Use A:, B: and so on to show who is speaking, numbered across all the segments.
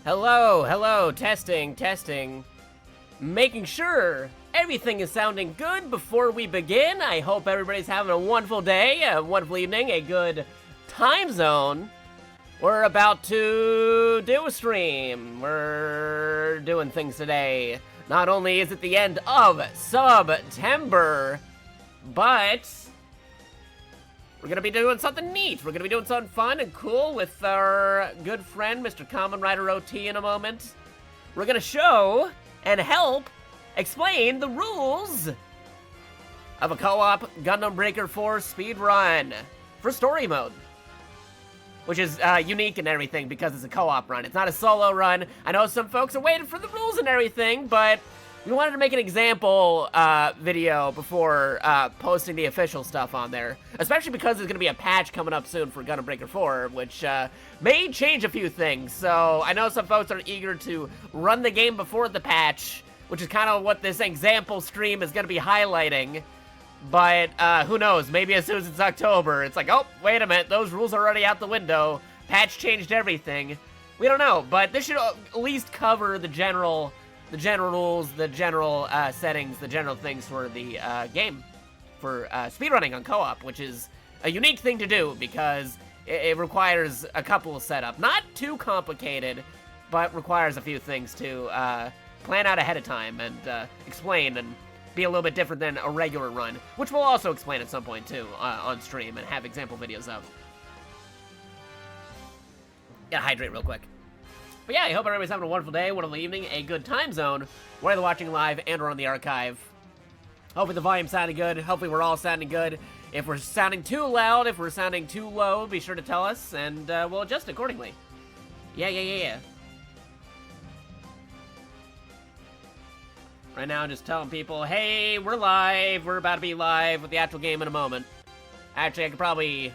A: Hello, testing. Making sure everything is sounding good before we begin. I hope everybody's having a wonderful day, a wonderful evening, a good time zone. We're about to do a stream. We're doing things today. Not only is it the end of September, but we're gonna be doing something neat. We're gonna be doing something fun and cool with our good friend, Mr. Kamen Rider OT, in a moment. We're gonna show and help explain the rules of a co-op Gundam Breaker 4 speedrun for story mode, which is unique and everything because it's a co-op run. It's not a solo run. I know some folks are waiting for the rules and everything, but we wanted to make an example video before posting the official stuff on there, especially because there's going to be a patch coming up soon for Gundam Breaker 4, which may change a few things. So I know some folks are eager to run the game before the patch, which is kind of what this example stream is going to be highlighting. But who knows, maybe as soon as it's October, it's like, oh, wait a minute, those rules are already out the window. Patch changed everything. We don't know, but this should at least cover the general rules, the general settings, the general things for the game, for speedrunning on co-op, which is a unique thing to do because it requires a couple of setup. Not too complicated, but requires a few things to plan out ahead of time and explain and be a little bit different than a regular run, which we'll also explain at some point too on stream and have example videos of. Gotta hydrate real quick. But yeah, I hope everybody's having a wonderful day, wonderful evening, a good time zone, whether watching live and or on the archive. Hopefully the volume's sounding good. Hopefully we're all sounding good. If we're sounding too loud, if we're sounding too low, be sure to tell us, and we'll adjust accordingly. Yeah. Right now, I'm just telling people, hey, we're live. We're about to be live with the actual game in a moment. Actually, I could probably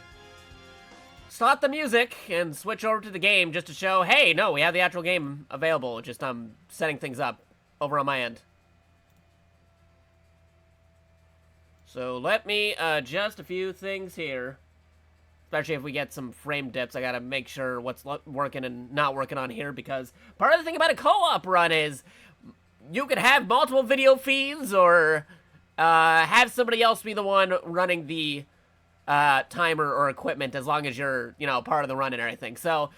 A: stop the music and switch over to the game just to show, hey, no, we have the actual game available. Just I'm setting things up over on my end. So let me adjust a few things here. Especially if we get some frame dips, I gotta make sure what's working and not working on here, because part of the thing about a co-op run is you could have multiple video feeds or have somebody else be the one running the timer or equipment, as long as you're, part of the run and everything. So,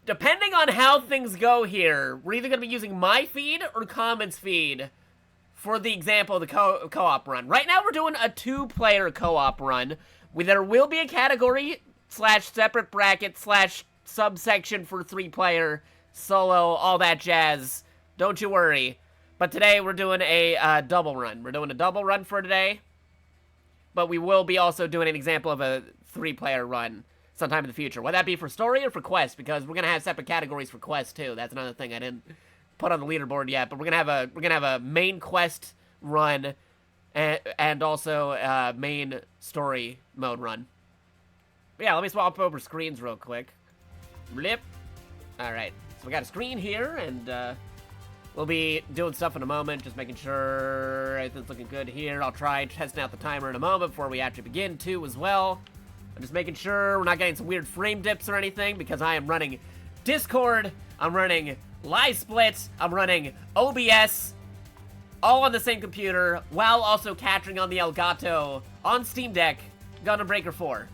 A: depending on how things go here, we're either going to be using my feed or Common's feed for the example of the co-op run. Right now, we're doing a 2-player co-op run. There will be a category / separate bracket / subsection for 3-player, solo, all that jazz. Don't you worry. But today, we're doing a double run. We're doing a double run for today. But we will be also doing an example of a 3-player run sometime in the future. Whether that be for story or for quest, because we're gonna have separate categories for quest too. That's another thing I didn't put on the leaderboard yet. But we're gonna have a main quest run and also a main story mode run. But yeah, let me swap over screens real quick. Blip. All right, so we got a screen here, and we'll be doing stuff in a moment, just making sure everything's looking good here. I'll try testing out the timer in a moment before we actually begin, too, as well. I'm just making sure we're not getting some weird frame dips or anything, because I am running Discord, I'm running Live Split, I'm running OBS, all on the same computer, while also capturing on the Elgato, on Steam Deck, Gundam Breaker 4.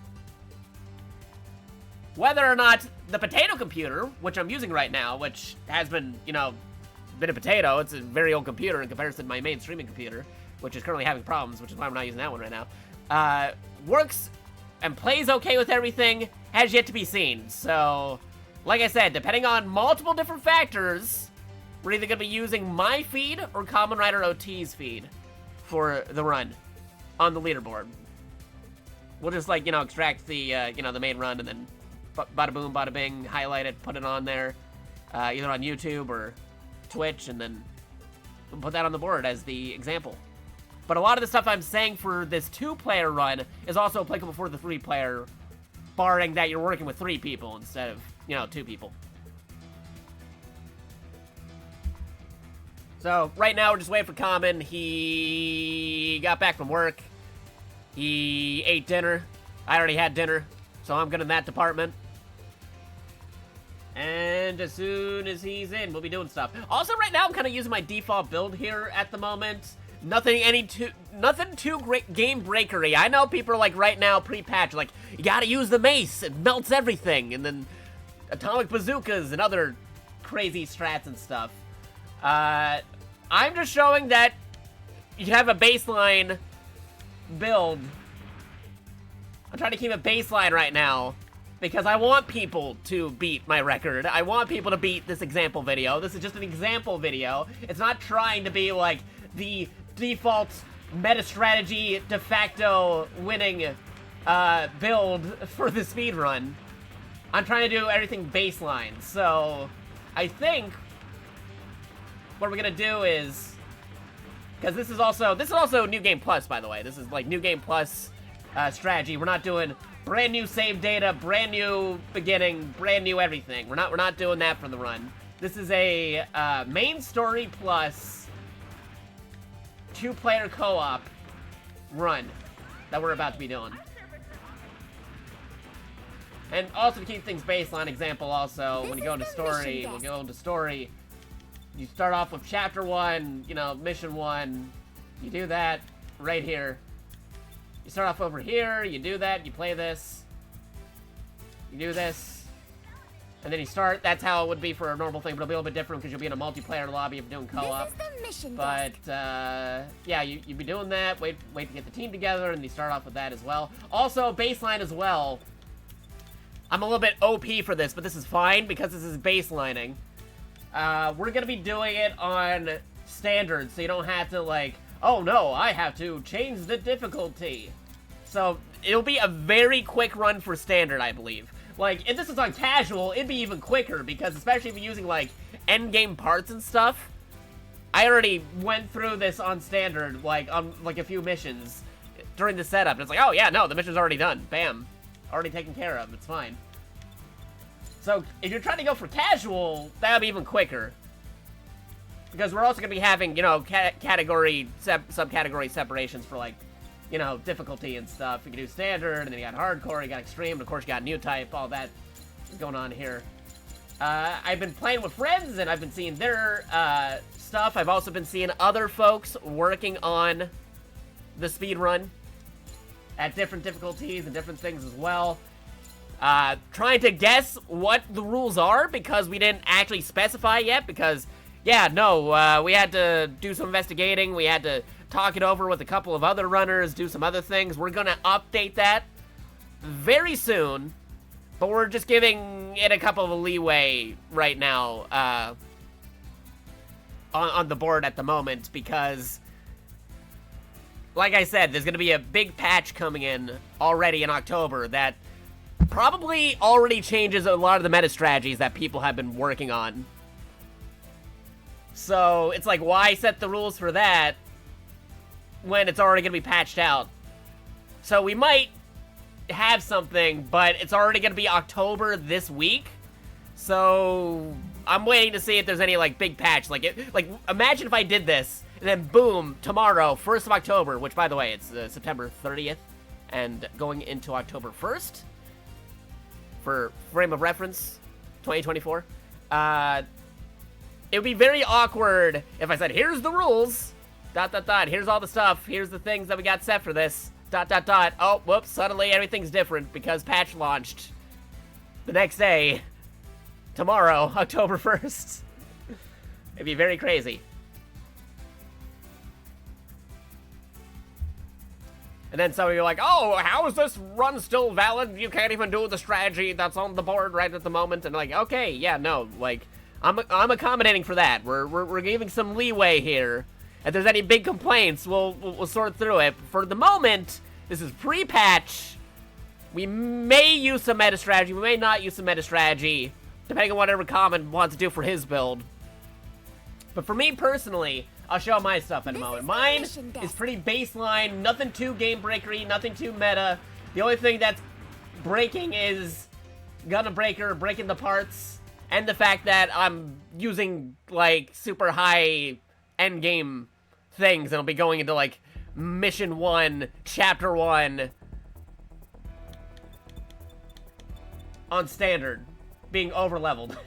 A: Whether or not the potato computer, which I'm using right now, which has been, been a potato, it's a very old computer in comparison to my main streaming computer, which is currently having problems, which is why I'm not using that one right now, works and plays okay with everything, has yet to be seen. So, like I said, depending on multiple different factors, we're either going to be using my feed or Kamen Rider OT's feed for the run on the leaderboard. We'll just, extract the, the main run and then bada boom, bada bing, highlight it, put it on there, either on YouTube or Twitch, and then we'll put that on the board as the example. But a lot of the stuff I'm saying for this 2-player run is also applicable for the 3-player, barring that you're working with 3 people instead of, 2 people. So, right now we're just waiting for Common. He got back from work. He ate dinner. I already had dinner, so I'm good in that department. And And as soon as he's in, we'll be doing stuff. Also, right now, I'm kind of using my default build here at the moment. Nothing too great game breakery. I know people are like right now pre-patch, like, you gotta use the mace, it melts everything, and then atomic bazookas and other crazy strats and stuff. I'm just showing that you have a baseline build. I'm trying to keep a baseline right now because I want people to beat my record. I want people to beat this example video. This is just an example video. It's not trying to be like the default meta strategy de facto winning build for the speedrun. I'm trying to do everything baseline. So I think what we're gonna do is, because this is also New Game Plus, by the way. This is like New Game Plus strategy. We're not doing brand new save data, brand new beginning, brand new everything. We're not doing that for the run. This is a main story plus 2-player co-op run that we're about to be doing. And also to keep things baseline, example also, when you go into story, you start off with chapter 1, you know, mission 1, you do that right here. You start off over here, you do that, you play this, you do this, and then you start. That's how it would be for a normal thing, but it'll be a little bit different because you'll be in a multiplayer lobby if you're doing co-op. But, yeah, you'd be doing that, wait to get the team together, and you start off with that as well. Also, baseline as well. I'm a little bit OP for this, but this is fine because this is baselining. We're gonna be doing it on standard, so you don't have to, like, oh no, I have to change the difficulty. So, it'll be a very quick run for standard, I believe. Like, if this was on casual, it'd be even quicker, because especially if you're using, like, endgame parts and stuff, I already went through this on standard, like, on, like, a few missions during the setup, and it's like, oh yeah, no, the mission's already done. Bam. Already taken care of. It's fine. So, if you're trying to go for casual, that'll be even quicker. Because we're also going to be having, you know, subcategory separations for, like, you know, difficulty and stuff. You can do standard, and then you got hardcore, you got extreme, and of course you got new type, all that is going on here. I've been playing with friends, and I've been seeing their stuff. I've also been seeing other folks working on the speedrun at different difficulties and different things as well. Trying to guess what the rules are, because we didn't actually specify yet, because, yeah, no, we had to do some investigating, we had to talk it over with a couple of other runners, do some other things. We're gonna update that very soon, but we're just giving it a couple of leeway right now, on the board at the moment, because, like I said, there's gonna be a big patch coming in already in October that probably already changes a lot of the meta strategies that people have been working on. So, it's like, why set the rules for that when it's already going to be patched out? So, we might have something, but it's already going to be October this week. So, I'm waiting to see if there's any, like, big patch. Like, imagine if I did this, and then boom, tomorrow, 1st of October, which, by the way, it's September 30th, and going into October 1st, for frame of reference, 2024. It would be very awkward if I said, here's the rules, ... here's all the stuff, here's the things that we got set for this, ... Oh, whoops, suddenly everything's different because patch launched the next day, tomorrow, October 1st. It'd be very crazy. And then some of you are like, oh, how is this run still valid? You can't even do the strategy that's on the board right at the moment. And like, okay, yeah, no, like, I'm accommodating for that. We're giving some leeway here. If there's any big complaints, we'll sort through it. For the moment, this is pre-patch. We may use some meta strategy. We may not use some meta strategy, depending on whatever Common wants to do for his build. But for me personally, I'll show my stuff in a moment. Mine is pretty baseline, nothing too game breakery, nothing too meta. The only thing that's breaking is Gundam Breaker, breaking the parts, and the fact that I'm using, like, super high endgame things, and I'll be going into, like, Mission 1, Chapter 1, on standard, being over-leveled.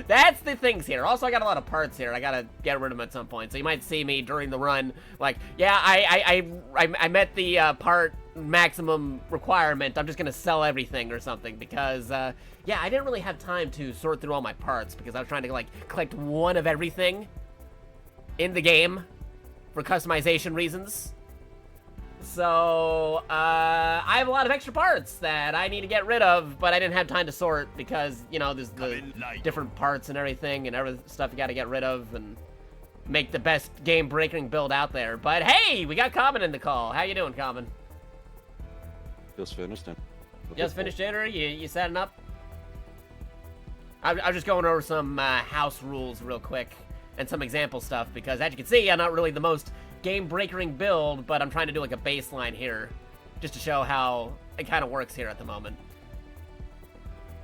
A: That's the things here. Also, I got a lot of parts here. I gotta get rid of them at some point. So you might see me during the run, like, yeah, I met the part maximum requirement. I'm just gonna sell everything or something because, yeah, I didn't really have time to sort through all my parts because I was trying to, like, collect one of everything in the game for customization reasons. So, I have a lot of extra parts that I need to get rid of, but I didn't have time to sort because, you know, there's the different parts and everything and every stuff you gotta get rid of and make the best game-breaking build out there. But hey, we got Common in the call. How you doing, Common?
B: Just finished it.
A: Just finished dinner? You setting up? I was just going over some house rules real quick and some example stuff because, as you can see, I'm not really the most game-breaking build, but I'm trying to do like a baseline here just to show how it kind of works here at the moment.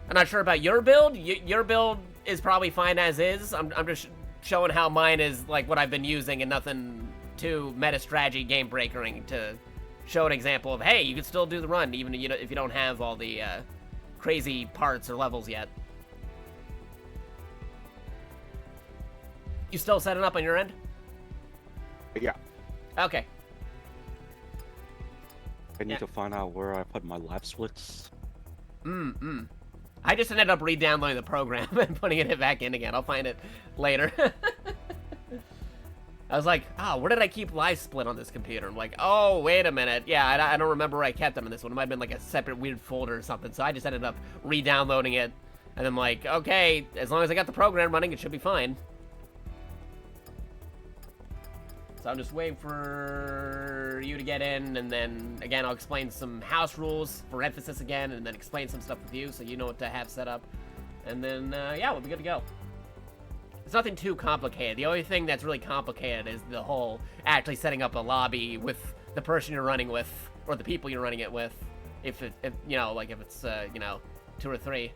A: I'm not sure about your build. Your build is probably fine as is. I'm just showing how mine is like what I've been using and nothing too meta strategy game-breaking to show an example of, hey, you can still do the run even if you don't have all the crazy parts or levels yet. You still setting up on your end?
B: Yeah.
A: Okay.
B: I need to find out where I put my live splits.
A: I just ended up re-downloading the program and putting it back in again. I'll find it later. I was like, oh, where did I keep live split on this computer? I'm like, oh, wait a minute. Yeah, I don't remember where I kept them in this one. It might have been like a separate weird folder or something. So I just ended up re-downloading it. And I'm like, okay, as long as I got the program running, it should be fine. So I'm just waiting for you to get in, and then, again, I'll explain some house rules for emphasis again, and then explain some stuff with you so you know what to have set up. And then, yeah, we'll be good to go. It's nothing too complicated. The only thing that's really complicated is the whole actually setting up a lobby with the person you're running with, or the people you're running it with, if you know, like if it's, you know, 2 or 3.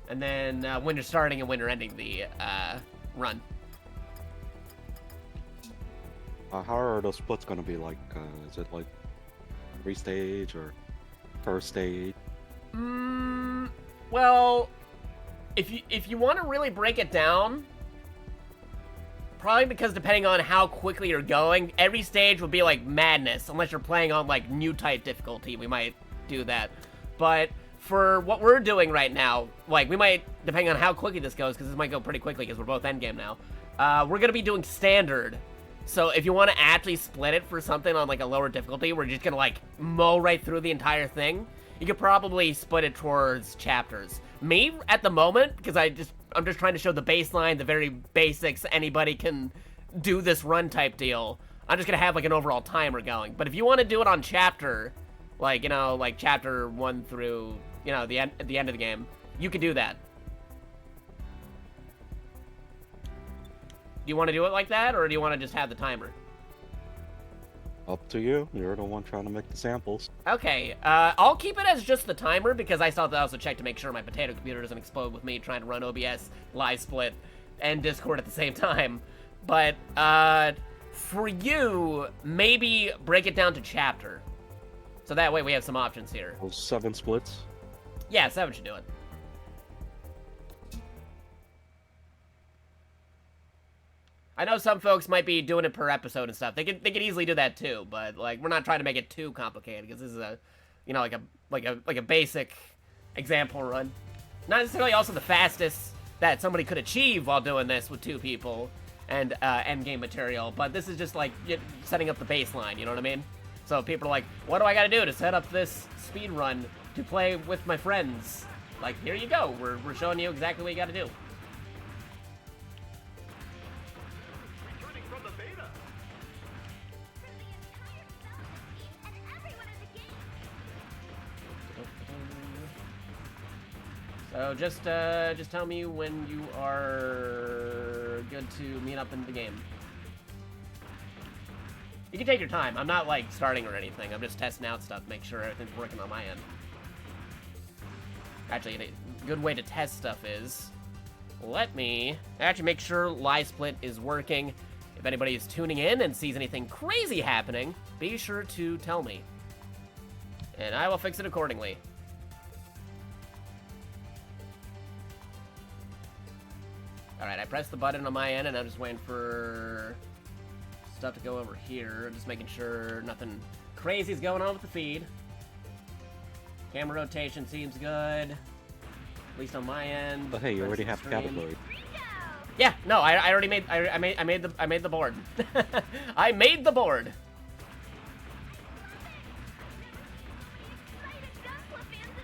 A: And then when you're starting and when you're ending the run.
B: How are those splits going to be like? Is it like 3 stage or per stage?
A: Well, if you want to really break it down, probably because depending on how quickly you're going, every stage will be like madness. Unless you're playing on like new type difficulty, we might do that. But for what we're doing right now, like we might, depending on how quickly this goes, because this might go pretty quickly because we're both endgame now. We're gonna be doing standard. So if you want to actually split it for something on like a lower difficulty, we're just gonna like mow right through the entire thing. You could probably split it towards chapters. Me, at the moment, because I'm just trying to show the baseline, the very basics, anybody can do this run type deal. I'm just gonna have like an overall timer going. But if you want to do it on chapter, like, you know, like chapter 1 through, you know, the end of the game, you can do that. Do you want to do it like that, or do you want to just have the timer?
B: Up to you. You're the one trying to make the samples.
A: Okay, I'll keep it as just the timer, because I still have to also check to make sure my potato computer doesn't explode with me trying to run OBS, live split, and Discord at the same time. But, for you, maybe break it down to chapter. So that way we have some options here.
B: 7 splits?
A: Yeah, 7 should do it. I know some folks might be doing it per episode and stuff. They could easily do that too, but like we're not trying to make it too complicated because this is a, you know, like a basic example run. Not necessarily also the fastest that somebody could achieve while doing this with 2 people and end game material, but this is just like setting up the baseline. You know what I mean? So people are like, what do I got to do to set up this speed run to play with my friends? Like, here you go. We're showing you exactly what you got to do. So just tell me when you are good to meet up in the game. You can take your time. I'm not like starting or anything. I'm just testing out stuff, make sure everything's working on my end. Actually, a good way to test stuff is, let me actually make sure live split is working. If anybody is tuning in and sees anything crazy happening, be sure to tell me, and I will fix it accordingly. Alright, I pressed the button on my end, and I'm just waiting for stuff to go over here. Just making sure nothing crazy is going on with the feed. Camera rotation seems good. At least on my end.
B: But hey, you already have category.
A: Yeah, no, I already made I made the board. I made the board.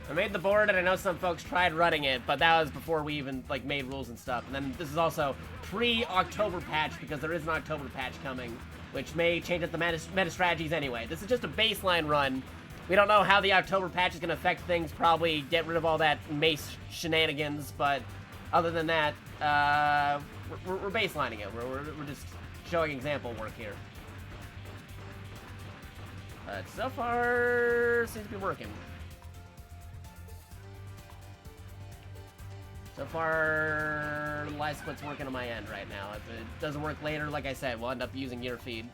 A: I made the board, and I know some folks tried running it, but that was before we even like made rules and stuff. And then this is also pre-October patch, because there is an October patch coming, which may change up the meta strategies anyway. This is just a baseline run. We don't know how the October patch is going to affect things. Probably get rid of all that mace shenanigans, but other than that, we're baselining it. We're just showing example work here. But so far, seems to be working. So far, live split's working on my end right now. If it doesn't work later, like I said, we'll end up using your feed.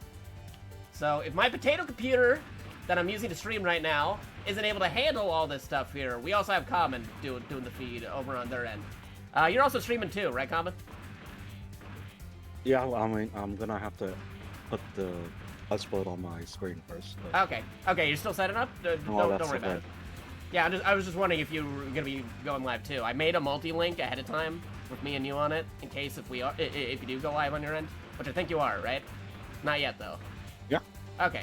A: So if my potato computer that I'm using to stream right now isn't able to handle all this stuff here, we also have Common doing the feed over on their end. You're also streaming too, right, Common?
B: Yeah, I mean, I'm gonna have to put the split on my screen first.
A: Okay, you're still setting up? Don't worry about it. Yeah, I was just wondering if you were gonna be going live too. I made a multi-link ahead of time with me and you on it, in case if you do go live on your end, which I think you are, right? Not yet though.
B: Yeah.
A: Okay.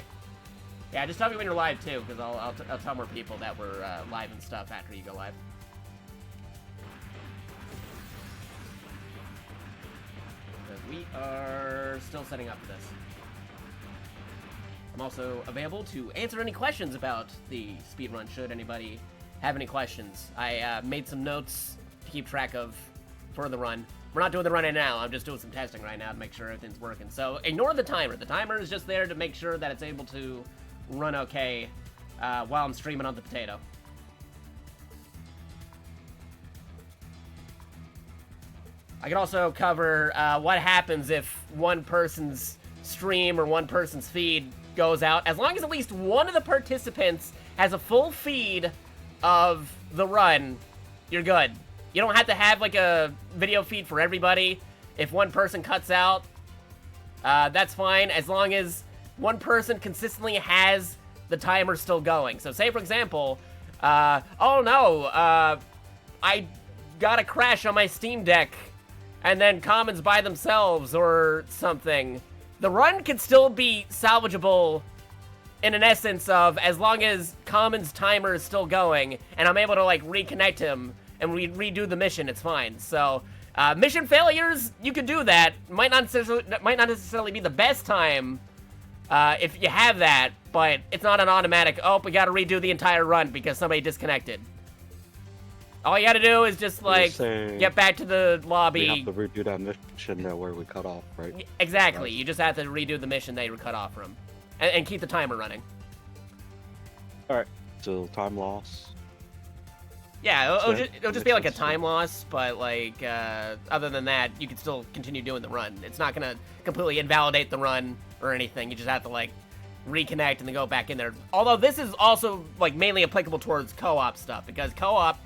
A: Yeah, just tell me when you're live too, because I'll tell more people that we're live and stuff after you go live. But we are still setting up for this. I'm also available to answer any questions about the speedrun, should anybody have any questions. I made some notes to keep track of for the run. We're not doing the run right now, I'm just doing some testing right now to make sure everything's working. So ignore the timer. The timer is just there to make sure that it's able to run okay while I'm streaming on the potato. I can also cover what happens if one person's stream or one person's feed goes out. As long as at least one of the participants has a full feed of the run, you're good. You don't have to have like a video feed for everybody. If one person cuts out, that's fine, as long as one person consistently has the timer still going. So say, for example, oh no, I got a crash on my Steam Deck, and then Commons by themselves or something. The run can still be salvageable in an essence of, as long as Common's timer is still going, and I'm able to like reconnect him and redo the mission, it's fine. So, mission failures, you can do that. Might not necessarily be the best time if you have that, but it's not an automatic, oh, we gotta redo the entire run because somebody disconnected. All you gotta do is just, like, get back to the lobby.
B: We have to redo that mission where we cut off, right?
A: Exactly. Right. You just have to redo the mission that you were cut off from. And keep the timer running.
B: Alright. So, time loss.
A: Yeah, it'll just be like a time loss, but, like, other than that, you can still continue doing the run. It's not gonna completely invalidate the run or anything. You just have to, like, reconnect and then go back in there. Although this is also, like, mainly applicable towards co-op stuff, because co-op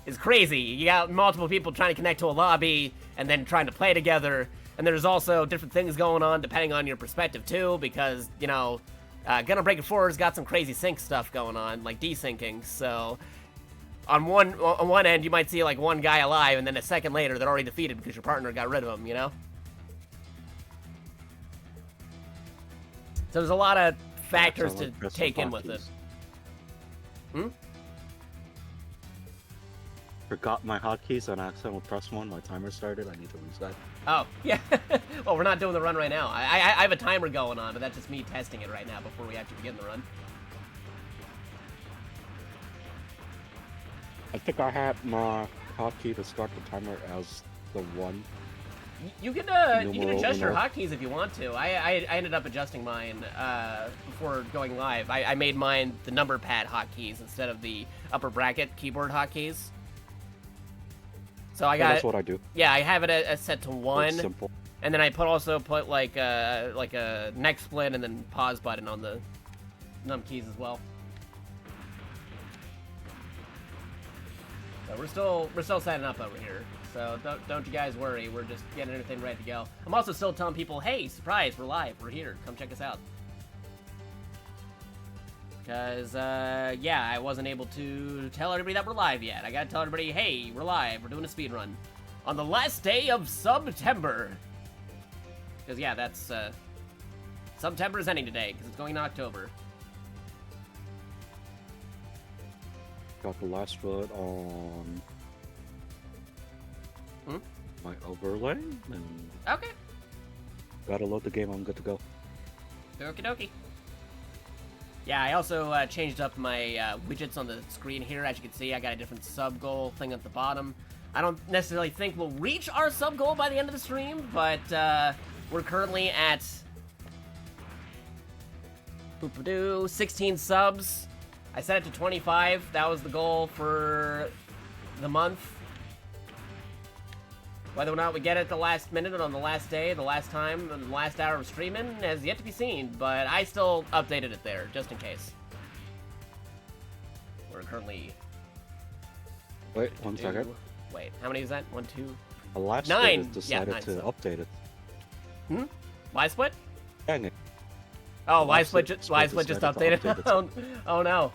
A: is crazy. You got multiple people trying to connect to a lobby and then trying to play together, and there's also different things going on depending on your perspective too, because, you know, Gundam Breaking 4's got some crazy sync stuff going on, like desyncing. So on one end you might see like one guy alive, and then a second later they're already defeated because your partner got rid of him, you know? So there's a lot of factors to take in with it.
B: Forgot my hotkeys and accidentally pressed one. My timer started. I need to reset.
A: Oh, yeah. Well, we're not doing the run right now. I have a timer going on, but that's just me testing it right now before we actually begin the run.
B: I think I had my hotkey to start the timer as the 1.
A: You can adjust your hotkeys if you want to. I ended up adjusting mine before going live. I made mine the number pad hotkeys instead of the upper bracket keyboard hotkeys. So I got
B: that's what I do.
A: Yeah, I have it set to 1.
B: It's simple.
A: And then I also put like a next split and then pause button on the num keys as well. So So we're still setting up over here. So don't you guys worry. We're just getting everything ready to go. I'm also still telling people, hey, surprise, we're live. We're here. Come check us out. Because, yeah, I wasn't able to tell everybody that we're live yet. I gotta tell everybody, hey, we're live. We're doing a speed run on the last day of September. Because, yeah, that's, September is ending today, because it's going in October.
B: Got the last foot on my overlay, and
A: Okay.
B: gotta load the game. I'm good to go.
A: Okie dokie. Yeah, I also changed up my widgets on the screen here. As you can see, I got a different sub goal thing at the bottom. I don't necessarily think we'll reach our sub goal by the end of the stream, but we're currently at 16 subs. I set it to 25. That was the goal for the month. Whether or not we get it the last minute or on the last day, the last time, and the last hour of streaming has yet to be seen, but I still updated it there, just in case. We're currently...
B: Wait, 1 second.
A: Wait, how many is that? 1, 2...
B: The last
A: 9!
B: foot decided
A: 9
B: to update it.
A: Live split?
B: Dang it.
A: Oh, live split
B: Split
A: just
B: decided to
A: updated?
B: update
A: Oh no.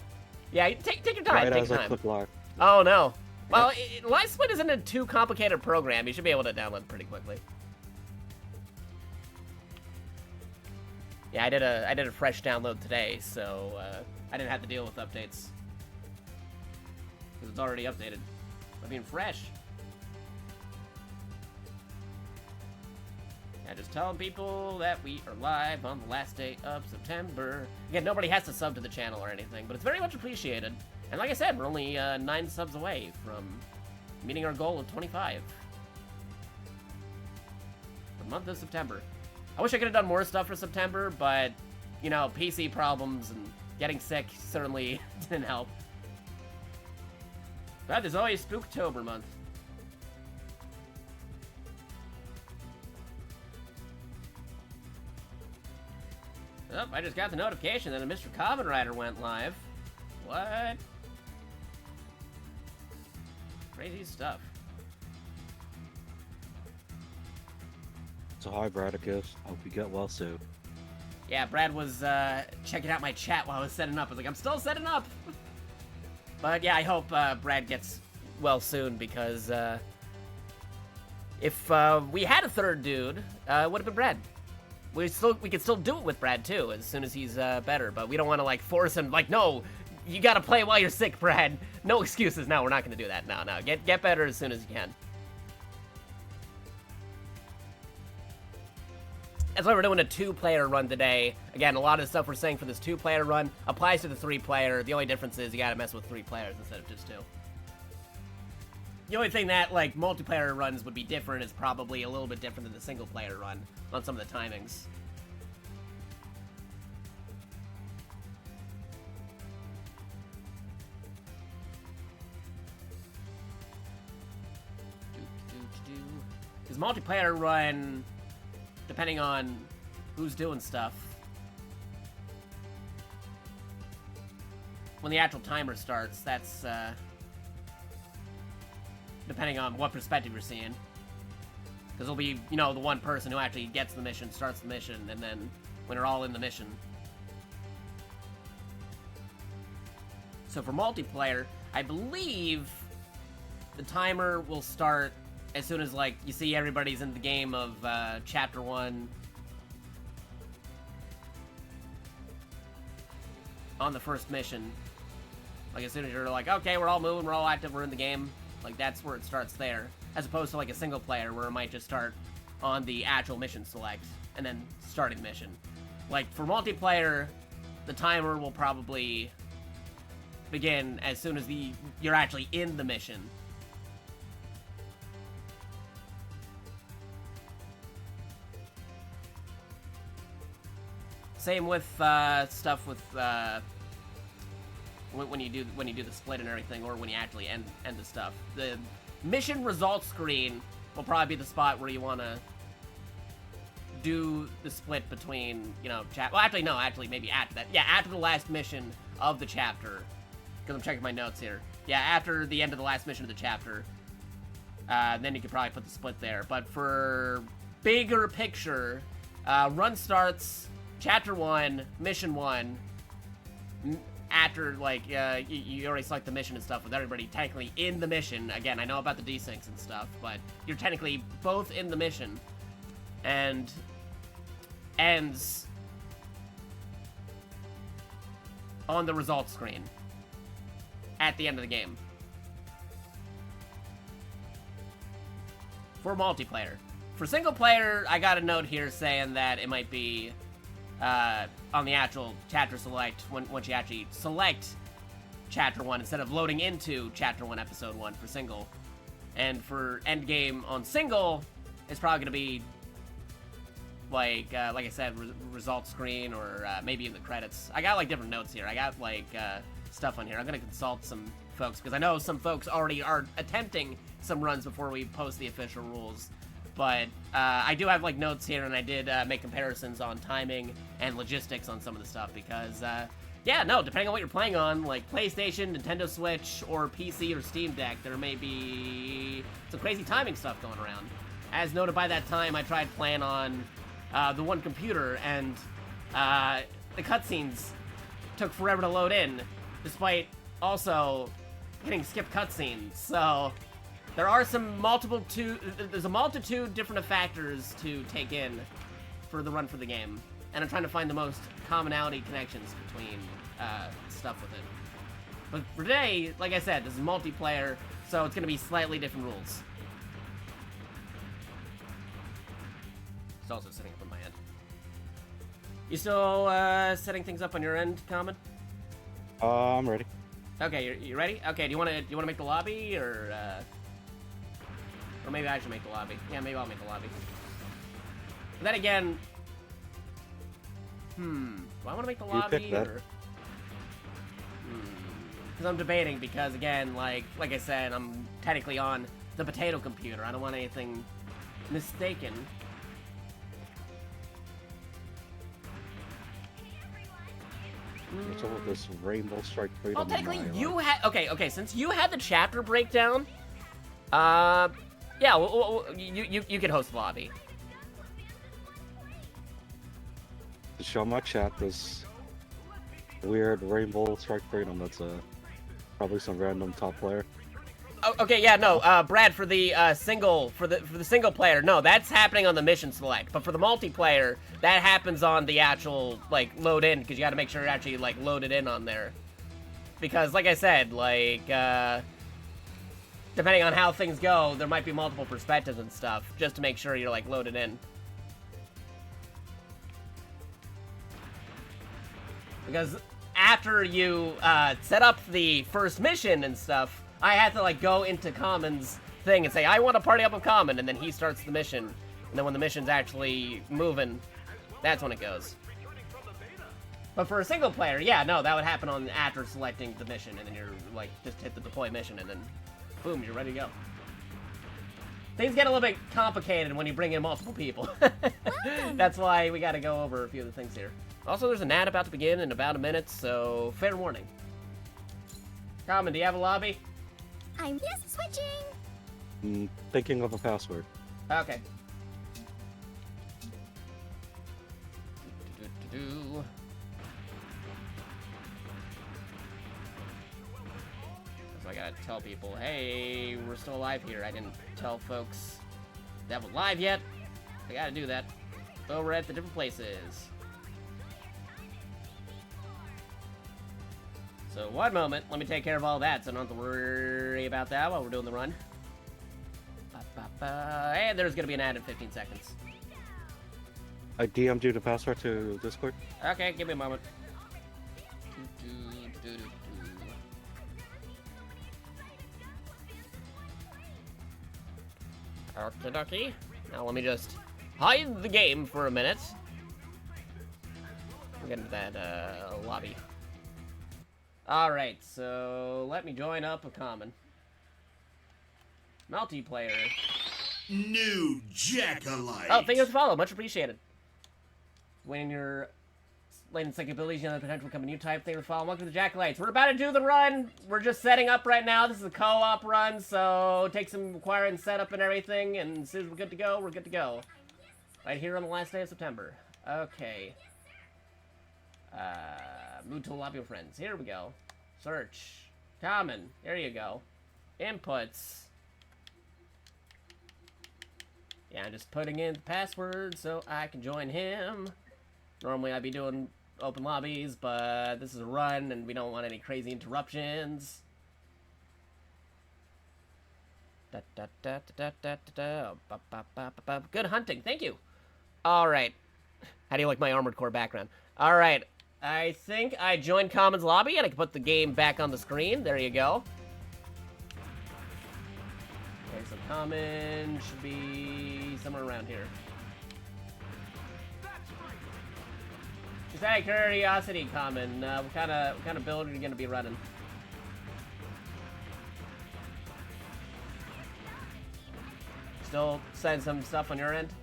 A: Yeah, take your time,
B: Right
A: take
B: as
A: your
B: I
A: time.
B: click live.
A: Oh no. Well, live split isn't a too complicated program. You should be able to download pretty quickly. Yeah, I did a fresh download today, so I didn't have to deal with updates because it's already updated. I mean, fresh. Yeah, just telling people that we are live on the last day of September. Again, nobody has to sub to the channel or anything, but it's very much appreciated. And like I said, we're only 9 subs away from meeting our goal of 25. The month of September. I wish I could have done more stuff for September, but, you know, PC problems and getting sick certainly didn't help. But there's always Spooktober month. Oh, I just got the notification that a Mr. Kamen Rider went live. What? Crazy stuff.
B: So hi, Bradicus. Hope you get well soon.
A: Yeah, Brad was checking out my chat while I was setting up. I was like, I'm still setting up. But yeah, I hope Brad gets well soon because if we had a third dude, it would have been Brad. We could still do it with Brad too as soon as he's better. But we don't want to like force him. Like, no, you gotta play while you're sick, Brad. No excuses. No, we're not gonna do that. No. Get better as soon as you can. That's why we're doing a 2-player run today. Again, a lot of the stuff we're saying for this 2-player run applies to the 3-player. The only difference is you gotta mess with 3 players instead of just 2. The only thing that, like, multiplayer runs would be different is probably a little bit different than the single-player run on some of the timings. Because multiplayer run, depending on who's doing stuff, when the actual timer starts, that's depending on what perspective you're seeing. Because it'll be, you know, the one person who actually gets the mission, starts the mission, and then when they're all in the mission. So for multiplayer, I believe the timer will start as soon as, like, you see everybody's in the game of Chapter 1 on the first mission. Like, as soon as you're like, okay, we're all moving, we're all active, we're in the game. Like, that's where it starts there. As opposed to, like, a single player where it might just start on the actual mission select and then starting the mission. Like, for multiplayer, the timer will probably begin as soon as you're actually in the mission. Same with stuff with when you do the split and everything, or when you actually end the stuff. The mission results screen will probably be the spot where you want to do the split between, you know, well, actually, no, actually, maybe after that. Yeah, after the last mission of the chapter. Because I'm checking my notes here. Yeah, after the end of the last mission of the chapter. Then you could probably put the split there. But for bigger picture, run starts, chapter 1, mission 1. After, like, you already select the mission and stuff with everybody technically in the mission. Again, I know about the desyncs and stuff, but you're technically both in the mission. And ends on the results screen at the end of the game. For multiplayer. For single player, I got a note here saying that it might be on the actual chapter select, once you actually select chapter 1 instead of loading into chapter 1 episode 1 for single. And for end game on single, it's probably going to be like I said, result screen or maybe in the credits. I got like different notes here. I got like stuff on here. I'm going to consult some folks because I know some folks already are attempting some runs before we post the official rules. But I do have like notes here, and I did make comparisons on timing and logistics on some of the stuff because, yeah, no, depending on what you're playing on, like PlayStation, Nintendo Switch, or PC or Steam Deck, there may be some crazy timing stuff going around. As noted by that time, I tried playing on the one computer, and the cutscenes took forever to load in, despite also getting skipped cutscenes. So there are there's a multitude different of factors to take in for the run for the game, and I'm trying to find the most commonality connections between stuff with it. But for today, like I said, this is multiplayer, so it's going to be slightly different rules. It's also setting up on my end. You still setting things up on your end, Common?
B: I'm ready.
A: Okay, you ready? Okay, do you want to make the lobby, or maybe I should make the lobby. Yeah, maybe I'll make the lobby. But then again, do I want to make the lobby,
B: pick that.
A: or? Because I'm debating, because again, like I said, I'm technically on the potato computer. I don't want anything mistaken.
B: What's up with this Rainbow Strike Freedom?
A: Well, technically, you had... Okay, since you had the chapter breakdown, yeah, well, you could host the lobby.
B: To show my chat this weird Rainbow Strike Freedom, that's probably some random top player.
A: Oh, okay, yeah, no, Brad, for the single player, no, that's happening on the mission select. But for the multiplayer, that happens on the actual, like, load in, because you got to make sure it actually, like, loaded in on there. Because, like I said, like, depending on how things go, there might be multiple perspectives and stuff, just to make sure you're, like, loaded in. Because after you set up the first mission and stuff, I had to, like, go into Common's thing and say, I want to party up with Common, and then he starts the mission. And then when the mission's actually moving, that's when it goes. But for a single player, yeah, no, that would happen on after selecting the mission, and then you're, like, just hit the deploy mission, and then, boom, you're ready to go. Things get a little bit complicated when you bring in multiple people. That's why we got to go over a few of the things here. Also, there's an ad about to begin in about a minute, so fair warning. Common, do you have a lobby?
C: I'm just switching.
B: Thinking of a password.
A: Okay. So I gotta tell people, hey, we're still alive here. I didn't tell folks that we're live yet. I gotta do that. Over at the different places. So, one moment. Let me take care of all that, so I don't have to worry about that while we're doing the run. And there's going to be an ad in 15 seconds.
B: I DM'd you the password to Discord.
A: Okay, give me a moment. Okie. Now let me just hide the game for a minute. We'll get into that lobby. Alright, so let me join up a common. Multiplayer.
D: New JakatoX.
A: Oh, thank you for the follow. Much appreciated. When you're latent psychic abilities, the potential to become a new type thing to follow. Welcome to the JakatoX. We're about to do the run. We're just setting up right now. This is a co-op run, so it takes some acquiring setup and everything, and as soon as we're good to go, we're good to go. Right here on the last day of September. Okay. Move to a lobby of friends. Here we go. Search. Common. There you go. Inputs. Yeah, I'm just putting in the password so I can join him. Normally I'd be doing open lobbies, but this is a run and we don't want any crazy interruptions. Good hunting, thank you. Alright. How do you like my Armored Core background? Alright. I think I joined Common's lobby and I can put the game back on the screen. There you go. Okay, so Common should be somewhere around here. Just out of curiosity, Common, what kind of build are you gonna be running? Still send some stuff on your end?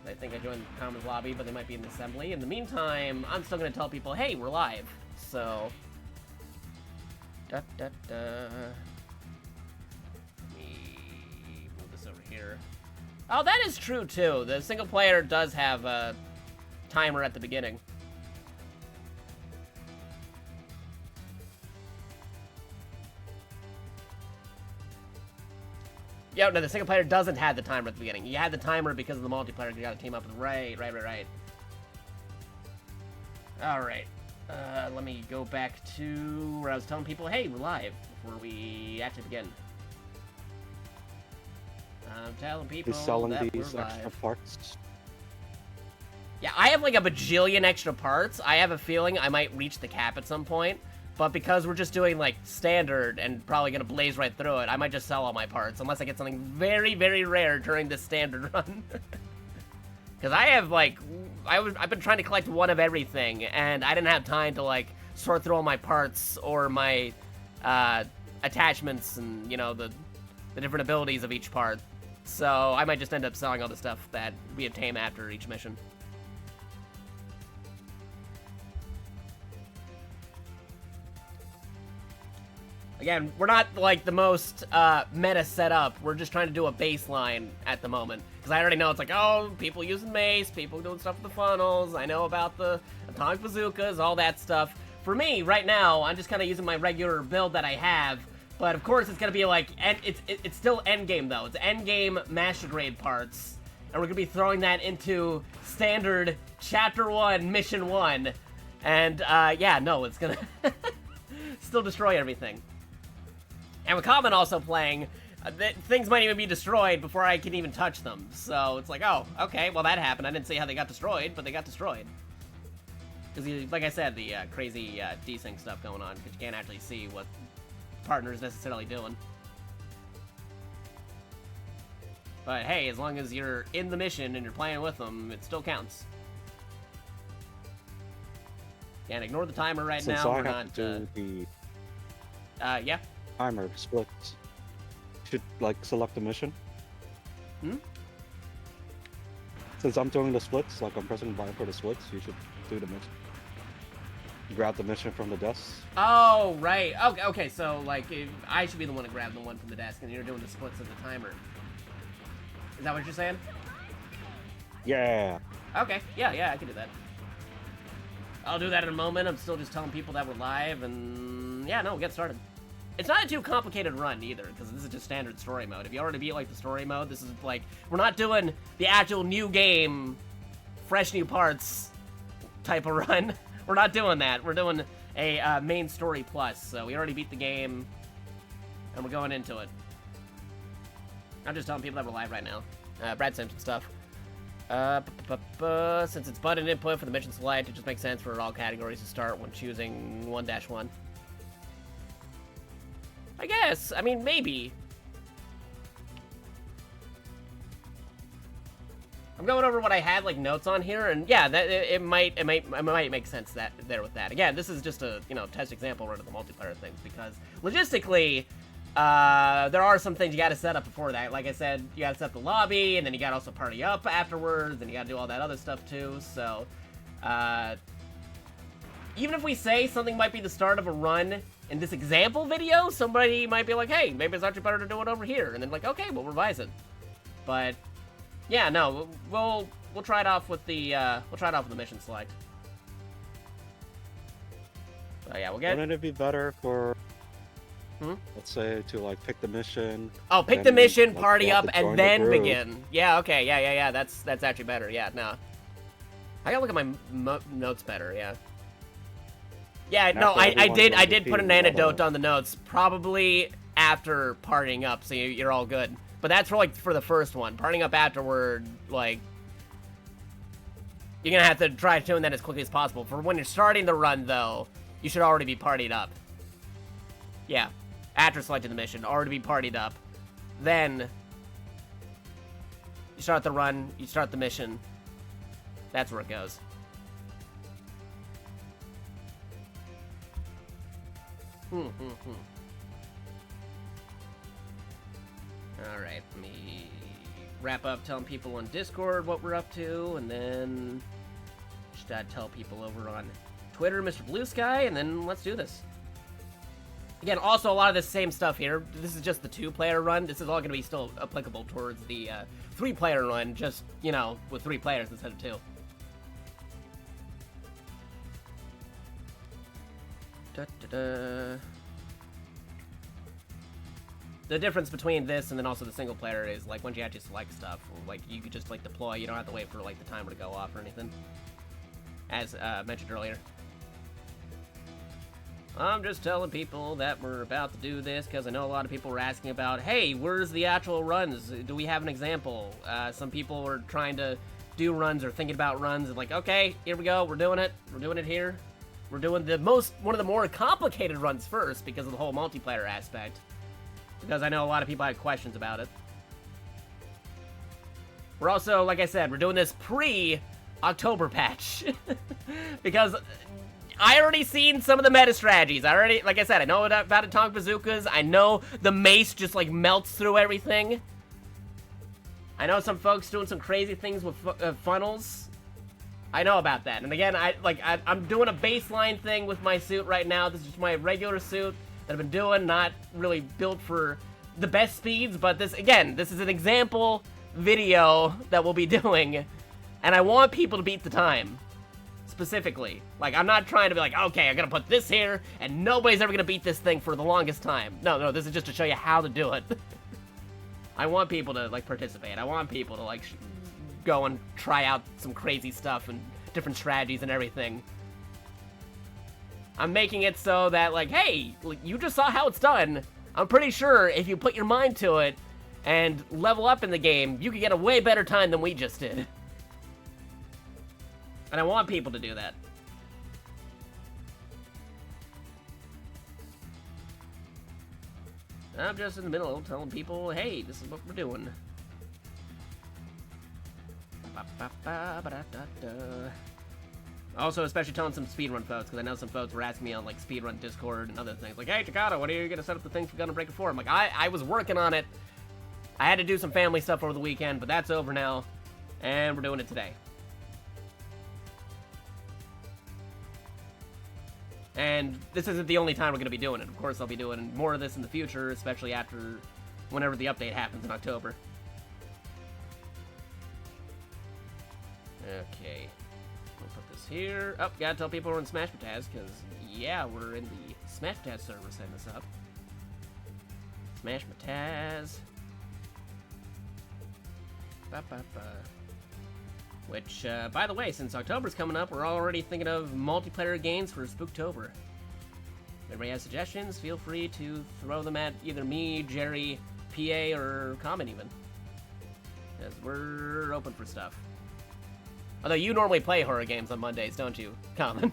A: I think I joined Common's lobby, but they might be in the assembly. In the meantime, I'm still gonna tell people, hey, we're live. So, Let me move this over here. Oh, that is true too. The single player does have a timer at the beginning. Yeah, no, the single player doesn't have the timer at the beginning. You had the timer because of the multiplayer. You got to team up with. Right. All right. Let me go back to where I was telling people, hey, we're live before we actually begin. I'm telling people
B: He's selling
A: that
B: these
A: we're
B: extra
A: live.
B: parts.
A: Yeah, I have like a bajillion extra parts. I have a feeling I might reach the cap at some point. But because we're just doing, like, standard and probably gonna blaze right through it, I might just sell all my parts, unless I get something very, very rare during this standard run. Because I have, like, I've been trying to collect one of everything, and I didn't have time to, like, sort through all my parts or my, attachments and, you know, the different abilities of each part. So I might just end up selling all the stuff that we obtain after each mission. Again, we're not, like, the most meta setup. We're just trying to do a baseline at the moment. Because I already know it's like, oh, people using mace, people doing stuff with the funnels. I know about the atomic bazookas, all that stuff. For me, right now, I'm just kind of using my regular build that I have. But, of course, it's going to be, like, it's still endgame, though. It's endgame master grade parts. And we're going to be throwing that into standard Chapter 1, Mission 1. And, yeah, no, it's going to still destroy everything. And with Common also playing, things might even be destroyed before I can even touch them. So it's like, oh, okay, well that happened. I didn't see how they got destroyed, but they got destroyed. Because, like I said, the crazy desync stuff going on, because you can't actually see what partner's necessarily doing. But hey, as long as you're in the mission and you're playing with them, it still counts. And ignore the timer right
B: Since
A: now.
B: I
A: We're
B: have
A: not.
B: to do the
A: Yeah.
B: timer splits, should like select the mission. Since I'm doing the splits, like I'm pressing buy for the splits, you should do the mission. Grab the mission from the desk.
A: Oh, right. Okay, so, like, I should be the one to grab the one from the desk, and you're doing the splits of the timer. Is that what you're saying?
B: Yeah.
A: Okay, yeah, I can do that. I'll do that in a moment. I'm still just telling people that we're live, and yeah, no, we'll get started. It's not a too complicated run, either, because this is just standard story mode. If you already beat, like, the story mode, this is, like, we're not doing the actual new game, fresh new parts type of run. We're not doing that. We're doing a main story plus, so we already beat the game, and we're going into it. I'm just telling people that we're live right now. Brad Simpson stuff. Since it's button input for the mission select, it just makes sense for all categories to start when choosing 1-1. I guess. I mean, maybe. I'm going over what I had, like, notes on here, and yeah, that it might make sense there with that. Again, this is just a, you know, test example run of the multiplayer things, because logistically, there are some things you gotta set up before that. Like I said, you gotta set up the lobby, and then you gotta also party up afterwards, and you gotta do all that other stuff too, so, even if we say something might be the start of a run in this example video, somebody might be like, hey, maybe it's actually better to do it over here, and then like, okay, we'll revise it. But, yeah, no, we'll try it off with the, mission select. So yeah, we'll get...
B: Wouldn't it be better for, let's say, to like pick the mission?
A: Oh, pick the mission,
B: like,
A: party up, and then
B: the group.
A: begin. Yeah, okay, yeah. That's actually better. Yeah, no. I gotta look at my notes better. Yeah. Yeah, no, I did put an anecdote on the notes, probably after partying up, so you're all good. But that's for like for the first one. Partying up afterward, like, you're gonna have to try doing that as quickly as possible. For when you're starting the run, though, you should already be partied up. Yeah, after selecting the mission, already be partied up. Then, you start the run, you start the mission. That's where it goes. Alright, let me wrap up telling people on Discord what we're up to, and then just tell people over on Twitter, Mr. Blue Sky, and then let's do this. Again, also a lot of the same stuff here. This is just the 2-player run. This is all going to be still applicable towards the 3-player run, just, you know, with 3 players instead of 2. The difference between this and then also the single player is, like, once you actually select stuff, like, you could just, like, deploy. You don't have to wait for, like, the timer to go off or anything. As mentioned earlier. I'm just telling people that we're about to do this because I know a lot of people were asking about, hey, where's the actual runs? Do we have an example? Some people were trying to do runs or thinking about runs and like, okay, here we go, we're doing it. We're doing it here. We're doing one of the more complicated runs first because of the whole multiplayer aspect. Because I know a lot of people had questions about it. We're also, like I said, we're doing this pre-October patch. Because I already seen some of the meta strategies. Like I said, I know about atomic bazookas. I know the mace just, like, melts through everything. I know some folks doing some crazy things with funnels. I know about that. And again, I'm doing a baseline thing with my suit right now. This is just my regular suit that I've been doing, not really built for the best speeds, but this is an example video that we'll be doing, and I want people to beat the time, specifically. Like, I'm not trying to be like, okay, I'm gonna put this here, and nobody's ever gonna beat this thing for the longest time. No, this is just to show you how to do it. I want people to, like, participate. I want people to, like, go and try out some crazy stuff and different strategies and everything. I'm making it so that, like, hey, you just saw how it's done. I'm pretty sure if you put your mind to it and level up in the game, you could get a way better time than we just did. And I want people to do that. I'm just in the middle of telling people, hey, this is what we're doing. Also, especially telling some speedrun folks, because I know some folks were asking me on, like, speedrun Discord and other things. Like, hey, Jakato, when are you going to set up the things for Gundam Breaker 4? I'm like, I was working on it. I had to do some family stuff over the weekend, but that's over now. And we're doing it today. And this isn't the only time we're going to be doing it. Of course, I'll be doing more of this in the future, especially after whenever the update happens in October. Okay. Put this here. Oh, gotta tell people we're in Smash Mataz, because, yeah, we're in the Smash Mataz server setting this up. Smash Mataz. Which, by the way, since October's coming up, we're already thinking of multiplayer games for Spooktober. If anybody has suggestions, feel free to throw them at either me, Jerry, PA, or Common even. Because we're open for stuff. Although you normally play horror games on Mondays, don't you, Common?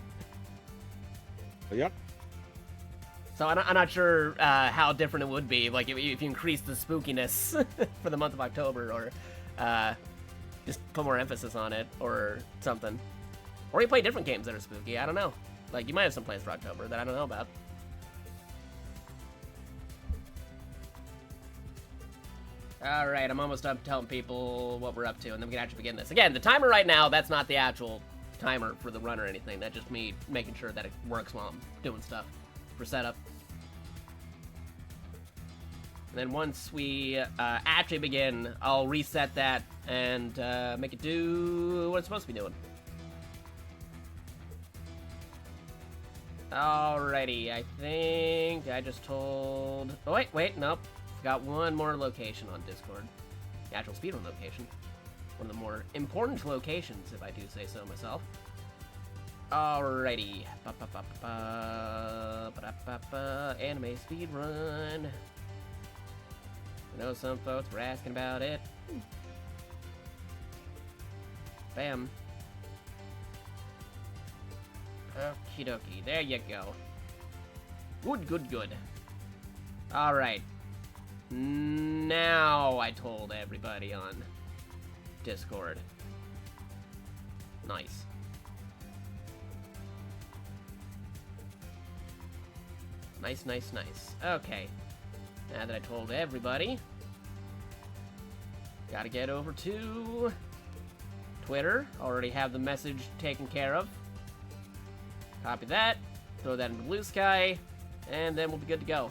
B: Yep.
A: So I'm not sure how different it would be, like, if you increase the spookiness for the month of October, or just put more emphasis on it, or something. Or you play different games that are spooky, I don't know. Like, you might have some plans for October that I don't know about. Alright, I'm almost up telling people what we're up to, and then we can actually begin this. Again, the timer right now, that's not the actual timer for the run or anything. That's just me making sure that it works while I'm doing stuff for setup. And then once we actually begin, I'll reset that and make it do what it's supposed to be doing. Alrighty, I think I just told... Oh, wait, nope. Got one more location on Discord. The actual speedrun location. One of the more important locations, if I do say so myself. Alrighty. Anime speedrun. I know some folks were asking about it. Bam. Okie dokie. There you go. Good. Alright. Now I told everybody on Discord. Nice. Nice. Okay. Now that I told everybody, gotta get over to Twitter. Already have the message taken care of. Copy that. Throw that into Blue Sky. And then we'll be good to go.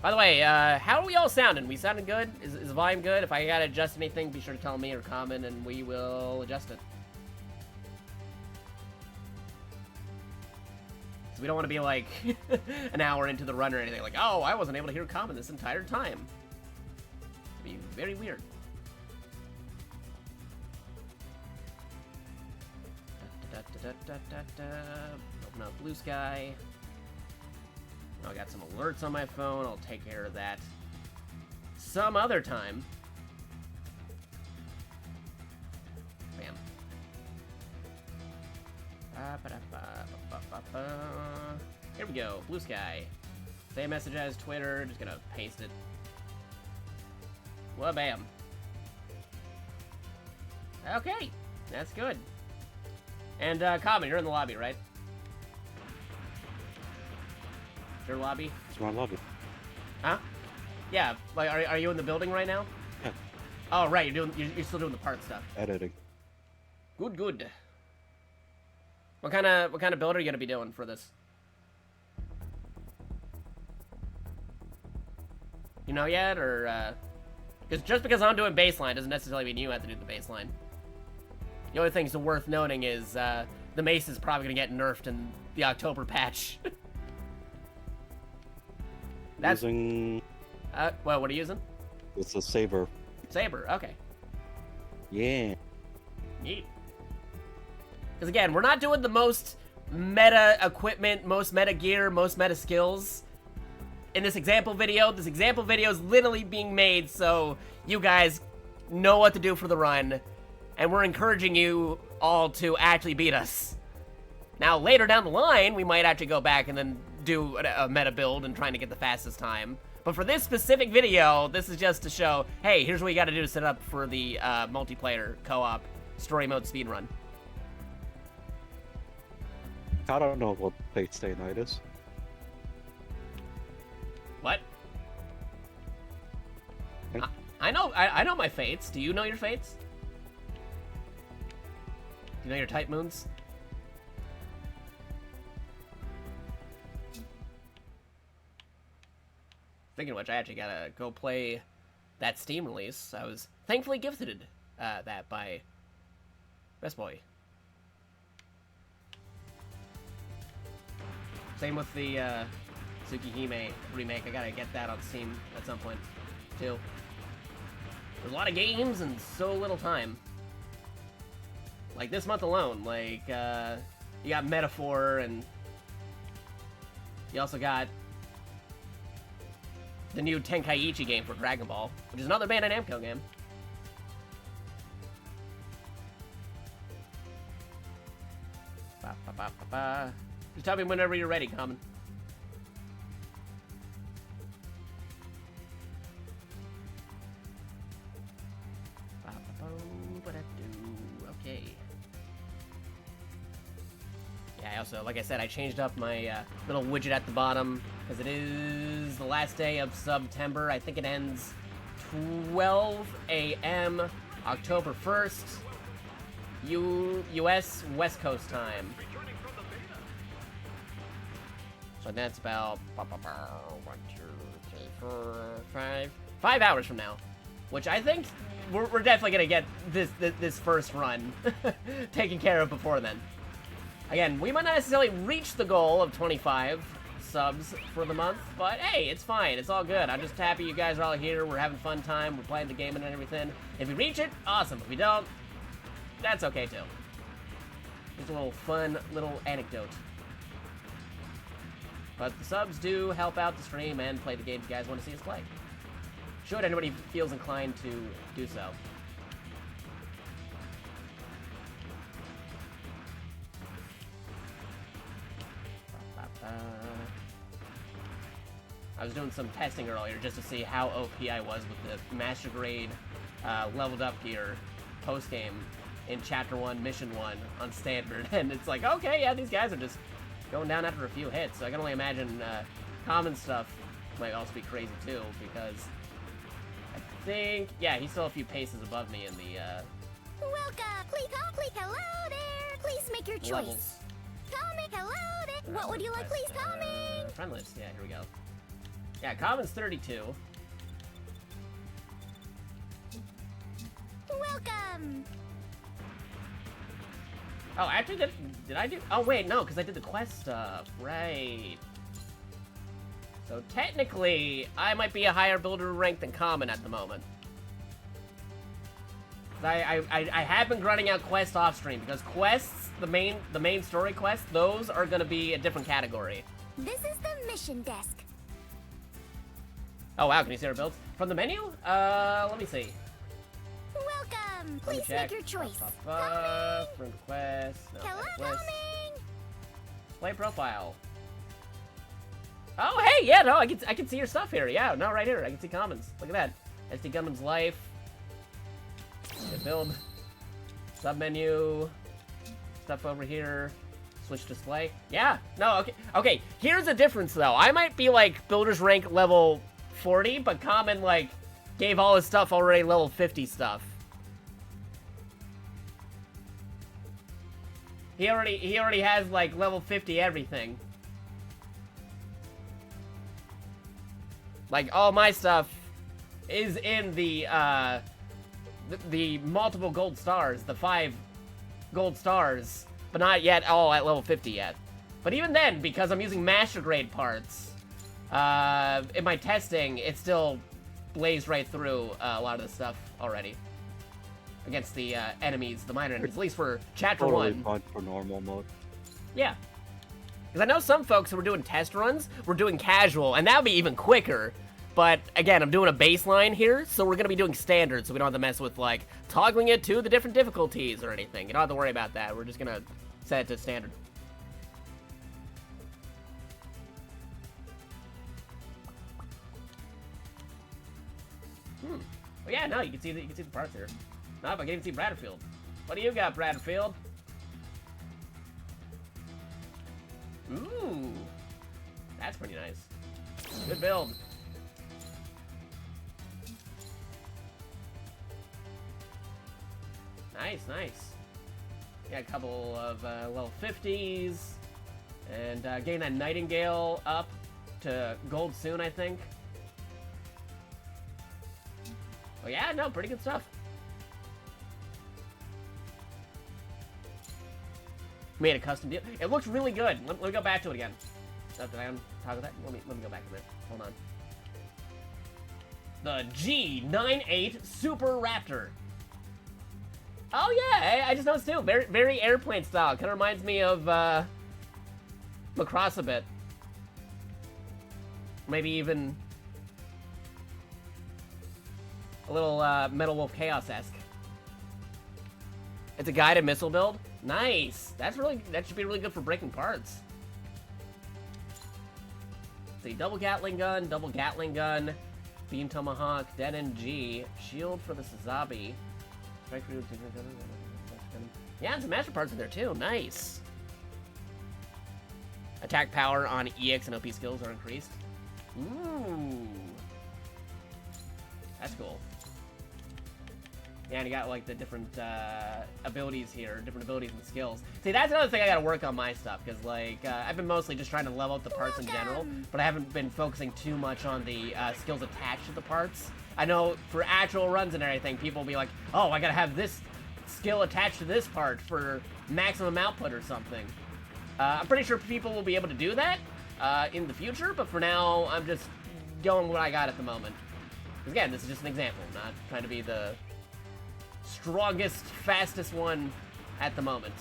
A: By the way, how are we all sounding? We sounding good? Is the volume good? If I gotta adjust anything, be sure to tell me or comment, and we will adjust it. So we don't want to be like an hour into the run or anything, like, oh, I wasn't able to hear comment this entire time. It'd be very weird. Open up Blue Sky. I got some alerts on my phone. I'll take care of that some other time. Bam. Here we go. Blue Sky. Same message as Twitter. Just gonna paste it. Well, bam. Okay. That's good. And, Common, you're in the lobby, right? Your lobby?
B: It's my lobby.
A: Huh? Yeah. Like, are you in the building right now?
B: Yeah.
A: Oh, right. You're still doing the part stuff.
B: Editing.
A: Good. What kind of build are you gonna be doing for this? You know yet, or because just because I'm doing baseline doesn't necessarily mean you have to do the baseline. The only things worth noting is the mace is probably gonna get nerfed in the October patch. That's
B: using...
A: well, what are you using?
B: It's a saber.
A: Saber, okay.
B: Yeah.
A: Neat. Because again, we're not doing the most meta equipment, most meta gear, most meta skills in this example video. This example video is literally being made so you guys know what to do for the run, and we're encouraging you all to actually beat us. Now, later down the line, we might actually go back and then do a meta build and trying to get the fastest time. But for this specific video, this is just to show, hey, here's what you gotta do to set up for the multiplayer co-op story mode speedrun.
B: I don't know what Fate Stay Night is.
A: What?
B: Okay.
A: I know my fates. Do you know your fates? Do you know your type moons? Speaking of which, I actually gotta go play that Steam release. I was thankfully gifted that by Best Boy. Same with the Tsukihime remake. I gotta get that on Steam at some point, too. There's a lot of games and so little time. Like, this month alone, like, you got Metaphor, and you also got the new Tenkaichi game for Dragon Ball, which is another Bandai Namco game. Just tell me whenever you're ready, Common. Okay. Yeah, I also, like I said, I changed up my little widget at the bottom because it is the last day of September. I think it ends 12 a.m. October 1st, U.S. West Coast time. So that's about 1, 2, 3, 4, 5 hours from now, which I think we're definitely gonna get this first run taken care of before then. Again, we might not necessarily reach the goal of 25 subs for the month, but hey, it's fine. It's all good. I'm just happy you guys are all here. We're having a fun time. We're playing the game and everything. If we reach it, awesome. If we don't, that's okay too. Just a little fun little anecdote. But the subs do help out the stream and play the games you guys want to see us play. Should anybody feels inclined to do so. I was doing some testing earlier just to see how OP I was with the Master Grade leveled up gear post-game in Chapter 1, Mission 1 on Standard. And it's like, okay, yeah, these guys are just going down after a few hits. So I can only imagine common stuff might also be crazy too, because I think, yeah, he's still a few paces above me in the
C: Welcome! Click hello there! Please make your choice.
A: levels.
C: Comment hello there! What would you like? Please comment!
A: Friend list, yeah, here we go. Yeah, common's 32.
C: Welcome!
A: Oh, actually, did I do? Oh, wait, no, because I did the quest stuff. Right. So technically, I might be a higher builder rank than common at the moment. I have been grinding out quests off stream because quests, the main story quests, those are gonna be a different category.
C: This is the mission desk.
A: Oh wow, can you see our builds from the menu? Let me see.
C: Welcome!
A: Let me
C: Please
A: check.
C: make your choice.
A: Friend request. No,
C: Hello,
A: quest.
C: coming!
A: Play profile. Oh hey, yeah, no, I can see your stuff here. Yeah, no, right here, I can see commons. Look at that. SD Gundam's life. Good build. Sub menu. Stuff over here. Switch display. Yeah, no, okay. Okay, here's the difference though. I might be like builder's rank level 40, but common like gave all his stuff already level 50 stuff. He already has like level 50 everything. Like all my stuff is in the multiple gold stars, the 5 gold stars, but not yet all at level 50 yet. But even then, because I'm using master grade parts, in my testing, it still blazed right through a lot of the stuff already. Against the enemies, the minor enemies, at least for Chapter 1.
B: Fun for normal mode.
A: Yeah. Because I know some folks who were doing test runs were doing casual, and that would be even quicker. But again, I'm doing a baseline here, so we're going to be doing standard, so we don't have to mess with, like, toggling it to the different difficulties or anything. You don't have to worry about that. We're just going to set it to standard. Well, yeah, no, you can see the parts here. No, but I can't even see Bradfield. What do you got, Bradfield? Ooh, that's pretty nice. Good build. Nice, nice. Got a couple of level 50s, and getting that Nightingale up to gold soon, I think. Oh yeah, no, pretty good stuff. Made a custom deal. It looks really good. Let me go back to it again. Did I untoggle that? Let me go back a minute. Hold on. The G98 Super Raptor. Oh yeah, I just noticed too. Very airplane style. Kind of reminds me of Macross a bit. Maybe even a little Metal Wolf Chaos-esque. It's a guided missile build. Nice. That should be really good for breaking parts. Let's see, double Gatling gun, beam tomahawk, dead NG, shield for the Sazabi. Yeah, and some master parts in there too. Nice. Attack power on EX and OP skills are increased. Ooh. That's cool. Yeah, and you got like the different abilities here, different abilities and skills. See, that's another thing I gotta work on my stuff, because like, I've been mostly just trying to level up the parts in general, but I haven't been focusing too much on the skills attached to the parts. I know for actual runs and everything, people will be like, oh, I gotta have this skill attached to this part for maximum output or something. I'm pretty sure people will be able to do that in the future, but for now, I'm just going with what I got at the moment. 'Cause again, this is just an example, not trying to be the strongest, fastest one at the moment.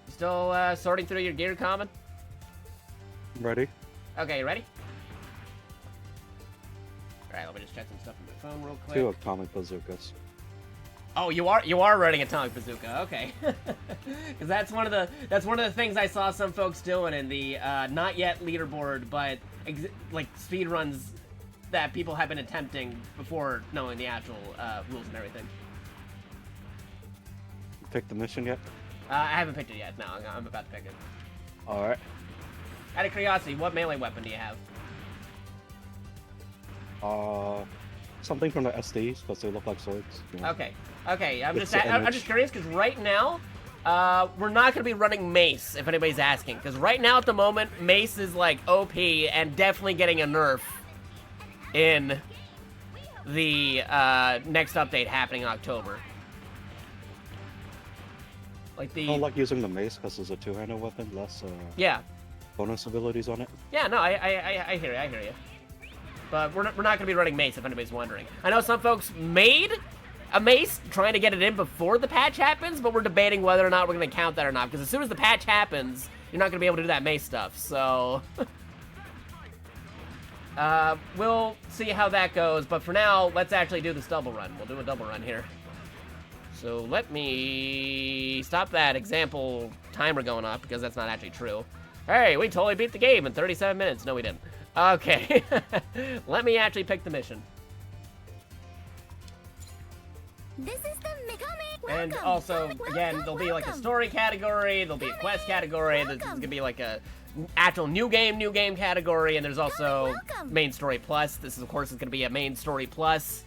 A: You still sorting through your gear, Common?
B: Ready?
A: Okay, you ready? Alright, let me just check some stuff on my phone real quick.
B: 2 atomic bazookas.
A: Oh, you are running Atomic Bazooka, okay. Because that's one of the things I saw some folks doing in the not yet leaderboard, but like speed runs that people have been attempting before knowing the actual rules and everything.
B: You picked the mission yet?
A: I haven't picked it yet. No, I'm about to pick it.
B: All right.
A: Out of curiosity, what melee weapon do you have?
B: Something from the SDs because they look like swords. You know?
A: Okay. I'm
B: It's
A: just
B: an
A: I'm
B: image.
A: just curious because right now, we're not gonna be running Mace if anybody's asking. Because right now at the moment, Mace is like OP and definitely getting a nerf in the next update happening in October. Like the
B: I don't like using the mace because it's a two-handed weapon, less
A: yeah.
B: bonus abilities on it.
A: Yeah, no, I hear you. But we're not gonna be running Mace if anybody's wondering. I know some folks made a Mace trying to get it in before the patch happens, but we're debating whether or not we're gonna count that or not. Because as soon as the patch happens, you're not gonna be able to do that Mace stuff. So we'll see how that goes. But for now, let's actually do this double run. We'll do a double run here. So let me stop that example timer going off because that's not actually true. Hey, we totally beat the game in 37 minutes. No, we didn't. Okay, let me actually pick the mission.
C: This is the Mikami.
A: And
C: Welcome,
A: also,
C: welcome,
A: again, there'll be like a
C: welcome.
A: story category, there'll be a quest category, there's gonna be like a actual new game category, and there's also
C: welcome.
A: main story plus. This is, of course, is gonna be a main story plus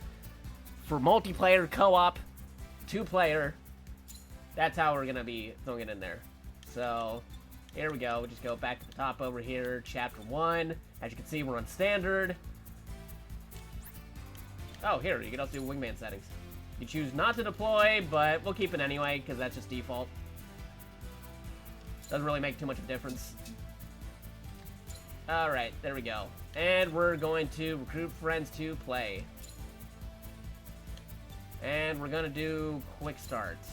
A: for multiplayer, co-op, 2-player. That's how we're gonna be throwing it in there. So here we go. We'll just go back to the top over here, chapter 1. As you can see, we're on standard. Oh, here, you can also do wingman settings. You choose not to deploy, but we'll keep it anyway, because that's just default. Doesn't really make too much of a difference. Alright, there we go. And we're going to recruit friends to play. And we're gonna do quick starts.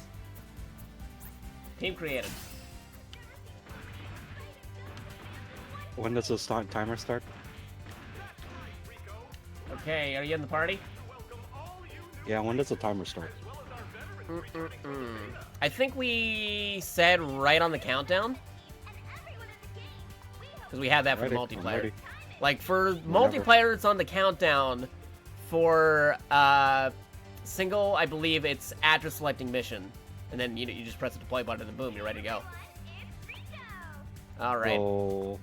A: Team created.
B: When does this timer start?
A: Okay, are you in the party?
B: Yeah, when does the timer start?
A: I think we said right on the countdown. Because we have that for
B: Ready, I'm
A: multiplayer.
B: ready.
A: Like for
B: Whenever.
A: multiplayer, it's on the countdown. For single, I believe it's after selecting mission. And then you just press the deploy button and boom, you're ready to go. Alright.
B: Oh,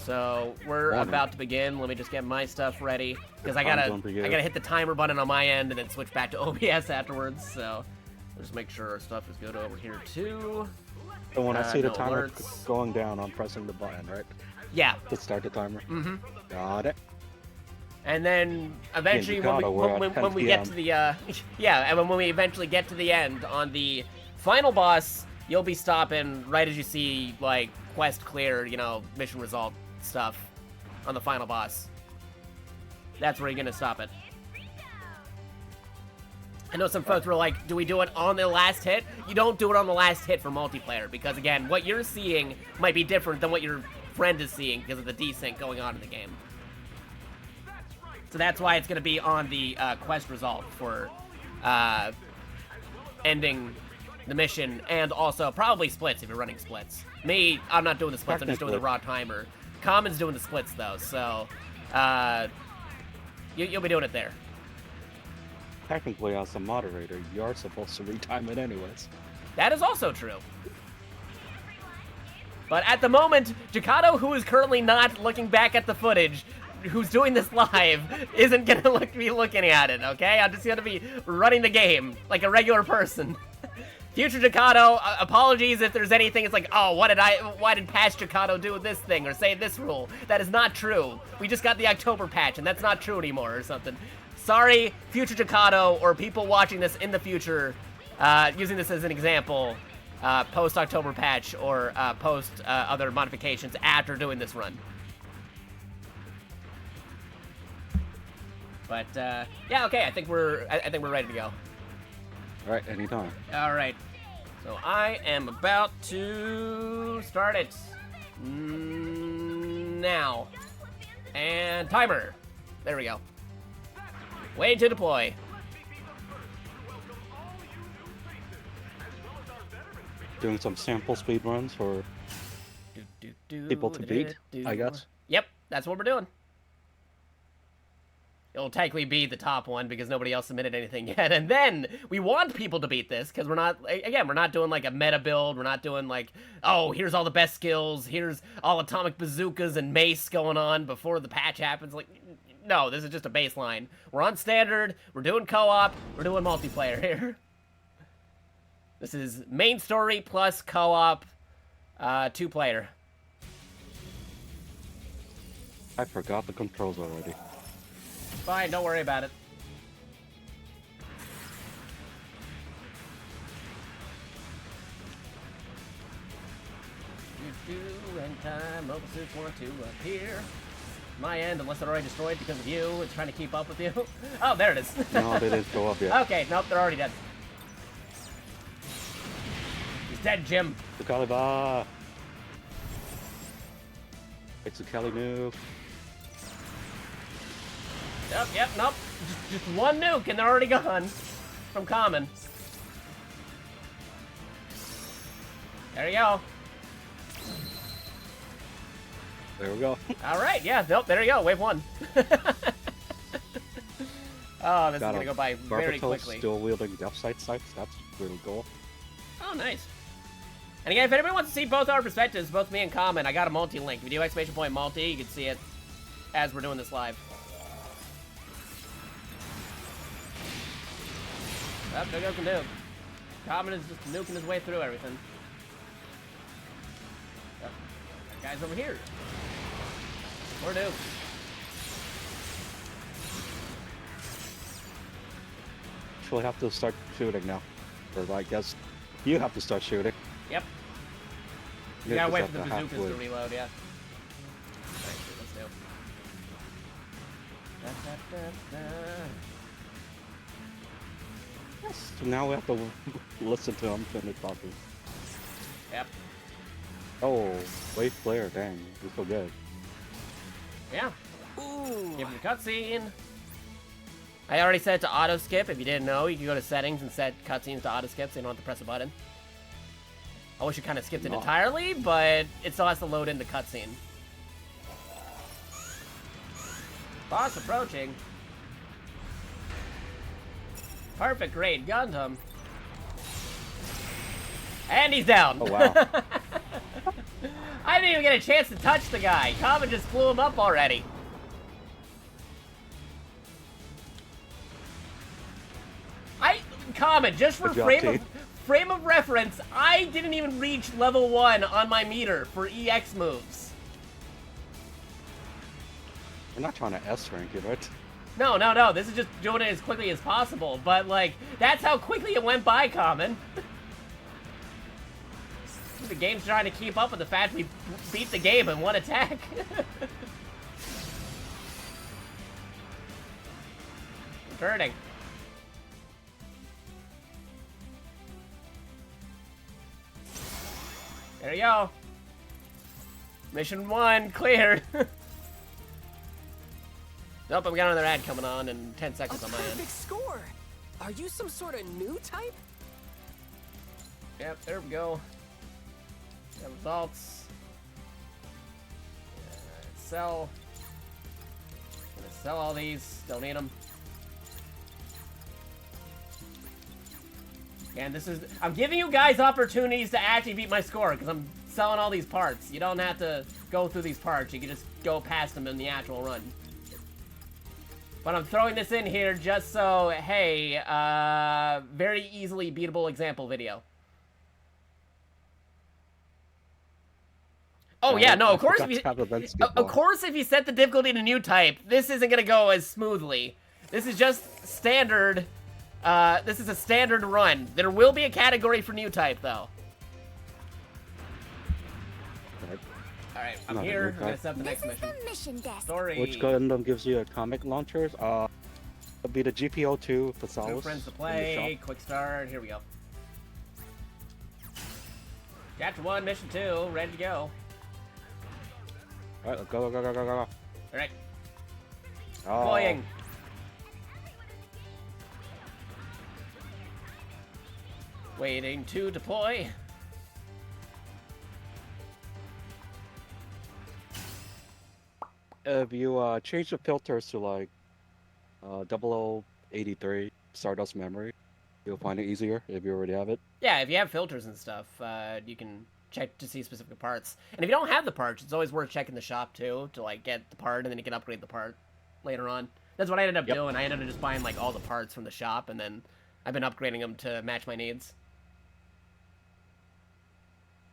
A: So we're
B: Morning.
A: about to begin. Let me just get my stuff ready because I
B: I'm
A: gotta
B: going for you.
A: hit the timer button on my end and then switch back to OBS afterwards. So just make sure our stuff is good over here too.
B: and when I see the
A: no
B: timer
A: alerts.
B: going down, I'm pressing the button, right?
A: Yeah,
B: To start the timer.
A: mm-hmm.
B: Got it.
A: And then eventually when
B: Jakata, we're at
A: when we
B: 10
A: get to the yeah, and when we eventually get to the end on the final boss, you'll be stopping right as you see like quest clear, you know, mission result stuff on the final boss. That's where you're gonna stop it. I know some folks were like, do we do it on the last hit? You don't do it on the last hit for multiplayer because, again, what you're seeing might be different than what your friend is seeing because of the desync going on in the game. So that's why it's gonna be on the quest result for ending the mission, and also probably splits if you're running splits. Me, I'm not doing the splits, I'm just doing the raw timer. Common's doing the splits though, so you'll be doing it there.
B: Technically, as the moderator, you're supposed to retime it anyways.
A: That is also true. But at the moment, Jakato, who is currently not looking back at the footage, who's doing this live, isn't gonna be looking at it, okay? I'm just gonna be running the game like a regular person. Future Jakato, apologies if there's anything, it's like, oh, why did past Jakato do this thing or say this rule? That is not true. We just got the October patch and that's not true anymore or something. Sorry, future Jakato, or people watching this in the future, using this as an example, post-October patch or post other modifications after doing this run. But yeah, okay. I think we're ready to go.
B: All right, anytime.
A: All right. So I am about to start it now. And timer. There we go. Waiting to deploy.
B: Doing some sample speed runs for people to beat, I guess.
A: Yep, that's what we're doing. It'll technically be the top one because nobody else submitted anything yet. And then we want people to beat this because we're not, again, we're not doing like a meta build. We're not doing like, oh, here's all the best skills. Here's all atomic bazookas and mace going on before the patch happens. Like, no, this is just a baseline. We're on standard. We're doing co-op. We're doing multiplayer here. This is main story plus co-op, 2-player.
B: I forgot the controls already.
A: Fine, don't worry about it. And time, mobile suits want to appear. My end, unless they're already destroyed because of you. It's trying to keep up with you. Oh, there it is.
B: No, they didn't go up yet.
A: Okay, nope, they're already dead. He's dead, Jim.
B: The Caliba. It's a Cali move.
A: Yep, nope. Just one nuke and they're already gone from common. There you go.
B: There we go.
A: All right, yeah, nope, there you go, wave 1. Oh, this is gonna go by very quickly.
B: Still wielding depth sights. That's really cool.
A: Oh, nice. And again, if anybody wants to see both our perspectives, both me and Common, I got a multi-link. If you do ! multi, you can see it as we're doing this live. Oh, there goes the nuke. Common is just nuking his way through everything. Oh, that guy's over here. More nuke.
B: Actually have to start shooting now. Or I guess you have to start shooting.
A: Yep. You gotta wait for the bazookas to reload, yeah. Alright, let's do.
B: Yes. So now we have to listen to him finish talking.
A: Yep.
B: Oh, wait, player, dang, he's so good.
A: Yeah. Ooh. Give him the cutscene. I already set it to auto skip. If you didn't know, you can go to settings and set cutscenes to auto skip so you don't have to press a button. I wish you kind of skipped it entirely, but it still has to load in the cutscene. Boss approaching. Perfect grade Gundam. And he's down.
B: Oh, wow.
A: I didn't even get a chance to touch the guy. Common just blew him up already. Common, just for frame of reference, I didn't even reach level 1 on my meter for EX moves.
B: We're not trying to S rank it, right?
A: No. This is just doing it as quickly as possible. But, like, that's how quickly it went by, Common. The game's trying to keep up with the fact we beat the game in one attack. Turning. There you go. Mission 1 cleared. Nope, we got another ad coming on in 10 seconds on my end.
D: Perfect score. Are you some sort of new type?
A: Yep, there we go. Got results. Sell. Gonna sell all these. Don't need them. And this is, I'm giving you guys opportunities to actually beat my score because I'm selling all these parts. You don't have to go through these parts. You can just go past them in the actual run. But I'm throwing this in here just so, hey, very easily beatable example video. Oh yeah, no, of course if you set the difficulty to new type, this isn't gonna go as smoothly. This is just standard, this is a standard run. There will be a category for new type, though. Alright, I'm here. I'm gonna set up the next mission.
C: The mission desk.
A: Story.
B: Which Gundam gives you atomic launchers? It'll be the GPO2
A: New
B: Fasalis.
A: friends to play. Quick start. Here we go. Chapter 1, Mission 2. Ready to go.
B: Alright, go.
A: Alright.
B: Oh.
A: Deploying. Waiting to deploy.
B: If you change the filters to like 0083 Stardust Memory, you'll find it easier if you already have it.
A: Yeah, if you have filters and stuff, you can check to see specific parts. And if you don't have the parts, it's always worth checking the shop too to like get the part, and then you can upgrade the part later on. That's what I ended up doing. I ended up just buying like all the parts from the shop, and then I've been upgrading them to match my needs.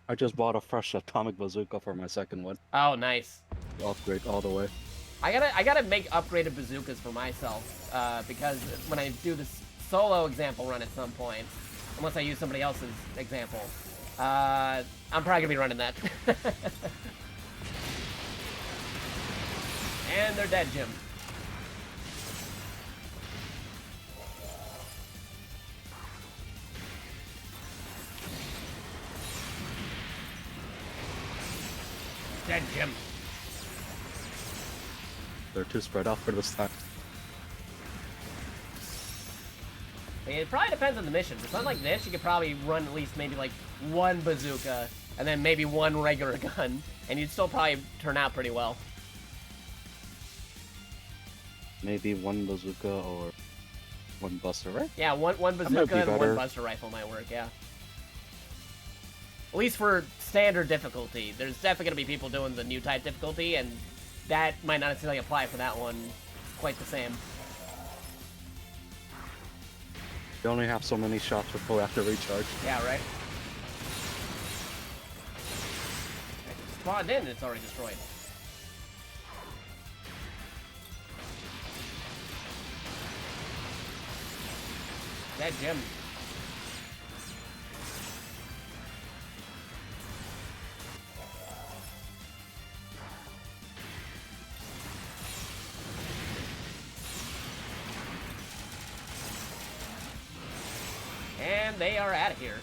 B: I just bought a fresh atomic bazooka for my second one.
A: Oh, nice.
B: Upgrade all the way.
A: I gotta make upgraded bazookas for myself, because when I do this solo example run at some point, unless I use somebody else's example, I'm probably gonna be running that. And they're dead, Jim. Dead, Jim.
B: They're too spread out for this time.
A: It probably depends on the mission. For something like this, you could probably run at least maybe like one bazooka, and then maybe one regular gun, and you'd still probably turn out pretty well.
B: Maybe one bazooka or one buster, right?
A: Yeah, one bazooka and one buster rifle might work, yeah. At least for standard difficulty. There's definitely going to be people doing the new type difficulty, and that might not necessarily apply for that one quite the same.
B: You only have so many shots before after recharge.
A: Yeah, right? It spawned in and it's already destroyed. Dead Jim. And they are out of here.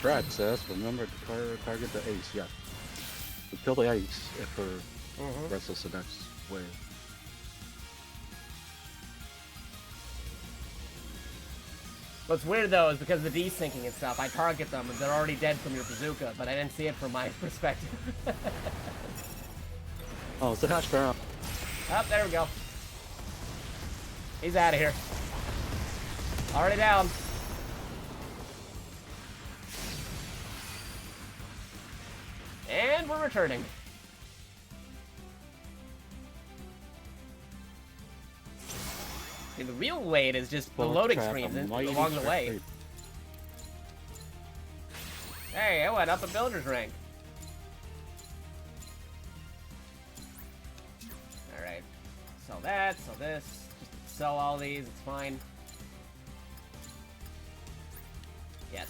B: Brad says, remember to target the ace. Yeah. We kill the ace for rest of the next wave.
A: What's weird though is because of the desyncing and stuff, I target them and they're already dead from your bazooka, but I didn't see it from my perspective.
B: Oh, it's the hash brown.
A: Oh, there we go. He's out of here. Already down. And we're returning. See, the real wait is just the loading screens along the way. Hey, I went up a builder's rank. Alright. Sell that, sell this. Just sell all these, it's fine. Yes.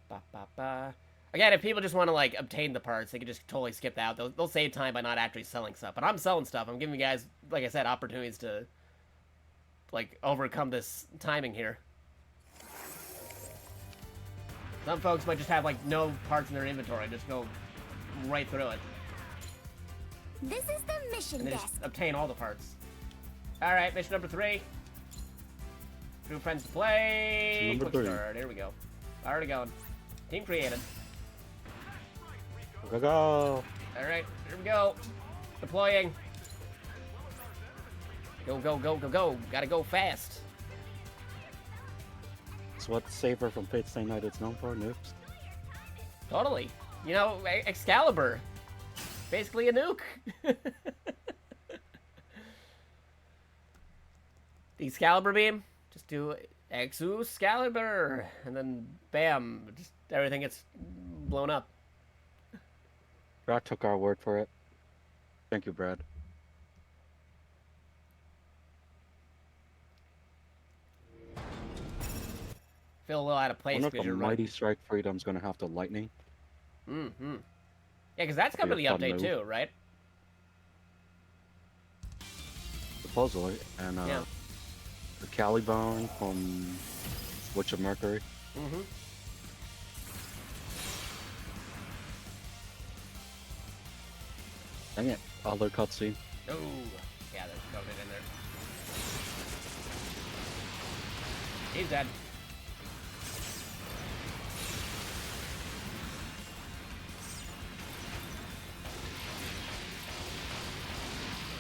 A: Ba, ba, ba. Again, if people just want to, like, obtain the parts, they can just totally skip that out. They'll save time by not actually selling stuff. But I'm selling stuff. I'm giving you guys, like I said, opportunities to, like, overcome this timing here. Some folks might just have, like, no parts in their inventory. Just go right through it.
C: This is the mission
A: And then
C: desk.
A: just obtain all the parts. Alright, mission number 3. Two friends to play.
B: Number
A: Quick
B: 3.
A: start. Here we go. Already going. Team created.
B: Go.
A: Alright, here we go. Deploying. Go, go, go, go, go. Gotta go fast.
B: It's what Saber from Fate Stay Night is known for, nukes.
A: Totally. You know, Excalibur. Basically a nuke. The Excalibur beam. Just do Excalibur. And then, bam. Just everything gets blown up.
B: Brad took our word for it. Thank you, Brad.
A: Feel a little out of
B: I
A: place
B: wonder if
A: because
B: the
A: you're
B: Mighty
A: running.
B: Strike Freedom's gonna have the lightning.
A: Mm-hmm. Yeah, because that's
B: That'd
A: coming
B: be
A: to
B: a
A: the
B: fun
A: update
B: move.
A: too, right?
B: Supposedly. And
A: Yeah.
B: the Calibone from Witch of Mercury.
A: Mm-hmm.
B: Dang it. Other cutscene.
A: Oh, yeah, there's coded in there. He's dead.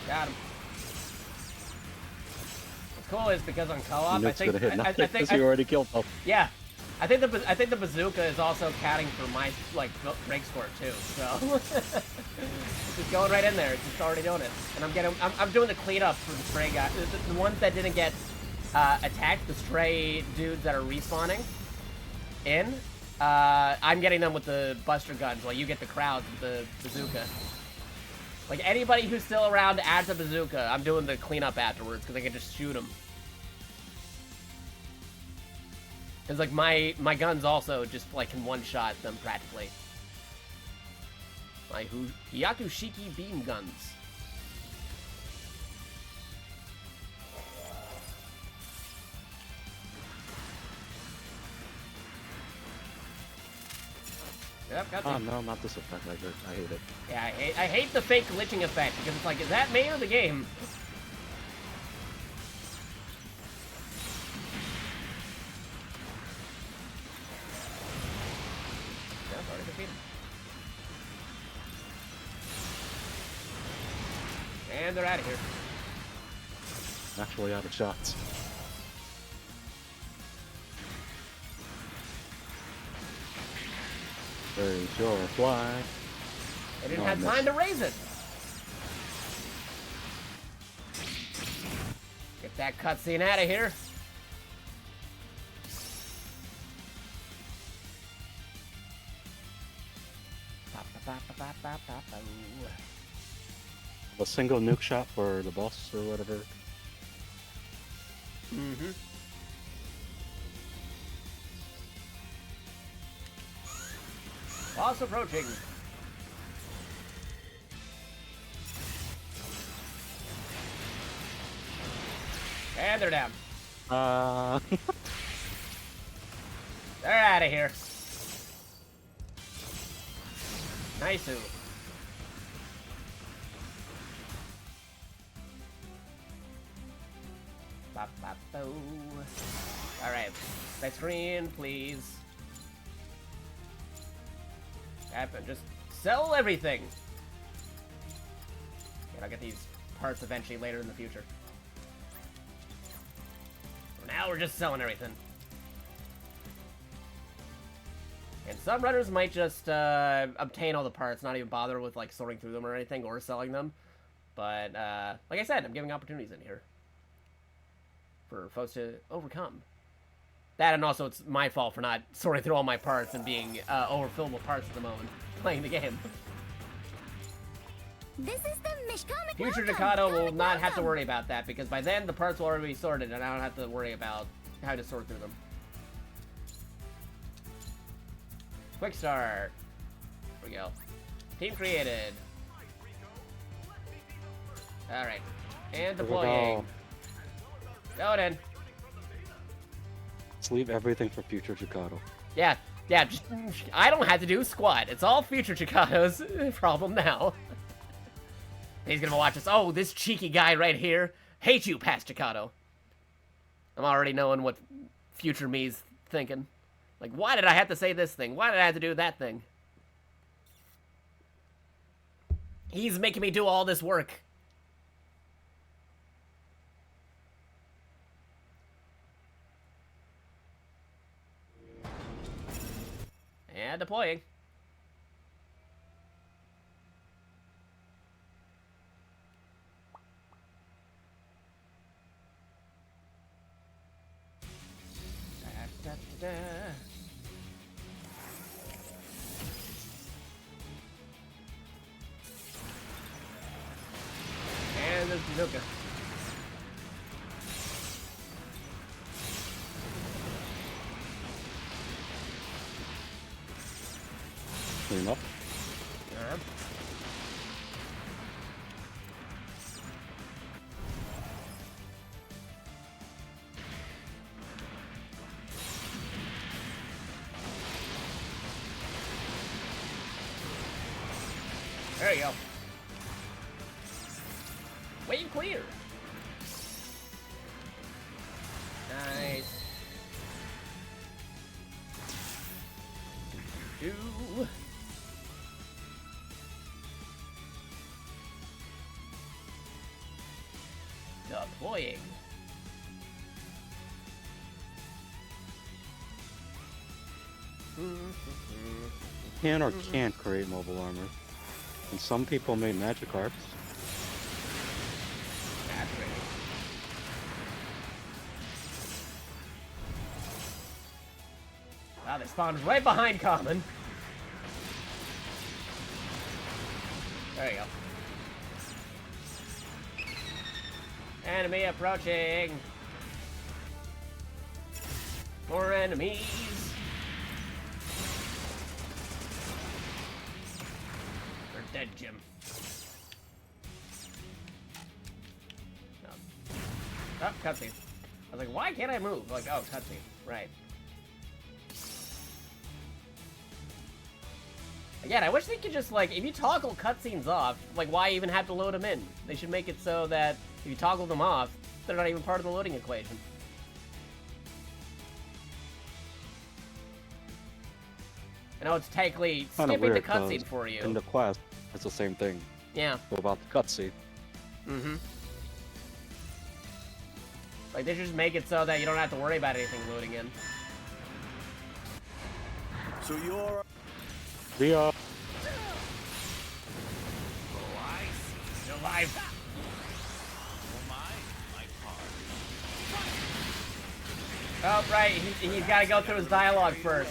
A: Got him. What's cool is because on co-op, I
B: Nuke's
A: think
B: gonna hit nothing because you already killed them.
A: yeah, I think the bazooka is also counting for my break score too. So it's just going right in there. It's just already doing it, and I'm doing the cleanup for the stray guys, the ones that didn't get attacked, the stray dudes that are respawning in. I'm getting them with the buster guns, while you get the crowds with the bazooka. Like, anybody who's still around adds a bazooka, I'm doing the cleanup afterwards, because I can just shoot them. Because, like, my guns also just, like, can one-shot them, practically. My Hyakushiki beam guns. Yep, got
B: Oh
A: me.
B: no, not this effect. I hate it.
A: Yeah, I hate the fake glitching effect, because it's like, is that me or the game? Yeah, already defeated. And they're out of here.
B: Actually out of shots. Raise your flag.
A: They didn't
B: Oh, I
A: have time
B: missed.
A: to raise it. Get that cutscene out of here.
B: A single nuke shot for the boss or whatever.
A: Mm-hmm. Boss approaching. And they're down. They're out of here. Nice. Alright. Next screen, please. Happen. Just sell everything. And I'll get these parts eventually later in the future. For now, we're just selling everything. And some runners might just obtain all the parts, not even bother with like sorting through them or anything, or selling them. But like I said, I'm giving opportunities in here for folks to overcome. That, and also it's my fault for not sorting through all my parts and being overfilled with parts at the moment playing the game.
C: This is the Mishcomic
A: Future
C: Welcome.
A: Jakato will
C: Comic
A: not have to
C: Welcome.
A: worry about that, because by then the parts will already be sorted and I don't have to worry about how to sort through them. Quick start. Here we go. Team created. Alright. And
B: Here we
A: deploying. Go then.
B: Let's leave everything for future Jakato.
A: Yeah, just, I don't have to do squat. It's all Future Jakato's problem now. He's gonna watch us. Oh, this cheeky guy right here. Hate you, past Jakato. I'm already knowing what future me's thinking. Like, why did I have to say this thing? Why did I have to do that thing? He's making me do all this work. And deploying. Da, da, da. And there's Bazooka.
B: Clean up.
A: There you go. Wave clear. Nice. Do. Deploying.
B: Can or can't create mobile armor. And some people made magic arcs.
A: That's right. Wow, they spawned right behind Common. There you go. Enemy approaching. More enemies. They're dead, Jim. No. Oh, cutscene. I was like, why can't I move? Like, oh, cutscene. Right. Again, I wish they could just, like, if you toggle cutscenes off, like, why even have to load them in? They should make it so that if you toggle them off, they're not even part of the loading equation. I know it's technically
B: Kinda
A: skipping the
B: weird, 'cause
A: cutscene for you.
B: in the quest, it's the same thing.
A: Yeah.
B: About the cutscene.
A: Mm-hmm. Like, they should just make it so that you don't have to worry about anything loading in.
E: So you're...
B: The
A: Oh, I see. Still alive. Oh, right. He's got to go through his dialogue first.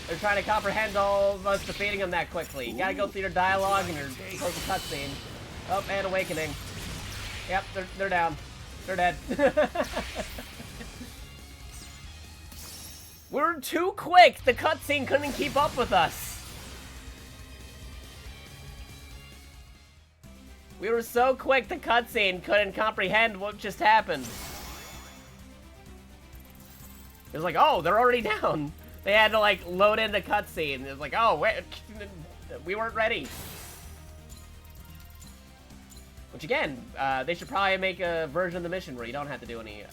A: They're trying to comprehend all of us defeating him that quickly. You gotta go through your dialogue and your close cutscene. Oh, and awakening. Yep, they're down. They're dead. We're too quick. The cutscene couldn't keep up with us. We were so quick, the cutscene couldn't comprehend what just happened. It was like, oh, they're already down. They had to, like, load in the cutscene. It was like, oh, wait, we weren't ready. Which, again, they should probably make a version of the mission where you don't have to do any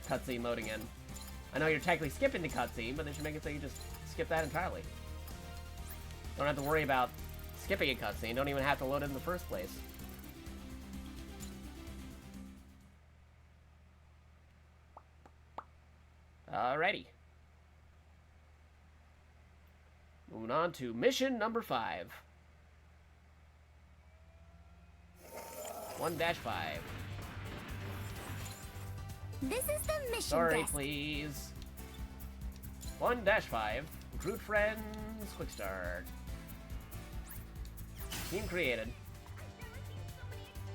A: cutscene loading in. I know you're technically skipping the cutscene, but they should make it so you just skip that entirely. Don't have to worry about skipping a cutscene. Don't even have to load it in the first place. Alrighty. Moving on to mission number 5. 1-5.
C: This is the mission
A: Sorry,
C: desk.
A: please. 1-5. Recruit friends. Quick start. Team created.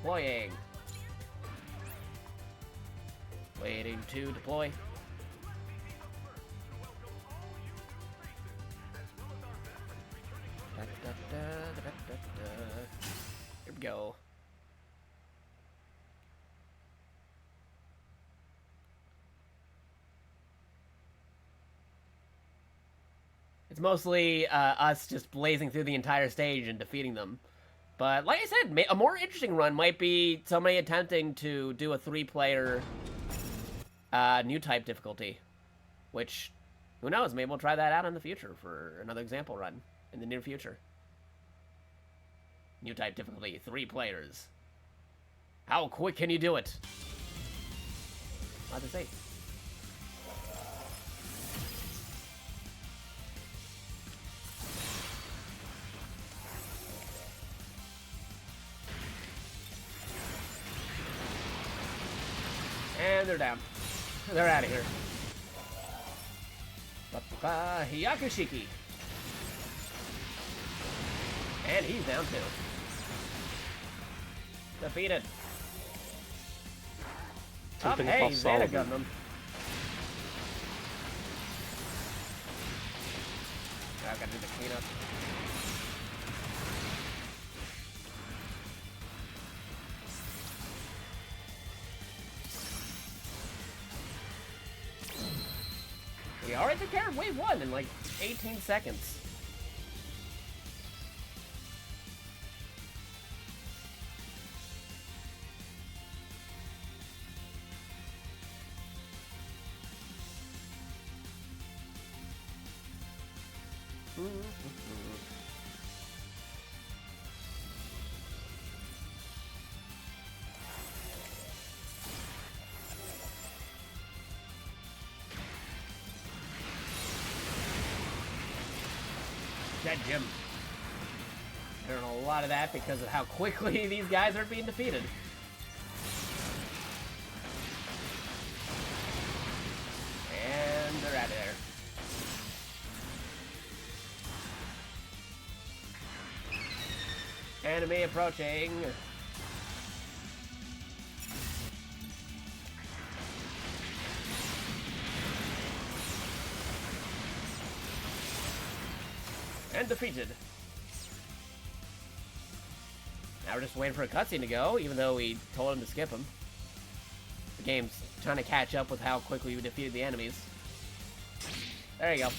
A: Deploying. Waiting to deploy. Here we go. It's mostly us just blazing through the entire stage and defeating them. But like I said, a more interesting run might be somebody attempting to do a 3-player new type difficulty. Which, who knows, maybe we'll try that out in the future for another example run in the near future. New type difficulty, 3 players. How quick can you do it? Not to say. And they're down. They're out of here. Hyakushiki. And he's down too. Defeated.
B: Something
A: hey,
B: about
A: Xana
B: Solomon.
A: Gundam. I've got to do the cleanup. We already took care of wave 1 in like 18 seconds. Dead Jim. Doing a lot of that because of how quickly these guys are being defeated. And they're out of there. Enemy approaching. And defeated. Now we're just waiting for a cutscene to go, even though we told him to skip them. The game's trying to catch up with how quickly we defeated the enemies. There you go.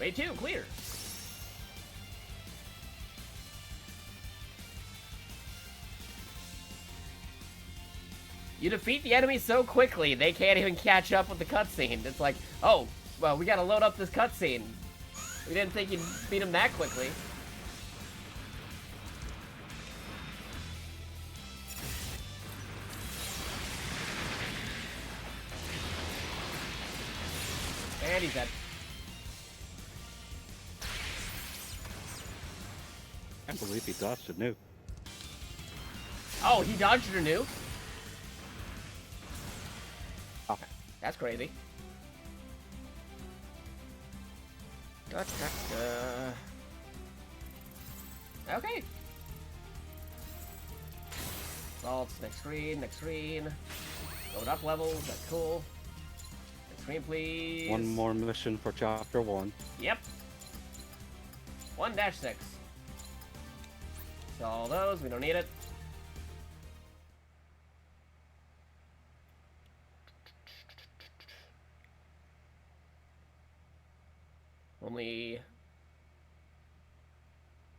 A: Wave 2, clear. You defeat the enemy so quickly, they can't even catch up with the cutscene. It's like, oh, well, we gotta load up this cutscene. We didn't think you'd beat him that quickly. And he's dead.
B: I can't believe he dodged a nuke.
A: Oh, he dodged your nuke?
B: Okay.
A: That's crazy. Okay. Salts, next screen, next screen. Load up levels, that's cool. Next screen, please.
B: One more mission for chapter 1.
A: Yep. 1-6. So all those, we don't need it. Only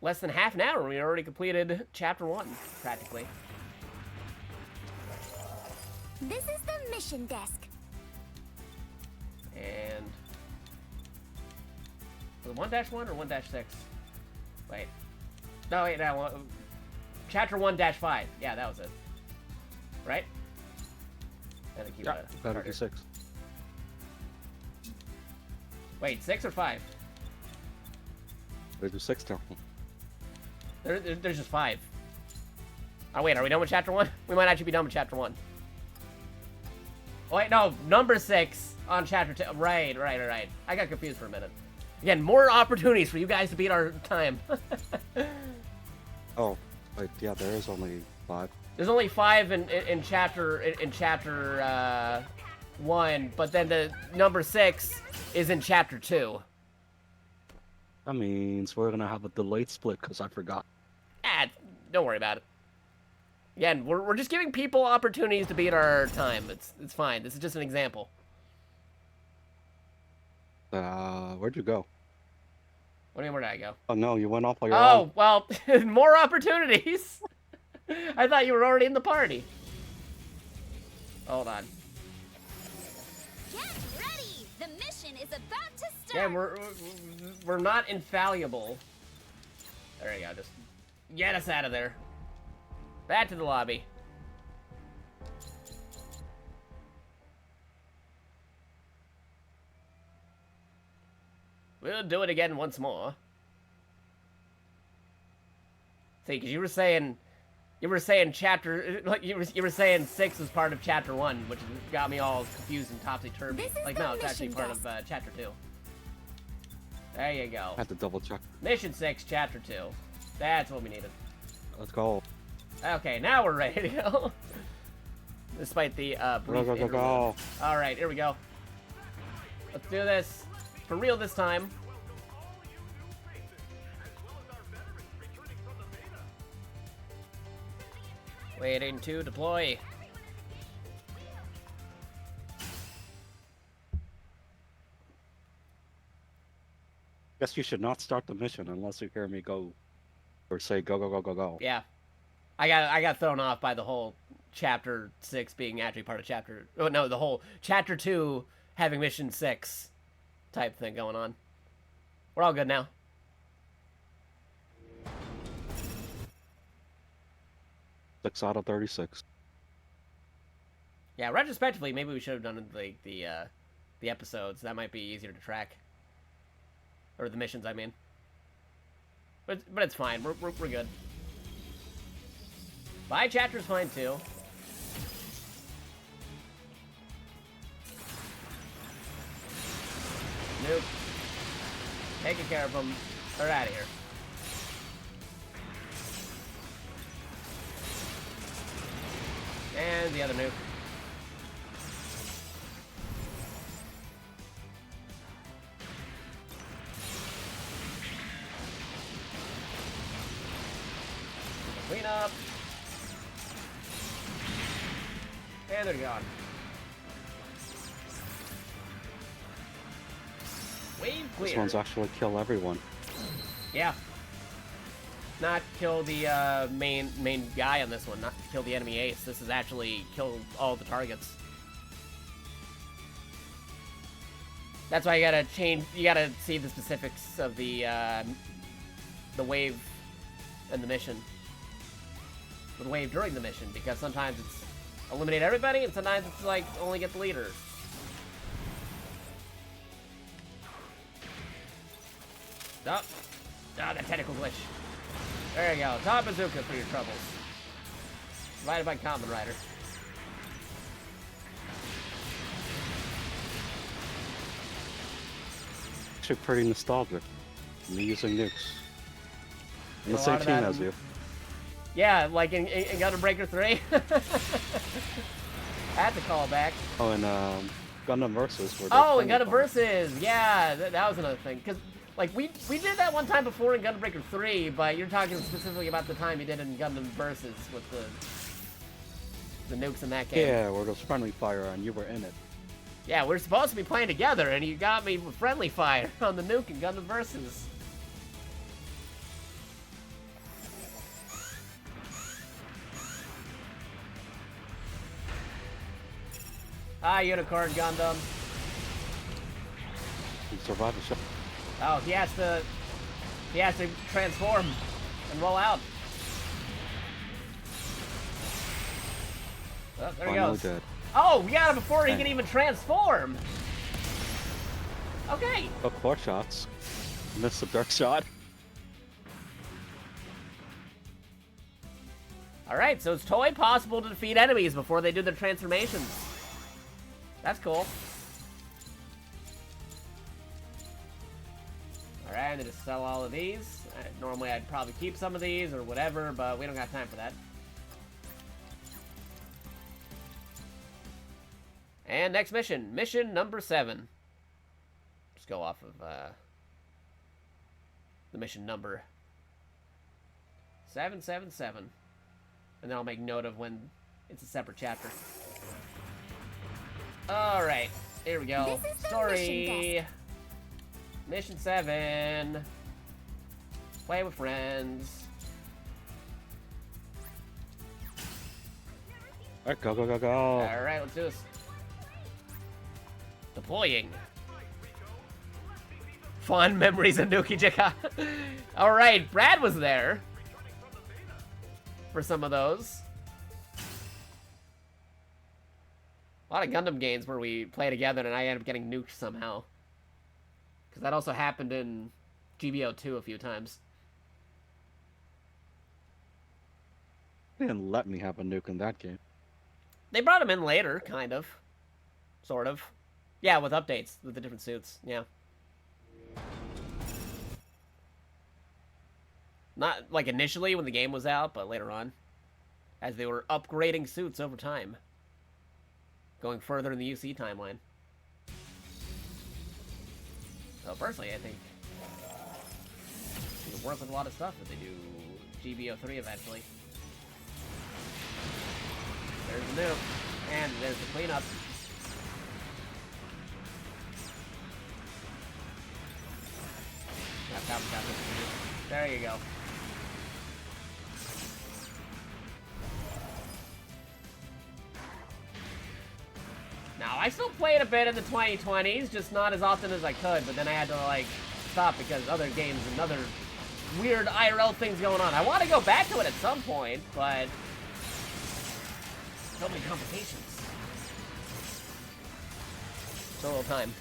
A: less than half an hour, we already completed chapter 1, practically.
C: This is the mission desk.
A: And was it 1-1 or 1-6? Wait. No, wait, no. Chapter 1-5. Yeah, that was it. Right? Gotta keep it
B: Better be 6.
A: Wait, 6 or 5?
B: There's a 6 town.
A: There's just 5. Oh, wait, are we done with chapter 1? We might actually be done with chapter 1. Oh, wait, no, number 6 on chapter 2. Right. I got confused for a minute. Again, more opportunities for you guys to beat our time.
B: Oh, wait, yeah, there is only 5.
A: There's only 5 in chapter 1, but then the number 6 is in chapter 2.
B: That means we're gonna have a delayed split because I forgot.
A: Don't worry about it. Again, we're just giving people opportunities to beat our time. It's fine. This is just an example.
B: Where'd you go?
A: What do you mean, where did I go?
B: Oh no, you went off on your
A: Oh,
B: own.
A: well, more opportunities. I thought you were already in the party. Hold on.
C: Get ready! The mission is about to start!
A: Yeah, we're not infallible. There you go, just get us out of there. Back to the lobby. We'll do it again once more. See, because you were saying You were saying you were saying 6 was part of chapter 1, which got me all confused and topsy-turvy.
C: This is
A: Like,
C: the
A: no, it's actually
C: mission
A: part of chapter 2. There you go.
B: I had to double check.
A: Mission 6, chapter 2. That's what we needed.
B: Let's go.
A: Okay, now we're ready to go. Despite the brief
B: Go.
A: interlude. All right, here we go. Let's do this for real this time. Waiting to deploy.
B: Guess you should not start the mission unless you hear me go, or say go.
A: Yeah, I got thrown off by the whole chapter 6 being actually part of chapter. Oh no, the whole chapter 2 having mission 6 type thing going on. We're all good now.
B: Six out of 36.
A: Yeah, retrospectively, maybe we should have done like the episodes. That might be easier to track, or the missions, I mean. But it's fine. We're good. By chapter's fine too. Nope. Taking care of them. They're out of here. And the other nuke. Clean up. And they're gone. Wave clear.
B: This one's actually kill everyone.
A: Yeah. Not kill the main guy on this one. Not kill the enemy ace. This is actually kill all the targets. That's why you gotta change. You gotta see the specifics of the wave and the mission. The wave during the mission, because sometimes it's eliminate everybody, and sometimes it's like only get the leader. Stop. Ah, that technical glitch. There you go. Top bazooka for your troubles. Provided by Common Rider.
B: Actually pretty nostalgic. Me using nukes. In the
A: A
B: same
A: lot of
B: team
A: that
B: as
A: in-
B: you.
A: Yeah, like in Gundam Breaker 3. I had to call back.
B: Oh, and Gundam Versus.
A: Oh, and Gundam Versus. Yeah, that was another thing. Because, like, we did that one time before in Gundam Breaker 3, but you're talking specifically about the time you did in Gundam Versus with the nukes in that game.
B: Yeah, where there's friendly fire and you were in it.
A: Yeah, we're supposed to be playing together, and you got me with friendly fire on the nuke in Gundam Versus. Ah, Unicorn Gundam.
B: You survived the shot.
A: Oh, he has to transform and roll out. Oh, there he
B: Finally
A: goes.
B: dead.
A: Oh, we got him before he
B: Dang.
A: can even transform. Okay.
B: Took 4 shots. Missed the dark shot.
A: All right, so it's totally possible to defeat enemies before they do their transformations. That's cool. All right, I'm gonna just sell all of these. Normally, I'd probably keep some of these or whatever, but we don't got time for that. And next mission, mission number 7. Just go off of the mission number 777, and then I'll make note of when it's a separate chapter. All right, here we go.
C: This is the
A: Story. Mission 7. Play with friends.
B: Alright, go.
A: All right, let's do this. Deploying. Fond memories of Nuki Jaka. All right, Brad was there for some of those. A lot of Gundam games where we play together and I end up getting nuked somehow. Because that also happened in GBO 2 a few times.
B: They didn't let me have a nuke in that game.
A: They brought him in later, kind of. Sort of. Yeah, with updates, with the different suits, yeah. Not, like, initially when the game was out, but later on. As they were upgrading suits over time. Going further in the UC timeline. So, personally, I think it could work with a lot of stuff if they do GBO3 eventually. There's the nuke. And there's the cleanup. There you go. Now, I still played a bit in the 2020s, just not as often as I could, but then I had to, like, stop because other games and other weird IRL things going on. I want to go back to it at some point, but so many complications. So little time.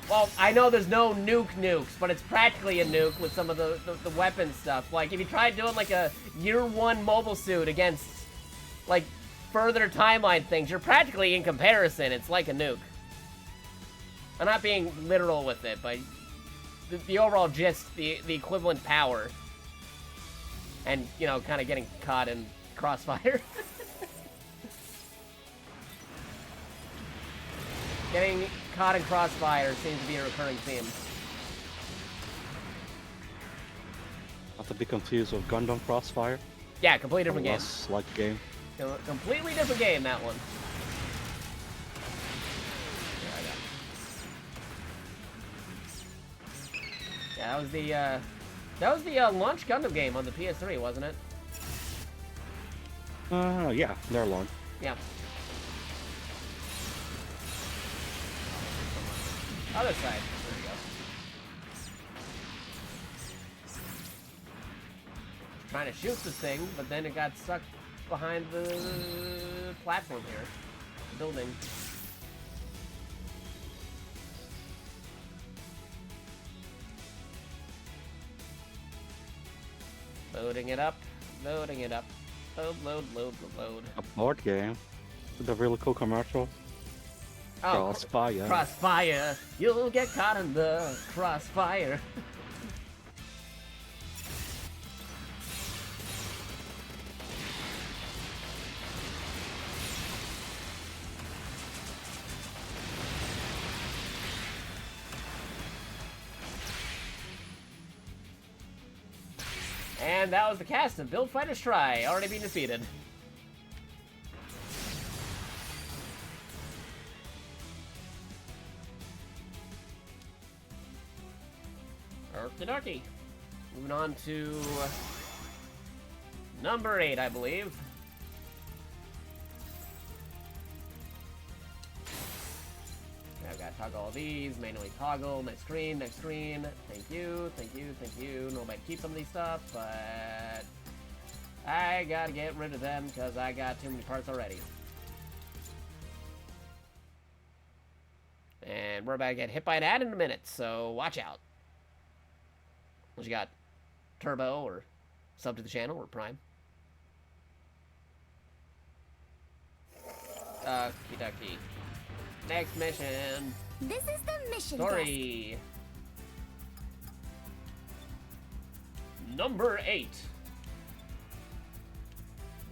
A: Well, I know there's no nukes, but it's practically a nuke with some of the weapon stuff. Like, if you tried doing, like, a Year 1 mobile suit against, like, further timeline things, you're practically, in comparison, it's like a nuke. I'm not being literal with it, but the overall gist, the equivalent power. And, you know, kind of getting caught in crossfire. Getting caught in crossfire seems to be a recurring theme.
B: Not to be confused with Gundam Crossfire.
A: Yeah, completely different game.
B: Less like game.
A: Completely different game, that one. Yeah, that was the launch Gundam game on the PS3, wasn't it?
B: Yeah, they're long.
A: Yeah. Other side. There we go. Trying to shoot the thing, but then it got stuck behind the platform here. The building. Loading it up. Loading it up. Load, load, load, load.
B: A board game with a really cool commercial.
A: Oh,
B: Crossfire.
A: Crossfire. You'll get caught in the crossfire. And that was the cast of Build Fighters Try, already being defeated. Okie dokie. Moving on to number 8, I believe. I've got to toggle all these, manually toggle, next screen, next screen. Thank you, thank you, thank you. Nobody keep some of these stuff, but I gotta get rid of them because I got too many parts already. And we're about to get hit by an ad in a minute, so watch out. Unless you got Turbo or sub to the channel or Prime. Okie dokie. Next mission.
C: This is the mission
A: Story. Number 8.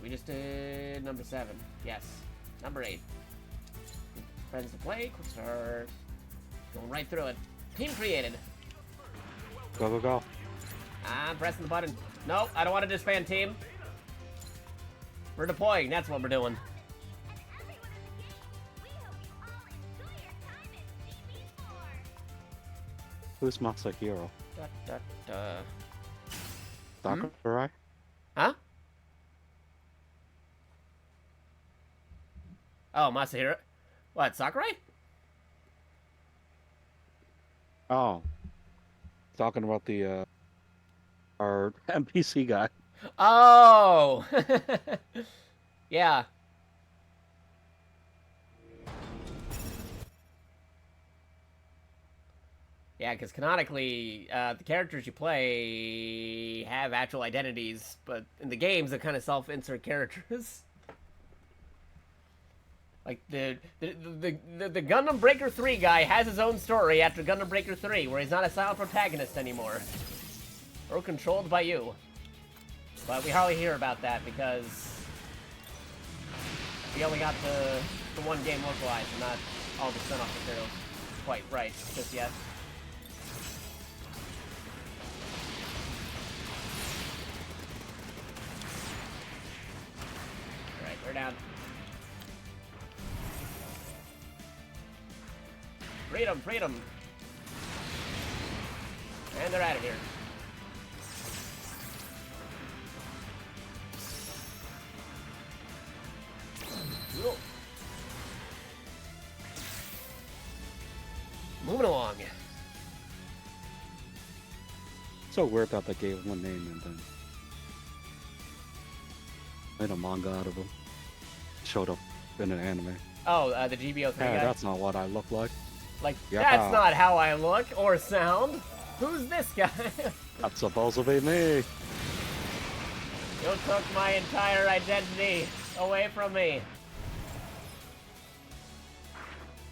A: We just did number 7. Yes. Number 8. Friends to play. Quick start. Going right through it. Team created.
B: Go, go, go.
A: I'm pressing the button. Nope, I don't want to disband team. We're deploying. That's what we're doing.
B: Who's Masahiro?
A: Da, da, da.
B: Sakurai?
A: Huh? Oh, Masahiro. What, Sakurai?
B: Oh. Talking about the, our NPC guy.
A: Oh! Yeah. Yeah, because canonically, the characters you play have actual identities, but in the games, they're kind of self-insert characters. Like, the Gundam Breaker 3 guy has his own story after Gundam Breaker 3, where he's not a silent protagonist anymore. Or controlled by you. But we hardly hear about that because we only got the one game localized and not all the spin-off materials quite right just yet. Alright, they're down. Freedom, freedom! And they're out of here. Cool. Moving along.
B: So weird that they gave one name and then made a manga out of him. Showed up in an anime.
A: Oh, the GBO3
B: Yeah,
A: guy?
B: that's not what I look like.
A: Like,
B: Yeah.
A: that's not how I look or sound. Who's this guy?
B: That's supposed to be me.
A: You took my entire identity away from me.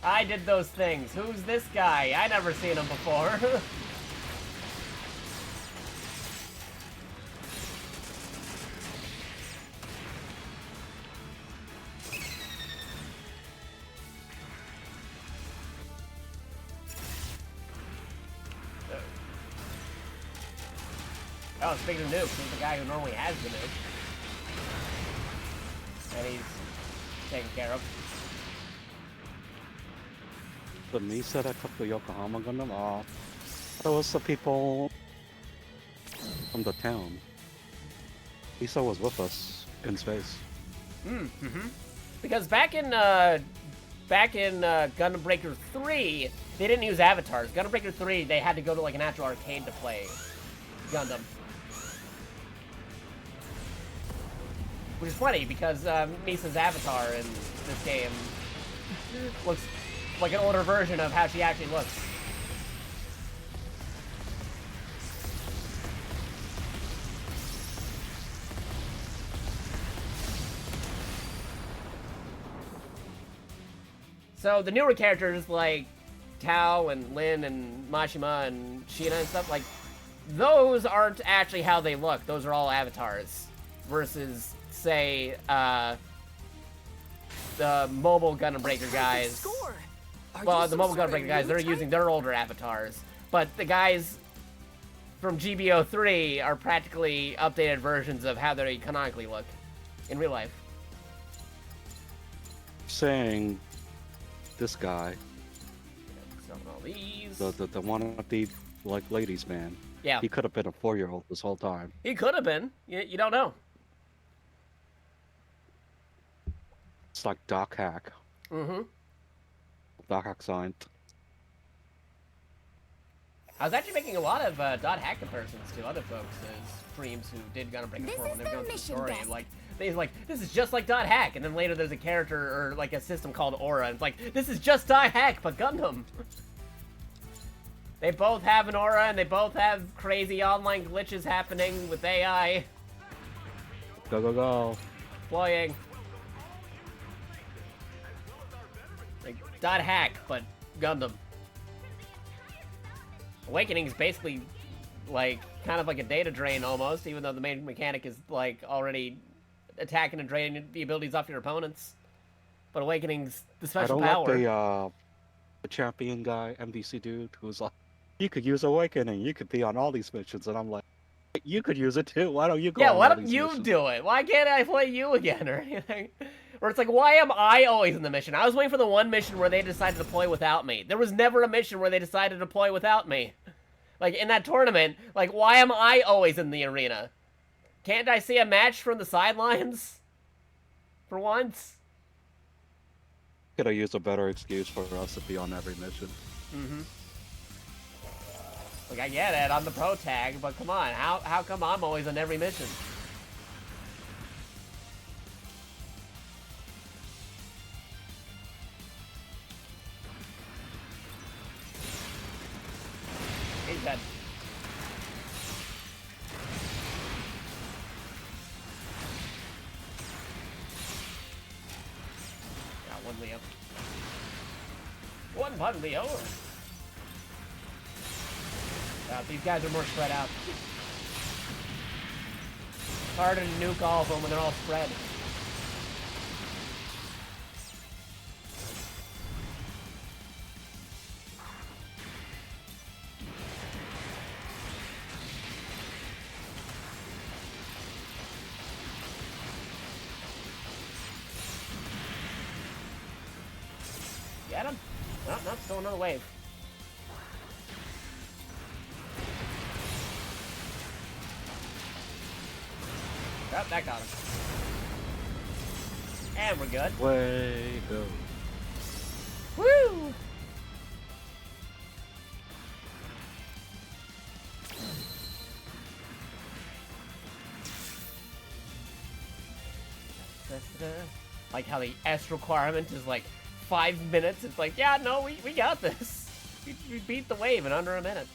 A: I did those things. Who's this guy? I never seen him before. Oh, speaking of nukes, he's the guy who normally has the nuke. And he's taken care of.
B: The Misa that took the Yokohama Gundam? That was the people from the town. Misa was with us in space.
A: Because back in Gundam Breaker 3, they didn't use avatars. Gundam Breaker 3, they had to go to like an actual arcade to play Gundam. Which is funny because Misa's avatar in this game looks like an older version of how she actually looks. So the newer characters like Tao and Lin and Mashima and Sheena and stuff, like, those aren't actually how they look. Those are all avatars. Versus, say, the mobile Gundam Breaker guys. Well, the mobile Gundam Breaker guys, they're using their older avatars. But the guys from GBO3 are practically updated versions of how they canonically look in real life.
B: Saying this guy,
A: So all these.
B: the one with the like ladies man,
A: Yeah,
B: he could have been a 4-year-old this whole time.
A: he could have been. You don't know.
B: It's like Doc Hack.
A: Mm-hmm.
B: Doc Hack signed.
A: I was actually making a lot of dot hack comparisons to other folks' streams who did Gundam Breaker
C: This
A: 4 when
C: is
A: they were
C: the
A: going through the
C: mission
A: story.
C: desk.
A: And, like, they's like, this is just like dot hack, and then later there's a character or like a system called Aura, and it's like, this is just dot hack but Gundam. They both have an aura, and they both have crazy online glitches happening with AI
B: Go, go, go.
A: deploying. Like dot hack but Gundam. Awakening is basically like kind of like a data drain almost, even though the main mechanic is like already attacking and draining the abilities off your opponents. But Awakening's the
B: I
A: special
B: don't
A: power.
B: like the champion guy, MVC dude, who's like, you could use Awakening, you could be on all these missions, and I'm like, you could use it too. Why don't you go?
A: Yeah,
B: on
A: why
B: all
A: don't
B: these
A: you
B: missions?
A: do it? Why can't I play you again or anything? Or it's like, why am I always in the mission? I was waiting for the one mission where they decided to deploy without me. There was never a mission where they decided to deploy without me. Like, in that tournament, like, why am I always in the arena? Can't I see a match from the sidelines? For once?
B: Could have used a better excuse for us to be on every mission.
A: Mm-hmm. Like, I get it, I'm the pro tag, but come on, how come I'm always on every mission? Leo. One punch, Leo. These guys are more spread out. It's harder to nuke all of them when they're all spread. Get him? No, no, still another wave. Oh, that got him. And we're good.
B: Way go.
A: Woo! Like how the S requirement is like 5 minutes. It's like, yeah, no, we got this. We beat the wave in under a minute.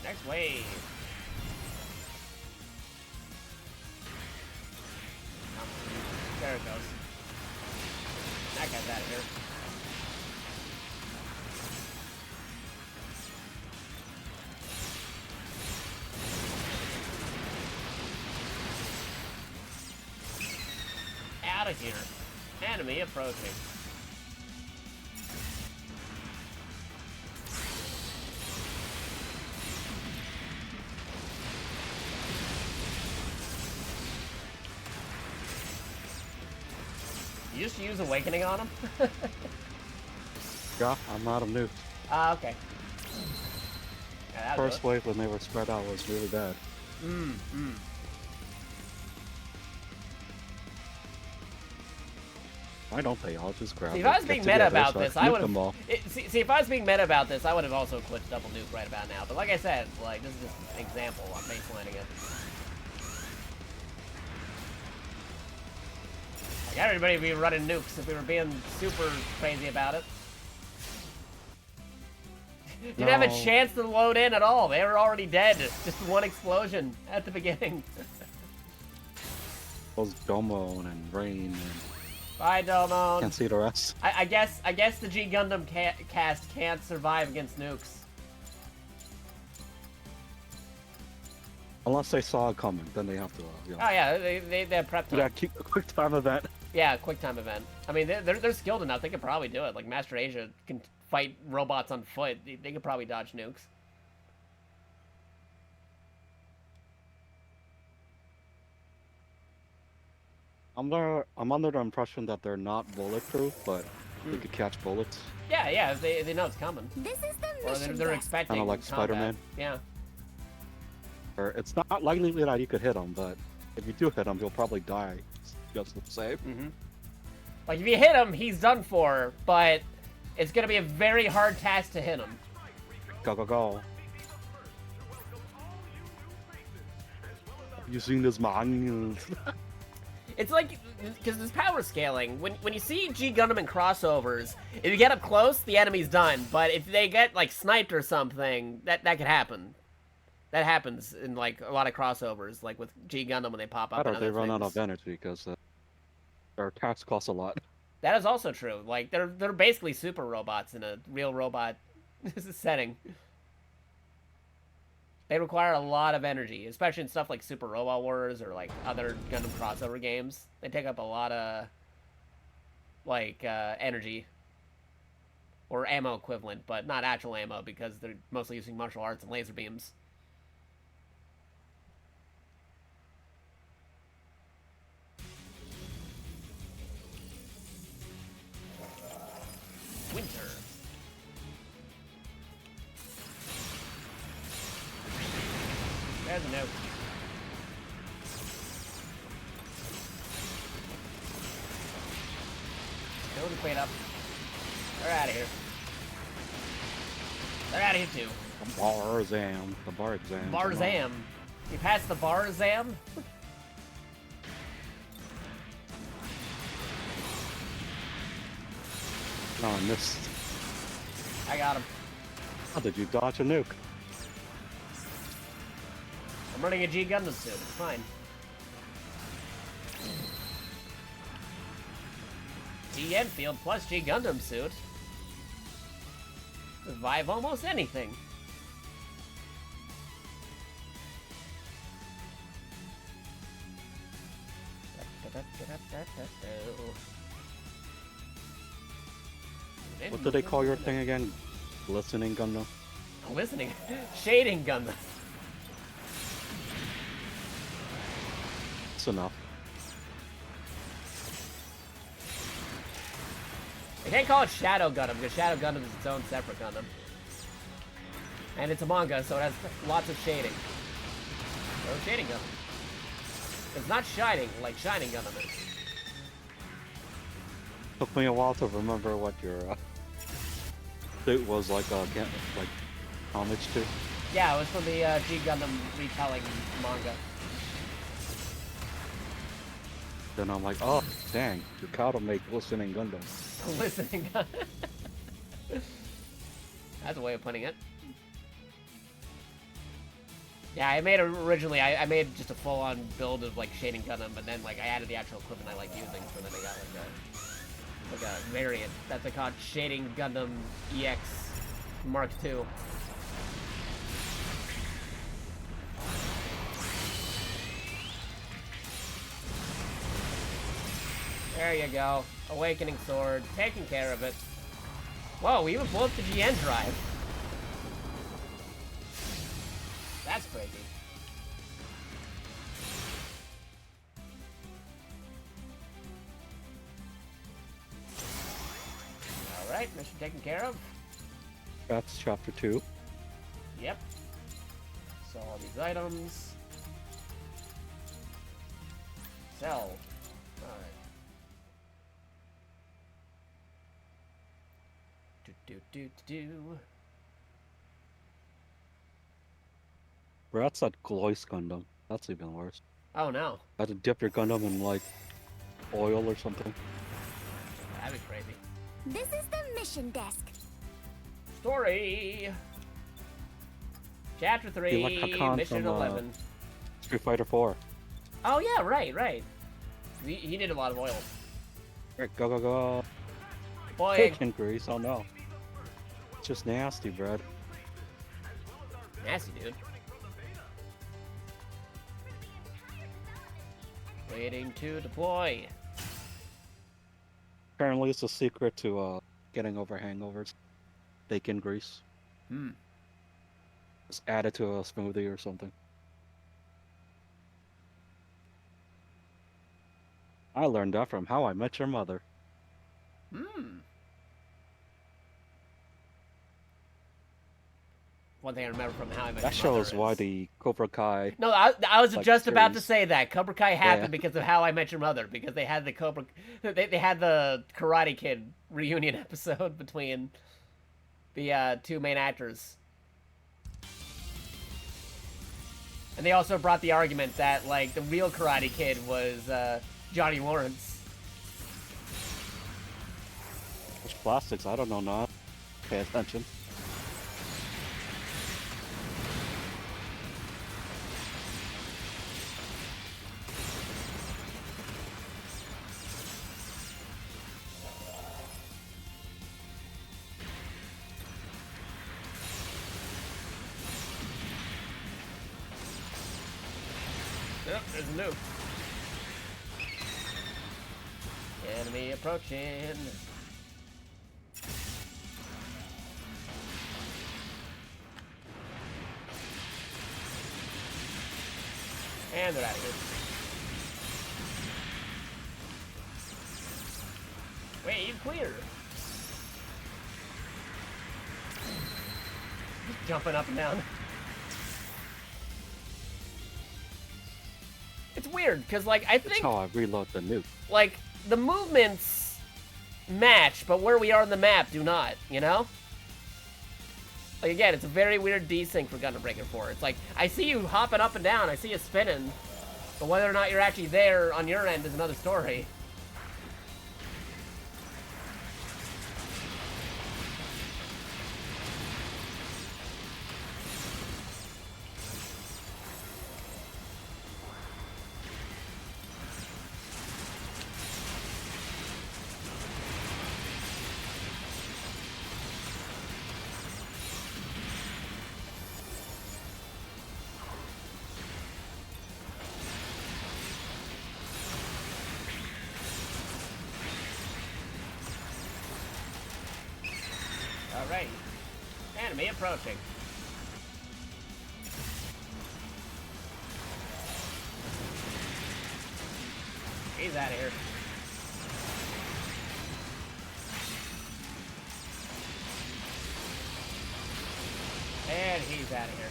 A: Next wave. There it goes. That guy's out of here. Out of here. Enemy approaching. You just use Awakening on him?
B: Yeah, I'm out of nukes.
A: Ah, okay. Yeah,
B: First wave when they were spread out was really bad. Why don't they all just grab
A: See, if
B: it,
A: I was
B: get
A: being meta
B: together,
A: about
B: start
A: this, I
B: nuke
A: would
B: them all?
A: have. See, if I was being meta about this, I would have also quit double nuke right about now. But like I said, like this is just an example. I'm baselining it. Like everybody would be running nukes if we were being super crazy about it. Didn't have a
B: No.
A: chance to load in at all. They were already dead. Just one explosion at the beginning.
B: Those Domo and Rain and
A: Bye, Domon.
B: can't see the rest.
A: I guess the G Gundam cast can't survive against nukes.
B: Unless they saw it coming, then they have to, you know.
A: Oh yeah, they have prep time.
B: Yeah, keep a quick time event.
A: Yeah, quick time event. I mean, they're skilled enough. They could probably do it. Like Master Asia can fight robots on foot. They could probably dodge nukes.
B: I'm under the impression that they're not bulletproof, but they could catch bullets.
A: Yeah, yeah. They know it's coming,
C: This is the
A: or
C: mission
A: they're
C: desk.
A: expecting.
B: Kinda like
A: combat.
B: Spider-Man.
A: Yeah.
B: Or it's not likely that you could hit them, but if you do hit him, you'll probably die. Just the same.
A: Mm-hmm. Like if you hit him, he's done for. But it's gonna be a very hard task to hit him.
B: Go go go! You seen this man?
A: It's like, because there's power scaling. When you see G Gundam in crossovers, if you get up close, the enemy's done. But if they get like sniped or something, that could happen. That happens in like a lot of crossovers, like with G Gundam when they pop up.
B: Or they run out of energy because their attacks cost a lot.
A: That is also true. Like they're basically super robots in a real robot setting. They require a lot of energy, especially in stuff like Super Robot Wars or like other Gundam crossover games. They take up a lot of like energy or ammo equivalent, but not actual ammo because they're mostly using martial arts and laser beams. Winter. There's a note. Go to clean up. They're out of here. They're out of here too.
B: The bar exam. The bar exam.
A: Barzam. You passed the Barzam?
B: No, I missed.
A: I got him.
B: How did you dodge a nuke?
A: I'm running a G Gundam suit. It's fine. G Enfield plus G Gundam suit. Survive almost anything.
B: What do they call your thing again? Listening Gundam?
A: Listening? Shading Gundam.
B: That's enough.
A: I can't call it Shadow Gundam because Shadow Gundam is its own separate Gundam. And it's a manga, so it has lots of shading. So Shading Gundam. It's not shining like Shining Gundam is.
B: Took me a while to remember what your suit was like homage to.
A: Yeah, it was from the G Gundam retelling manga.
B: Then I'm like, oh, dang, Jakata make Listening Gundam.
A: Listening Gundam. That's a way of putting it. Yeah, I made originally, I made just a full-on build of like Shading Gundam, but then like I added the actual equipment I like using, so then I got like a variant. That's called Shading Gundam EX Mark II. There you go. Awakening Sword. Taking care of it. Whoa, we even blew up the GN drive. That's crazy. Alright, mission taken care of.
B: That's chapter 2.
A: Yep. So all these items. Sell. Alright. Do.
B: Bro, that's that Glois Gundam. That's even worse.
A: Oh no.
B: Had to dip your Gundam in like oil or something.
A: That'd be crazy.
C: This is the mission desk.
A: Story. Chapter 3,
B: like Hakan
A: mission
B: from,
A: 11.
B: Street Fighter 4.
A: Oh yeah, right. He did a lot of oil.
B: Alright, go.
A: Boy,
B: Bacon grease, oh no. It's just nasty, bread.
A: nasty dude. Waiting to deploy.
B: Apparently it's a secret to getting over hangovers. Bacon grease. Just add it to a smoothie or something. I learned that from How I Met Your Mother.
A: One thing I remember from How I Met
B: That
A: Your Mother
B: shows why
A: is-
B: the Cobra Kai.
A: No, I was
B: like,
A: just about to
B: series.
A: say that Cobra Kai happened
B: Yeah.
A: because of How I Met Your Mother, because they had the they had the Karate Kid reunion episode between the two main actors, and they also brought the argument that like the real Karate Kid was Johnny Lawrence.
B: Which plastics? I don't know, not. Pay attention.
A: Yep, there's a nuke. Enemy approaching. And they're out of here. Wave clear. Just jumping up and down. It's weird, because, like, I
B: That's
A: think,
B: how I reload the nuke.
A: like, the movements match, but where we are on the map do not, you know? Like, again, it's a very weird desync for Gundam Breaker 4. It's like, I see you hopping up and down, I see you spinning, but whether or not you're actually there on your end is another story. Alright. Enemy approaching. He's out of here. And he's out of here.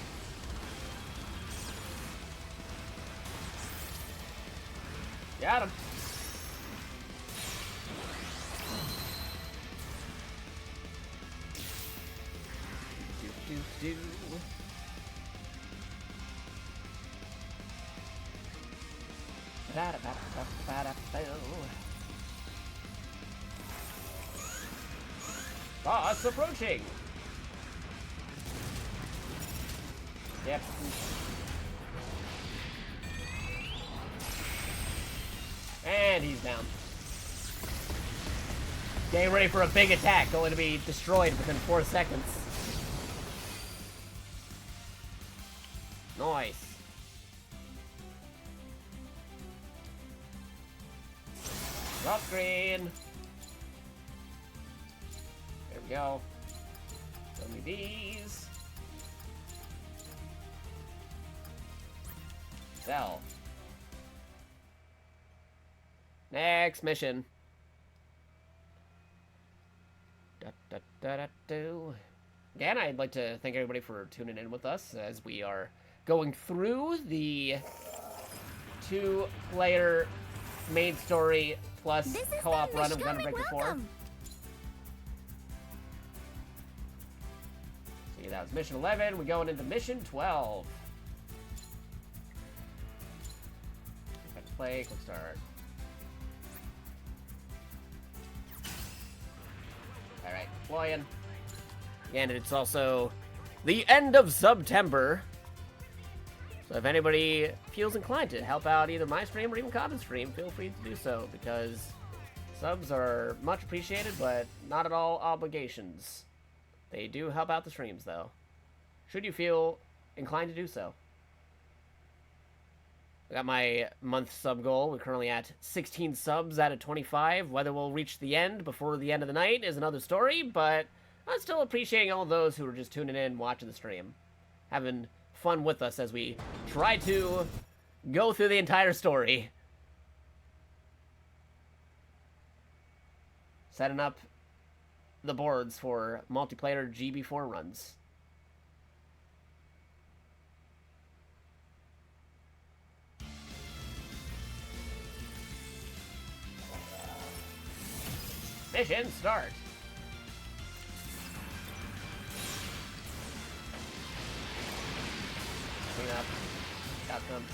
A: Got him. Do. Boss approaching. Yep. And he's down. Getting ready for a big attack, only to be destroyed within 4 seconds. Nice. Drop screen. There we go. Show me these. Sell. Next mission. Again, I'd like to thank everybody for tuning in with us as we are going through the 2-player main story plus co-op run of Gundam Breaker 4. See, that was mission 11. We're going into mission 12. Play, quick start. Alright, deploying. And it's also the end of September. So if anybody feels inclined to help out either my stream or even Cobbin's stream, feel free to do so, because subs are much appreciated, but not at all obligations. They do help out the streams, though, should you feel inclined to do so. I got my month sub goal. We're currently at 16 subs out of 25. Whether we'll reach the end before the end of the night is another story, but I'm still appreciating all those who are just tuning in, watching the stream, having fun with us as we try to go through the entire story. Setting up the boards for multiplayer GB4 runs. Mission start. Clean up. Got them.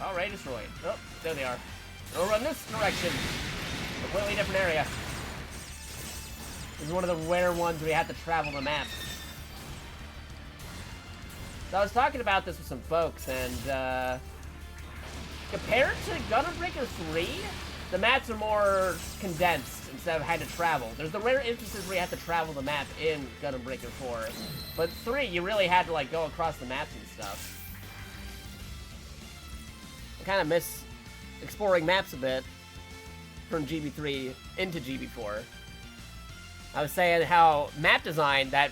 A: Alright, destroyed. Oh, there they are. We'll run this direction. Completely different area. This is one of the rare ones where you have to travel the map. So I was talking about this with some folks, and compared to Gundam Breaker 3, the maps are more condensed instead of having to travel. There's the rare instances where you have to travel the map in Gundam Breaker 4. But 3, you really had to like go across the maps and stuff. I kind of miss exploring maps a bit from GB3 into GB4. I was saying how map design that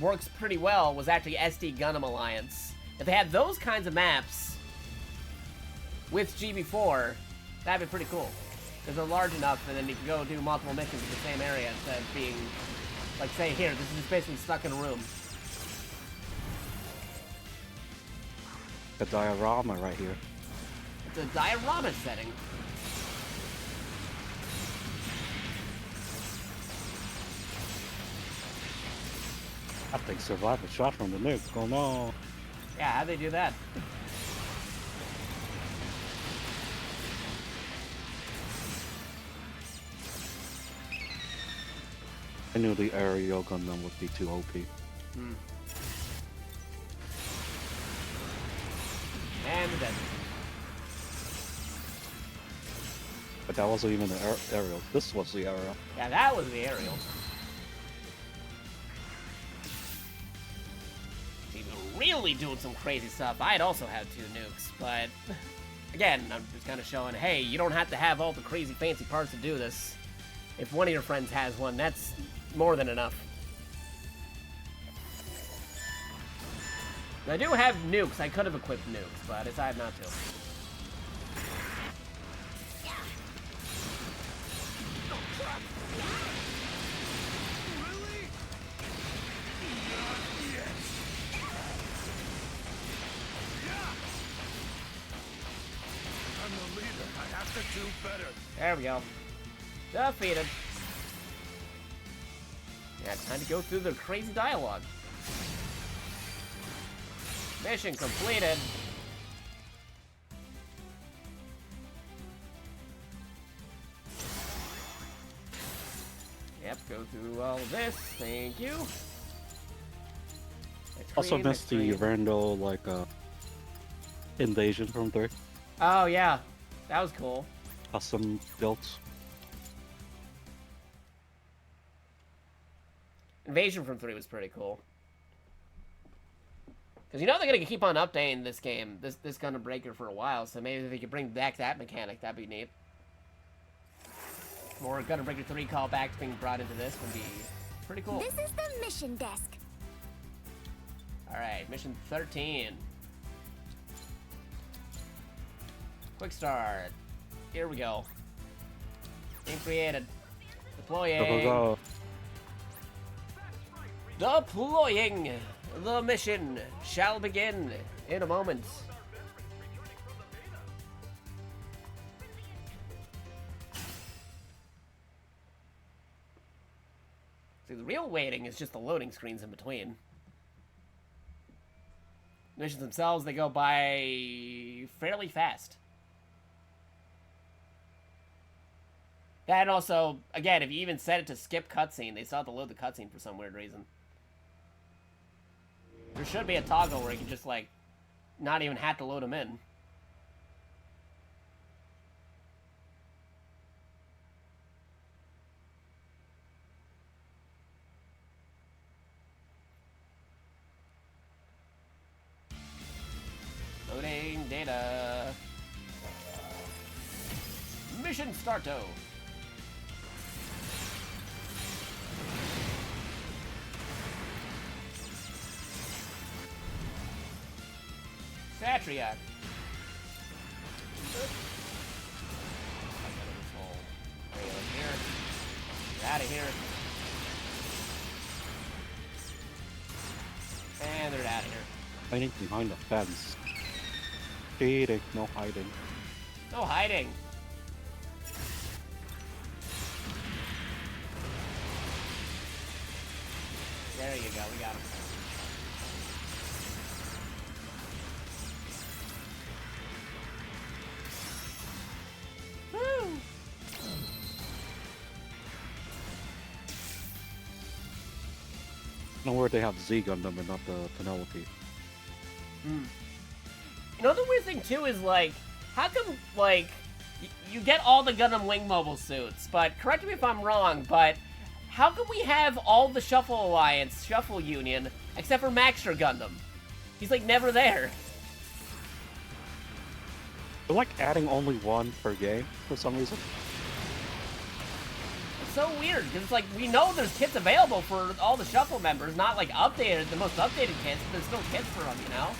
A: works pretty well was actually SD Gundam Alliance. If they had those kinds of maps with GB4, that'd be pretty cool. Because they're large enough, and then you can go do multiple missions in the same area instead of being, like, say, here, this is just basically stuck in a room.
B: The diorama right here.
A: It's a diorama setting.
B: I think survived a shot from the nuke. Oh no.
A: Yeah, how'd they do that?
B: I knew the aerial Gundam would be too OP.
A: Hmm. And dead.
B: But that wasn't even the aerial. This was the aerial.
A: Yeah, that was the aerial. See, we're really doing some crazy stuff. I'd also have 2 nukes, but again, I'm just kind of showing, hey, you don't have to have all the crazy fancy parts to do this. If one of your friends has one, that's more than enough. I do have nukes. I could have equipped nukes, but I decided not to. There we go. Defeated. Yeah, time to go through the crazy dialogue. Mission completed. Yep, go through all of this. Thank you.
B: Also missed the Randall, like, invasion from 3.
A: Oh, yeah. That was cool.
B: Custom built.
A: Invasion from 3 was pretty cool. Because you know they're going to keep on updating this game, this Gundam Breaker for a while, so maybe if they could bring back that mechanic, that'd be neat. More Gundam Breaker 3 callbacks being brought into this would be pretty cool.
C: This is the mission desk.
A: Alright, mission 13. Quick start. Here we go. Game created. Deploying.
B: Go.
A: Deploying! The mission shall begin in a moment. See, the real waiting is just the loading screens in between. Missions themselves, they go by fairly fast. That also, again, if you even set it to skip cutscene, they still have to load the cutscene for some weird reason. There should be a toggle where you can just, like, not even have to load them in. Loading data. Mission starto. Satriac. Get out of here. And they're out of here.
B: Hiding behind the fence. Cheating, no hiding.
A: No hiding. There you go, we got him. Woo!
B: No where they have Z Gundam and not the Penelope.
A: You know, the weird thing, too, is, like, how come, like, you get all the Gundam Wing Mobile suits, but, correct me if I'm wrong, but how come we have all the Shuffle Alliance, Shuffle Union, except for Maxter Gundam? He's, like, never there.
B: They're, like, adding only one per game for some reason.
A: It's so weird, because it's like, we know there's kits available for all the Shuffle members, not, like, updated, the most updated kits, but there's still kits for them, you know?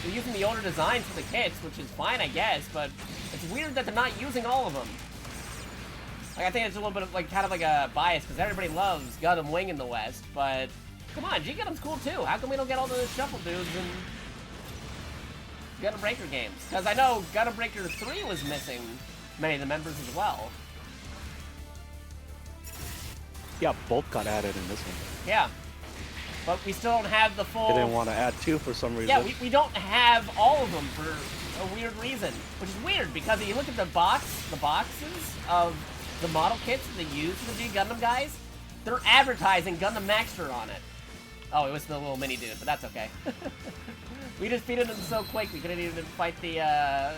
A: They're using the older designs for the kits, which is fine, I guess, but it's weird that they're not using all of them. Like, I think it's a little bit of, like, kind of like a bias, because everybody loves Gundam Wing in the West, but come on, G Gundam's cool too. How come we don't get all the Shuffle dudes in Gundam Breaker games? Because I know Gundam Breaker 3 was missing many of the members as well.
B: Yeah, both got added in this one.
A: Yeah. But we still don't have the full...
B: They didn't want to add 2 for some reason.
A: Yeah, we don't have all of them for a weird reason. Which is weird, because if you look at the boxes of the model kits that they use for the G Gundam guys, they're advertising Gundam Maxter on it. Oh, it was the little mini dude, but that's okay. We just defeated him so quick, we couldn't even fight the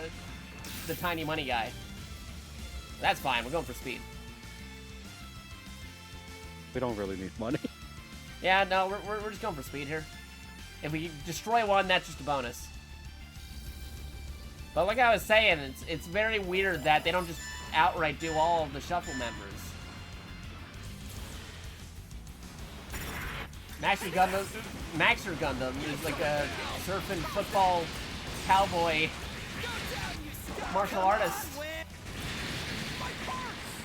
A: tiny money guy. That's fine, we're going for speed.
B: We don't really need money.
A: Yeah, no, we're just going for speed here. If we destroy one, that's just a bonus. But like I was saying, it's very weird that they don't just outright do all of the Shuffle members. Maxer Gundam is like a surfing football cowboy martial artist.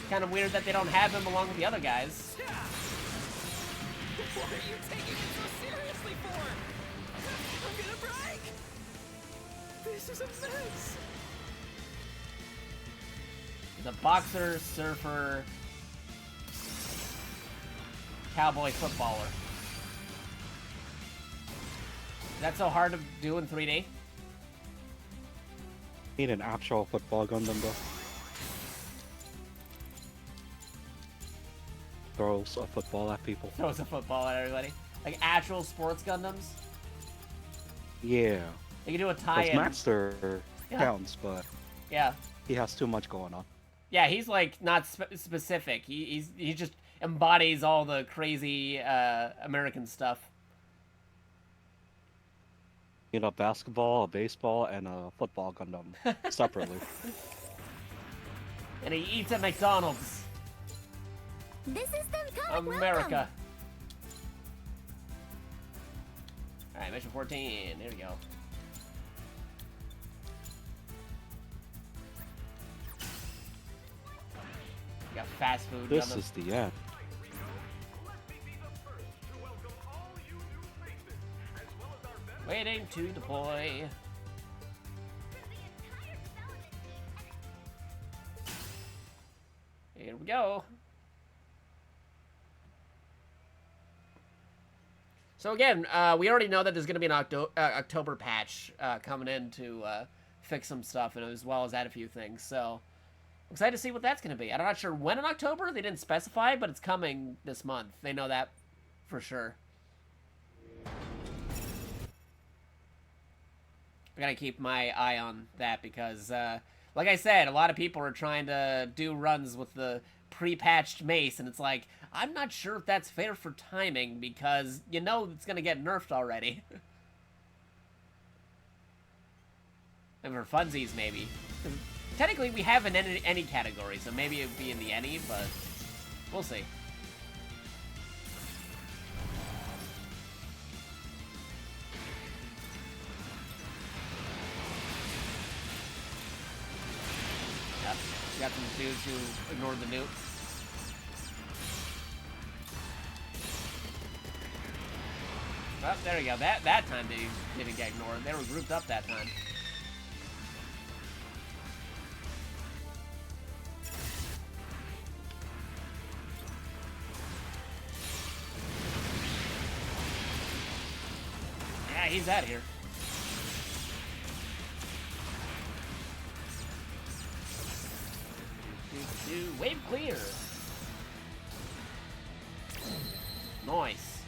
A: Kind of weird that they don't have him along with the other guys.
D: What are you taking it so seriously for? I'm gonna break! This is a mess!
A: He's a boxer, surfer, cowboy footballer. Is that so hard to do in 3D?
B: Need an actual football Gundam though. Throws a football at people.
A: Throws a football at everybody. Like actual sports Gundams?
B: Yeah.
A: You can do a
B: Because
A: tie-in.
B: Maxter counts, but
A: Yeah.
B: he has too much going on.
A: Yeah, he's like not specific. He just embodies all the crazy American stuff.
B: You know, basketball, a baseball, and a football Gundam separately.
A: And he eats at McDonald's.
C: This is the comic
A: America. Alright, mission 14. There we go. We got fast food.
B: This
A: Gundam.
B: is the end.
A: Waiting to deploy. Here we go. So again, we already know that there's going to be an October patch coming in to fix some stuff, and as well as add a few things. So I'm excited to see what that's going to be. I'm not sure when in October. They didn't specify, but it's coming this month. They know that for sure. I gotta keep my eye on that because, like I said, a lot of people are trying to do runs with the pre-patched mace, and it's like, I'm not sure if that's fair for timing because you know it's gonna get nerfed already. And for funsies, maybe. Technically, we have an any category, so maybe it would be in the any, but we'll see. Yep, got some dudes who ignored the nuke. Oh, there we go. That time they didn't get ignored. They were grouped up that time. Yeah, he's out of here. Wave clear. Nice.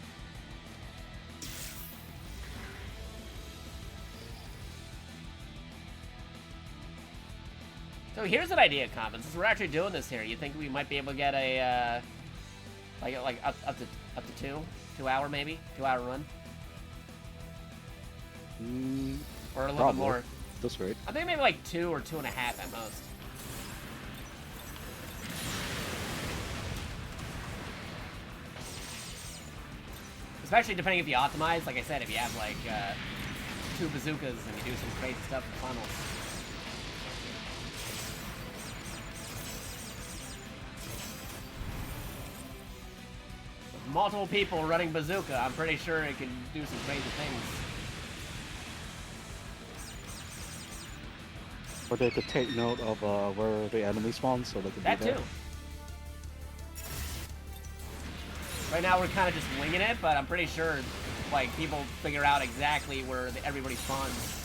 A: So here's an idea, Common. Since we're actually doing this here, you think we might be able to get a like up to 2 hour maybe 2 hour run, or a little bit more?
B: That's right.
A: I think maybe like 2 or 2.5 at most. Especially depending if you optimize. Like I said, if you have like 2 bazookas and you do some crazy stuff with funnels. With multiple people running bazooka, I'm pretty sure it can do some crazy things.
B: Or they could take note of where the enemy spawns so they could
A: That
B: be there.
A: too. Right now we're kind of just winging it, but I'm pretty sure like people figure out exactly where everybody spawns.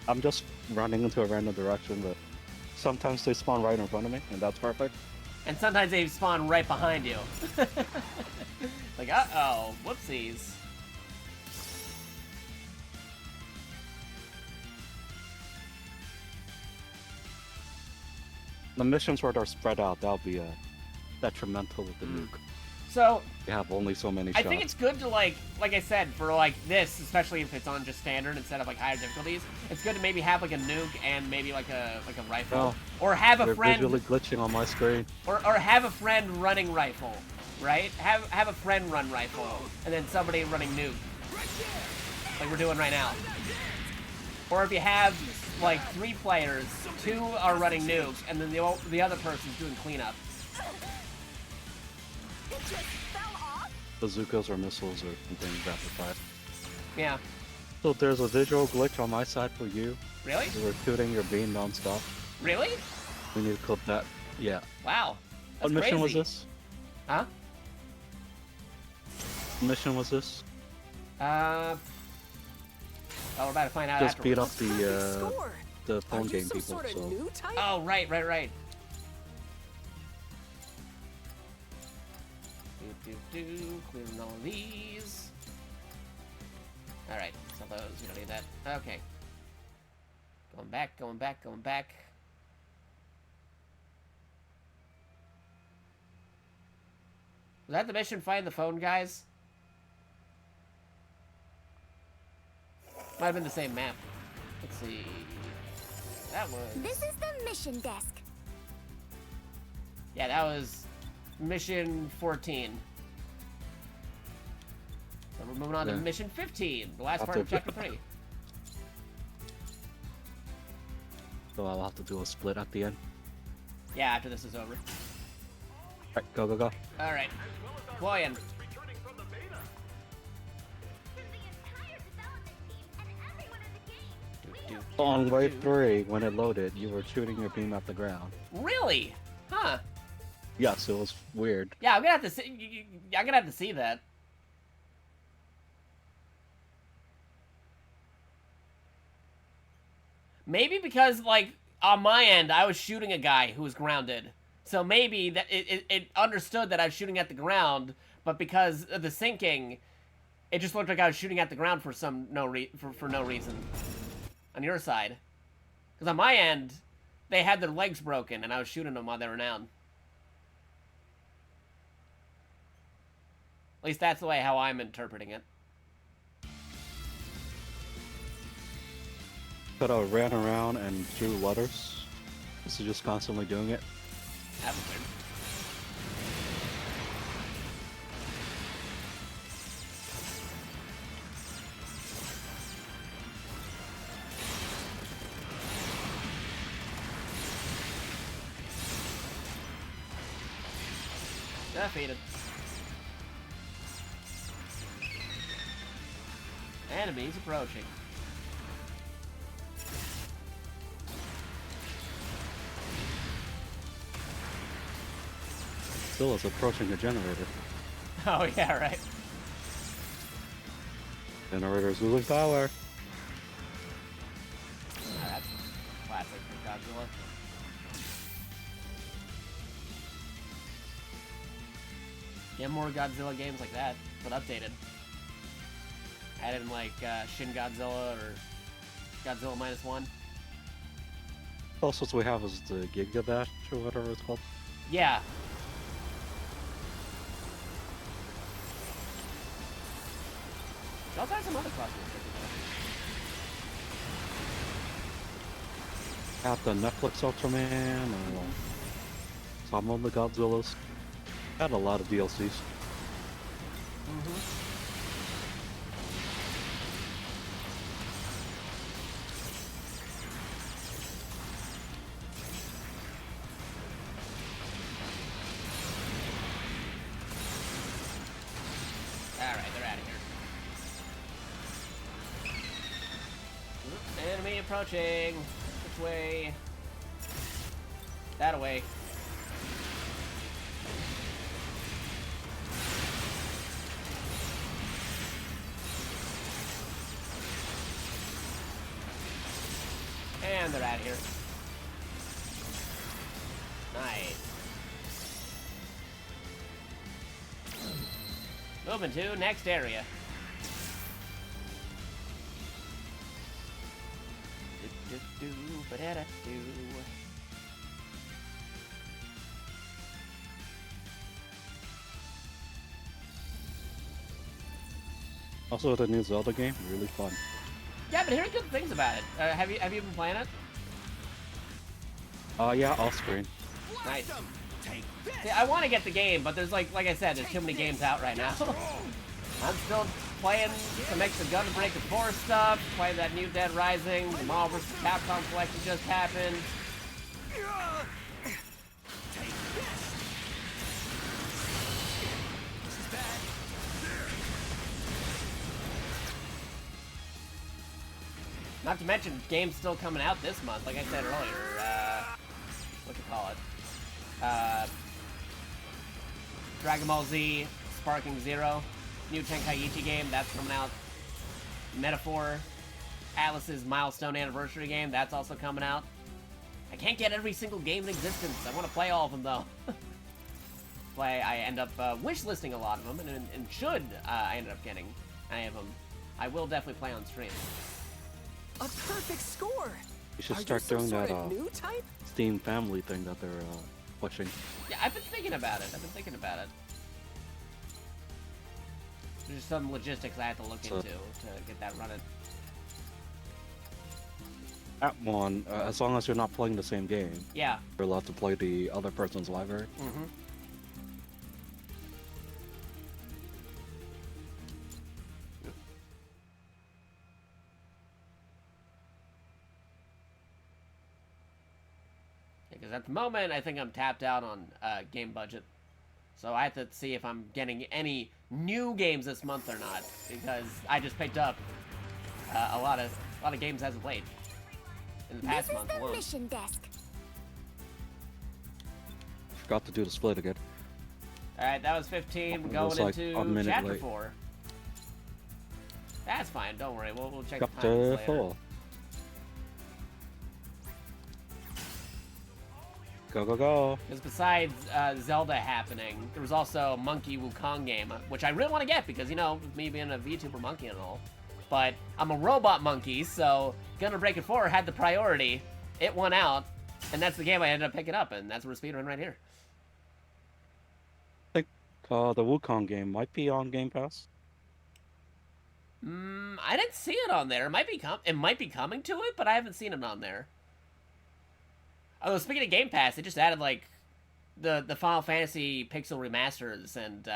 B: I'm just running into a random direction, but sometimes they spawn right in front of me, and that's perfect.
A: And sometimes they spawn right behind you. Like, uh-oh, whoopsies.
B: The missions where they're spread out, that'll be detrimental with the nuke.
A: So
B: You have only so many
A: I
B: shots.
A: think it's good to like I said, for like this, especially if it's on just standard instead of like higher difficulties, it's good to maybe have like a nuke and maybe like a rifle,
B: Oh,
A: or have a
B: You're
A: friend,
B: visually glitching on my screen.
A: or have a friend running rifle, right? Have a friend run rifle, and then somebody running nuke, like we're doing right now. Or if you have like 3 players, 2 are running nuke, and then the other person's doing cleanup.
C: It just fell off?
B: Bazookas or missiles or something rapid fire.
A: Yeah.
B: So there's a visual glitch on my side for you.
A: Really?
B: You were shooting your beam non-stop.
A: Really?
B: We need to clip that. Yeah.
A: Wow. That's
B: What mission was
A: crazy.
B: this?
A: Huh?
B: What mission was this?
A: Well, we're about to find out
B: Just beat
A: afterwards.
B: up
D: Score.
B: the
D: Are
B: phone
D: you
B: game
D: some
B: people.
D: sort of
B: So
D: new type?
A: Oh, right. Clearing all of these. Alright, so those, we don't need that. Okay. Going back. Was that the mission, find the phone guys? Might have been the same map. Let's see. That was...
C: This is the mission desk.
A: Yeah, that was mission 14. So we're moving on to
B: Yeah.
A: mission 15, the last part
B: After-
A: of chapter 3.
B: So I'll have to do a split at the end.
A: Yeah, after this is over.
B: Alright, go.
A: Alright. Deploying.
B: On wave 3, when it loaded, you were shooting your beam at the ground.
A: Really? Huh.
B: Yes, it was weird.
A: Yeah, I'm gonna have to see. I'm gonna have to see that. Maybe because, like, on my end, I was shooting a guy who was grounded. So maybe that it understood that I was shooting at the ground, but because of the sinking, it just looked like I was shooting at the ground for no reason. On your side. Because on my end, they had their legs broken, and I was shooting them while they were down. At least that's the way how I'm interpreting it.
B: Could have ran around and drew letters. This is just constantly doing it.
A: That's weird. Defeated. Enemies approaching.
B: Still is approaching a generator.
A: Oh yeah, right.
B: Generator's losing power.
A: Ah, that's classic for Godzilla. Get more Godzilla games like that, but updated. Add in like Shin Godzilla or Godzilla -1.
B: Also, what we have is the Giga Dash or whatever it's called.
A: Yeah. They also have some other crossovers.
B: Got the Netflix Ultraman, some of the Godzillas. Had a lot of DLCs.
A: Alright, they're out of here. Enemy approaching. Which way? That way. And they're out of here. Nice. Moving to next area. Ba-da-da-do.
B: Also, the new Zelda game, really fun.
A: Yeah, but hearing good things about it. Have you been playing it?
B: Yeah, off screen.
A: Nice.
D: Blast 'em. Take this.
A: Yeah, I want to get the game, but there's like I said, there's too many games out right now. I'm still playing to make the Gundam Breaker 4 stuff, playing that new Dead Rising, the Marvel vs. Capcom collection just happened.
D: Take this. This is bad.
A: Not to mention, games still coming out this month, like I said earlier. What you call it? Dragon Ball Z, Sparking Zero, new Tenkaichi game, that's coming out. Metaphor, Atlas's Milestone Anniversary game, that's also coming out. I can't get every single game in existence. I want to play all of them, though. I end up wish listing a lot of them, and should I end up getting any of them, I will definitely play on stream.
D: A perfect score.
B: You should
D: Are
B: start
D: some
B: doing
D: sort
B: that
D: of new type?
B: Steam Family thing that they're pushing.
A: Yeah, I've been thinking about it. There's some logistics I have to look into to get that running.
B: That one, as long as you're not playing the same game,
A: Yeah.
B: you're allowed to play the other person's library.
A: Mm-hmm. Because at the moment, I think I'm tapped out on game budget. So I have to see if I'm getting any new games this month or not, because I just picked up a lot of games as of late in the past
C: This is
A: month
C: the
A: alone.
C: mission desk.
B: Forgot to do the split again.
A: All right, that was 15.
B: It
A: Going
B: was like
A: into
B: a minute
A: chapter
B: late.
A: 4. That's fine. Don't worry. We'll check the times
B: Chapter
A: later.
B: 4. Go, go, go.
A: Because besides Zelda happening, there was also a Monkey Wukong game, which I really want to get because, you know, me being a VTuber monkey and all. But I'm a robot monkey, so Gundam Breaker 4 had the priority. It won out, and that's the game I ended up picking up, and that's where Speedrun right here.
B: I think the Wukong game might be on Game Pass.
A: I didn't see it on there. It might be coming to it, but I haven't seen it on there. Oh, speaking of Game Pass, they just added, like, the Final Fantasy Pixel Remasters and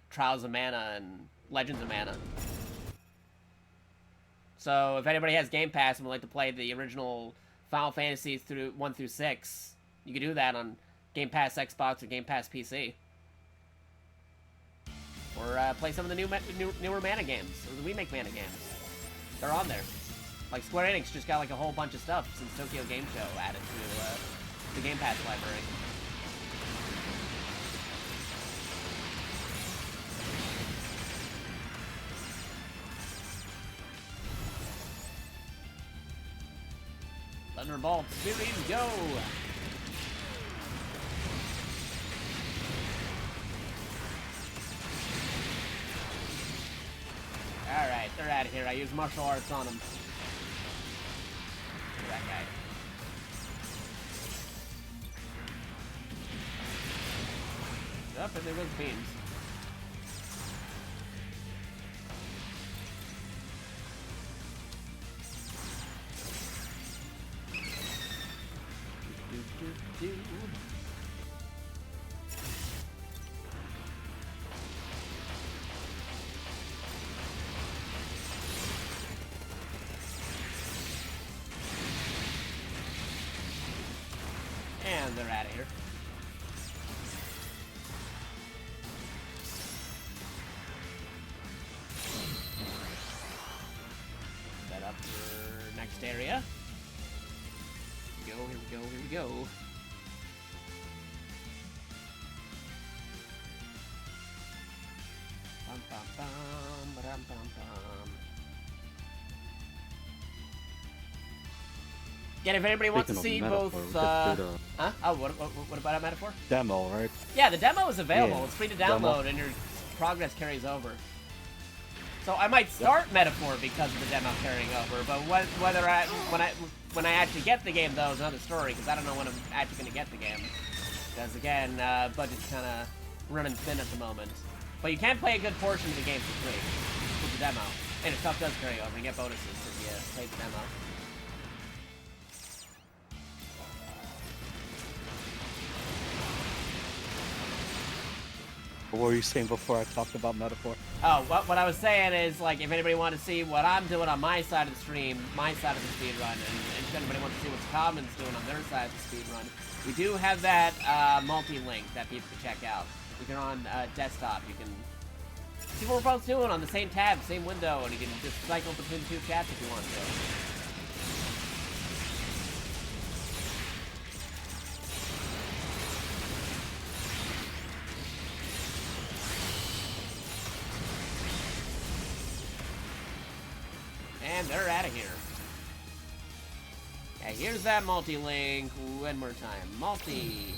A: Trials of Mana and Legends of Mana. So, if anybody has Game Pass and would like to play the original Final Fantasies 1 through 6, you can do that on Game Pass Xbox or Game Pass PC. Or play some of the newer Mana games, or the remake Mana games. They're on there. Like, Square Enix just got, like, a whole bunch of stuff since Tokyo Game Show added to the Game Pass library. Thunderbolt series, go! Alright, they're out of here. I use martial arts on them. Look at that guy. Up, and there goes beams. Do. And they're out of here. Set up for next area. Here we go. Bum, bum, bum, ba-dum, bum, bum. Again, if anybody wants to see
B: Speaking of
A: both,
B: Metaphor, we could do
A: huh? Oh, what about a metaphor?
B: demo, right?
A: Yeah, the demo is available.
B: Yeah,
A: It's free to
B: demo.
A: download, and your progress carries over. So I might start Metaphor because of the demo carrying over, but when I actually get the game, though, is another story, because I don't know when I'm actually going to get the game. Because, again, budget's kind of running thin at the moment. But you can play a good portion of the game for free with the demo. And the stuff does carry over. You get bonuses if you play the demo.
B: What were you saying before I talked about metaphor?
A: Oh, what I was saying is, like, if anybody wanted to see what I'm doing on my side of the stream, my side of the speedrun, and if anybody wants to see what Common's doing on their side of the speedrun, we do have that multi-link that people can check out. If you're on desktop, you can see what we're both doing on the same tab, same window, and you can just cycle between the two chats if you want to. And they're out of here. Yeah, here's that multi-link. One more time. Multi.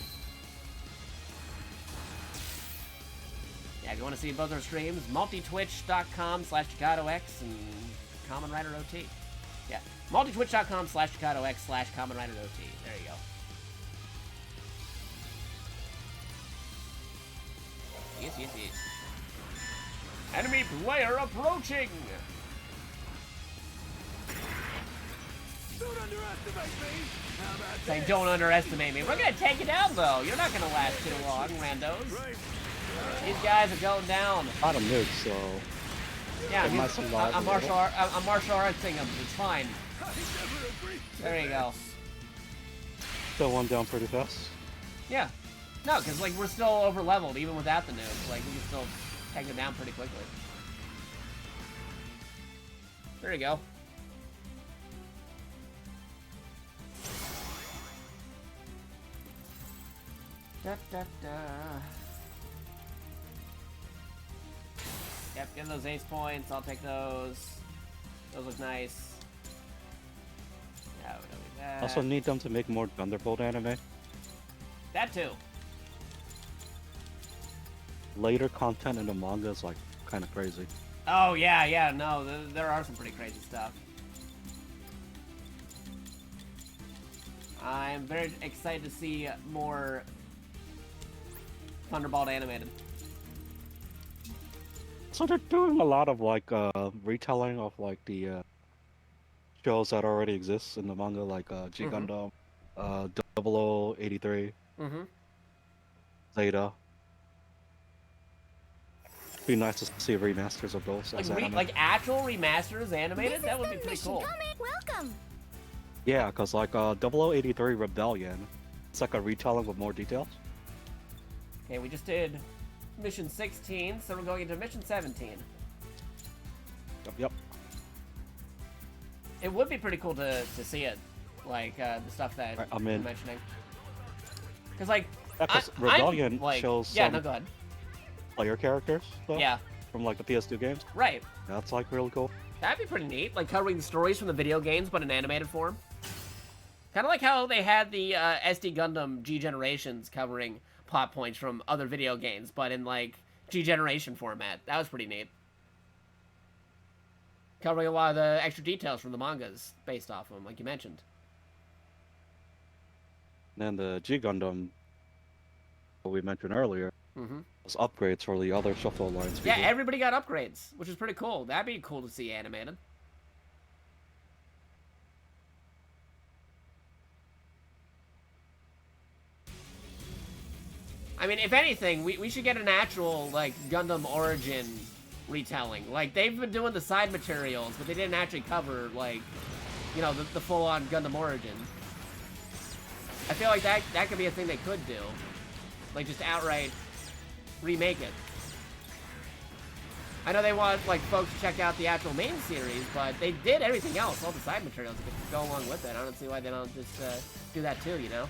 A: Yeah, if you want to see both our streams, multitwitch.com/JakatoX and Kamen Rider OT. Yeah, multitwitch.com/JakatoX/Kamen Rider OT. There you go. Yes, yes, yes. Enemy player approaching!
D: Don't underestimate me. How about
A: Saying
D: this?
A: don't underestimate me. We're gonna take it out though. You're not gonna last too long, randos.
D: Right.
A: These guys are going down.
B: Not a nuke, so
A: Yeah,
B: It might survive
A: I'm
B: a little.
A: martial artsing him. It's fine.
D: I never agreed to
A: There you go.
B: still one down pretty fast.
A: Yeah. No, because like we're still over leveled even without the nukes. Like we can still take them down pretty quickly. There you go. Da, da, da. Yep, give those ace points. I'll take those. Those look nice. Yeah, we don't need that.
B: Also need them to make more Thunderbolt anime.
A: That too.
B: Later content in the manga is like kind of crazy.
A: Oh yeah, yeah. No, there are some pretty crazy stuff. I'm very excited to see more Thunderbolt animated.
B: So they're doing a lot of like retelling of like the shows that already exist in the manga, like G Gundam, 0083,
A: Mm-hmm.
B: Zeta. Be nice to see remasters of those as anime.
A: Like actual remasters animated?
C: This
A: That
C: is
A: would be
C: the
A: pretty
C: mission
A: cool.
C: coming. Welcome.
B: Yeah, because like 0083 Rebellion, it's like a retelling with more details.
A: Okay, we just did mission 16, so we're going into mission 17.
B: Yep.
A: It would be pretty cool to see it, like the stuff that
B: Right, I'm
A: you're
B: in.
A: mentioning. Because like,
B: Yeah, 'cause
A: I'm,
B: Rebellion
A: like,
B: shows
A: yeah,
B: some
A: no, go ahead.
B: player characters though,
A: Yeah,
B: from like the PS2 games.
A: right.
B: That's like really cool.
A: That'd be pretty neat, like covering the stories from the video games, but in animated form. Kind of like how they had the SD Gundam G Generations covering plot points from other video games, but in like G Generation format. That was pretty neat. Covering a lot of the extra details from the mangas based off of them, like you mentioned.
B: And then the G Gundam, what we mentioned earlier,
A: Mm-hmm.
B: was upgrades for the other Shuffle Alliance
A: Yeah,
B: people.
A: everybody got upgrades, which is pretty cool. That'd be cool to see animated. I mean, if anything, we should get an actual, like, Gundam Origin retelling. Like, they've been doing the side materials, but they didn't actually cover, like, you know, the full-on Gundam Origin. I feel like that could be a thing they could do. Like, just outright remake it. I know they want, like, folks to check out the actual main series, but they did everything else, all the side materials that could go along with it. I don't see why they don't just do that too, you know?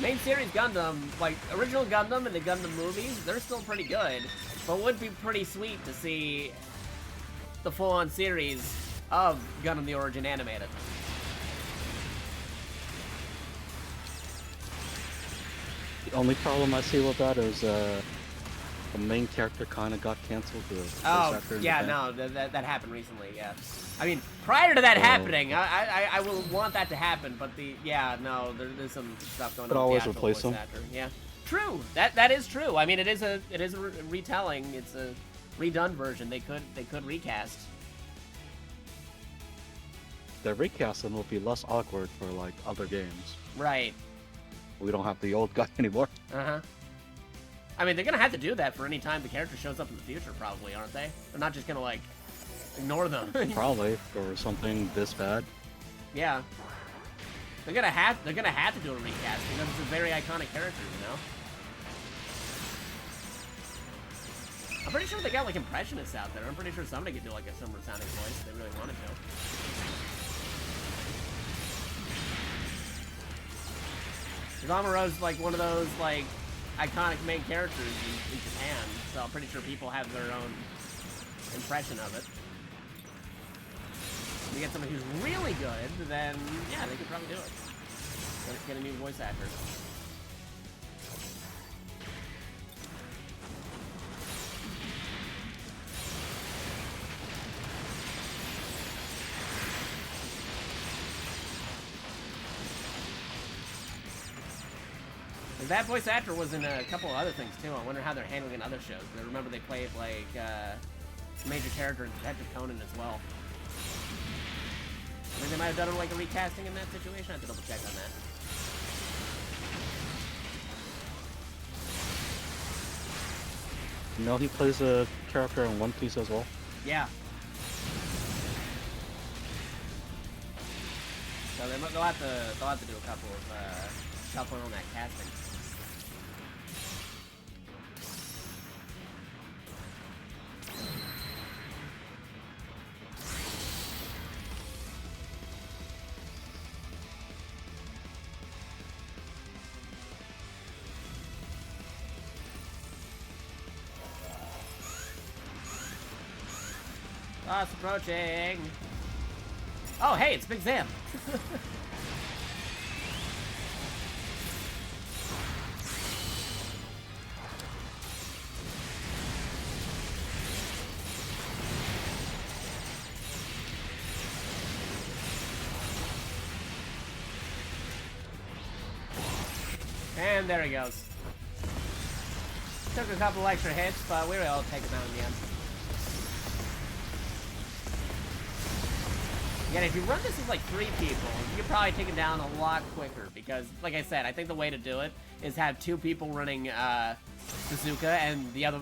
A: Main series Gundam, like, original Gundam and the Gundam movies, they're still pretty good, but would be pretty sweet to see the full-on series of Gundam the Origin animated.
B: The only problem I see with that is the main character kind of got canceled. The voice
A: Oh,
B: actor in
A: yeah,
B: Japan.
A: no, that happened recently, yeah. I mean, prior to that happening, I will want that to happen, but there's some stuff going
B: Could
A: on with
B: always
A: the actual
B: replace
A: voice
B: him.
A: actor. Yeah, true. That is true. I mean, it is a retelling. It's a redone version, they could recast.
B: The recasting will be less awkward for like other games.
A: Right.
B: We don't have the old guy anymore.
A: Uh-huh. I mean, they're gonna have to do that for any time the character shows up in the future, probably, aren't they? They're not just gonna, like, ignore them.
B: Probably for something this bad.
A: Yeah. They're gonna have to do a recast because it's a very iconic character, you know? I'm pretty sure they got, like, impressionists out there. I'm pretty sure somebody could do, like, a similar sounding voice if they really wanted to. Because Amaro's, like, one of those, like, iconic main characters in Japan, so I'm pretty sure people have their own impression of it. If you get somebody who's really good, then, yeah, they could probably do it. Let's get a new voice actor. That voice actor was in a couple of other things too. I wonder how they're handling in other shows. I remember they played like a major character in Detective Conan as well. I mean, they might have done like a recasting in that situation. I have to double check on that.
B: You know, he plays a character in One Piece as well.
A: Yeah. So they'll have to do a couple of shuffling on that casting. Boss approaching. Oh, hey, it's Big Zam. And there he goes. Took a couple extra hits, but we were able to take him out in the end. Again, if you run this as like 3 people, you could probably take it down a lot quicker because, like I said, I think the way to do it is have 2 people running bazooka and the other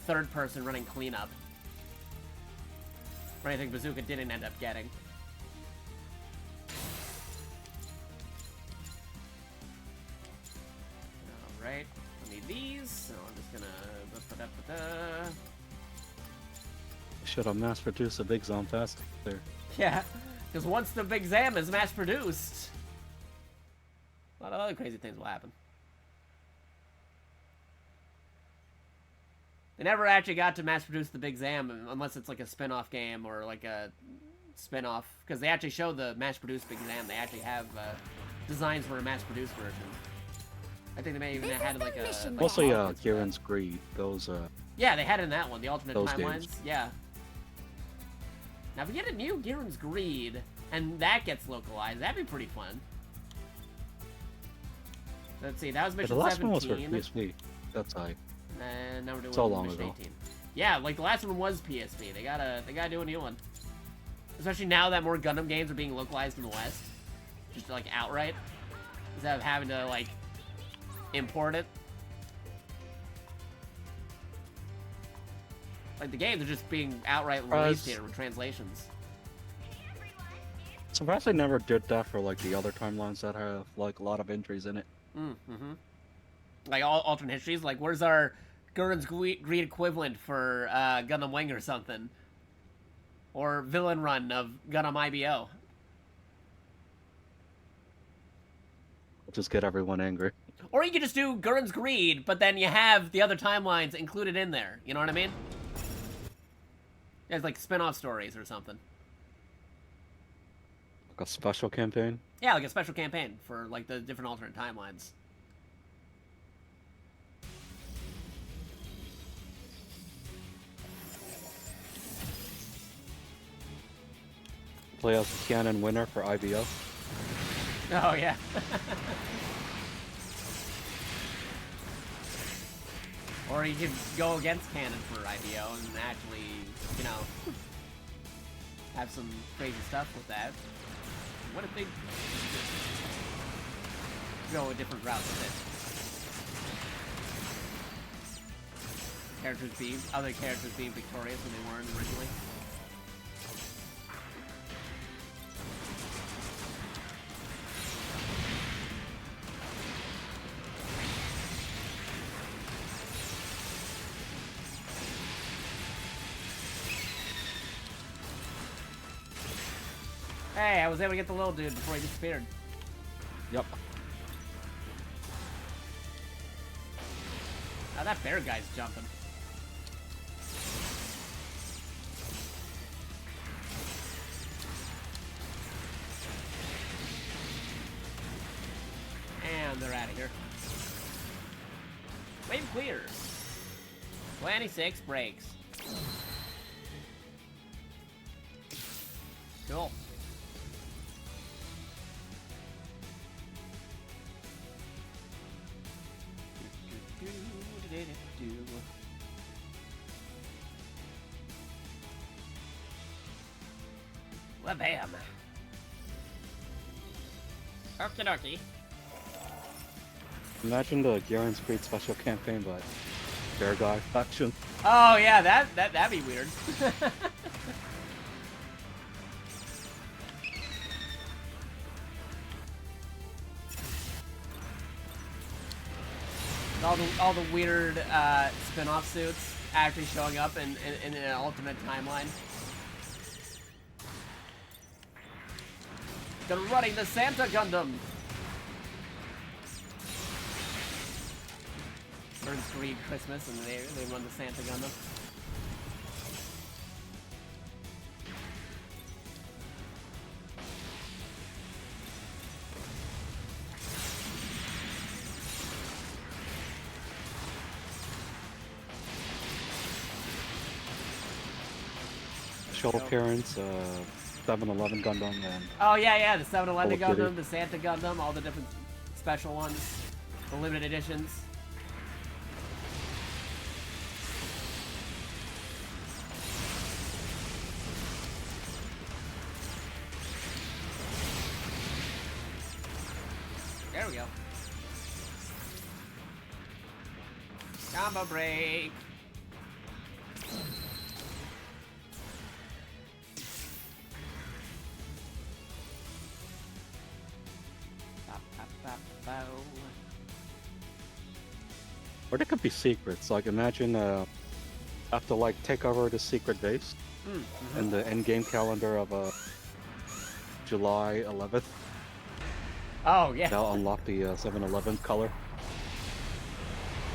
A: third person running cleanup. Or I think bazooka didn't end up getting. Alright, I need these, so I'm just gonna...
B: Should have mass produced a Big Zom faster.
A: Yeah, because once the Big Zam is mass-produced, a lot of other crazy things will happen. They never actually got to mass-produce the Big Zam unless it's like a spin-off game or like a spin-off, because they actually show the mass-produced Big Zam. They actually have designs for a mass-produced version. I think they may even have had like a...
B: Mostly Kieran's Greed, those...
A: Yeah, they had it in that one, the alternate
B: those
A: timelines.
B: games.
A: Yeah. Now, if we get a new Gihren's Greed, and that gets localized, that'd be pretty fun. Let's see, that was mission 17.
B: The last one was for PSP. That's hype.
A: And now we're doing
B: So long
A: mission
B: ago.
A: 18. Yeah, like the last one was PSP. They gotta do a new one. Especially now that more Gundam games are being localized in the West. Just like outright. Instead of having to like import it. Like, the games are just being outright released here with translations.
B: Surprised they never did that for, like, the other timelines that have, like, a lot of entries in it.
A: Mm-hmm. Like, all alternate histories. Like, where's our Gurren's Greed equivalent for Gundam Wing or something? Or Villain Run of Gundam IBO?
B: Just get everyone angry.
A: Or you could just do Gurren's Greed, but then you have the other timelines included in there. You know what I mean? It's like spin-off stories or something.
B: Like a special campaign?
A: Yeah, like a special campaign for like the different alternate timelines.
B: Play as the canon winner for IBO.
A: Oh, yeah. Or you could go against canon for IBO and actually, you know, have some crazy stuff with that. What if they go a different route with it? Other characters being victorious when they weren't originally. Hey, I was able to get the little dude before he disappeared.
B: Yep.
A: Now that bear guy's jumping. And they're out of here. Wave clear. 26 breaks. Cool. Well, bam. Okie dokie.
B: Imagine the Garen's Creed special campaign, but bear guy faction.
A: Oh yeah, that'd be weird. all the weird spin-off suits actually showing up in an alternate timeline. They're running the Santa Gundam. Burns Greed Christmas and they run the Santa Gundam.
B: Show appearance, 7-Eleven Gundam, and
A: Oh yeah, the 7-Eleven
B: Hello Kitty.
A: Gundam, the Santa Gundam, all the different special ones, the limited editions. There we go. Combo break.
B: or there could be secrets. Like imagine have to like take over the secret base in the end game calendar of July 11th.
A: Oh yeah.
B: They'll unlock the 7-Eleven color.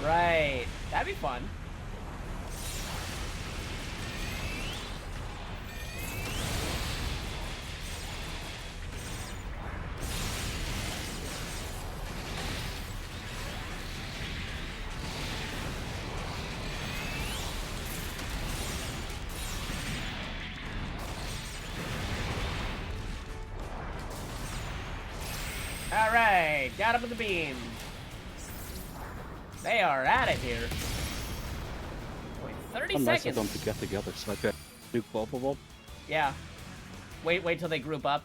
A: Right. That'd be fun. Alright, got him with the beam. They are out of here. Wait, 30
B: How nice of
A: seconds.
B: them to get together so I could nuke both of them.
A: Yeah. Wait till they group up.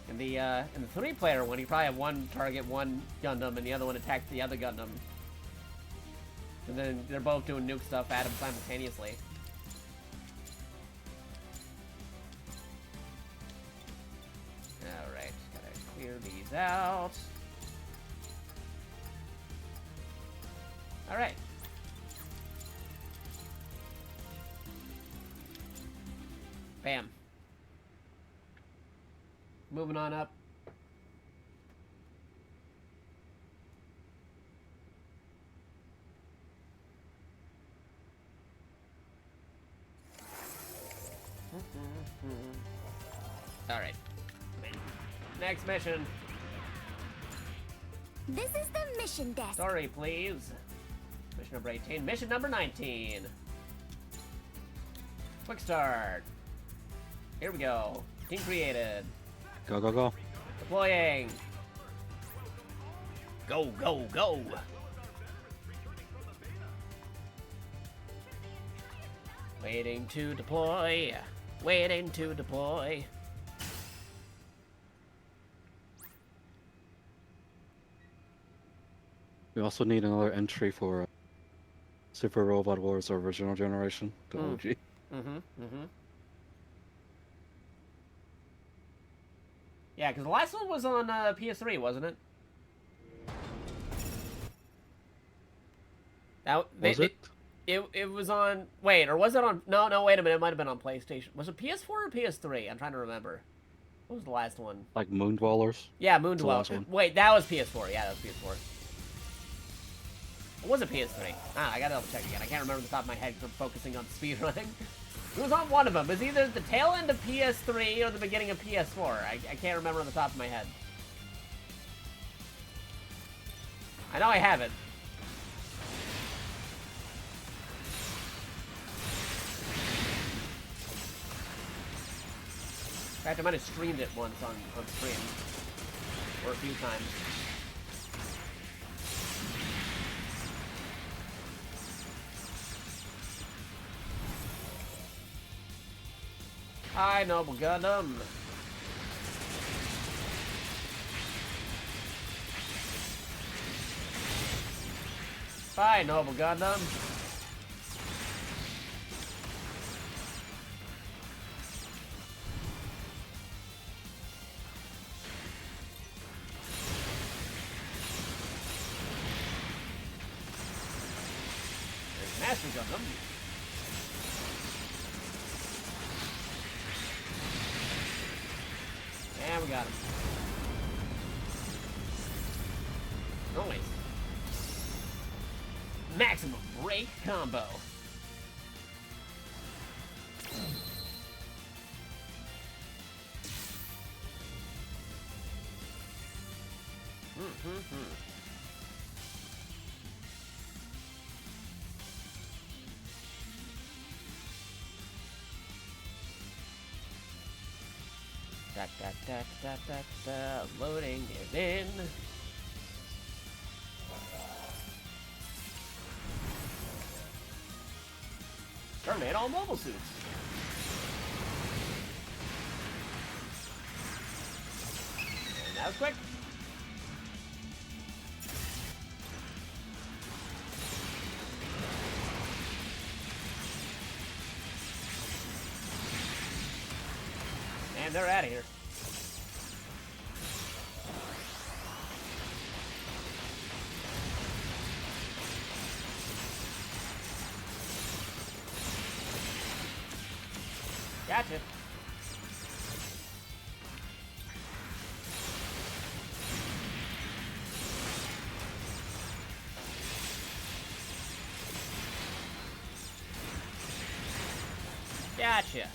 A: In the 3-player one, you probably have one target one Gundam and the other one attacks the other Gundam. And then they're both doing nuke stuff at him simultaneously. Alright, gotta clear these out. Alright. Bam. Moving on up. Alright. Next mission.
C: This is the mission desk.
A: Story, please. Mission number 18. Mission number 19. Quick start. Here we go. Team created.
B: Go, go, go.
A: Deploying. Go, go, go. Waiting to deploy. Waiting to deploy.
B: We also need another entry for Super Robot Wars original generation, the OG.
A: Yeah, because the last one was on PS3, wasn't it?
B: Was it?
A: It was on... Wait, or was it on... No, wait a minute. It might have been on PlayStation. Was it PS4 or PS3? I'm trying to remember. What was the last one?
B: Like Moon Dwellers?
A: Yeah, Moon
B: That's the last
A: Dwellers.
B: one.
A: Wait, that was PS4. Yeah, that was PS4. Or was it PS3? Ah, I gotta double check again. I can't remember the top of my head from focusing on speedrunning. It was on one of them. It was either the tail end of PS3 or the beginning of PS4. I can't remember on the top of my head. I know I have it. In fact, I might have streamed it once on stream. Or a few times. Hi, Noble Gundam. Bye, Noble Gundam. There's Master Gundam. And we got him. Noise. Maximum break combo. Loading it in. Terminate all mobile suits. And that was quick. And they're out of here. Gotcha. Gotcha.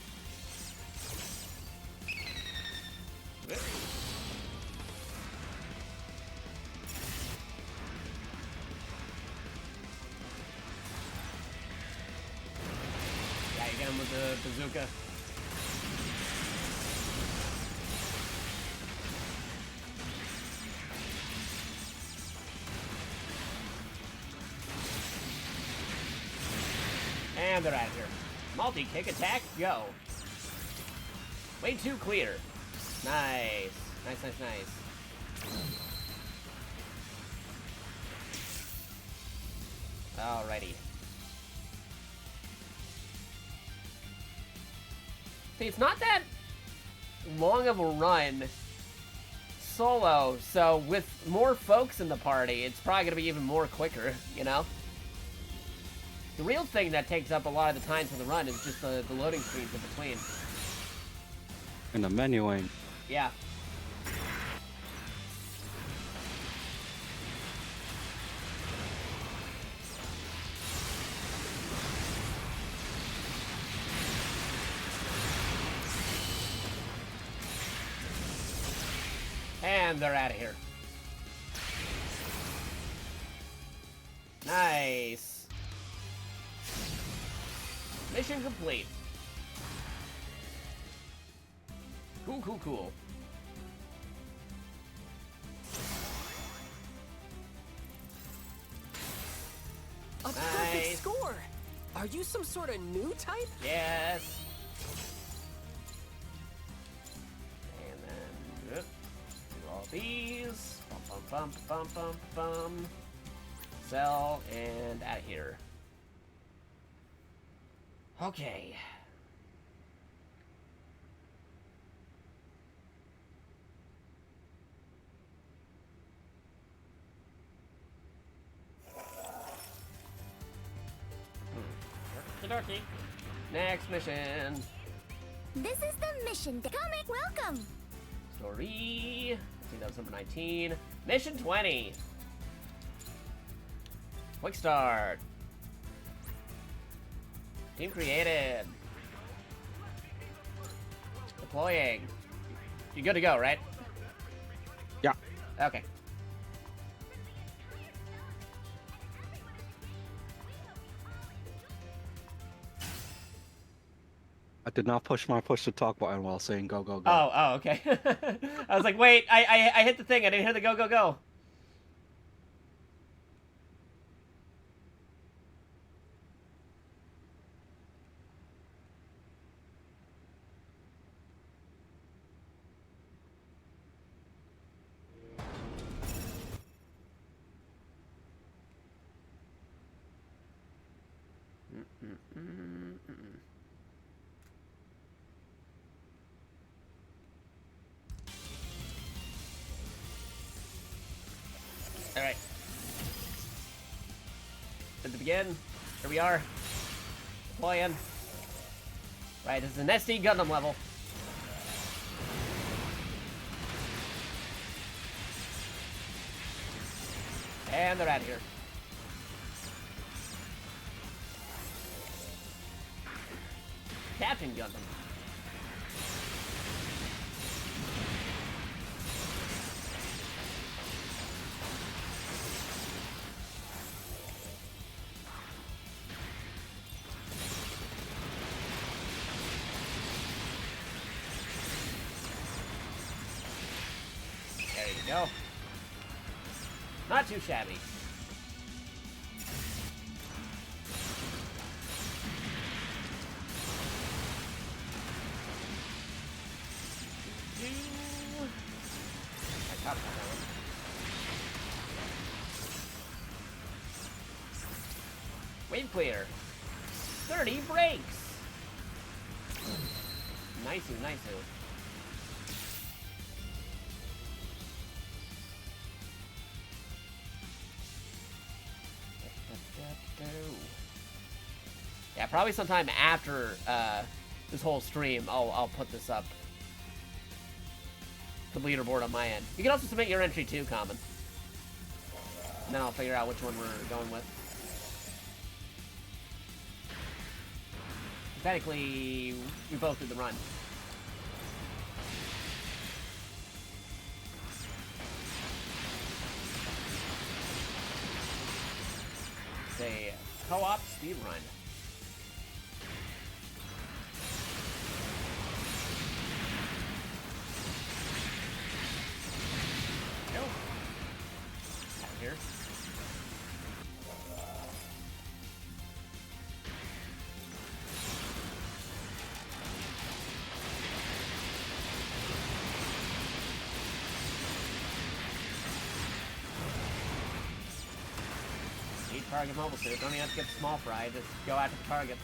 A: Yeah, you get him with the bazooka. And they're out of here. Multi-kick attack, go. Way too clear. Nice. Nice. Alrighty. See, it's not that long of a run solo, so with more folks in the party, it's probably gonna be even more quicker, you know? The real thing that takes up a lot of the time for the run is just the loading screens in between.
B: And the menuing.
A: Yeah. And they're out of here. Nice. Mission complete. Cool.
D: Perfect
A: Nice.
D: score. Are you some sort of new type?
A: Yes. And then do all these. Bum bum bum bum bum bum. Sell and out of here. Okay. Okie-dokie. Next mission.
C: This is the mission. Comic, welcome.
A: Story. Let's see, that was number 19. Mission 20. Quick start. Team created. Deploying. You good to go, right?
B: Yeah.
A: Okay.
B: I did not push my push to talk button while saying go, go, go.
A: Oh, okay. I was like, wait, I hit the thing. I didn't hear the go, go, go. Alright. Good to begin. Here we are. Deploying. Right, this is an SD Gundam level. And they're out of here. Captain Gundam. There you go. Not too shabby. I caught that one. Wave clear. 30 breaks. Nicey, nicey. Yeah, probably sometime after this whole stream, I'll put this up. The leaderboard on my end. You can also submit your entry too, Common. And then I'll figure out which one we're going with. Technically, we both did the run. It's a co-op speed run. Go. Out here. Target mobile suit. Don't even have to get small fry. Just go after the target.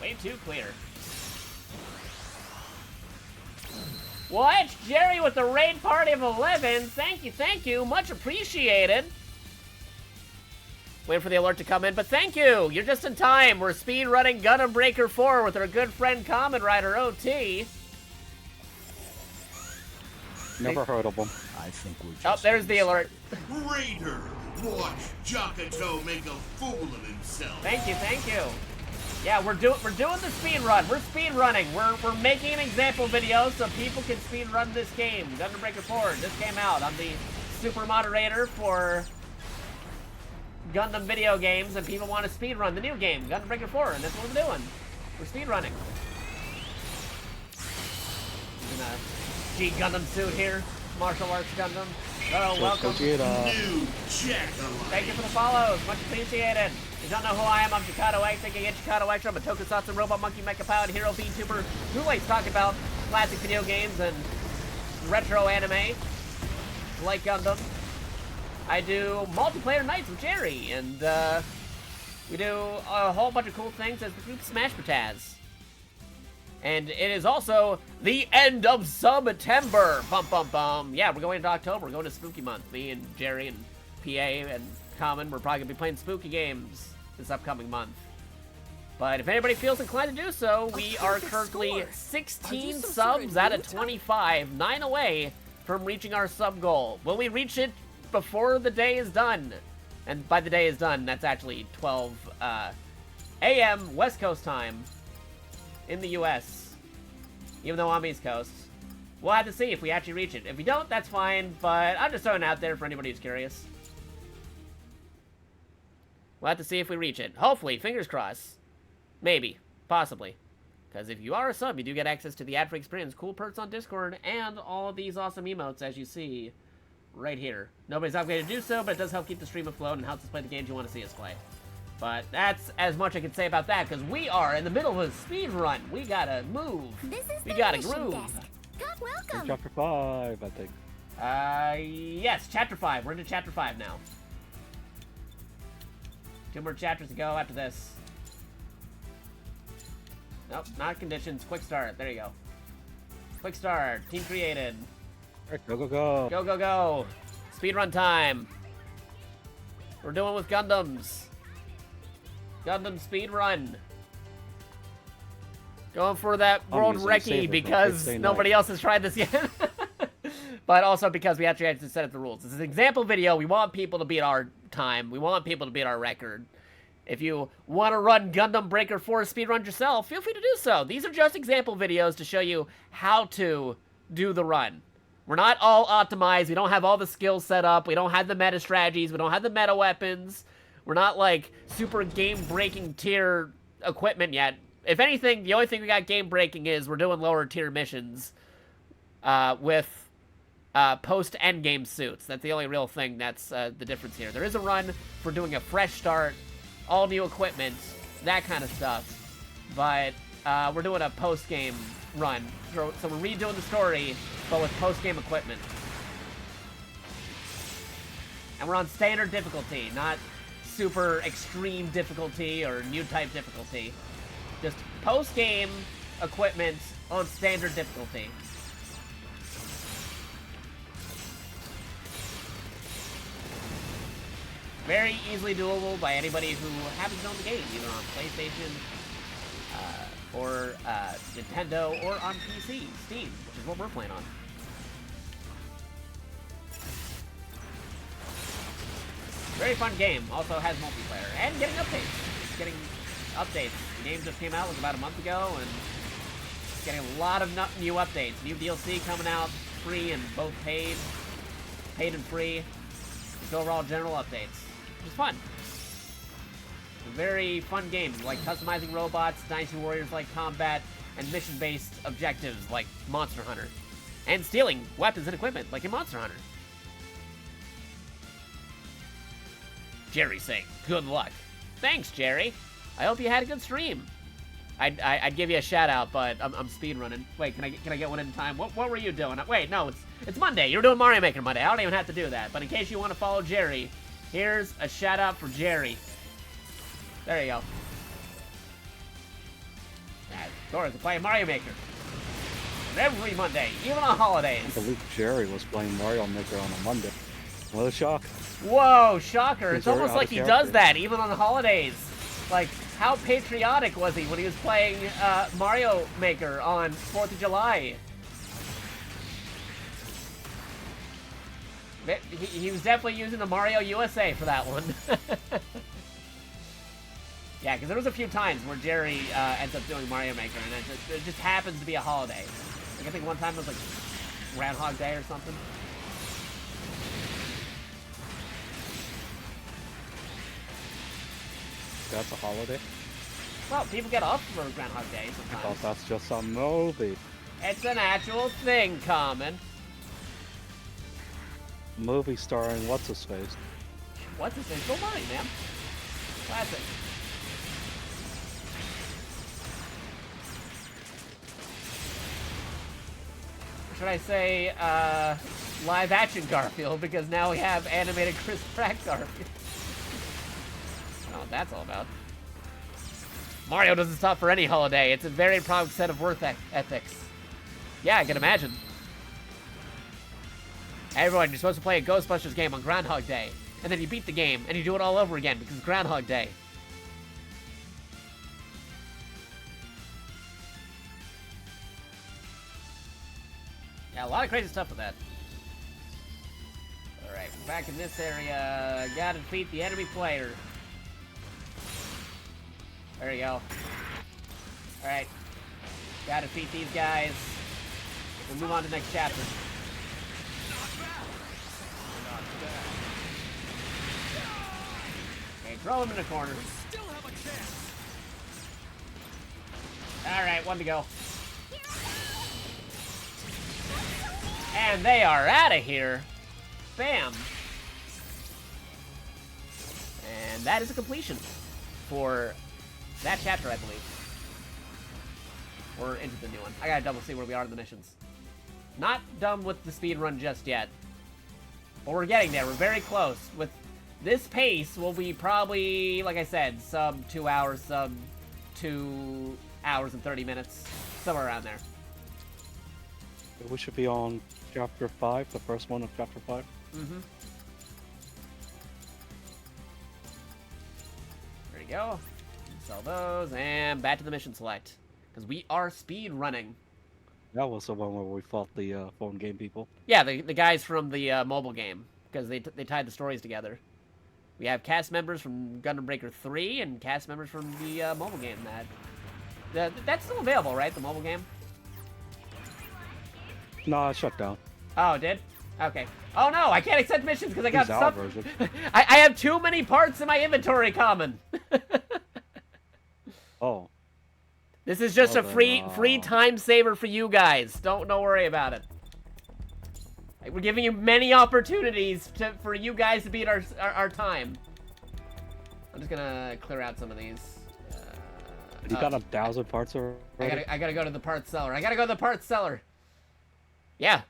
A: Wave 2 clear. What? Jerry with the raid party of 11. Thank you. Much appreciated. Waiting for the alert to come in, but thank you. You're just in time. We're speed running Gundam Breaker 4 with our good friend Kamen Rider OT.
B: Never heard of them.
E: I think we're just
A: Oh, there's the alert.
F: Raider, watch Jakato make a fool of himself.
A: Thank you. Yeah, we're doing the speed run. We're speed running. We're making an example video so people can speed run this game. Gundam Breaker 4 just came out on the super moderator for Gundam video games, and people want to speedrun the new game, Gundam Breaker 4, and that's what we're doing. We're speedrunning. In a G Gundam suit here, martial arts Gundam. Oh, welcome.
F: New JakatoX.
A: Thank you for the follows, much appreciated. If you don't know who I am, I'm JakatoX, aka JakatoX. I'm a tokusatsu robot monkey mecha powered hero VTuber who likes talking about classic video games and retro anime, like Gundam. I do multiplayer nights with Jerry, and we do a whole bunch of cool things as the group Smash Pataz. And it is also the end of September. Bum bum bum. Yeah, we're going into October. We're going to Spooky Month. Me and Jerry and PA and Common, we're probably gonna be playing spooky games this upcoming month. But if anybody feels inclined to do so, we are currently 16 subs out of 25, 9 away from reaching our sub goal. Will we reach it before the day is done? And by the day is done, that's actually 12 a.m. West Coast time in the U.S., even though I'm East Coast. We'll have to see if we actually reach it. If we don't, that's fine, but I'm just throwing it out there for anybody who's curious. We'll have to see if we reach it. Hopefully, fingers crossed. Maybe. Possibly. Because if you are a sub, you do get access to the ad-free experience, cool perks on Discord, and all these awesome emotes, as you see right here. Nobody's obligated to do so, but it does help keep the stream afloat and helps us play the games you want to see us play. But that's as much I can say about that, because we are in the middle of a speed run. We gotta move. We gotta groove.
C: God, welcome.
B: Chapter 5, I think.
A: Yes, Chapter 5. We're into Chapter 5 now. 2 more chapters to go after this. Nope, not conditions. Quick start. There you go. Quick start. Team created.
B: Alright, go, go, go.
A: Go, go, go. Speedrun time. We're doing with Gundams. Gundam speedrun. Going for that world recce because nobody else has tried this yet. But also because we actually had to set up the rules. This is an example video. We want people to beat our time. We want people to beat our record. If you want to run Gundam Breaker 4 speedrun yourself, feel free to do so. These are just example videos to show you how to do the run. We're not all optimized. We don't have all the skills set up. We don't have the meta strategies. We don't have the meta weapons. We're not like super game-breaking tier equipment yet. If anything, the only thing we got game-breaking is we're doing lower tier missions with post-endgame suits. That's the only real thing that's the difference here. There is a run for doing a fresh start, all new equipment, that kind of stuff. But we're doing a post-game run. So we're redoing the story, but with post-game equipment. And we're on standard difficulty, not super extreme difficulty or new type difficulty. Just post-game equipment on standard difficulty. Very easily doable by anybody who happens to own the game, either on PlayStation, or Nintendo, or on PC, Steam, which is what we're playing on. Very fun game. Also has multiplayer. And getting updates. Getting updates. The game just came out like about a month ago, and getting a lot of new updates. New DLC coming out, free and both paid. Paid and free. Just overall general updates. Which is fun. It's a very fun game. Like customizing robots, Dynasty Warriors-like combat, and mission-based objectives like Monster Hunter. And stealing weapons and equipment like in Monster Hunter. Jerry saying, good luck. Thanks, Jerry. I hope you had a good stream. I'd give you a shout out, but I'm speedrunning. Wait, can I get one in time? What were you doing? Wait, no, it's Monday. You're doing Mario Maker Monday. I don't even have to do that. But in case you want to follow Jerry, here's a shout out for Jerry. There you go. Doris is playing Mario Maker. Every Monday, even on holidays.
B: I believe Jerry was playing Mario Maker on a Monday. What a shock.
A: Whoa, shocker. It's
B: He's
A: almost like he
B: character.
A: does that, even on holidays. Like, how patriotic was he when he was playing Mario Maker on 4th of July? He was definitely using the Mario USA for that one. Yeah, because there was a few times where Jerry ends up doing Mario Maker, and it just happens to be a holiday. Like, I think one time it was like Groundhog Day or something.
B: that's a holiday?
A: Well, people get off for Groundhog Day
B: I
A: sometimes.
B: thought that's just a movie.
A: It's an actual thing, Common.
B: Movie starring what's-his-face?
A: What's his name? Bill Murray, man. Classic. Or should I say, live-action Garfield, because now we have animated Chris Pratt Garfield. I don't know what that's all about. Mario doesn't stop for any holiday. It's a very proud set of work ethics. Yeah, I can imagine. Everyone, you're supposed to play a Ghostbusters game on Groundhog Day. And then you beat the game, and you do it all over again because it's Groundhog Day. Yeah, a lot of crazy stuff with that. Alright, we're back in this area. Gotta defeat the enemy player. There you go. Alright. Gotta defeat these guys. We'll move on to the next chapter. Okay, throw him in the corner.
D: Still have a chance.
A: Alright, one to go. And they are out of here. Bam. And that is a completion for that chapter, I believe. We're into the new one. I gotta double see where we are in the missions. Not done with the speed run just yet. But we're getting there. We're very close. With this pace, we'll be probably, like I said, sub 2 hours, sub 2 hours and 30 minutes. Somewhere around there.
B: We should be on chapter 5, the first one of chapter 5.
A: Mm-hmm. There you go. Sell those, and back to the mission select. Because we are speed running.
B: That was the one where we fought the phone game people.
A: Yeah, the guys from the mobile game. Because they tied the stories together. We have cast members from Gundam Breaker 3 and cast members from the mobile game. That's still available, right? The mobile game?
B: No, it shut down.
A: Oh, it did? Okay. Oh no, I can't accept missions because I got
B: Use our
A: stuff.
B: version.
A: I have too many parts in my inventory, Common.
B: Oh.
A: This is just
B: Well
A: a
B: then,
A: free time saver for you guys. Don't worry about it. Like, we're giving you many opportunities for you guys to beat our time. I'm just gonna clear out some of these.
B: You got 1,000 parts already?
A: I gotta go to the parts seller. I gotta go to the parts seller. Yeah.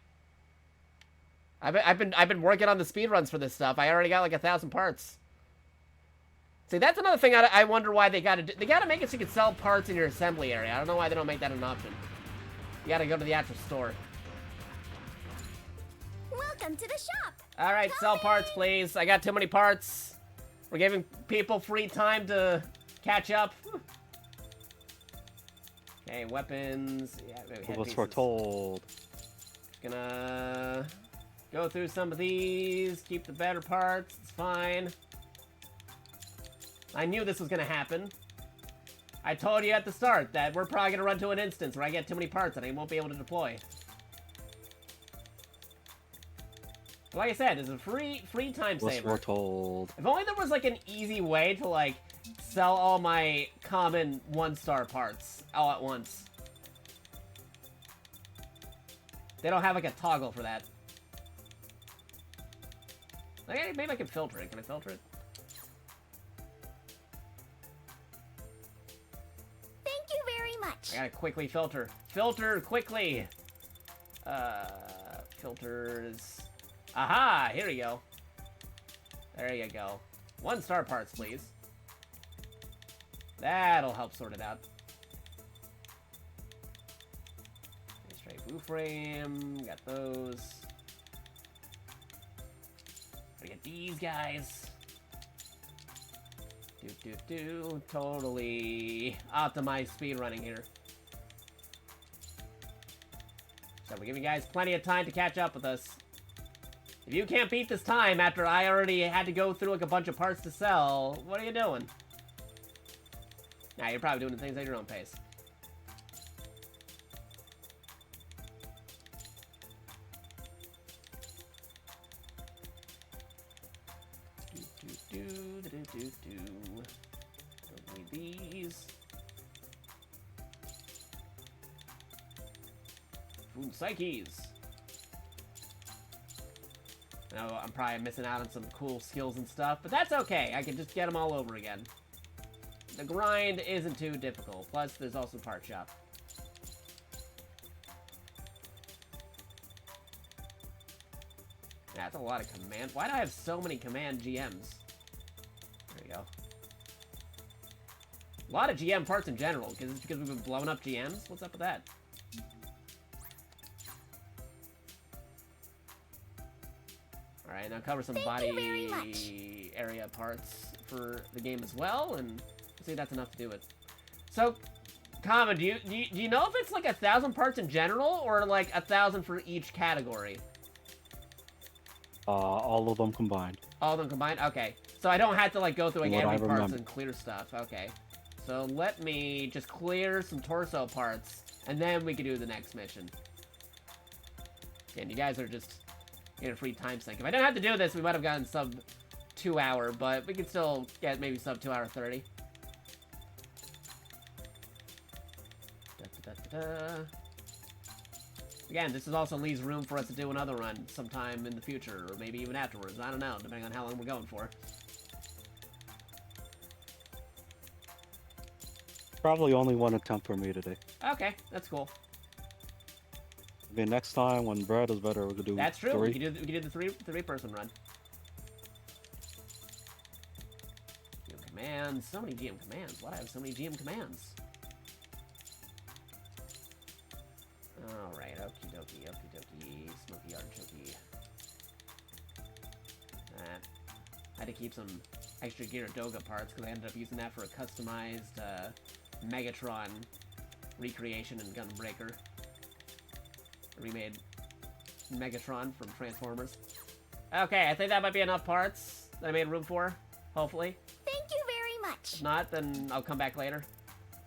A: I've been working on the speedruns for this stuff. I already got like 1,000 parts. See, that's another thing I wonder why they gotta do. They gotta make it so you can sell parts in your assembly area. I don't know why they don't make that an option. You gotta go to the actual store.
C: Welcome to the shop.
A: All right, sell parts, please. I got too many parts. We're giving people free time to catch up. Okay, weapons. Yeah, maybe
B: What was foretold?
A: Gonna go through some of these. Keep the better parts. It's fine. I knew this was gonna happen. I told you at the start that we're probably gonna run to an instance where I get too many parts and I won't be able to deploy. But like I said, it's a free time
B: Was
A: saver.
B: foretold.
A: If only there was like an easy way to like sell all my common 1-star parts all at once. They don't have like a toggle for that. Okay, maybe I can filter it. Can I filter it?
C: Thank you very much.
A: I gotta quickly filter. Filter quickly. Filters. Aha! Here we go. There you go. 1-star parts, please. That'll help sort it out. Straight blue frame. Got those. We get these guys. Totally optimized speedrunning here. So we're giving you guys plenty of time to catch up with us. If you can't beat this time after I already had to go through like a bunch of parts to sell, what are you doing? Nah, you're probably doing the things at your own pace. these. Food psyches. No, I'm probably missing out on some cool skills and stuff, but that's okay. I can just get them all over again. The grind isn't too difficult. Plus, there's also part shop. That's a lot of command. Why do I have so many command GMs? There we go. A lot of GM parts in general, because it's because we've been blowing up GMs. What's up with that? Alright, now cover some body area parts for the game as well, and let's see if that's enough to do it. So, Common, do you know if it's like 1,000 parts in general, or like 1,000 for each category?
B: All of them combined.
A: All of them combined? Okay. So I don't have to like go through like every parts and clear stuff. Okay. So let me just clear some torso parts, and then we can do the next mission. And you guys are just in a free time sink. If I didn't have to do this, we might have gotten sub 2 hour, but we could still get maybe sub 2 hour 30. Again, this is also leaves room for us to do another run sometime in the future, or maybe even afterwards. I don't know, depending on how long we're going for.
B: Probably only one attempt for me today.
A: Okay, that's cool.
B: I mean, next time when Brad is better, we could do.
A: That's true.
B: 3.
A: We can do the three-person run. GM commands. So many GM commands. Why do I have so many GM commands? Alright, okie dokie, smoky artichoke. That. I had to keep some extra Gear Doga parts because I ended up using that for a customized Megatron recreation in Gundam Breaker. I remade Megatron from Transformers. Okay, I think that might be enough parts that I made room for, hopefully.
C: Thank you very much.
A: If not, then I'll come back later.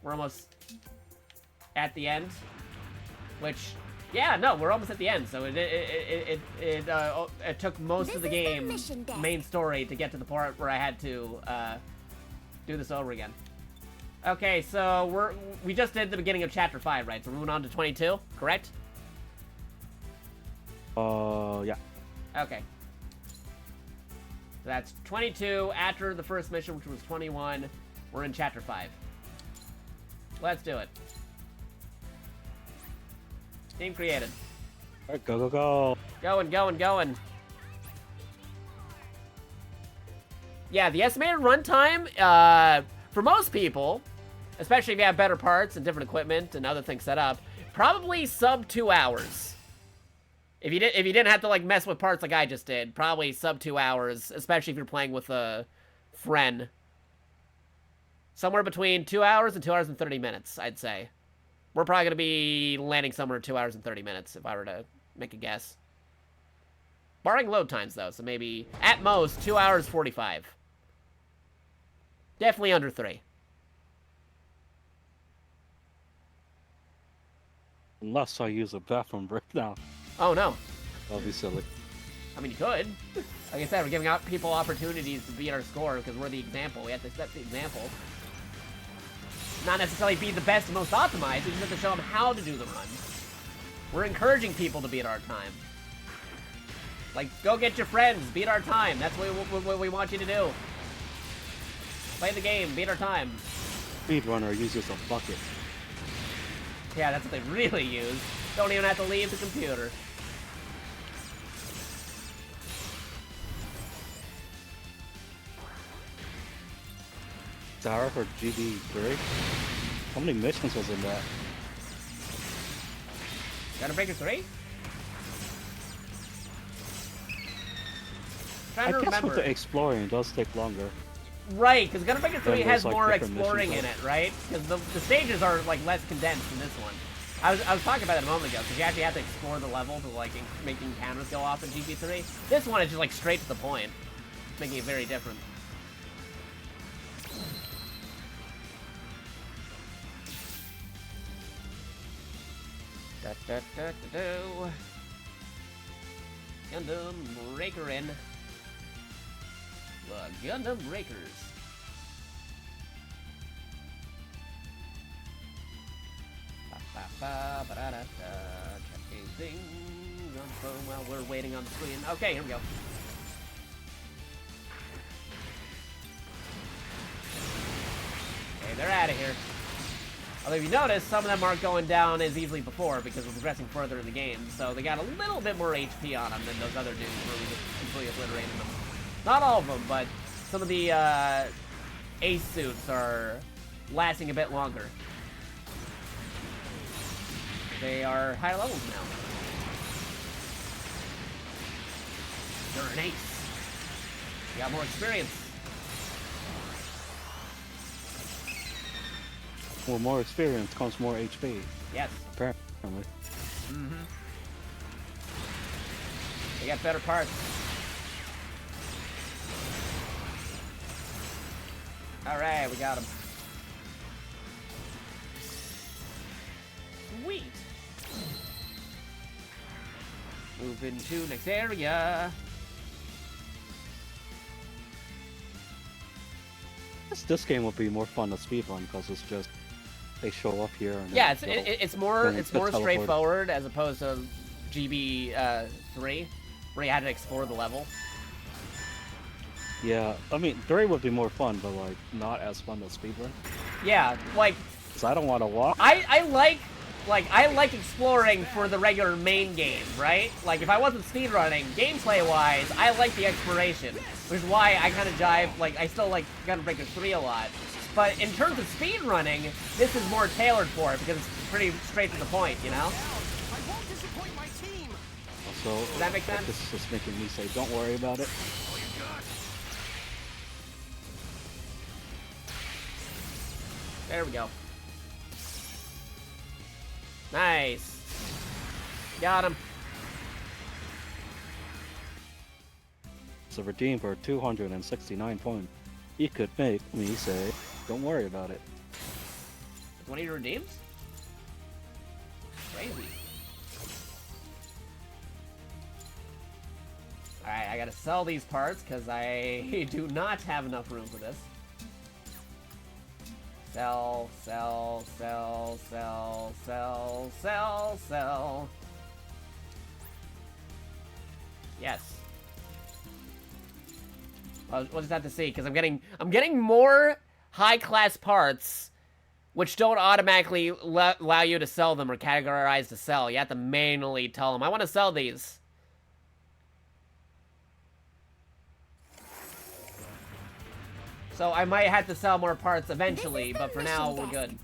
A: We're almost at the end. Which, yeah, no, we're almost at the end, so it took most of the game, main story, to get to the part where I had to do this over again. Okay, so we just did the beginning of chapter 5, right? So we're moving on to 22, correct?
B: Yeah.
A: Okay. So that's 22 after the first mission, which was 21. We're in chapter 5. Let's do it. Team created.
B: Alright, go, go, go.
A: Going. Yeah, the estimated runtime, for most people, especially if you have better parts and different equipment and other things set up, probably sub 2 hours. If you didn't have to like mess with parts like I just did, probably sub 2 hours, especially if you're playing with a friend. Somewhere between 2 hours and 2 hours and 30 minutes, I'd say. We're probably going to be landing somewhere 2 hours and 30 minutes, if I were to make a guess. Barring load times, though, so maybe, at most, 2 hours 45. Definitely under 3.
B: Unless I use a bathroom break now.
A: Oh, no.
B: That'll be silly.
A: I mean, you could. Like I said, we're giving out people opportunities to beat our score, because we're the example. We have to set the example. Not necessarily be the best and most optimized, we just have to show them how to do the run. We're encouraging people to beat our time. Like, go get your friends, beat our time. That's what we want you to do. Play the game, beat our time.
B: Speedrunner uses a bucket.
A: Yeah, that's what they really use. Don't even have to leave the computer.
B: Sarah for GB3? How many missions was in that?
A: Gundam Breaker 3?
B: I guess with the exploring, it does take longer.
A: Right, because Gundam Breaker 3 has
B: like
A: more
B: different
A: exploring in
B: missions.
A: it, right? Because the stages are like less condensed in this one. I was talking about it a moment ago, because you actually have to explore the level to like making cameras go off in GP3. This one is just like straight to the point, making it very different. Gundam Breaker in. The Gundam Breakers. Checking things on the phone while we're waiting on the screen. Okay, here we go. Okay, they're out of here. Although if you notice, some of them aren't going down as easily before because we're progressing further in the game. So they got a little bit more HP on them than those other dudes where we just completely obliterated them. Not all of them, but some of the ace suits are lasting a bit longer. They are higher levels now. You're an ace. You got more experience.
B: With more experience comes more HP.
A: Yes.
B: Apparently.
A: Mm-hmm. They got better parts. Alright, we got him. Sweet. Move into next area.
B: This game would be more fun to speedrun because it's just they show up here. And
A: Yeah,
B: then
A: it's more
B: teleport.
A: straightforward as opposed to GB 3, where you had to explore the level.
B: Yeah, I mean 3 would be more fun, but like not as fun to speedrun.
A: Yeah, like
B: 'Cause I don't want to walk.
A: I like exploring for the regular main game, right? Like if I wasn't speedrunning, gameplay-wise, I like the exploration, which is why I kind of jive. Like I still like Gundam Breaker 3 a lot. But in terms of speedrunning, this is more tailored for it because it's pretty straight to the point, you know?
D: I won't disappoint my team.
B: Also,
A: Does that make sense?
B: This is just making me say, "Don't worry about it."
D: All you got.
A: There we go. Nice. Got him.
B: So redeem for 269 points. You could make me say, "Don't worry about it."
A: One of your redeems? Crazy. Alright, I gotta sell these parts because I do not have enough room for this. Sell, sell, sell, sell, sell, sell, sell. Yes. We'll just have to see, because I'm getting more high-class parts, which don't automatically allow you to sell them or categorize to sell. You have to manually tell them, I want to sell these. So I might have to sell more parts eventually, but for now, we're good.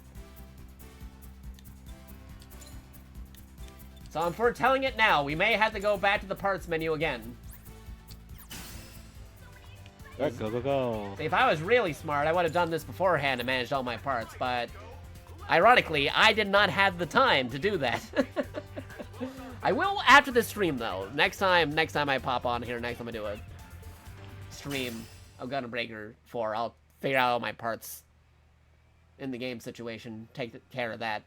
A: So I'm foretelling it now. We may have to go back to the parts menu again.
B: Alright, go, go, go.
A: See, if I was really smart, I would have done this beforehand and managed all my parts, but ironically, I did not have the time to do that. I will after this stream, though. Next time I pop on here, next time I do a stream of Gundam Breaker 4, I'll figure out all my parts in the game situation, take care of that.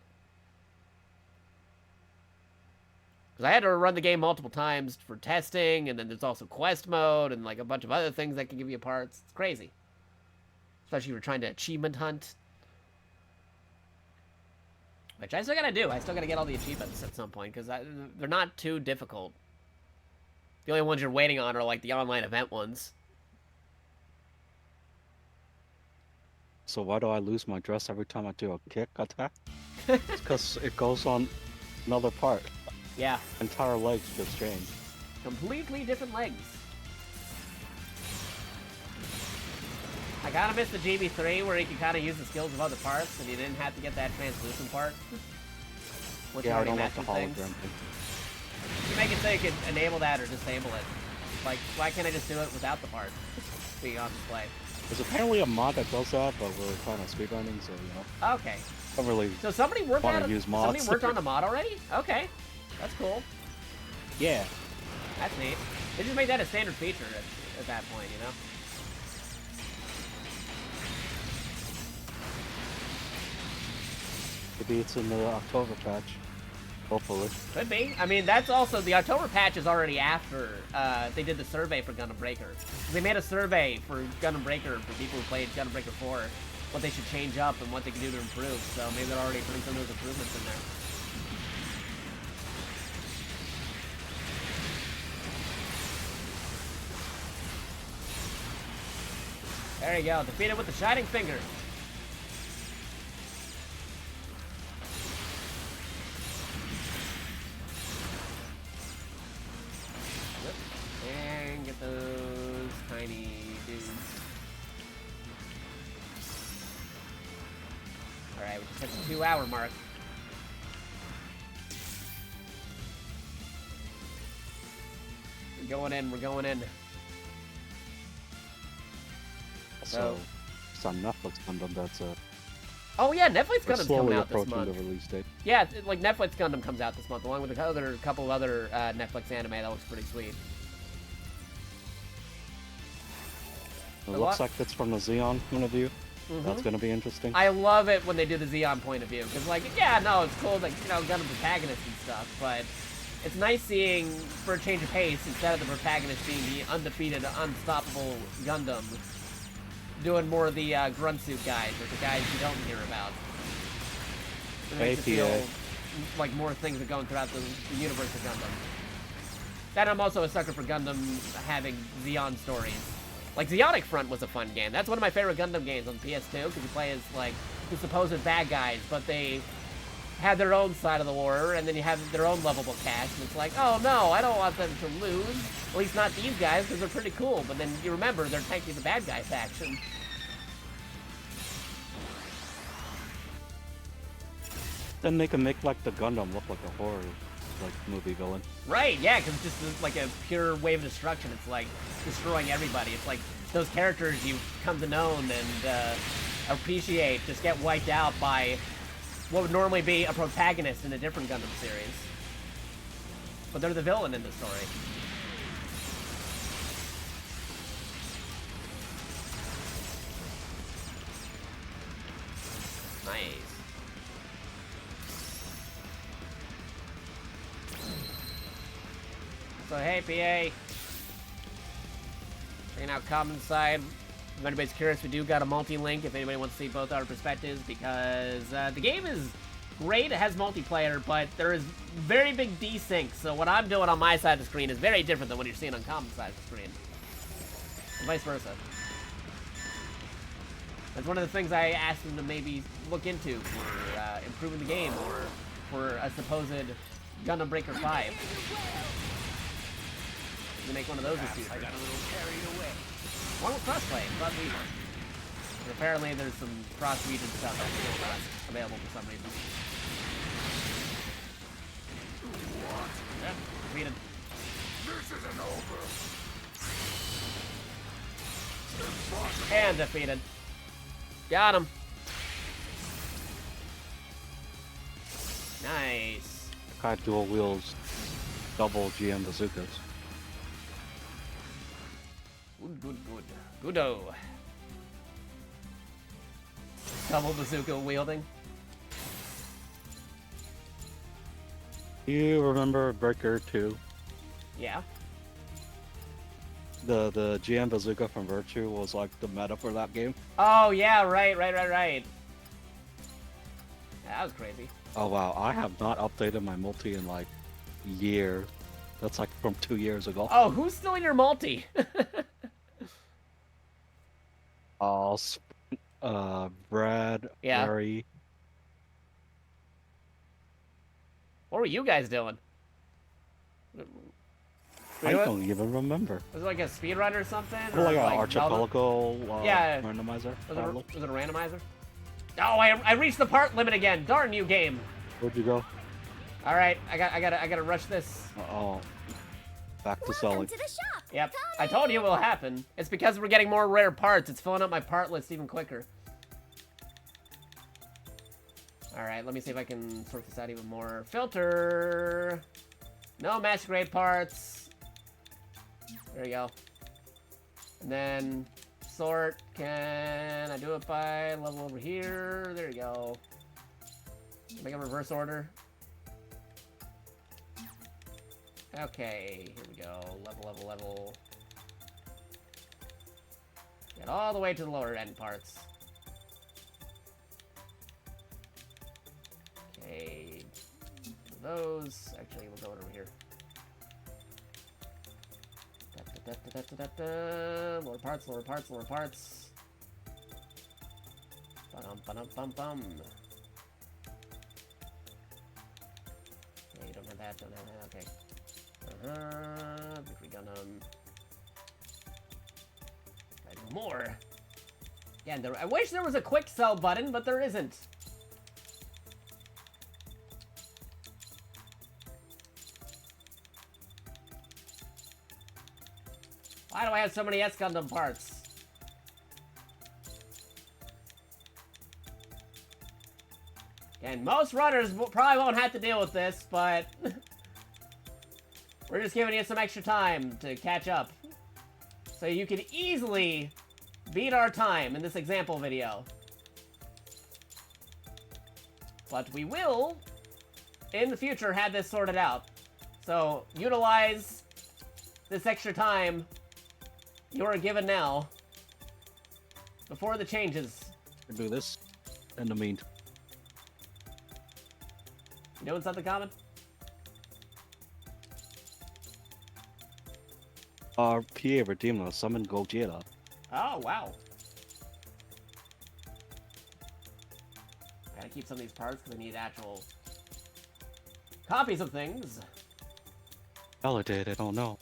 A: Because I had to run the game multiple times for testing, and then there's also quest mode, and like a bunch of other things that can give you parts. It's crazy. Especially if you're trying to achievement hunt. Which I still gotta do. I still gotta get all the achievements at some point, because they're not too difficult. The only ones you're waiting on are like the online event ones.
B: So why do I lose my dress every time I do a kick attack? It's because it goes on another part.
A: Yeah.
B: Entire legs just change.
A: Completely different legs. I kinda missed the GB3 where you could kinda use the skills of other parts and you didn't have to get that translucent part. Which
B: Yeah, I
A: already
B: don't like the
A: mastered things.
B: hologram thing.
A: You make it so you could enable that or disable it. Like, why can't I just do it without the part being on display?
B: There's apparently a mod that does that, but we're kind of speedrunning, so you know.
A: Okay.
B: I don't really.
A: So somebody worked
B: Wanna
A: on
B: use
A: somebody
B: mods.
A: worked on the mod already? Okay. That's cool.
B: Yeah.
A: That's neat. They just made that a standard feature at that point, you know?
B: Maybe it's in the October patch. Hopefully.
A: Could be. I mean, that's also, the October patch is already after they did the survey for Gundam Breaker. They made a survey for Gundam Breaker for people who played Gundam Breaker 4, what they should change up and what they can do to improve. So maybe they're already putting some of those improvements in there. There you go. Defeated with the shining finger. And get those tiny dudes. Alright, we just hit the 2-hour mark. We're going in, we're going in.
B: So, it's on Netflix Gundam that's
A: Oh yeah, Netflix Gundam's
B: slowly
A: coming out this
B: approaching
A: month.
B: the release date.
A: Yeah, like Netflix Gundam comes out this month, along with a couple of other Netflix anime that looks pretty sweet.
B: It
A: A
B: looks
A: lot-
B: like it's from the Xeon point of view.
A: Mhm.
B: That's gonna be interesting.
A: I love it when they do the Xeon point of view, because like, yeah, no, it's cool, like, you know, Gundam protagonists and stuff, but it's nice seeing, for a change of pace, instead of the protagonist being the undefeated, unstoppable Gundam, doing more of the grunt suit guys, or the guys you don't hear about. It makes it feel like more things are going throughout the universe of Gundam. Then I'm also a sucker for Gundam having Xeon stories. Like, Zeonic Front was a fun game. That's one of my favorite Gundam games on PS2, because you play as, like, the supposed bad guys, but they had their own side of the war, and then you have their own lovable cast, and it's like, oh no, I don't want them to lose. At least not these guys, because they're pretty cool, but then you remember they're technically the bad guy faction.
B: Then they can make like the Gundam look like a horror like movie villain.
A: Right, yeah, because it's just like a pure wave of destruction. It's like destroying everybody. It's like those characters you come to know and appreciate just get wiped out by what would normally be a protagonist in a different Gundam series. But they're the villain in the story. Nice. So hey, PA. Checking out Common Side. If anybody's curious, we do got a multi-link if anybody wants to see both our perspectives, because the game is great. It has multiplayer, but there is very big desync. So what I'm doing on my side of the screen is very different than what you're seeing on Common side of the screen. And vice versa. That's one of the things I asked them to maybe look into for improving the game, or for a supposed Gundam Breaker 5. To make one of those issues.
D: I got a little carried away.
A: One with crossplay, but region. And apparently there's some cross-region stuff that's still not available for some reason. Yeah, defeated.
F: This isn't over.
A: And defeated. Got him. Nice.
B: Kai dual wheels, double GM bazookas.
A: Good, good, good. Goodo. Double bazooka wielding.
B: You remember Breaker 2?
A: Yeah.
B: The GM bazooka from Virtue was like the meta for that game.
A: Oh, yeah, right. Yeah, that was crazy.
B: Oh wow, I have not updated my multi in like years. That's like from 2 years ago.
A: Oh, who's still in your multi?
B: Brad,
A: Yeah.
B: Larry.
A: What were you guys doing?
B: I don't even remember.
A: Was it like a speedrun or something?
B: Or like an
A: Zelda?
B: archipelago
A: Yeah.
B: randomizer.
A: Was
B: probably.
A: it a randomizer? Oh, I reached the part limit again. Darn you, game.
B: Where'd you go?
A: All right, I gotta rush this.
B: Oh, back to selling.
C: Welcome to the shop.
A: Yep, I told you it will happen. It's because we're getting more rare parts. It's filling up my part list even quicker. All right, let me see if I can sort this out even more. Filter. No match grade parts. There you go. And then sort. Can I do it by level over here? There you go. Make a reverse order. Okay, here we go. Level. Get all the way to the lower end parts. Okay, those. Actually, we'll go over here. Lower parts. Bum, ba-dum, bum, bum. Yeah, you don't have that, okay. Victory Gundam. More. Again, I wish there was a quick sell button, but there isn't. Why do I have so many S Gundam parts? And most runners probably won't have to deal with this, but we're just giving you some extra time to catch up. So you can easily beat our time in this example video. But we will, in the future, have this sorted out. So utilize this extra time you're given now before the changes.
B: Do this in the meantime.
A: You doing something, Common?
B: PA Redeemer summon Gogeta.
A: Oh, wow. Gotta keep some of these parts because I need actual copies of things.
B: Validated, oh no.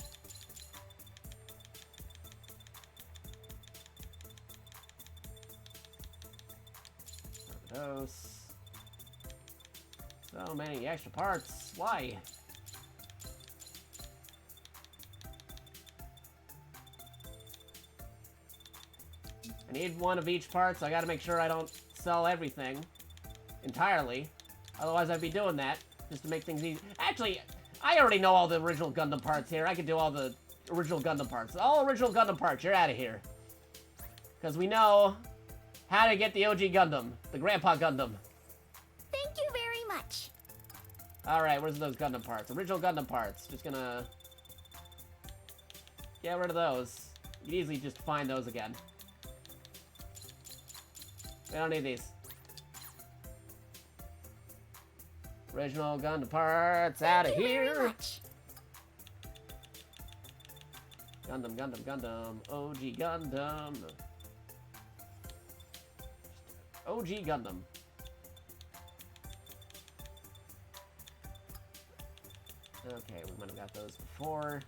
A: Those. So many extra parts. Why? I need one of each part, so I gotta make sure I don't sell everything entirely. Otherwise, I'd be doing that just to make things easy. Actually, I already know all the original Gundam parts here. I can do all the original Gundam parts. All original Gundam parts, you're out of here. Because we know how to get the OG Gundam, the Grandpa Gundam.
C: Thank you very much.
A: Alright, where's those Gundam parts? Original Gundam parts. Just gonna get rid of those. You can easily just find those again. We don't need these. Original Gundam parts out of
C: Thank you very
A: here.
C: much.
A: Gundam, Gundam, Gundam. OG Gundam. OG Gundam. Okay, we might have got those before.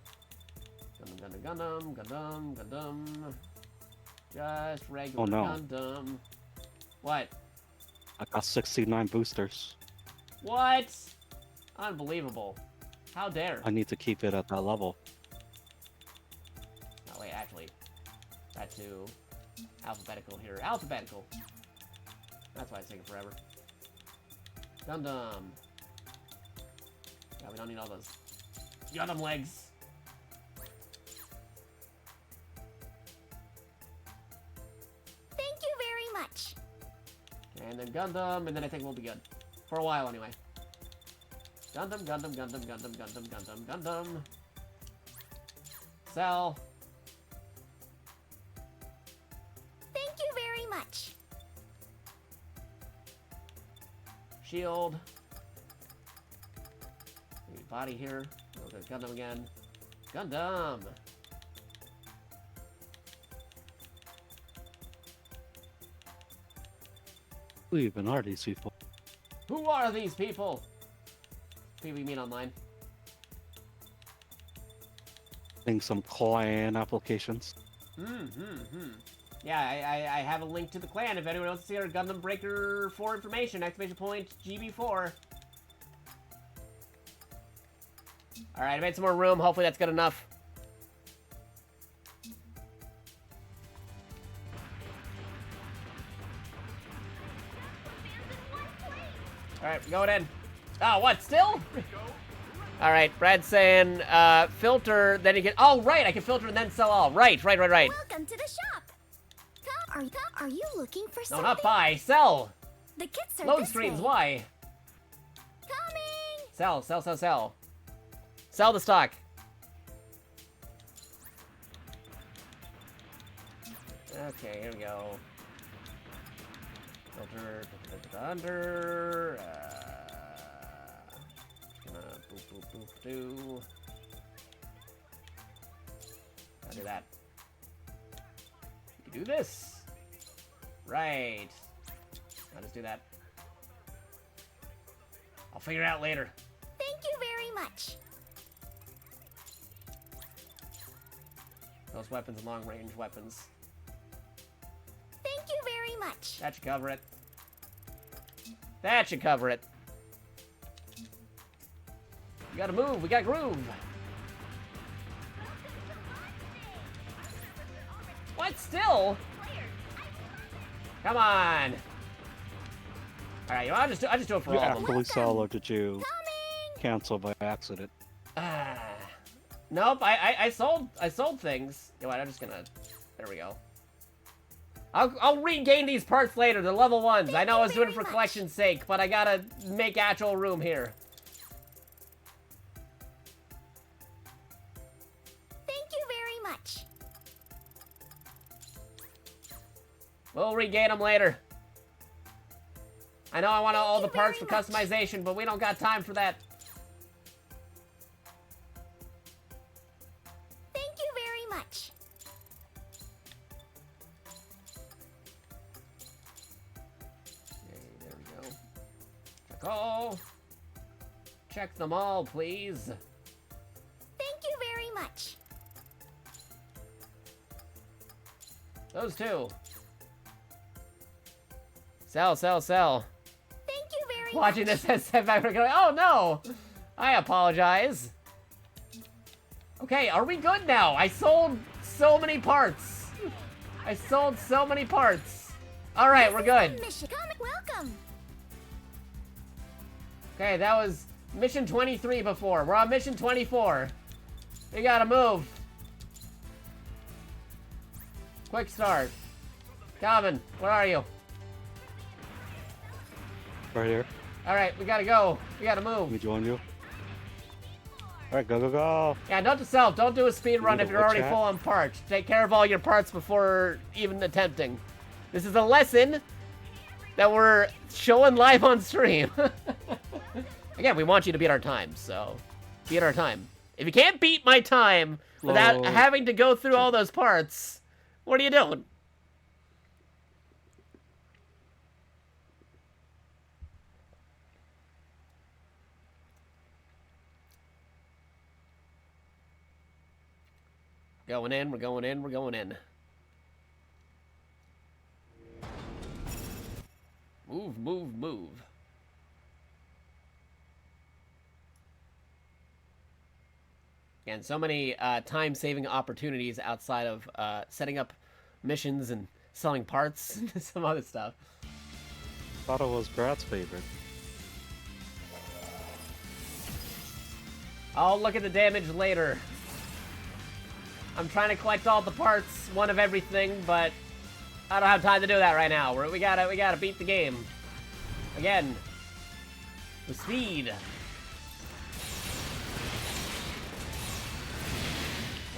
A: Gundam, Gundam, Gundam, Gundam, Gundam. Just regular
B: Oh, no.
A: Gundam. What?
B: I got 69 boosters.
A: What? Unbelievable. How dare.
B: I need to keep it at that level.
A: Oh, wait, actually. Back to alphabetical here. Alphabetical. That's why it's taking forever. Gundam. Yeah, we don't need all those Gundam legs.
C: Thank you very much.
A: And then Gundam, and then I think we'll be good. For a while, anyway. Gundam, Gundam, Gundam, Gundam, Gundam, Gundam, Gundam. Cell.
C: Thank you very much.
A: Shield. Maybe body here. Okay, Gundam again. Gundam!
B: Who even are these people?
A: Who are these people? People you mean online?
B: I think some clan applications.
A: Yeah, I have a link to the clan if anyone wants to see our Gundam Breaker 4 information. Exclamation point GB4. Alright, I made some more room. Hopefully that's good enough. Alright, going in. Oh, what? Still? Alright, Brad's saying, filter, then you can... Oh, right, I can filter and then sell all. Right.
C: Welcome to the shop. Are you looking for
A: No,
C: something?
A: not buy. Sell.
C: The kits are
A: Load
C: this
A: streams,
C: way.
A: why?
C: Coming.
A: Sell. Sell the stock. Okay, here we go. Filter, under. Just gonna boop, do. I'll do that. You can do this. Right. I'll just do that. I'll figure it out later.
C: Thank you very much.
A: Those weapons are long-range weapons.
C: Thank you very much.
A: That should cover it. That should cover it. We gotta move. We got groove. What? Still? Come on. All right, you know, I'll just do it for
B: You
A: all of them.
B: actually saw, or did you cancel by accident?
A: Nope. I sold things. You know what? I'm just gonna. There we go. I'll regain these parts later. They're level 1s. I know I was doing it for collection's sake, but I gotta make actual room here.
C: Thank you very much.
A: We'll regain them later. I know I want all the
C: Thank you
A: parts for
C: very much.
A: customization, but we don't got time for that.
C: Thank you very much.
A: Okay, there we go. Check all. Check them all, please.
C: Thank you very much.
A: Those two. Sell, sell, sell.
C: Thank you very
A: Watching
C: much.
A: this headset back, we're going, oh no! I apologize. Okay, are we good now? I sold so many parts. I sold so many parts. Alright, we're good.
C: Mission. Welcome.
A: Okay, that was mission 23 before. We're on mission 24. We gotta move. Quick start. Calvin, where are you?
B: Right here.
A: Alright, we gotta go. We gotta
B: Let me
A: move.
B: join you. Alright, go, go, go.
A: Yeah, note to self, don't do a speed run
B: Need
A: if
B: a
A: you're
B: what
A: already
B: chat?
A: full on parts. Take care of all your parts before even attempting. This is a lesson that we're showing live on stream. Again, we want you to beat our time, so beat our time. If you can't beat my time without
B: Well,
A: having to go through all those parts, what are you doing? Going in, we're going in, we're going in. Move, move, move. And so many time-saving opportunities outside of setting up missions and selling parts and some other stuff.
B: Thought it was Brad's favorite.
A: I'll look at the damage later. I'm trying to collect all the parts, one of everything, but I don't have time to do that right now. We gotta beat the game. Again. With speed.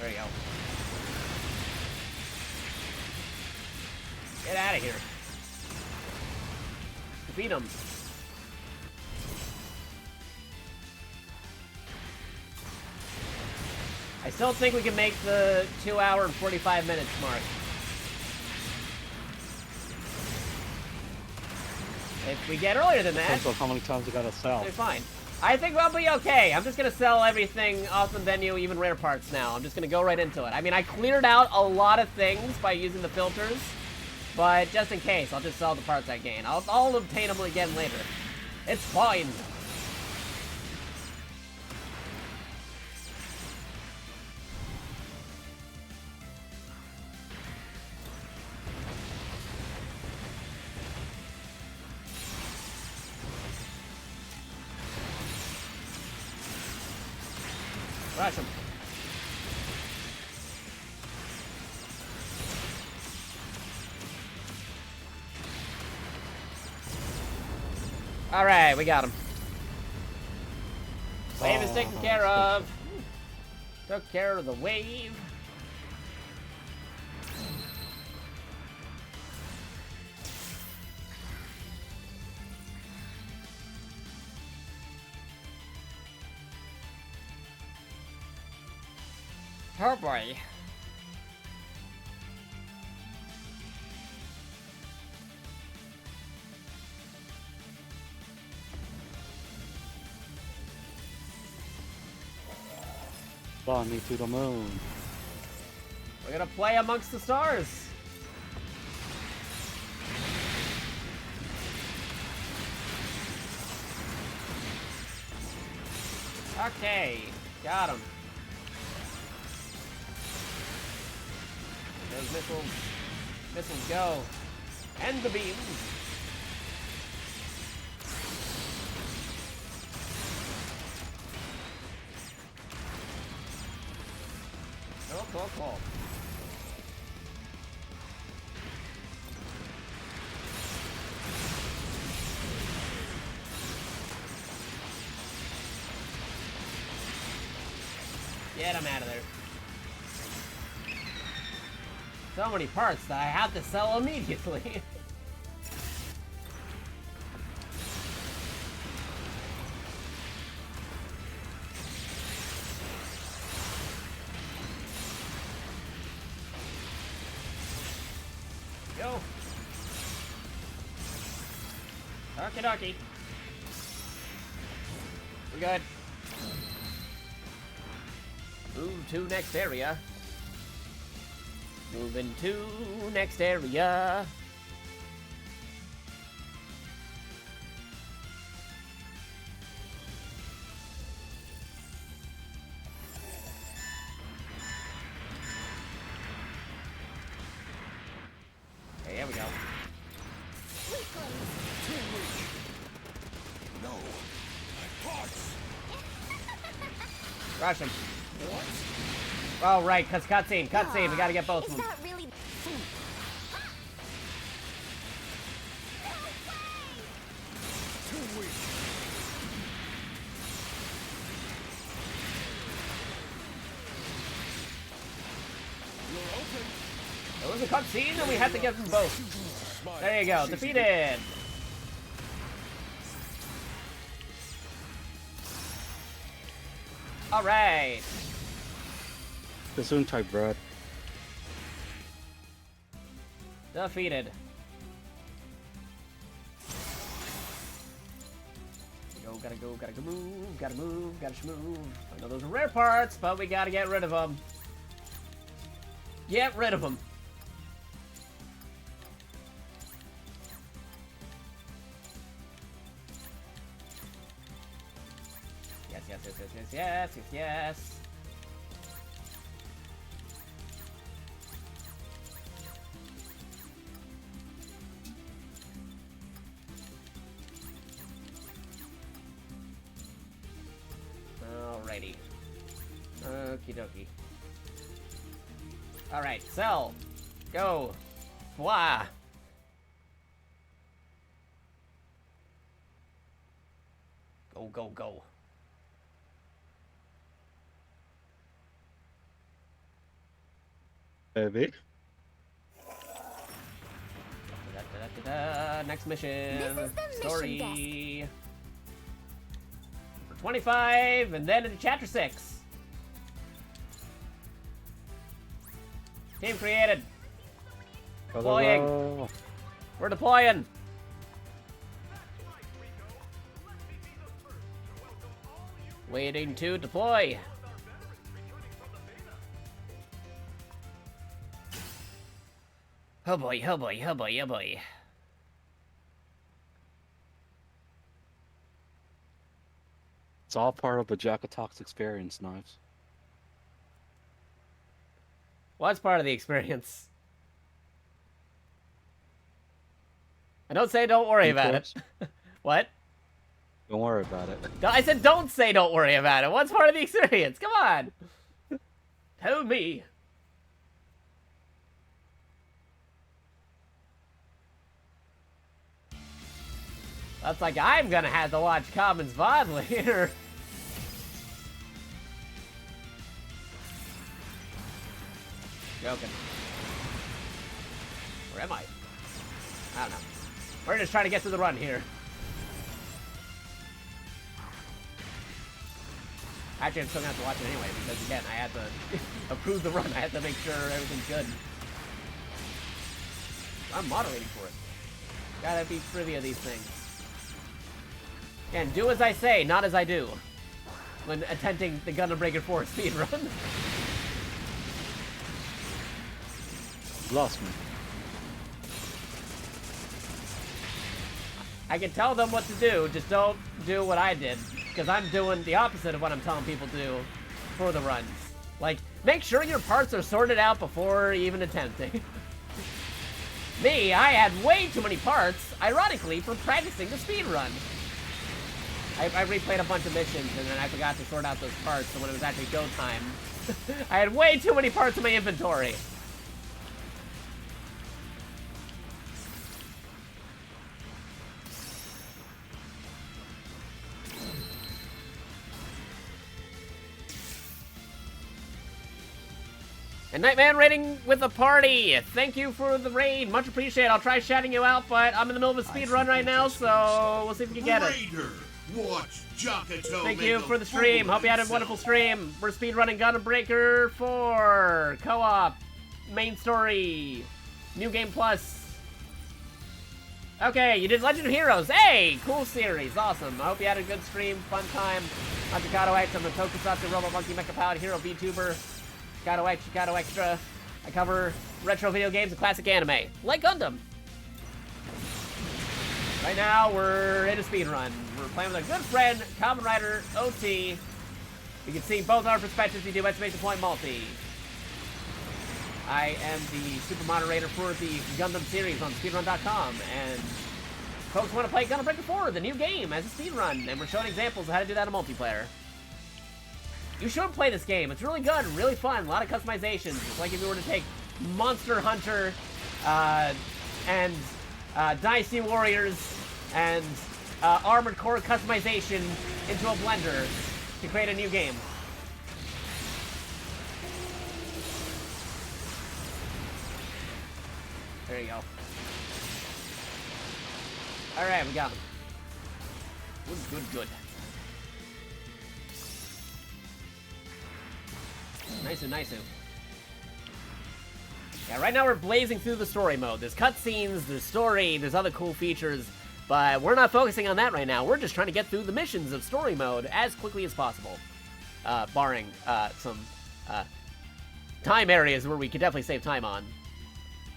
A: There you go. Get out of here. Beat him. I still think we can make the 2 hour and 45 minutes mark. If we get earlier than that,
B: Depends on how many times you gotta sell.
A: we'll be fine. I think we'll be okay. I'm just gonna sell everything off the menu, even rare parts now. I'm just gonna go right into it. I mean, I cleared out a lot of things by using the filters, but just in case, I'll just sell the parts I gain. I'll obtain them again later. It's fine. Rush him. Alright, we got him. Wave is taken care of. Took care of the wave. Oh boy.
B: Fly me to the moon.
A: We're gonna play amongst the stars. Okay, got him. Those missiles. Missiles go. And the beams. Cool. Get him out of there. So many parts that I have to sell immediately. Go. Okie dokie. We good. Move to next area. Moving to next area. Okay, here we go.
F: No. My parts.
A: Rush him. Oh, right, because cutscene. We gotta get both of
C: Is
A: them.
C: that really...
F: Too weak. You're open.
A: It was a cutscene, and we had to get them both. There you go, defeated. All right.
B: The type bread.
A: Defeated. Gotta move, gotta schmove. I know those are rare parts, but we gotta get rid of them. Get rid of them. Yes. Alrighty. Okie dokie. Alright, sell. Go. Fly. Go.
B: Baby.
A: Next mission.
C: This is the mission
A: Story. For 25, and then into chapter 6. Team created. Deploying. We're deploying. Waiting to deploy. Oh boy.
B: It's all part of the JakatoX experience, Knives.
A: What's part of the experience? I don't say don't worry about it. What?
B: Don't worry about it.
A: I said don't say don't worry about it. What's part of the experience? Come on. Tell me. That's like I'm gonna have to watch Commons VOD later. Joking. Where am I? I don't know. We're just trying to get through the run here. Actually, I'm still gonna have to watch it anyway, because again, I had to approve the run. I had to make sure everything's good. I'm moderating for it. Gotta be privy of these things. Again, do as I say, not as I do. when attempting the Gundam Breaker 4 speedrun.
B: Lost me.
A: I can tell them what to do, just don't do what I did. Because I'm doing the opposite of what I'm telling people to do for the runs. Like, make sure your parts are sorted out before even attempting. Me, I had way too many parts, ironically, for practicing the speedrun. I replayed a bunch of missions and then I forgot to sort out those parts, so when it was actually go time, I had way too many parts in my inventory. And Nightman raiding with a party. Thank you for the raid. Much appreciated. I'll try shouting you out, but I'm in the middle of a speed run right now, so we'll see if we can get it.
F: Raider, watch Jakato
A: Thank
F: make
A: you
F: a
A: for the
F: fool
A: stream.
F: of
A: Hope you had a
F: himself.
A: wonderful stream. We're speed running Gundam Breaker 4 co-op main story new game plus. Okay, you did Legend of Heroes. Hey, cool series, awesome. I hope you had a good stream, fun time. I'm JakatoX. I'm a Tokusatsu Robot Monkey Mecha Powered Hero VTuber. JakatoX, Jakato Extra. I cover retro video games and classic anime, like Gundam. Right now, we're in a speed run. We're playing with a good friend, Kamen Rider OT. You can see both our perspectives. We do exclamation point multi. I am the super moderator for the Gundam series on Speedrun.com, and folks want to play Gundam Breaker 4, the new game, as a speedrun, and we're showing examples of how to do that in multiplayer. You should play this game. It's really good, really fun, a lot of customizations. It's like if you were to take Monster Hunter and Dynasty Warriors and Armored Core customization into a blender to create a new game. There you go. Alright, we got him. Good. Nice. Yeah, right now we're blazing through the story mode. There's cutscenes, there's story, there's other cool features, but we're not focusing on that right now. We're just trying to get through the missions of story mode as quickly as possible. Barring some time areas where we could definitely save time on.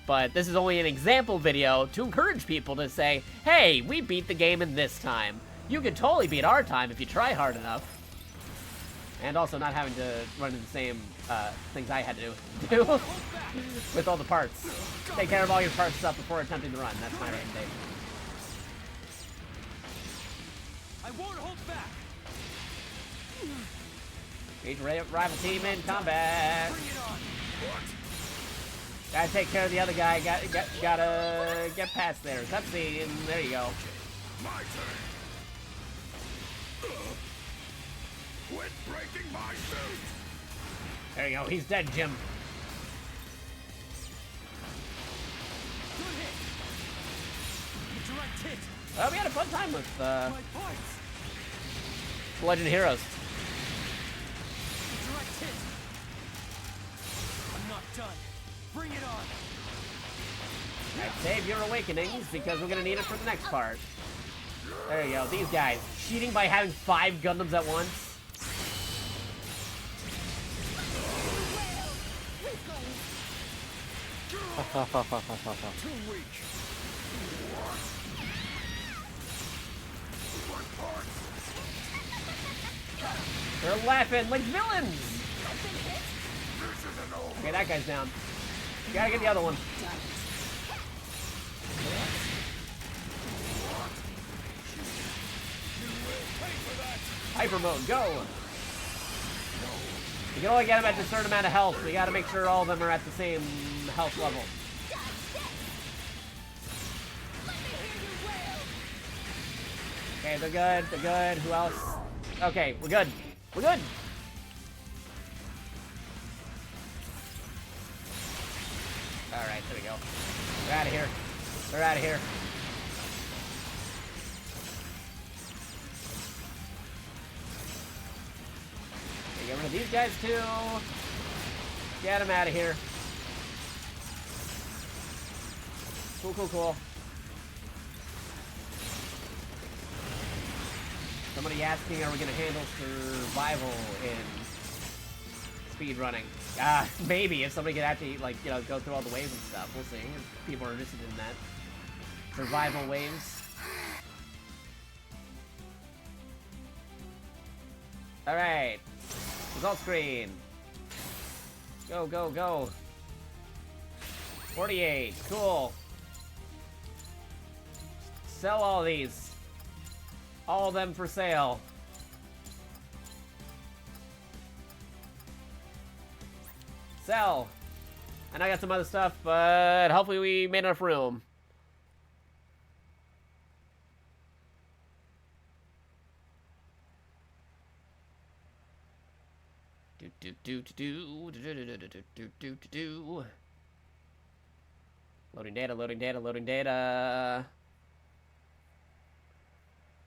A: But this is only an example video to encourage people to say, hey, we beat the game in this time. You could totally beat our time if you try hard enough. And also not having to run into the same things I had to do with all the parts. Take care of all your parts stuff before attempting to run. That's my recommendation.
D: I won't hold back.
A: Each rival team in combat.
D: Bring it on.
A: Gotta take care of the other guy. Gotta get past there. Cutscene. There you go.
F: My turn. Quit breaking my suit.
A: There you go. He's dead, Jim.
D: Good hit. Direct hit.
A: Well, we had a fun time with
D: My points.
A: Legend of Heroes.
D: Direct hit. I'm not done. Bring it on.
A: Alright, save your awakenings because we're gonna need it for the next part. There you go. These guys cheating by having 5 Gundams at once.
D: Too weak.
A: They're laughing like villains. Okay, that guy's down. You gotta get the other one. Hyper mode, go! You can only get them at a certain amount of health. We gotta make sure all of them are at the same health level. Okay, they're good. Who else? Okay, we're good. We're good! Alright, there we go. They're out of here. They're out of here. Okay, get rid of these guys too. Get them out of here. Cool. Somebody asking, are we gonna handle survival in speedrunning? Maybe, if somebody could actually, like, you know, go through all the waves and stuff. We'll see if people are interested in that. Survival waves. Alright. Result screen. Go, go, go. 48. Cool. Sell all these. All of them for sale. Sell. And I got some other stuff, but hopefully we made enough room. Loading data, loading data, loading data.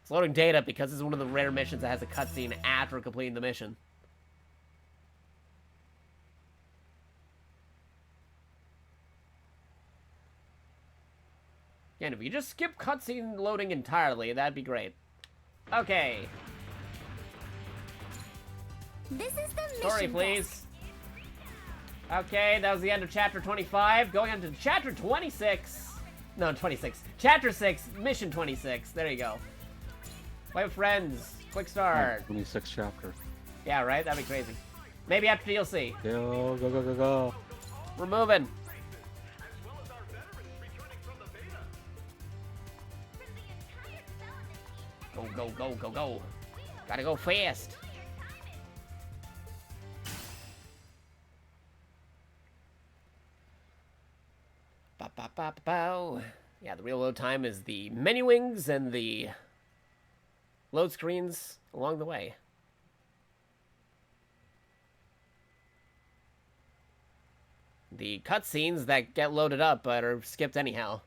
A: It's loading data because it's one of the rare missions that has a cutscene after completing the mission. Again, if you just skip cutscene loading entirely, that'd be great. Okay.
C: This is the mission.
A: Story, please. Okay, that was the end of chapter 25. Going on to chapter 26. No, 26. Chapter 6, mission 26. There you go. Play with friends. Quick start.
B: 26th chapter.
A: Yeah, right? That'd be crazy. Maybe after DLC.
B: Go, go, go, go, go.
A: We're moving. Go, go, go, go, go. Gotta go fast. Ba, ba, ba, ba, bow. Yeah, the real load time is the menu wings and the load screens along the way. The cutscenes that get loaded up but are skipped anyhow.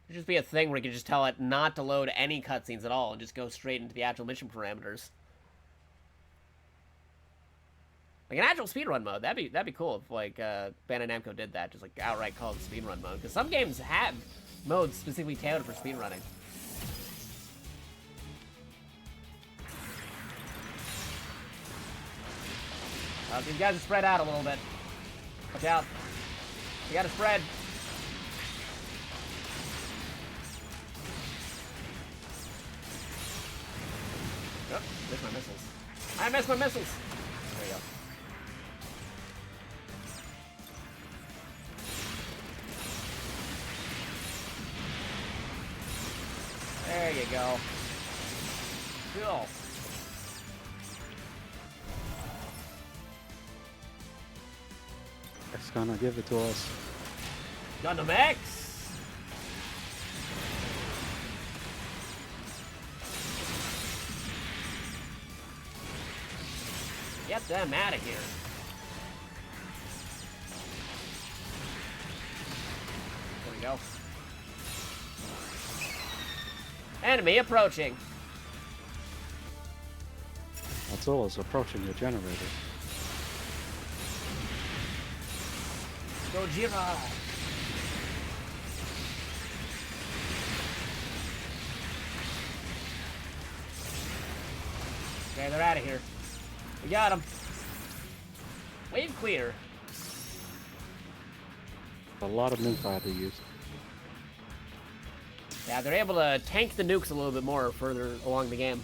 A: It'd just be a thing where you could just tell it not to load any cutscenes at all and just go straight into the actual mission parameters. Like an actual speedrun mode, that'd be cool if like Bandai Namco did that, just like outright call it speedrun mode. Because some games have modes specifically tailored for speedrunning. These guys are spread out a little bit. Watch out. You gotta spread. Oh, missed my missiles. I missed my missiles! There you go. There you go. Cool.
B: It's gonna give it to us.
A: Gundam X! Get them out of here. There we go. Enemy approaching.
B: That's all, it's approaching the generator.
A: Gojira. Okay, they're out of here. We got them. Wave clear.
B: A lot of nuke I had to use.
A: Yeah, they're able to tank the nukes a little bit more further along the game.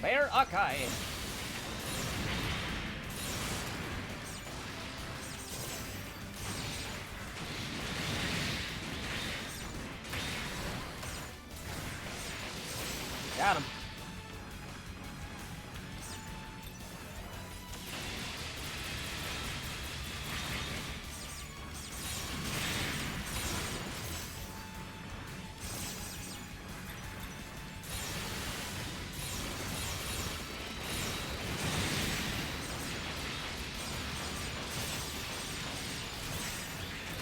A: Bear Akai. Got him.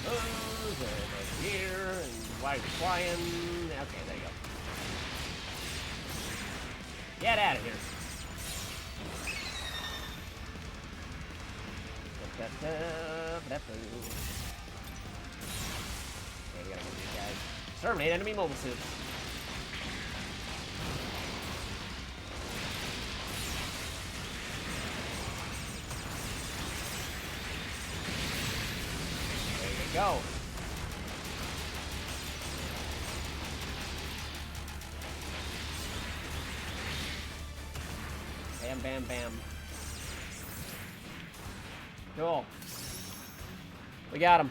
A: Those and over here, and why are you flying? Okay, there you go. Get out of here. Okay, we gotta get these guys. Terminate enemy mobile suit. There you go. Bam, bam, bam. Cool. We got him.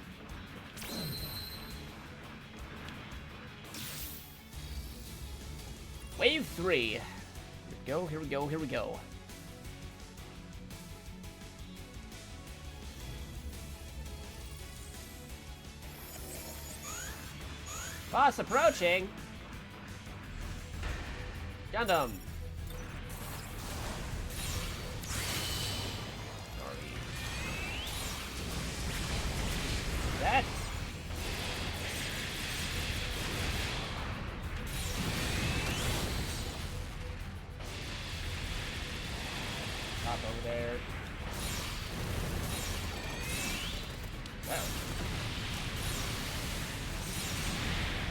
A: Wave 3. Here we go, here we go, here we go. Boss approaching. Gundam. That. Hop over there. Wow.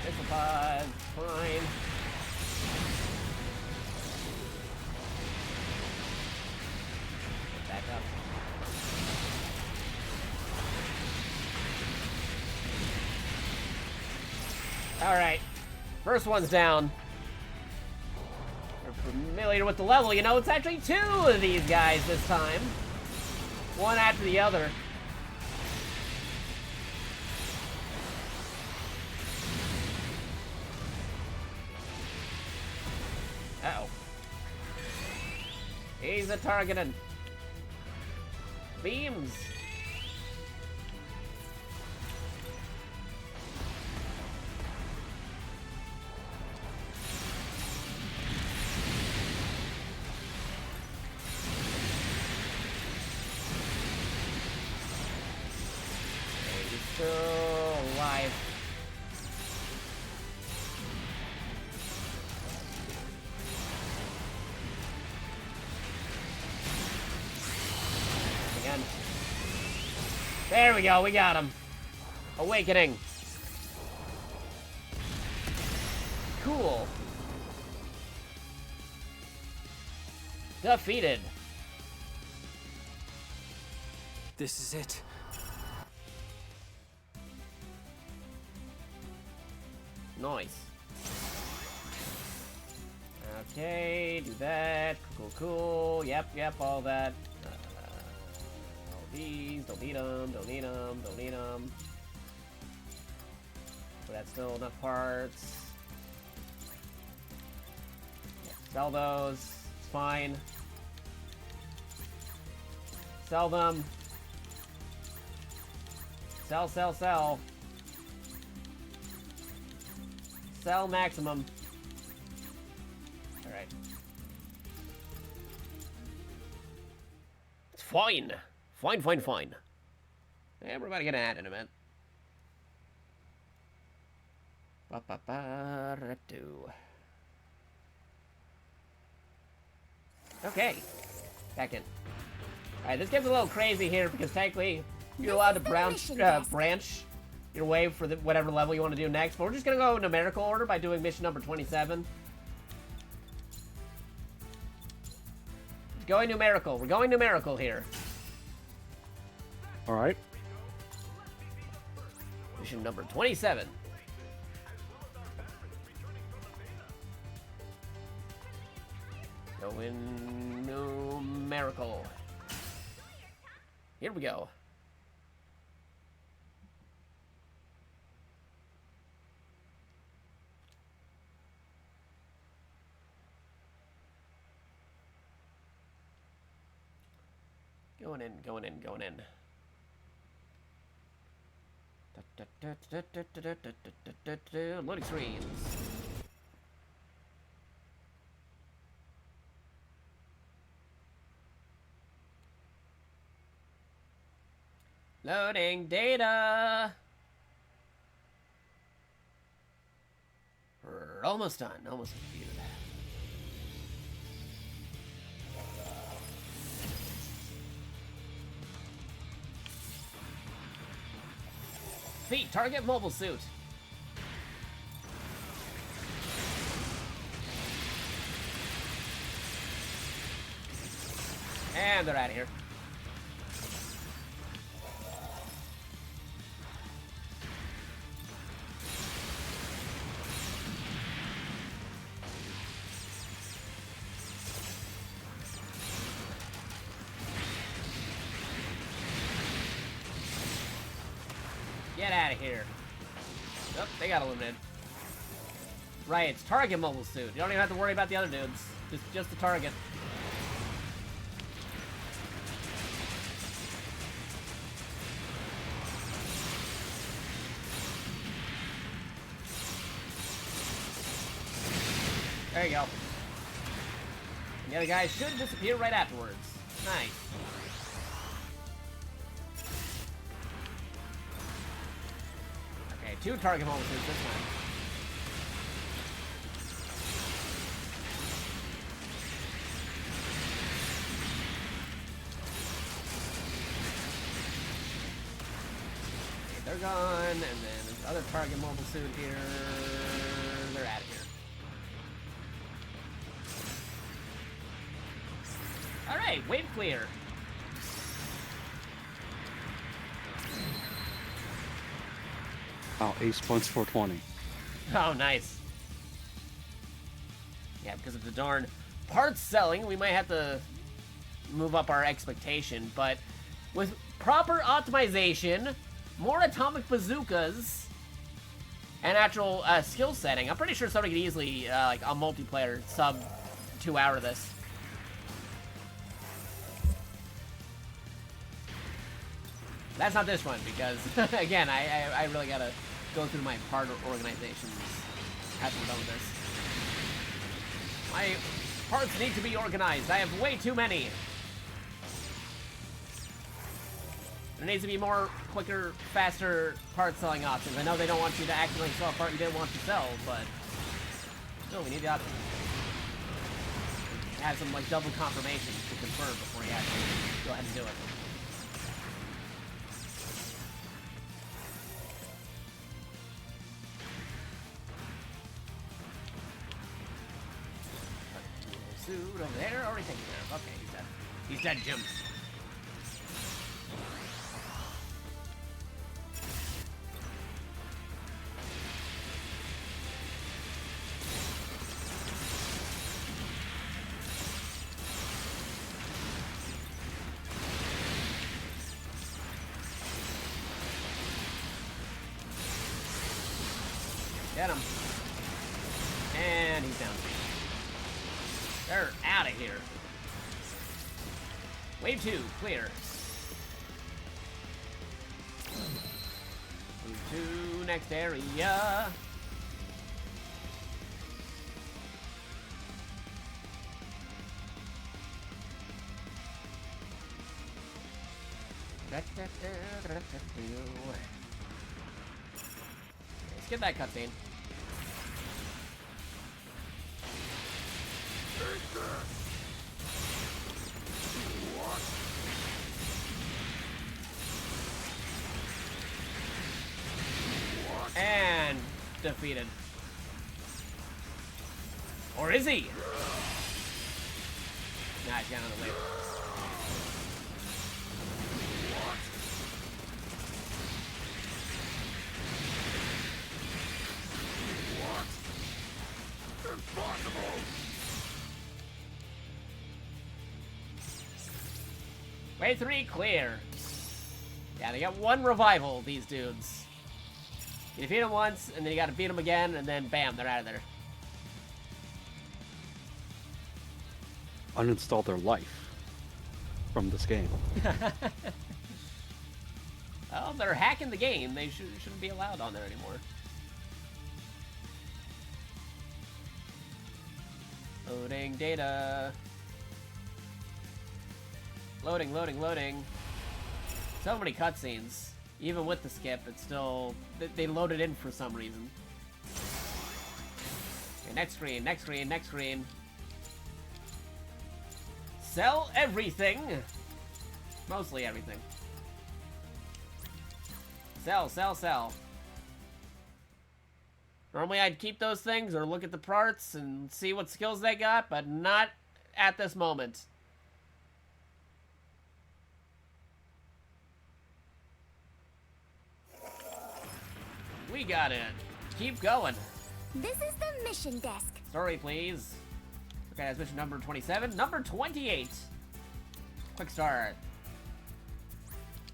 A: Missile pod. Fine. Back up. Alright. First one's down. We're familiar with the level. You know, it's actually 2 of these guys this time. One after the other. Uh-oh. He's a targeted. Beams. Still alive. Again. There we go, we got him. Awakening. Cool. Defeated.
D: This is it.
A: Nice. Okay, do that. Cool, cool. Yep, all that. All these. Don't need them. Don't need them. Don't need them. But that's still enough parts. Sell those. It's fine. Sell them. Sell, sell, sell. Sell maximum. Alright. It's fine. Fine, fine, fine. Everybody gonna add in a minute. Ba-ba-ba-ra-do. Okay. Back in. Alright, this game's a little crazy here because technically you're allowed to branch your way for whatever level you want to do next, but we're just gonna go in numerical order by doing mission number 27. Going numerical. We're going numerical here.
B: All right.
A: Mission number 27. Going numerical. Here we go. Going in, going in, going in. Loading screens. Loading data. We're almost done. Almost completed. Feet, target mobile suit. And they're out of here. Get out of here. Oh, they got eliminated. Right, it's target mobile suit. You don't even have to worry about the other dudes. Just the target. There you go. And the other guy should disappear right afterwards. Nice. Okay, 2 target mobile suits this time. Okay, they're gone, and then there's the other target mobile suit here. They're out of here. Alright, wave clear.
B: Oh, ace points for 20.
A: Oh, nice. Yeah, because of the darn parts selling, we might have to move up our expectation, but with proper optimization, more atomic bazookas, and actual skill setting, I'm pretty sure somebody could easily, like, a multiplayer sub 2 hour this. That's not this one, because, again, I really gotta go through my part organizations after we're done with this. My parts need to be organized. I have way too many. There needs to be more quicker, faster part selling options. I know they don't want you to actively sell a part you didn't want to sell, but still, we need the option. Have some, like, double confirmation to confirm before you actually go ahead and do it. Suit over there, already taken care of. Okay, he's dead. He's dead, Jim. Get him. And he's down. They're out of here. Wave 2, clear. Move to next area. Let's get that cutscene. And defeated. Or is he? Nah, he's got another wave.
F: Impossible!
A: Wave 3 clear. Yeah, they got 1 revival, these dudes. You defeat them once, and then you gotta beat them again, and then bam, they're out of there.
B: Uninstall their life from this game.
A: Well, they're hacking the game. They shouldn't be allowed on there anymore. Loading data. Loading, loading, loading. So many cutscenes. Even with the skip, it's still... They loaded in for some reason. next screen, next screen, next screen. Sell everything. Mostly everything. Sell, sell, sell. Normally I'd keep those things or look at the parts and see what skills they got, but not at this moment. We got it. Keep going.
C: This is the mission desk.
A: Story, please. Okay, that's mission number 27. Number 28. Quick start.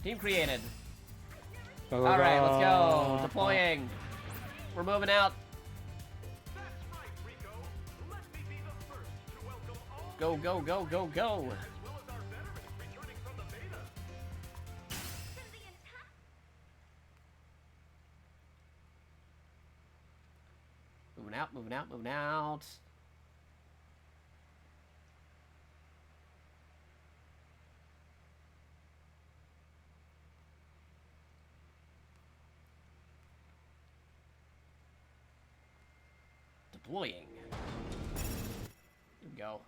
A: Team created. Alright, let's go. Deploying. We're moving out. Go, go, go, go, go. Moving out, moving out, moving out. Deploying. Here we go.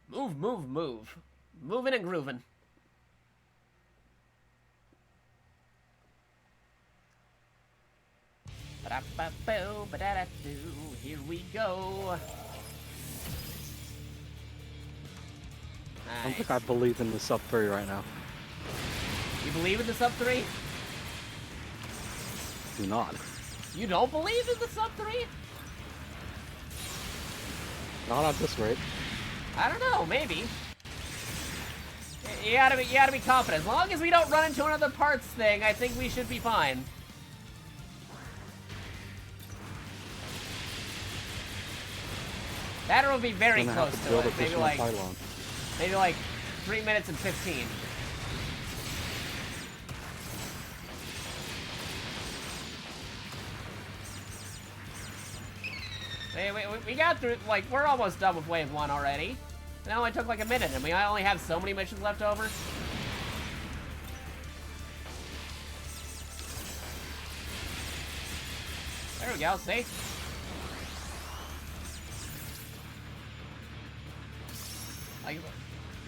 A: Move, move, move. Moving and grooving. Ba-da-ba-boo, ba-da-da-doo. Here we go.
B: I don't think I believe in the sub 3 right now.
A: You believe in the sub 3?
B: Do not.
A: You don't believe in the sub 3?
B: Not at this rate.
A: I don't know, maybe. You gotta be confident. As long as we don't run into another parts thing, I think we should be fine. That will be very close to it. Maybe like 3 minutes and 15. Hey, we got through, like, we're almost done with wave 1 already. It only took like a minute, and we only have so many missions left over. There we go, see? Like,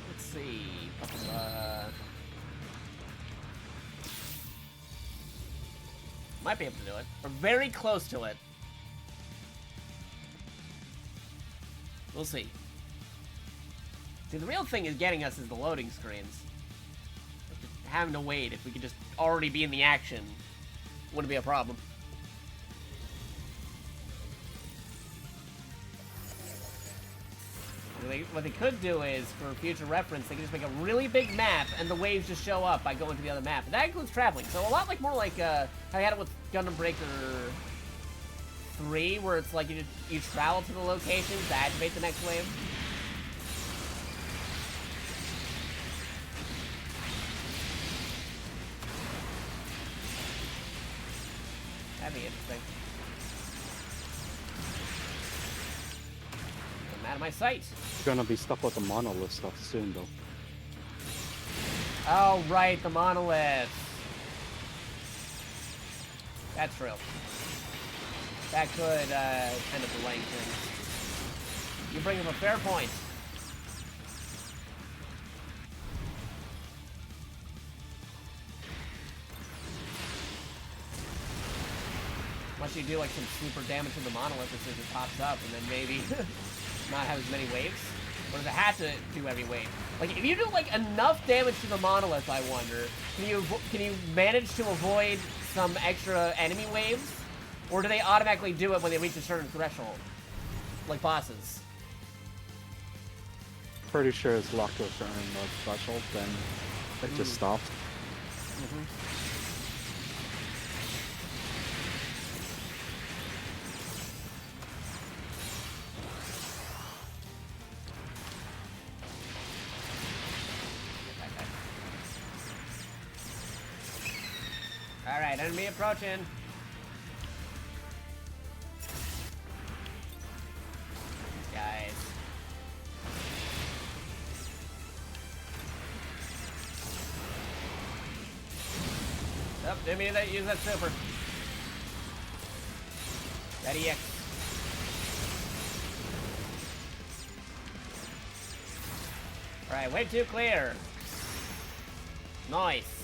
A: let's see. Might be able to do it. We're very close to it. We'll see. See, the real thing is getting us is the loading screens. Just having to wait, if we could just already be in the action, wouldn't be a problem. What they could do is, for future reference, they could just make a really big map, and the waves just show up by going to the other map. And that includes traveling, so a lot like more like how I had it with Gundam Breaker 3, where it's like you travel to the locations to activate the next wave. That'd be interesting. I'm out of my sight.
B: You're gonna be stuck with the monolith stuff soon, though.
A: Oh, right, the monolith. That's true. That could kind of delay things. You bring up a fair point. Once you do like some super damage to the monolith, as soon as it pops up, and then maybe not have as many waves? Or does it have to do every wave? Like, if you do like enough damage to the monolith, I wonder, can you manage to avoid some extra enemy waves? Or do they automatically do it when they reach a certain threshold? Like bosses.
B: Pretty sure it's locked to a certain threshold, then it just stops.
A: Alright, enemy approaching. Guys. Oh, didn't mean to use that super. That EX. Alright, wave 2 clear. Nice.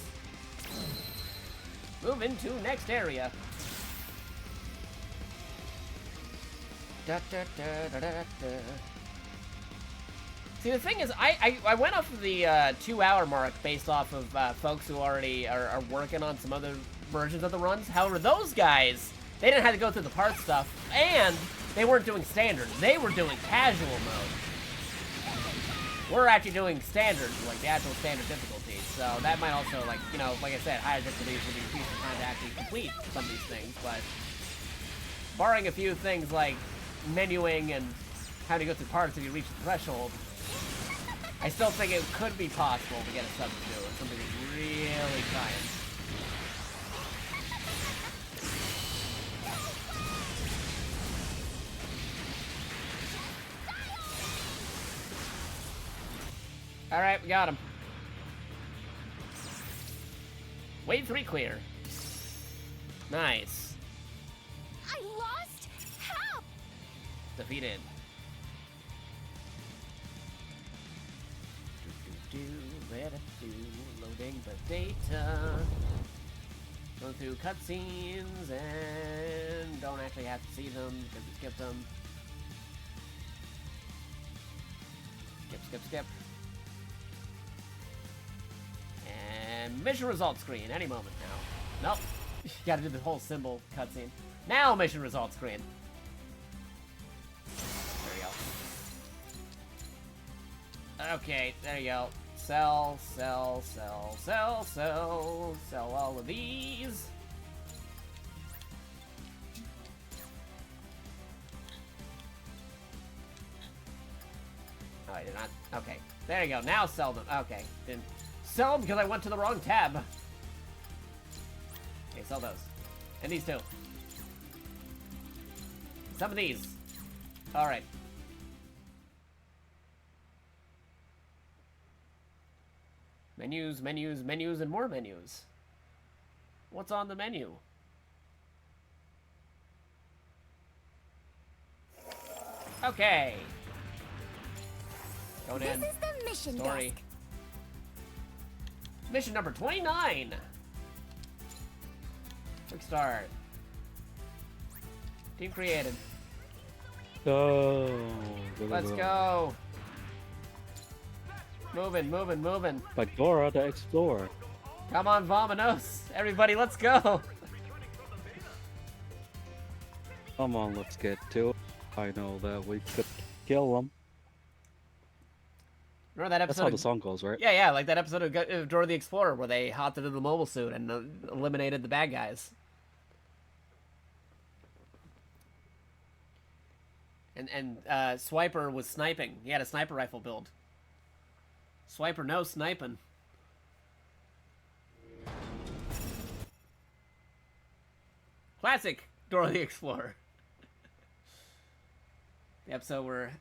A: Move into next area. Da, da, da, da, da, da. See, the thing is, I went off of the 2-hour mark based off of folks who already are working on some other versions of the runs. However, those guys, they didn't have to go through the part stuff, and they weren't doing standard. They were doing casual mode. We're actually doing standard, like the actual standard difficulty. So that might also, like, you know, like I said, higher difficulties will be increased in time to actually complete some of these things. But barring a few things like menuing and having to go through parts if you reach the threshold, I still think it could be possible to get a substitute if somebody's really trying. Alright, we got him. Wave 3 clear. Nice.
C: I lost? How?
A: Defeated. Let it do. Loading the data. Going through cutscenes and don't actually have to see them because we skipped them. Skip, skip, skip. And mission results screen any moment now. Nope. You gotta do the whole symbol cutscene. Now mission results screen. There you go. Okay, there you go. Sell, sell, sell, sell, sell, sell all of these. Oh, I did not. Okay, there you go. Now sell them. Okay, didn't sell them because I went to the wrong tab. Okay, sell those. And these two. Some of these. Alright. Menus, menus, menus, and more menus. What's on the menu? Okay. Going in.
C: This is the mission
A: Story.
C: desk.
A: Mission number 29. Quick start. Team created.
B: Go.
A: Let's go. Moving, moving, moving.
B: By Dora the Explorer.
A: Come on, Vamonos. Everybody, let's go.
B: Come on, let's get to it. I know that we could kill them.
A: Remember that
B: That's
A: episode?
B: how the song goes, right?
A: Yeah, like that episode of Dora the Explorer where they hopped into the mobile suit and eliminated the bad guys. And Swiper was sniping. He had a sniper rifle build. Swiper, no sniping. Classic Dora the Explorer. The episode where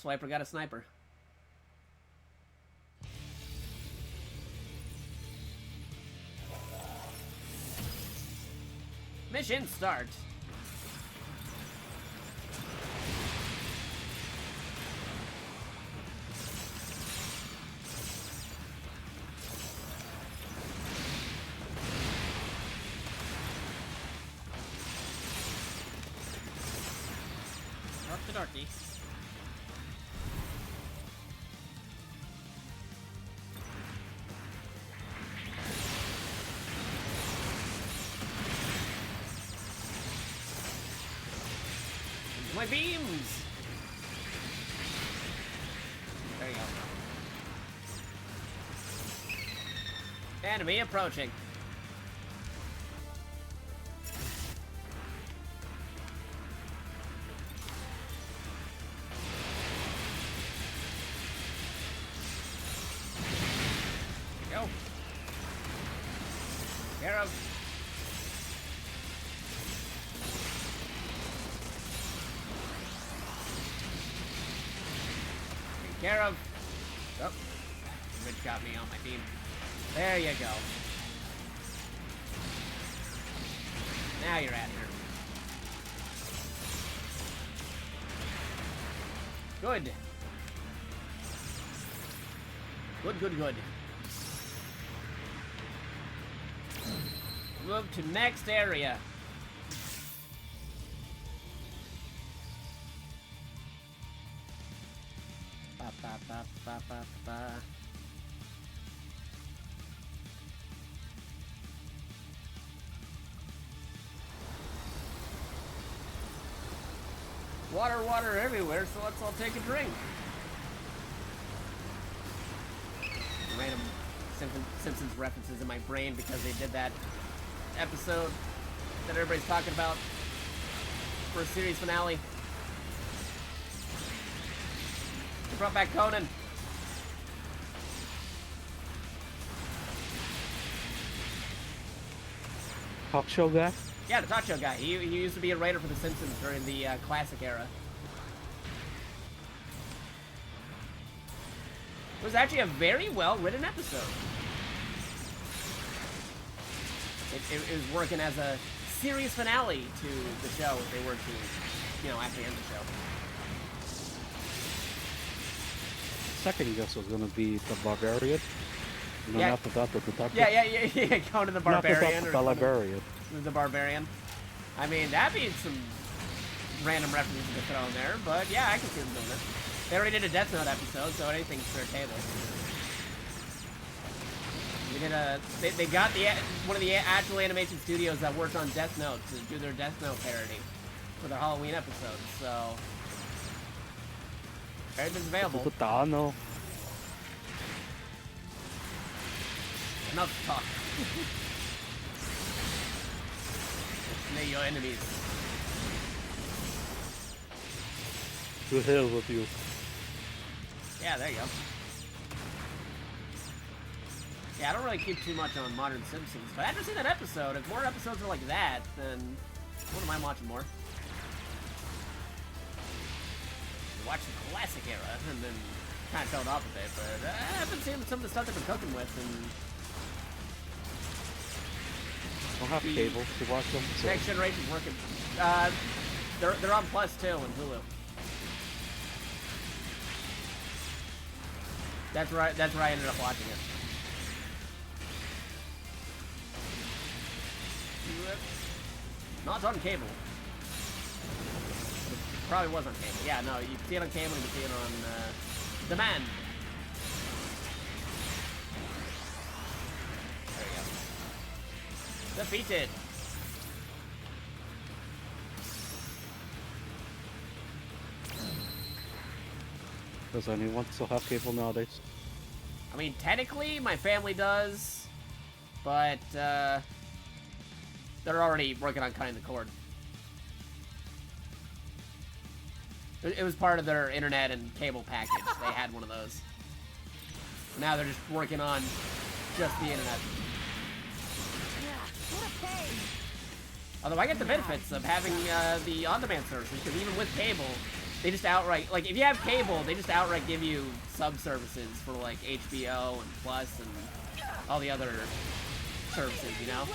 A: Swiper got a sniper. Mission start. Dark to darky. My beams! There you go. Enemy approaching. Go. Care of. Care of. Oh, Rich got me on my team. There you go. Now you're at her. Good. Good, good, good. Move to next area. Ba, ba, ba, ba, ba, ba. Water, water everywhere, so let's all take a drink. Random Simpsons references in my brain because they did that episode that everybody's talking about for a series finale. They brought back Conan.
B: Talk show guy?
A: Yeah, the talk show guy. He used to be a writer for The Simpsons during the classic era. It was actually a very well-written episode. It was working as a series finale to the show if they were to, you know, actually end the show.
B: Second guess was gonna be the Barbarian. And then
A: Yeah.
B: after that, the Detective.
A: Yeah, Conan the Barbarian.
B: Not the Librarian.
A: The Barbarian. I mean, that'd be some random references to throw in there, but yeah, I can see them doing it. They already did a Death Note episode, so anything's fair table. We did they got one of the actual animation studios that worked on Death Note to do their Death Note parody for their Halloween episode, so everything's available.
B: Tano.
A: Enough talk. Slay your enemies.
B: To hell with you.
A: Yeah, there you go. Yeah, I don't really keep too much on Modern Simpsons, but after seeing that episode, if more episodes are like that, then what am I watching more? Watch the classic era, and then kind of fell off a bit, but I've been seeing some of the stuff they've been cooking with, and
B: I don't have cable to watch them. So.
A: Next Generation's working. They're on Plus too and Hulu. That's right. That's where I ended up watching it. Not on cable. It probably was on cable. Yeah, no, you can see it on cable and you can see it on demand. There you go. Defeated.
B: Does anyone still have cable nowadays?
A: I mean, technically, my family does, but they're already working on cutting the cord. It was part of their internet and cable package. They had one of those. Now they're just working on just the internet.
C: What a pain.
A: Although I get the benefits of having the on-demand services, because even with cable, they just outright, like, if you have cable, they just outright give you sub-services for, like, HBO and Plus and all the other services, you know?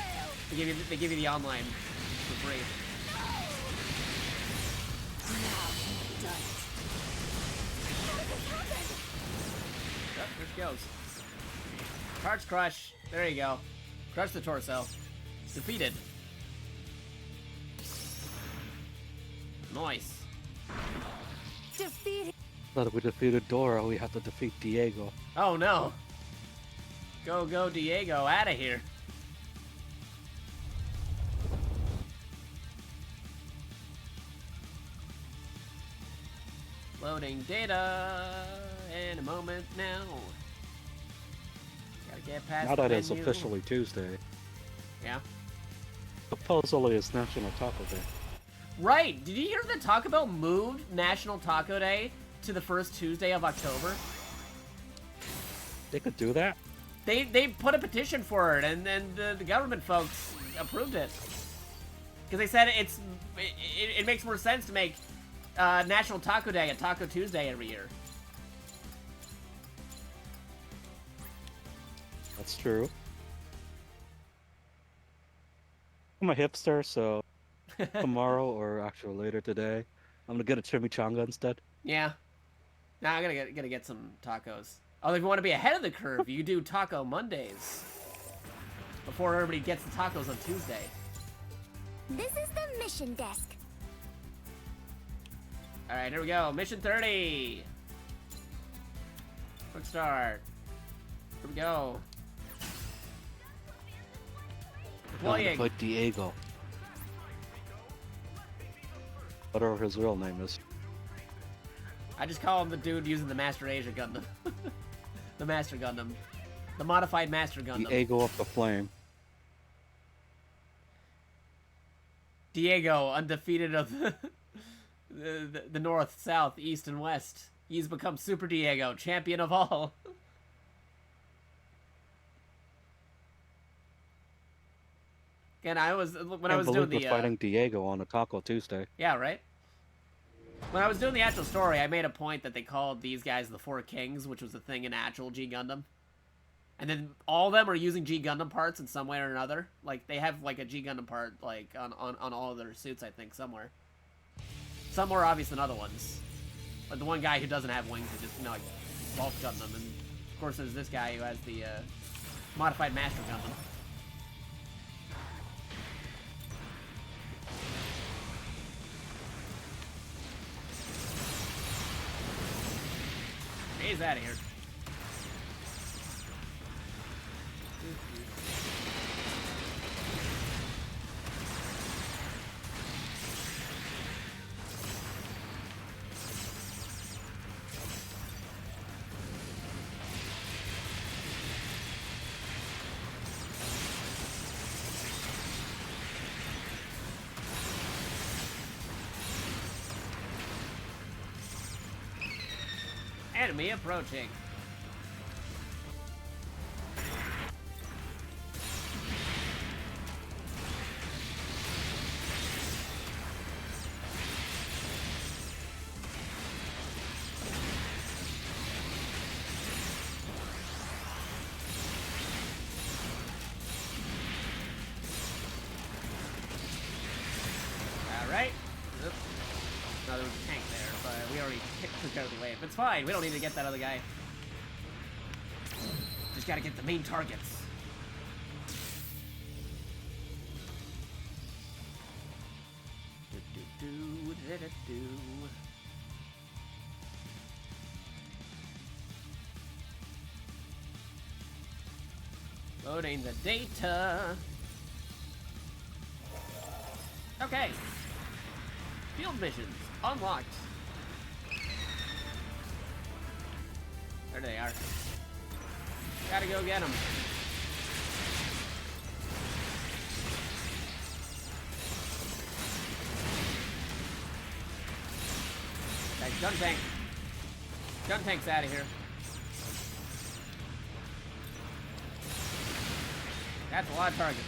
A: They give you the online for free. Yep, there she goes. Parts crush. There you go. Crush the torso. Defeated. Nice.
C: Defeated.
B: Now that we defeated Dora, we have to defeat Diego.
A: Oh no. Go, Diego, out of here. Loading data in a moment now. Gotta get past
B: Now
A: the
B: that it's
A: menu.
B: officially Tuesday.
A: Yeah.
B: Supposedly it's National Taco Day.
A: Right. Did you hear that Taco Bell moved National Taco Day to the first Tuesday of October?
B: They could do that?
A: They put a petition for it, and then the government folks approved it. Because they said it makes more sense to make National Taco Day a Taco Tuesday every year.
B: That's true. I'm a hipster, so tomorrow or actually later today, I'm gonna get a chimichanga instead.
A: Yeah. Nah, I'm gonna get some tacos. Although if you want to be ahead of the curve, you do Taco Mondays. Before everybody gets the tacos on Tuesday.
C: This is the mission desk.
A: Alright, here we go. Mission 30. Quick start. Here we go. Deploying.
B: Like Diego. Whatever his real name is.
A: I just call him the dude using the Master Asia Gundam. The Master Gundam. The modified Master Gundam.
B: Diego up the flame.
A: Diego, undefeated of the North, South, East, and West. He's become Super Diego, champion of all. And I was when I was doing the
B: fighting Diego on a Taco Tuesday.
A: Yeah, right. When I was doing the actual story, I made a point that they called these guys the Four Kings, which was a thing in actual G Gundam. And then all of them are using G Gundam parts in some way or another. Like they have like a G Gundam part like on all of their suits, I think, somewhere. Some more obvious than other ones. Like the one guy who doesn't have wings is just, you know, like Bulk Gundam, and of course there's this guy who has the modified Master Gundam. He's out of here. Enemy approaching. Alright. Oops. No, there was a tank there, but we already took out of the wave. It's fine, we don't need to get that other guy. Just gotta get the main targets. Loading the data. Okay. Field missions unlocked. There they are. Gotta go get them. Okay, gun tank. Gun tank's out of here. That's a lot of targets.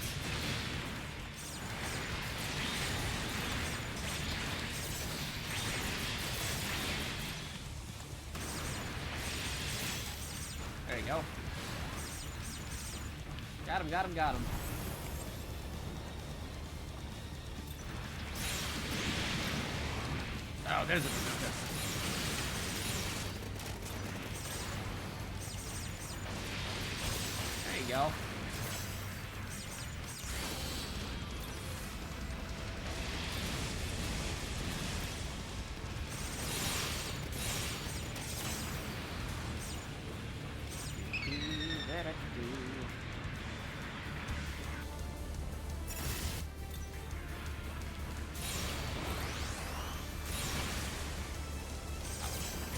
A: There you go. Got him, got him, got him. Oh, there's a... There you go.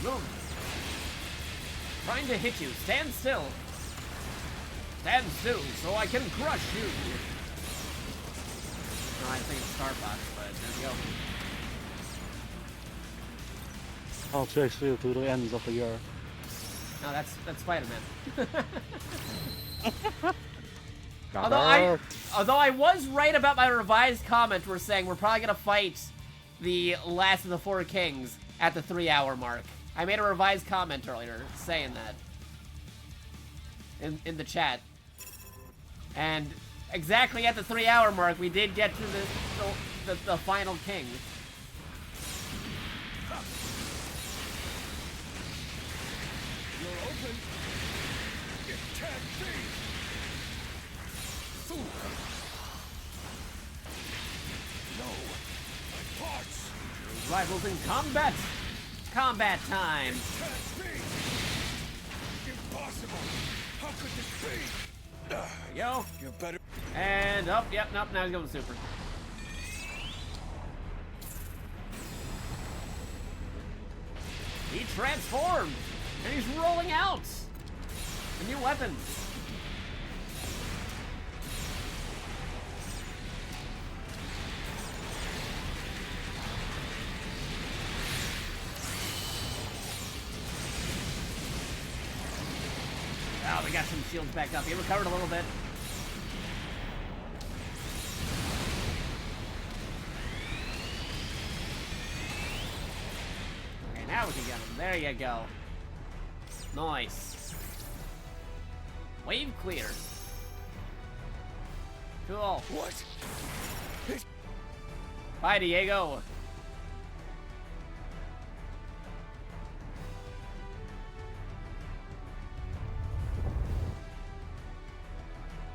A: Move. Trying to hit you. Stand still. Stand still so I can crush you. No, I think it's Star Fox, but there we go.
B: I'll chase you to the ends of the year.
A: No, that's Spider-Man.
B: Got
A: Although I was right about my revised comment, we're saying we're probably gonna fight the last of the Four Kings at the 3-hour mark. I made a revised comment earlier saying that in the chat, and exactly at the 3-hour mark, we did get to the final king.
D: You're open. can't be! Fool! No! My parts!
A: Rivals in combat! Combat time!
D: Can't be! Impossible! How could this be?
A: There we go.
D: You better...
A: And, oh, yep, nope, now he's going super. He transformed! And he's rolling out! The new weapons. Oh, we got some shields back up. He recovered a little bit. Okay, now we can get him. There you go. Nice. Wave clear. Cool.
D: What?
A: Bye, Diego.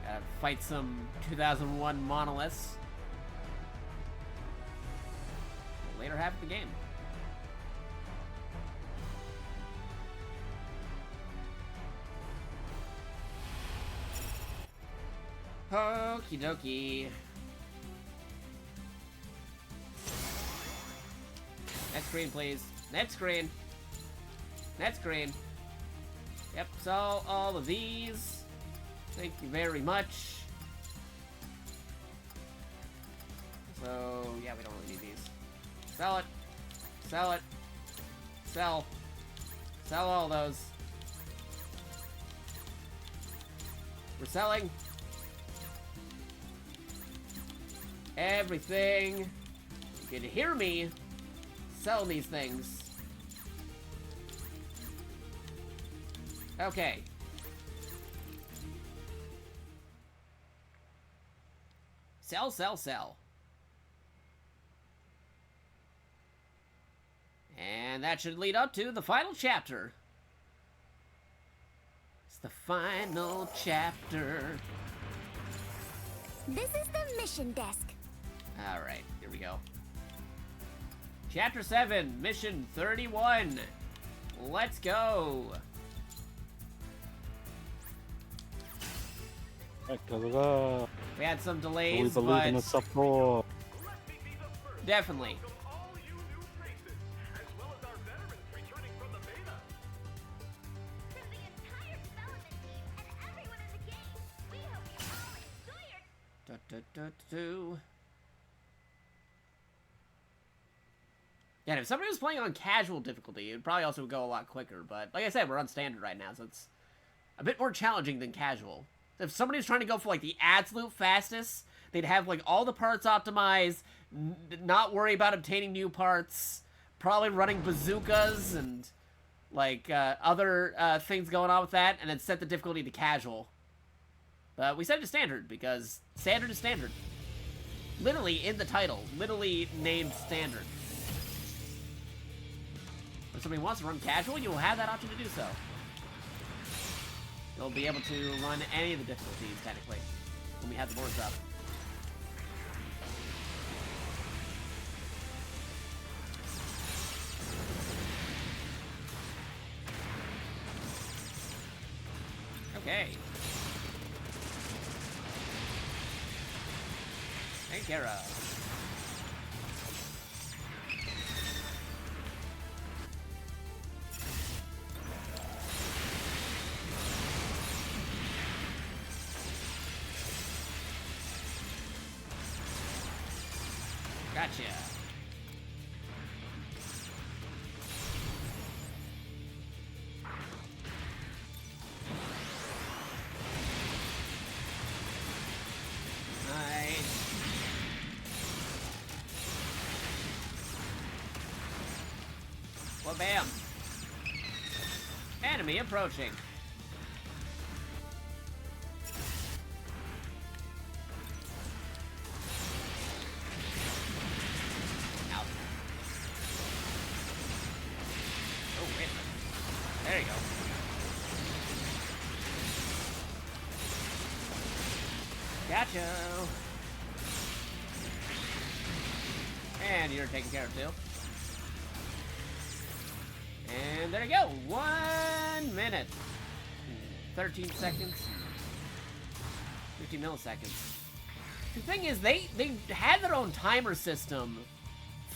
A: Gotta fight some 2001 monoliths. Later half of the game. Okie dokie. Next screen, please. Next screen. Next screen. Yep, so all of these. Thank you very much. So, yeah, we don't really need these. Sell it. Sell it. Sell. Sell all those. We're selling. Everything. You can hear me sell these things. Okay. Sell, sell, sell. And that should lead up to the final chapter. It's the final chapter.
C: This is the mission desk.
A: Alright, here we go. Chapter 7, Mission 31. Let's go.
B: Alright,
A: We had some
B: we
A: delays,
B: believe in the
A: but
B: support.
A: definitely.
E: All you new faces, as well as our veterans returning from the beta.
C: From the entire development team and everyone in the game, we hope you all enjoy your
A: Yeah, if somebody was playing on casual difficulty, it would probably also go a lot quicker, but like I said, we're on standard right now, so it's a bit more challenging than casual. If somebody's trying to go for like the absolute fastest, they'd have like all the parts optimized, not worry about obtaining new parts, probably running bazookas and like other things going on with that, and then set the difficulty to casual. But we set it to standard because standard is standard. Literally in the title, literally named standard. If somebody wants to run casual, you will have that option to do so. You'll be able to run any of the difficulties, technically, when we have the boards up. Okay. Taken care of. Gotcha. Nice. Well, bam. Enemy approaching. There you go. go. And you're taken care of too. And there you go. 1 minute. 13 seconds. 50 milliseconds. The thing is, they had their own timer system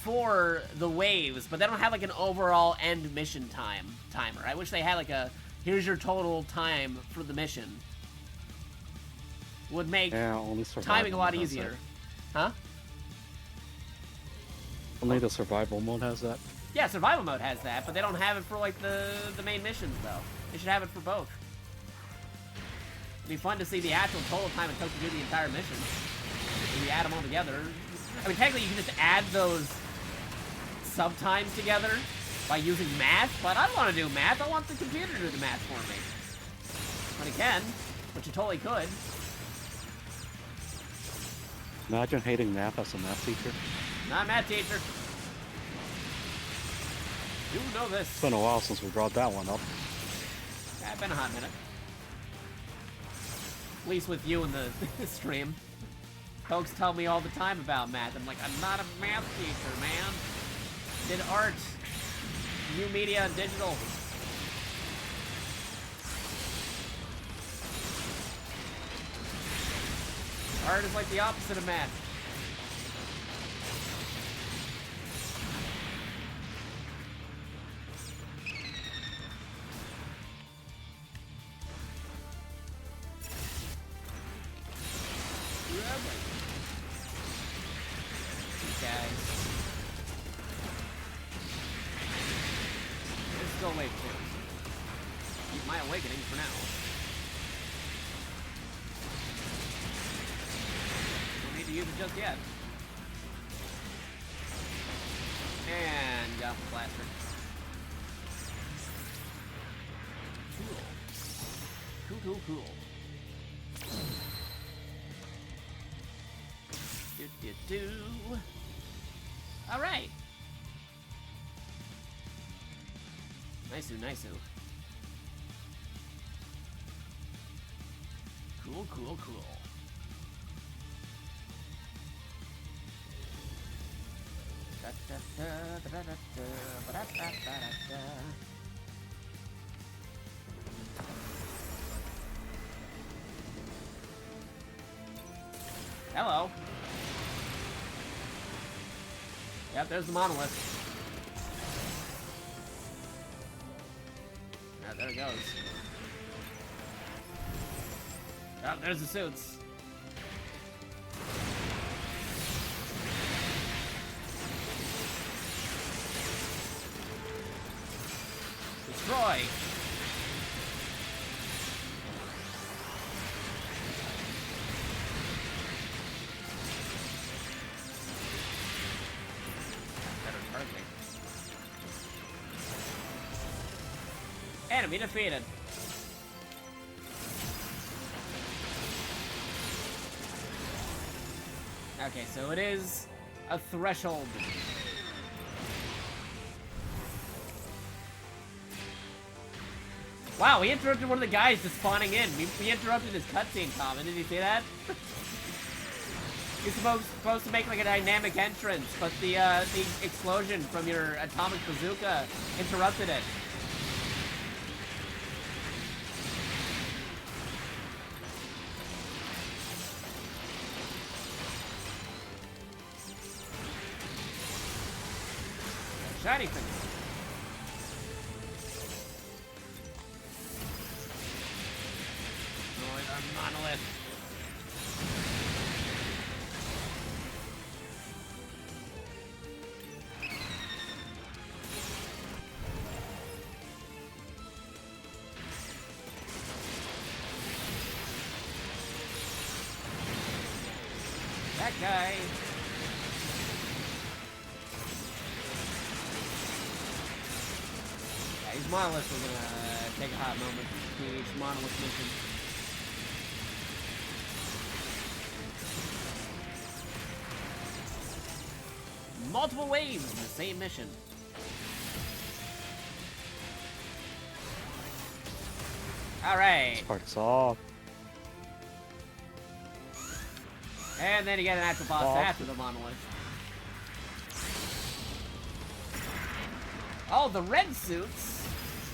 A: for the waves, but they don't have like an overall end mission timer. I wish they had like a, here's your total time for the mission. Would make
B: only
A: timing a lot
B: has
A: easier.
B: that.
A: Huh?
B: Only the survival mode has that.
A: Yeah, survival mode has that, but they don't have it for like the main missions though. They should have it for both. It'd be fun to see the actual total time it took to do the entire mission. If you add them all together. I mean, technically you can just add those subtimes together by using math, but I don't want to do math. I want the computer to do the math for me. When it can, which you totally could.
B: Imagine hating math as a math teacher.
A: Not a math teacher. You know this.
B: It's been a while since we brought that one up.
A: Yeah, it's been a hot minute. At least with you in the stream. Folks tell me all the time about math. I'm like, I'm not a math teacher, man. Did art, new media, and digital. Art is like the opposite of math. These guys. This is go away too. Keep my awakening for now. Don't need to use it just yet. And got the blaster. Cool. Cool. Do. All right. Nice. Cool. Hello. Yep, there's the monolith. Ah, there it goes. Oh, there's the suits. Destroy! Enemy defeated. Okay, so it is a threshold. Wow, we interrupted one of the guys just spawning in. We interrupted his cutscene, Tom. Did you see that? You're supposed to make like a dynamic entrance, but the explosion from your atomic bazooka interrupted it. Shiny thing. Destroy the monolith. That guy. These monoliths are gonna take a hot moment to each monolith mission. Multiple waves in the same mission. Alright.
B: Starts off.
A: And then you get an actual boss
B: Oh.
A: after the monolith. Oh, the red suits?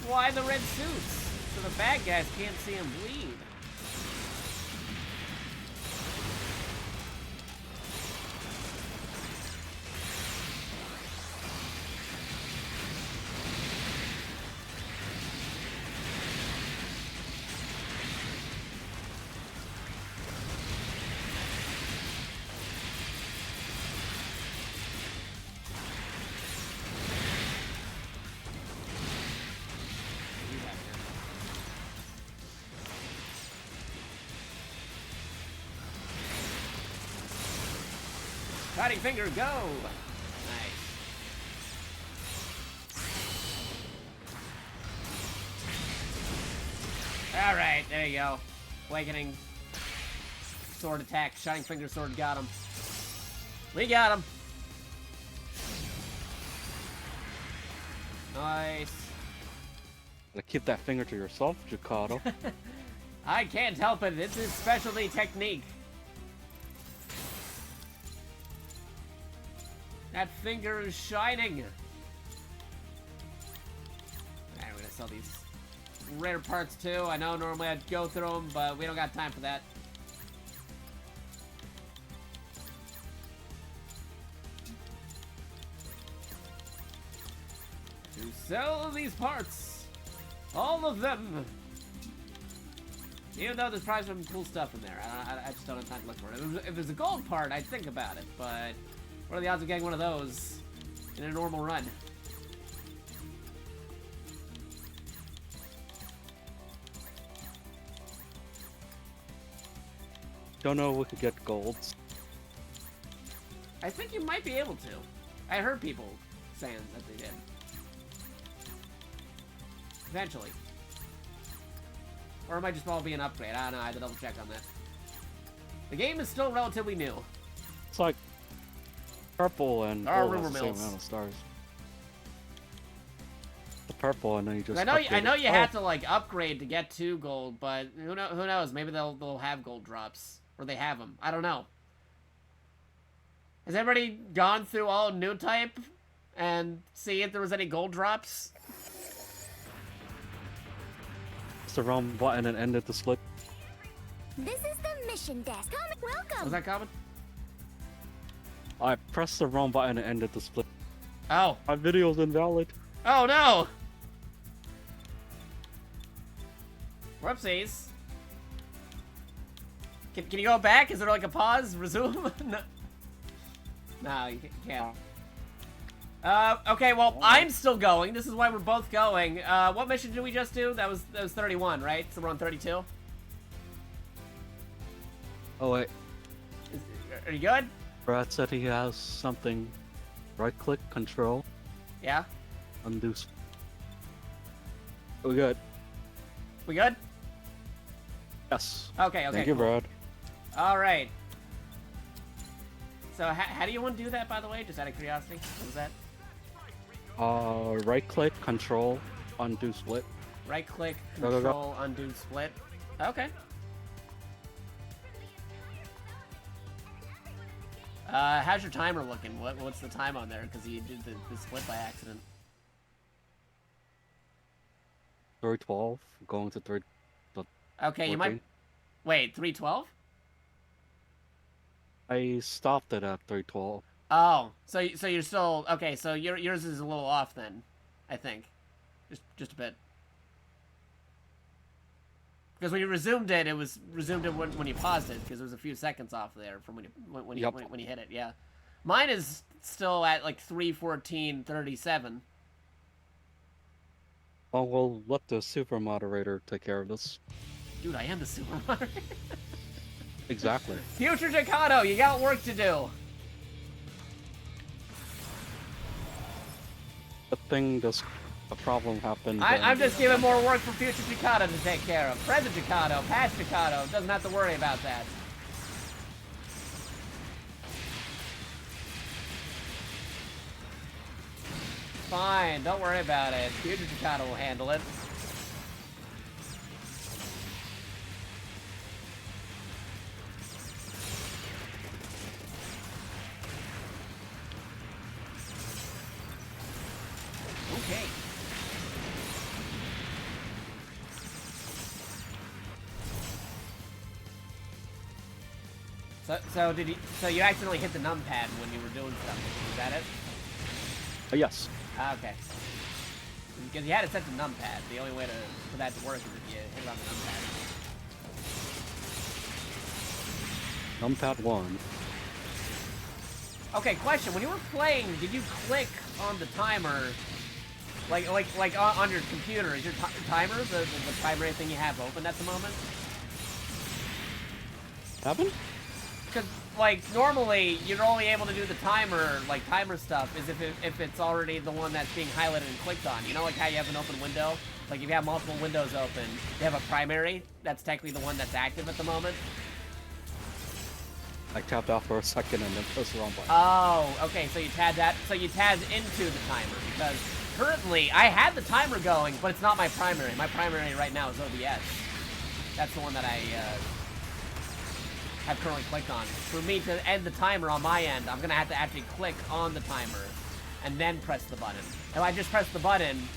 A: Why the red suits? So the bad guys can't see him bleed. Fighting finger, go! Nice. Alright, there you go. Awakening. Sword attack. Shining finger sword got him. We got him. Nice.
B: Gotta keep that finger to yourself, Jakato.
A: I can't help it. It's his specialty technique. That finger is shining. Alright, we're gonna sell these rare parts too. I know normally I'd go through them, but we don't got time for that. To sell these parts. All of them. Even though there's probably some cool stuff in there. I just don't have time to look for it. If there's a gold part, I'd think about it, but what are the odds of getting one of those in a normal run?
B: Don't know if we could get golds.
A: I think you might be able to. I heard people saying that they did. Eventually. Or it might just all be an upgrade. I don't know. I had to double check on that. The game is still relatively new.
B: It's like purple and
A: There are
B: gold has
A: rumor
B: the same
A: mills.
B: amount of stars. The purple, and then you just.
A: I know
B: upgrade
A: you
B: it.
A: have to like upgrade to get to gold, but who knows? Maybe they'll have gold drops, or they have them. I don't know. Has everybody gone through all new type and see if there was any gold drops?
B: Press the wrong button and ended the split.
C: This is the mission desk. Welcome.
A: Was that common?
B: I pressed the wrong button and ended the split.
A: Oh.
B: My video's invalid.
A: Oh no! Whoopsies. Can you go back? Is there like a pause? Resume? No. No, you can't. Okay, well, I'm still going. This is why we're both going. What mission did we just do? That was 31, right? So we're on 32?
B: Oh wait,
A: Are you good?
B: Brad said he has something. Right click, control,
A: Yeah?
B: undo. We good.
A: We good?
B: Yes.
A: Okay,
B: Thank you,
A: cool.
B: Brad.
A: Alright. So, how do you want to do that, by the way? Just out of curiosity? What was that?
B: Right click, control, undo split.
A: Right click,
B: Go, go, go.
A: control, undo, split. Okay. How's your timer looking? What's the time on there? Because you did the split by accident.
B: 312, going to 3.
A: Okay, you might... Wait, 312?
B: I stopped it at 312.
A: Oh, so you're still... Okay, so yours is a little off then, I think. Just a bit. Because when you resumed it, it was resumed it when you paused it, because there was a few seconds off there from when you hit it, yeah. Mine is still at like 3:14:37.
B: Well, we'll let the super moderator take care of this.
A: Dude, I am the super moderator.
B: Exactly.
A: Future Jakato, you got work to do.
B: The thing does a problem happened.
A: I'm just giving more work for future Jakato to take care of. Present Jakato, past Jakato, doesn't have to worry about that. Fine, don't worry about it. Future Jakato will handle it. So did you? So you accidentally hit the numpad when you were doing something? Is that it?
B: Yes.
A: Ah, okay. Because you had it set to numpad. The only way for that to work is if you hit it on the numpad.
B: Numpad 1.
A: Okay, question. When you were playing, did you click on the timer, like on your computer? Is your timer the primary thing you have open at the moment?
B: Happen?
A: Because, like, normally, you're only able to do the timer, like, timer stuff, is if it's already the one that's being highlighted and clicked on. You know, like how you have an open window? Like, if you have multiple windows open, you have a primary, that's technically the one that's active at the moment.
B: I tapped out for a second and then pressed the wrong button.
A: Oh, okay, so you tabbed that, so you tabbed into the timer, because currently, I had the timer going, but it's not my primary. My primary right now is OBS. That's the one that I, have currently clicked on. For me to end the timer on my end, I'm gonna have to actually click on the timer and then press the button. If I just press the button,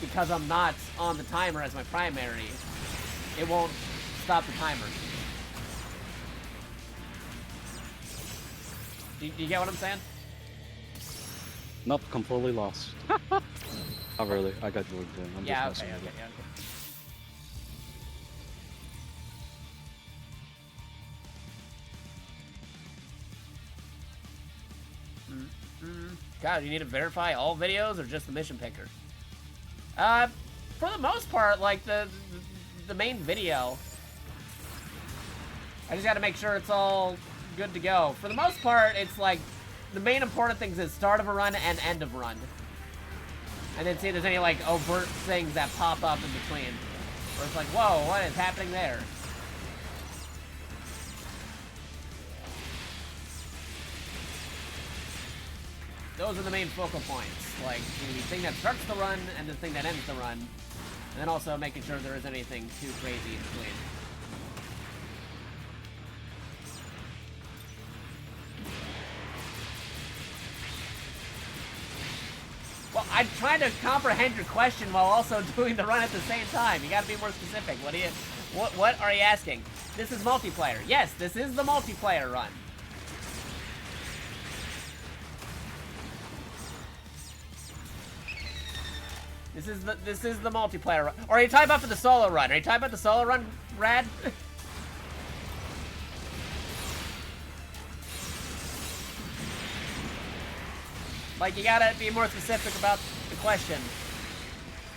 A: because I'm not on the timer as my primary, it won't stop the timer. Do you get what I'm saying?
B: Nope, completely lost. Not really. I got George in. I'm
A: Yeah,
B: just
A: okay,
B: messing
A: okay,
B: with it.
A: okay. God, you need to verify all videos or just the mission picker? For the most part, like the main video. I just gotta make sure it's all good to go. For the most part, it's like the main important things is start of a run and end of run. And then see if there's any like overt things that pop up in between. Where it's like, whoa, what is happening there? Those are the main focal points, like the thing that starts the run and the thing that ends the run, and then also making sure there isn't anything too crazy in between. Well, I'm trying to comprehend your question while also doing the run at the same time. You gotta be more specific. What are you asking? This is multiplayer. Yes, this is the multiplayer run. This is the multiplayer run. Or are you talking about for the solo run? Are you talking about the solo run, Rad? Like, you gotta be more specific about the question.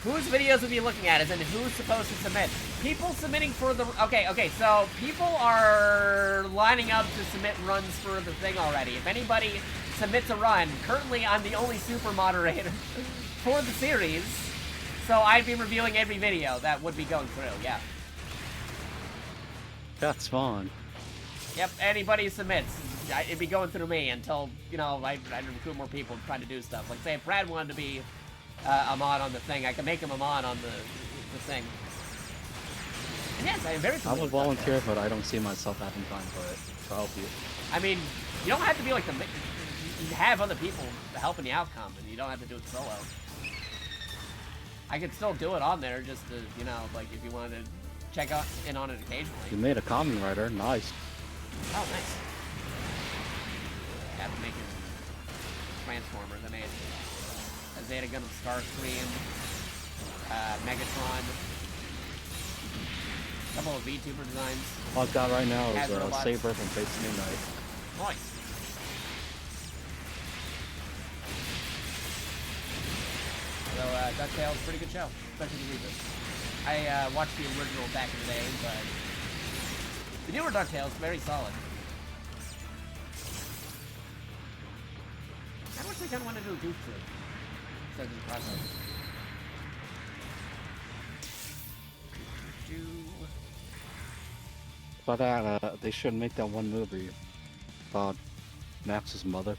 A: Whose videos are you looking at? As in, who's supposed to submit? People submitting for the... Okay, so people are lining up to submit runs for the thing already. If anybody submits a run, currently I'm the only super moderator for the series. So I'd be reviewing every video that would be going through, yeah.
B: That's fine.
A: Yep, anybody who submits, it'd be going through me until, you know, I'd recruit more people trying to do stuff. Like, say, if Brad wanted to be a mod on the thing, I can make him a mod on the thing. And yes, I'm very
B: I
A: familiar
B: would
A: with
B: volunteer, but I don't see myself having time for it. To help you.
A: I mean, you don't have to be like you have other people helping you out, and you don't have to do it solo. I could still do it on there just to, you know, like if you wanted to check out in on it occasionally.
B: You made a comment writer. Nice.
A: Oh, nice. Yeah, I'm making Transformers. I made a Zeta Gundam Starscream, Megatron, a couple of VTuber designs.
B: All I've got right now is
A: Robots.
B: Saber from Fates New Night.
A: Nice. So, DuckTales, pretty good show, especially the reboot. I watched the original back in the day, but the newer DuckTales, very solid. I wish they kind of wanted to do a goof troop instead of the crossover.
B: But they should make that one movie about Max's mother.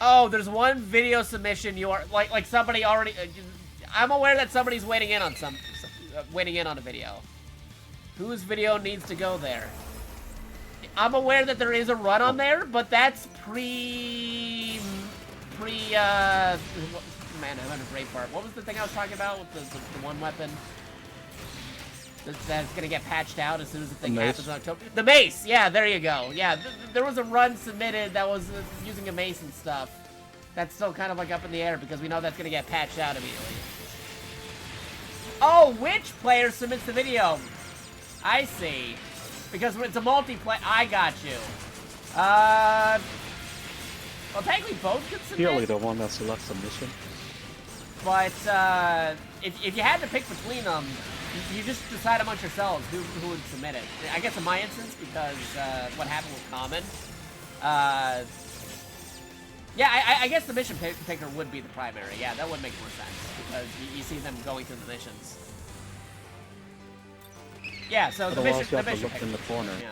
A: Oh, there's one video submission you are like somebody already. I'm aware that somebody's waiting in on waiting in on a video. Whose video needs to go there? I'm aware that there is a run on there, but that's man, I'm having a great part. What was the thing I was talking about with the one weapon? That's gonna get patched out as soon as the thing
B: mace.
A: happens in October. The mace, yeah, there you go. Yeah, there was a run submitted that was using a mace and stuff. That's still kind of like up in the air because we know that's gonna get patched out immediately. Oh, which player submits the video? I see. Because it's a multiplayer. I got you. Well, technically both could submit.
B: Purely the one that selects the mission.
A: But if you had to pick between them, you just decide amongst yourselves who would submit it. I guess in my instance, because what happened with Common. Yeah, I guess the mission picker would be the primary. Yeah, that would make more sense because you see them going through the missions. Yeah, so the
B: Otherwise,
A: mission,
B: you have to
A: mission
B: look
A: picker.
B: in the corner.
A: Yeah.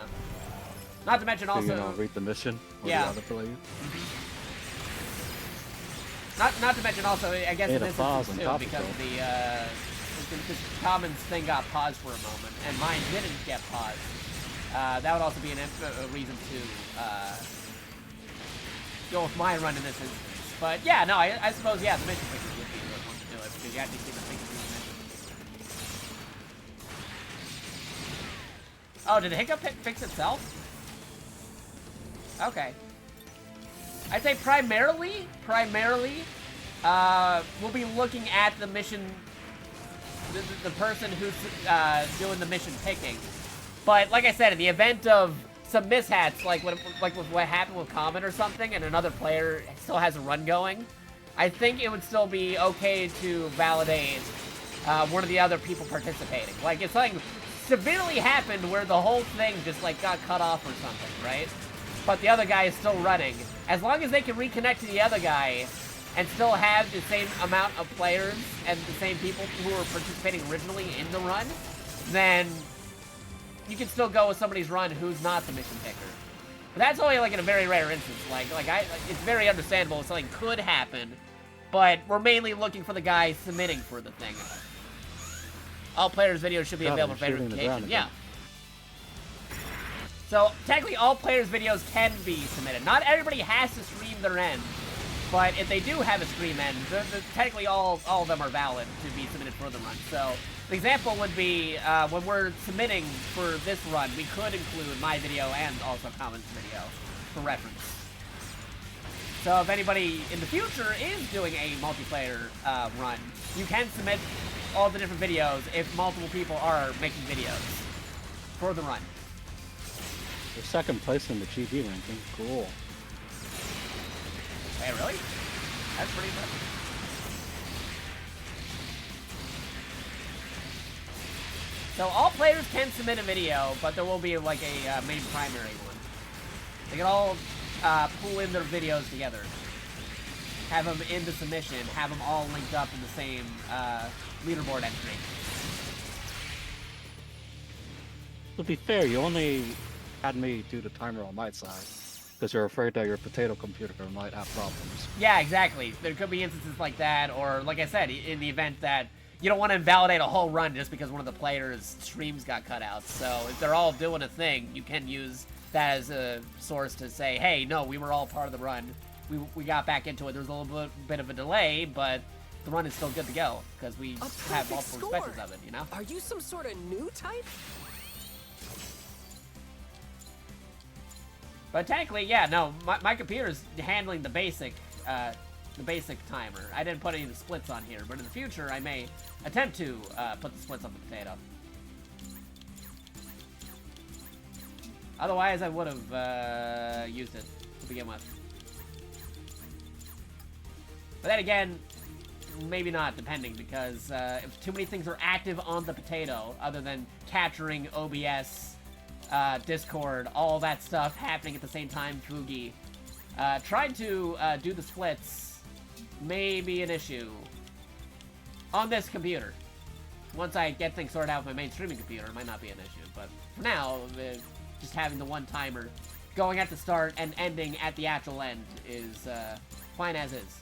A: Not to mention
B: So,
A: also.
B: you know, read the mission or
A: Yeah.
B: the other player.
A: Not to mention also, I guess
B: Hey,
A: in
B: the
A: this
B: pause
A: instance
B: on
A: too,
B: top of
A: because because Common's thing got paused for a moment, and mine didn't get paused. That would also be a reason to go with my run in this instance. But yeah, no, I suppose, yeah, the mission pickers would be the one to do it, because you actually see the things through the mission. Oh, did the hiccup fix itself? Okay. I'd say primarily, we'll be looking at the mission, the person who's doing the mission picking. But like I said, in the event of some mishaps, like with what happened with Comet or something, and another player still has a run going, I think it would still be okay to validate one of the other people participating. Like if something severely happened where the whole thing just like got cut off or something, right? But the other guy is still running. As long as they can reconnect to the other guy and still have the same amount of players and the same people who were participating originally in the run, then you can still go with somebody's run who's not the mission picker. But that's only like in a very rare instance. It's very understandable if something could happen, but we're mainly looking for the guy submitting for the thing. All players' videos should be available for verification. Yeah. So, technically, all players' videos can be submitted. Not everybody has to stream their end, but if they do have a stream end, technically all of them are valid to be submitted for the run. So, the example would be, when we're submitting for this run, we could include my video and also Common's video for reference. So, if anybody in the future is doing a multiplayer run, you can submit all the different videos if multiple people are making videos for the run.
B: You're second place in the GD ranking. Cool.
A: Hey, really? That's pretty impressive. So all players can submit a video, but there will be like a main primary one. They can all pull in their videos together. Have them in the submission, have them all linked up in the same leaderboard entry.
B: To be fair, you only had me do the timer on my side because you're afraid that your potato computer might have problems.
A: Yeah, exactly. There could be instances like that, or like I said, in the event that you don't want to invalidate a whole run just because one of the players' streams got cut out. So if they're all doing a thing, you can use that as a source to say, hey, no, we were all part of the run. We got back into it. There was a little bit of a delay, but the run is still good to go because we have multiple perspectives of it, you know?
D: Are you some sort of new type?
A: But technically, yeah, no, my computer's handling the basic timer. I didn't put any of the splits on here, but in the future, I may attempt to put the splits on the potato. Otherwise, I would have used it to begin with. But then again, maybe not, depending, because if too many things are active on the potato, other than capturing OBS, Discord, all that stuff happening at the same time, Fugi, trying to do the splits may be an issue on this computer. Once I get things sorted out with my main streaming computer, it might not be an issue, but for now, just having the one timer going at the start and ending at the actual end is fine as is.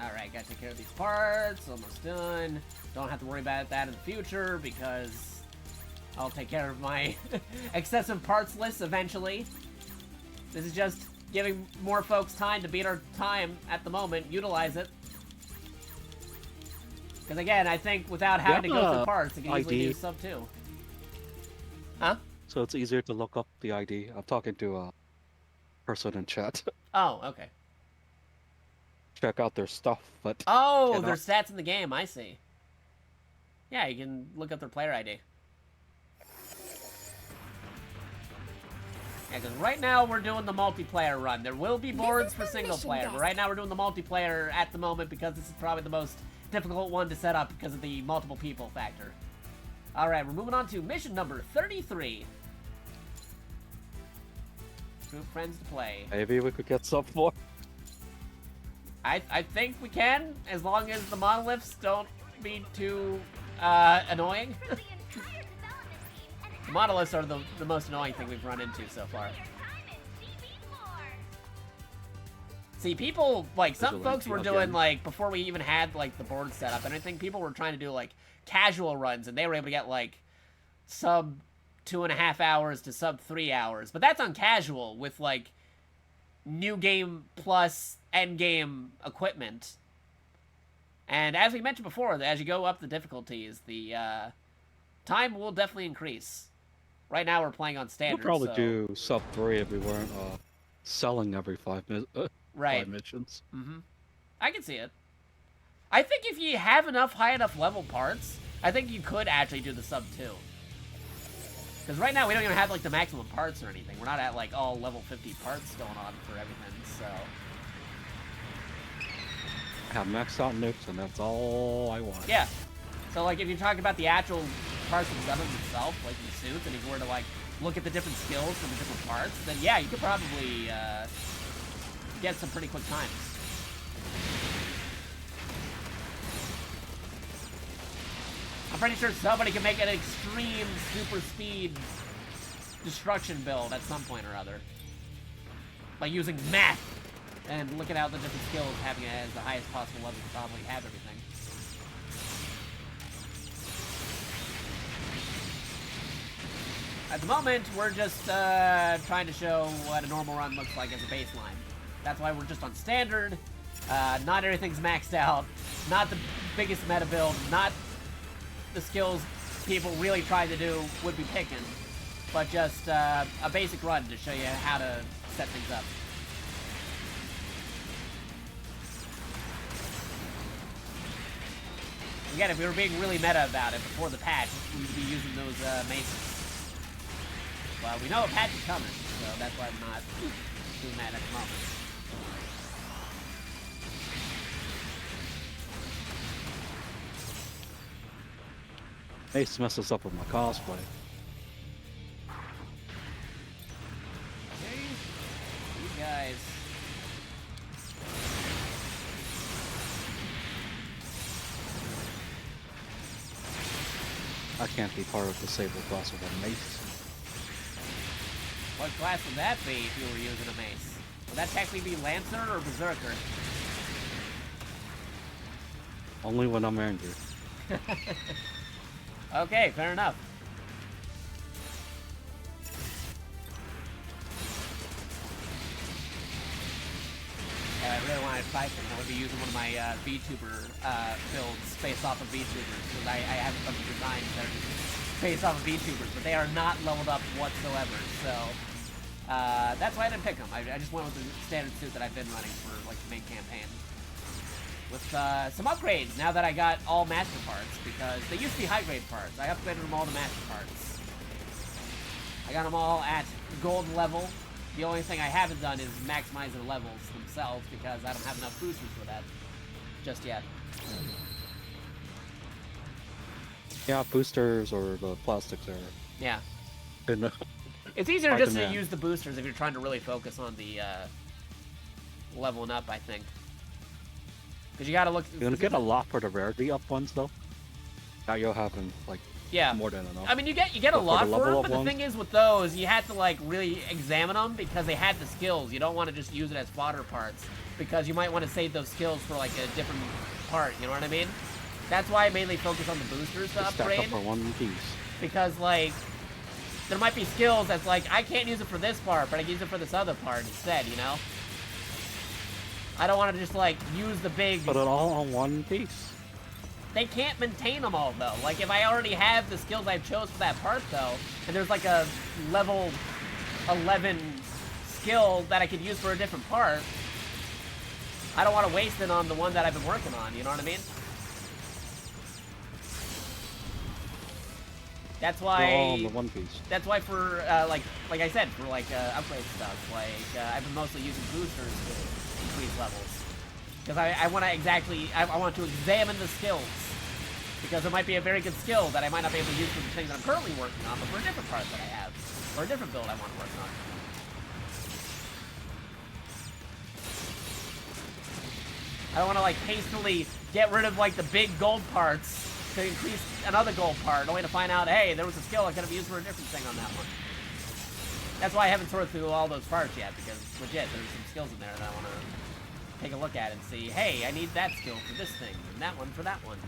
A: Alright, gotta take care of these parts, almost done. Don't have to worry about that in the future because I'll take care of my excessive parts list eventually. This is just giving more folks time to beat our time at the moment, utilize it. Because again, I think without having to go through parts, it can easily
B: ID.
A: do sub 2. Huh?
B: So it's easier to look up the ID. I'm talking to a person in chat.
A: Oh, okay.
B: Check out their stuff, but
A: Oh,
B: cannot.
A: there's stats in the game, I see. Yeah, you can look up their player ID. Yeah, because right now we're doing the multiplayer run. There will be boards for single player, but right now we're doing the multiplayer at the moment because this is probably the most difficult one to set up because of the multiple people factor. Alright, we're moving on to mission number 33. Group friends to play.
B: Maybe we could get sub 4.
A: I think we can, as long as the monoliths don't be too annoying.
C: For the entire development team and
A: The monoliths are the most annoying thing we've run into so far.
C: your time in GB4.
A: See, people, like, some
B: Visual
A: folks were
B: again.
A: doing, like, before we even had, like, the board set up, and I think people were trying to do, like, casual runs, and they were able to get, like, sub 2.5 hours to sub 3 hours. But that's on casual with, like, new game plus end game equipment. And as we mentioned before, as you go up the difficulties, the time will definitely increase. Right now we're playing on
B: We'd
A: standard,
B: probably
A: so...
B: do sub 3 if we weren't selling every 5
A: Right.
B: 5 missions.
A: Mm-hmm. I can see it. I think if you have high enough level parts, I think you could actually do the sub 2. Because right now we don't even have, like, the maximum parts or anything. We're not at, like, all level 50 parts going on for everything, so...
B: I have maxed out nukes, and that's all I want.
A: Yeah. So, like, if you're talking about the actual parts of the Gundam itself, like the suits, and if you were to, like, look at the different skills from the different parts, then yeah, you could probably, get some pretty quick times. I'm pretty sure somebody can make an extreme super speed destruction build at some point or other. By using math and looking at the different skills, having it as the highest possible level to probably have everything. At the moment, we're just trying to show what a normal run looks like as a baseline. That's why we're just on standard. Not everything's maxed out. Not the biggest meta build. Not the skills people really try to do would be picking. But just a basic run to show you how to set things up. Again, if we were being really meta about it before the patch, we would be using those maces. Well, we know a patch is coming, so that's why I'm not doing that at the moment.
B: Ace messes up with my cosplay.
A: Okay, you guys.
B: I can't be part of the Sable class with a mace.
A: What class would that be if you were using a mace? Would that technically be Lancer or Berserker?
B: Only when I'm angry.
A: Okay, fair enough. Yeah, I really wanted to fight them. I would be using one of my VTuber builds based off of VTubers, because I have a bunch of designs that are just based off of VTubers, but they are not leveled up whatsoever, so that's why I didn't pick them. I just went with the standard suit that I've been running for like the main campaign. With some upgrades now that I got all master parts, because they used to be high grade parts. I upgraded them all to master parts. I got them all at golden level. The only thing I haven't done is maximize the levels themselves, because I don't have enough boosters for that just yet.
B: Yeah, boosters or the plastics are
A: Yeah.
B: in
A: It's easier
B: hard
A: just
B: to
A: to
B: man.
A: use the boosters if you're trying to really focus on the leveling up, I think. Because you gotta look...
B: You're gonna get a lot for the rarity up ones though. Now you'll have them like
A: Yeah.
B: more than enough.
A: I mean, you get a
B: But for
A: lot
B: the
A: for
B: level
A: them,
B: up
A: but the
B: ones-
A: thing is with those, you have to like really examine them because they had the skills. You don't want to just use it as fodder parts, because you might want to save those skills for like a different part. You know what I mean? That's why I mainly focus on the boosters to
B: Stack up
A: upgrade,
B: for one piece.
A: because like there might be skills that's like I can't use it for this part, but I can use it for this other part instead. You know? I don't want to just like use the big.
B: Put it all on one piece.
A: they can't maintain them all, though. Like, if I already have the skills I chose for that part, though, and there's like a level 11 skill that I could use for a different part, I don't want to waste it on the one that I've been working on, you know what I mean? That's why.
B: They're all in the One Piece.
A: That's why for like I said, for like upgrade stuff, like I've been mostly using boosters to increase levels, because I want to I want to examine the skills, because it might be a very good skill that I might not be able to use for the things that I'm currently working on, but for a different part that I have, or a different build I want to work on. I don't want to like hastily get rid of like the big gold parts to increase another gold part, only to find out, hey, there was a skill I could have used for a different thing on that one. That's why I haven't sorted through all those parts yet, because legit, there's some skills in there that I want to take a look at and see, hey, I need that skill for this thing, and that one for that one.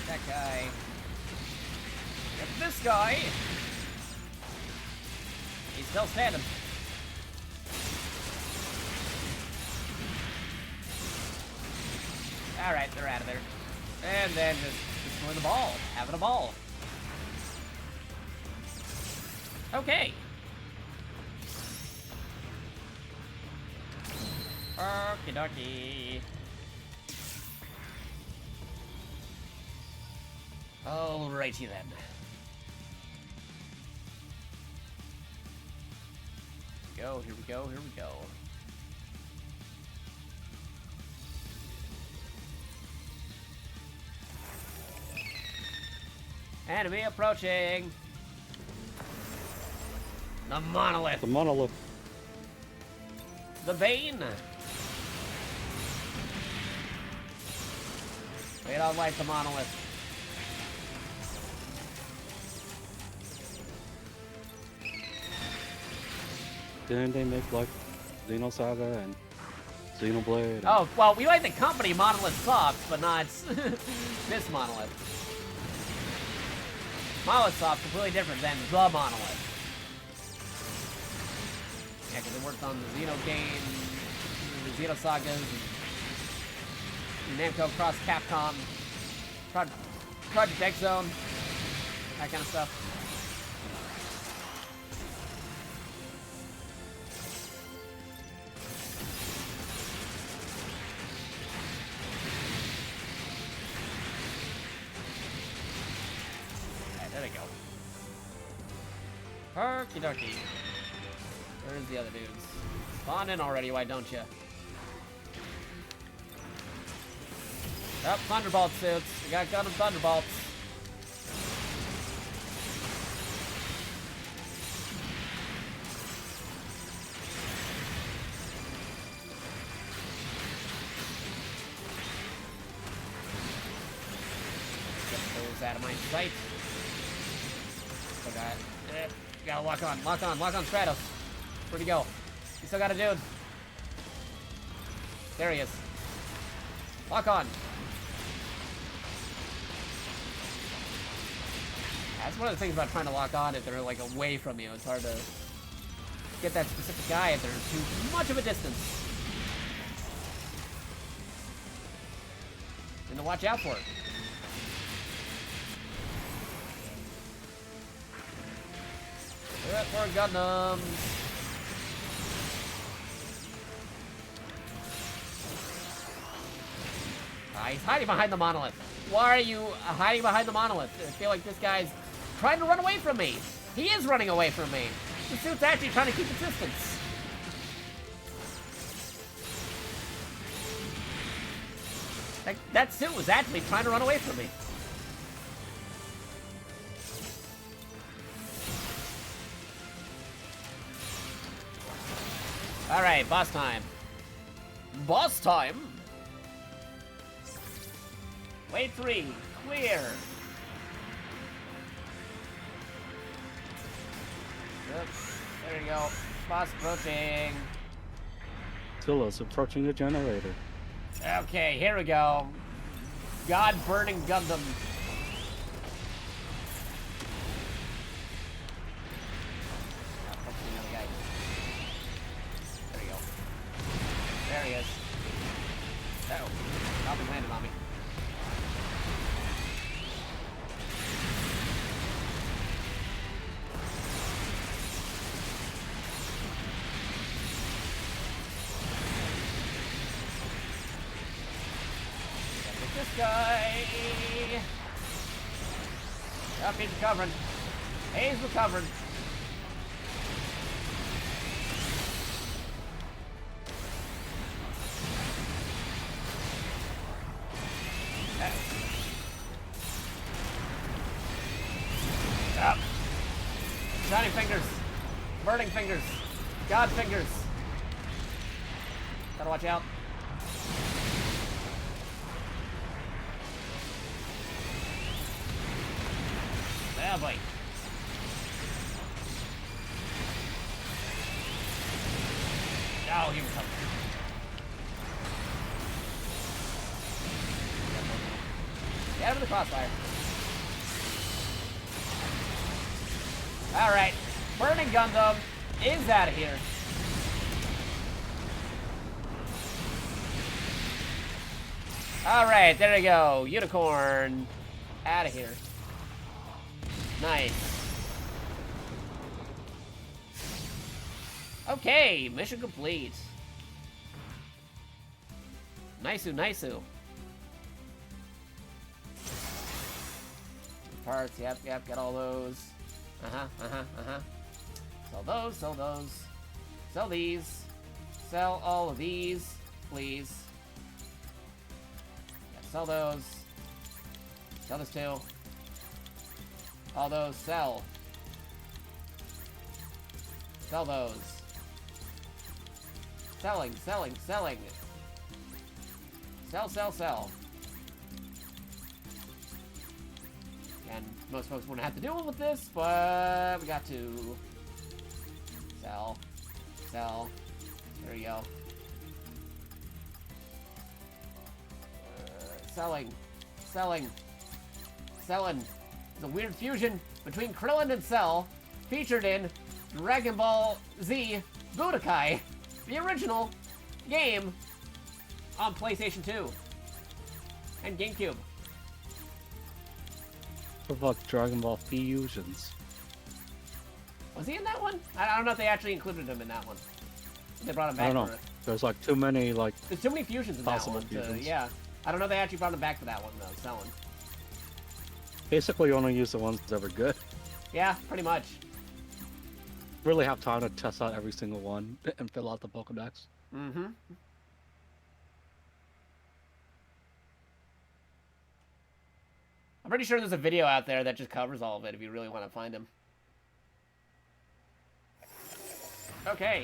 A: That guy. Get this guy. He's still standing. Alright, they're out of there. And then just destroy the ball. Having a ball. Okay. Okie dokie. Alrighty then. Here we go. Enemy approaching. The monolith.
B: The monolith.
A: The vein. We don't like the monolith.
B: Didn't they make like Xenosaga and Xenoblade?
A: Oh, well, we like the company Monolith Soft, but not this Monolith. Monolith Soft, completely different than the Monolith. Yeah, because they worked on the Xeno game, the Xenosagas, and Namco Cross Capcom, Project X Zone, that kind of stuff. There we go. Okie dokie. Where's the other dudes? Spawn in already, why don't you? Oh, Thunderbolt suits. We got Gundam Thunderbolts. Get those out of my sight. Still got it. Gotta lock on Stratos. Where'd he go? You still got a dude. There he is. Lock on. That's one of the things about trying to lock on if they're like away from you. It's hard to get that specific guy if they're too much of a distance. And to watch out for it. More Gundams. He's hiding behind the monolith. Why are you hiding behind the monolith? I feel like this guy's trying to run away from me. He is running away from me. The suit's actually trying to keep its distance. That suit was actually trying to run away from me. Alright, boss time. Boss time? Wave 3, clear. Oops, there you go. Boss approaching.
B: Zilla's approaching the generator.
A: Okay, here we go. God burning Gundam. There you go. There he is. Oh, probably landed on me. This guy. Up, he's recovering. He's recovered. Up. Shining fingers. Burning fingers. God fingers. Gotta watch out. Oh boy. Oh, he was coming. Get out of the crossfire. Alright. Burning Gundam is out of here. Alright, there we go. Unicorn. Out of here. Nice. Okay, mission complete. Nice-oo, nice-oo. Parts, yep, got all those. Sell those, sell those. Sell these. Sell all of these, please. Yeah, sell those. Sell this too. All those, sell. Sell those. Selling, selling, selling. Sell, sell, sell. And most folks wouldn't have to deal with this, but we got to. Sell. Sell. There you go. Selling. Selling. Selling. It's a weird fusion between Krillin and Cell, featured in Dragon Ball Z Budokai, the original game on PlayStation 2 and GameCube.
B: What about Dragon Ball Fusions?
A: Was he in that one? I don't know if they actually included him in that one. They brought him back.
B: I don't know. There's like too many like.
A: There's too many fusions in that one. Yeah, I don't know if they actually brought him back for that one though. Selling.
B: Basically, you only use the ones that were good.
A: Yeah, pretty much.
B: Really have time to test out every single one and fill out the Pokédex.
A: Mm-hmm. I'm pretty sure there's a video out there that just covers all of it if you really want to find him. Okay.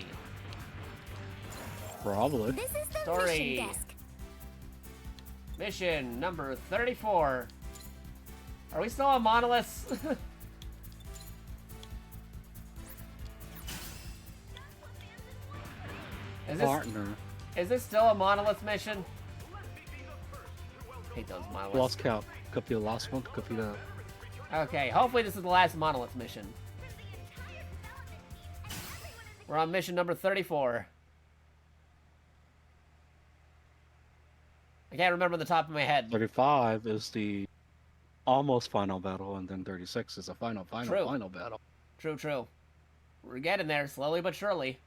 B: Probably.
C: This is the
A: Story.
C: mission desk.
A: Mission number 34. Are we still on monoliths?
B: Partner.
A: Is this still a monolith mission? Hate those monoliths.
B: Lost count. Could be the last one. Could be the.
A: Okay, hopefully this is the last monolith mission. We're on mission number 34. I can't remember the top of my head.
B: 35 is the almost final battle, and then 36 is the final battle.
A: True. We're getting there, slowly but surely.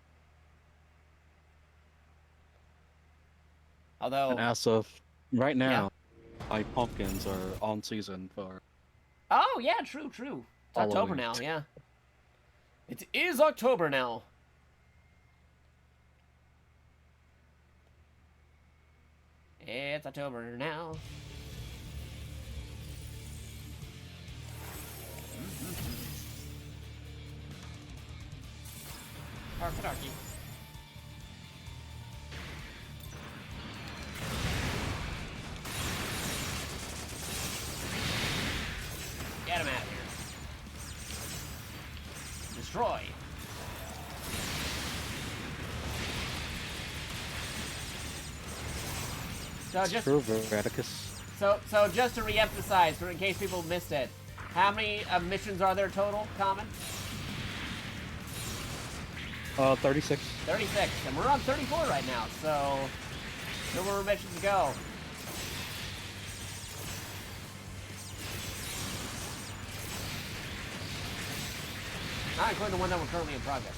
A: Although...
B: And as of right now, my pumpkins are on season for...
A: Oh, yeah, true. It's October now, yeah. It is October now. It's October now. Arkidarki. Get him out of here. Destroy. So
B: It's
A: just
B: true, Veradicus.
A: so just to re-emphasize, for in case people missed it, how many missions are there total, Common?
B: 36.
A: 36, and we're on 34 right now, so no more missions to go. Not including the one that we're currently in progress.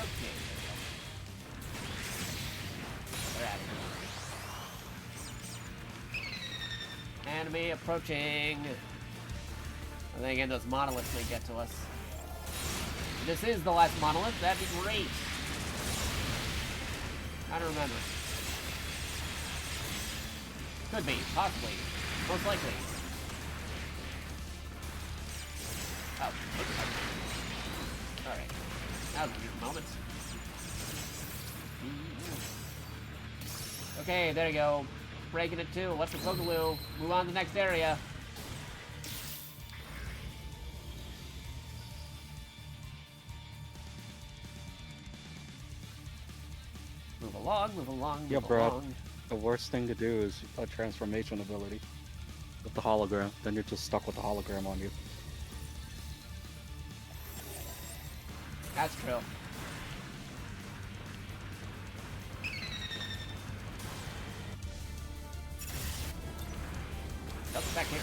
A: Okay. We're at it. Enemy approaching. I think again those monoliths may get to us. If this is the last monolith, that'd be great. I don't remember. Could be, possibly, most likely. Oh, alright. That was a weird moment. Okay, there you go. Breaking it too. Electric Boogaloo. Move on to the next area. Move along, move along,
B: Yeah,
A: move
B: bro.
A: along.
B: The worst thing to do is a transformation ability with the hologram. Then you're just stuck with the hologram on you.
A: That's true. Oh, back here.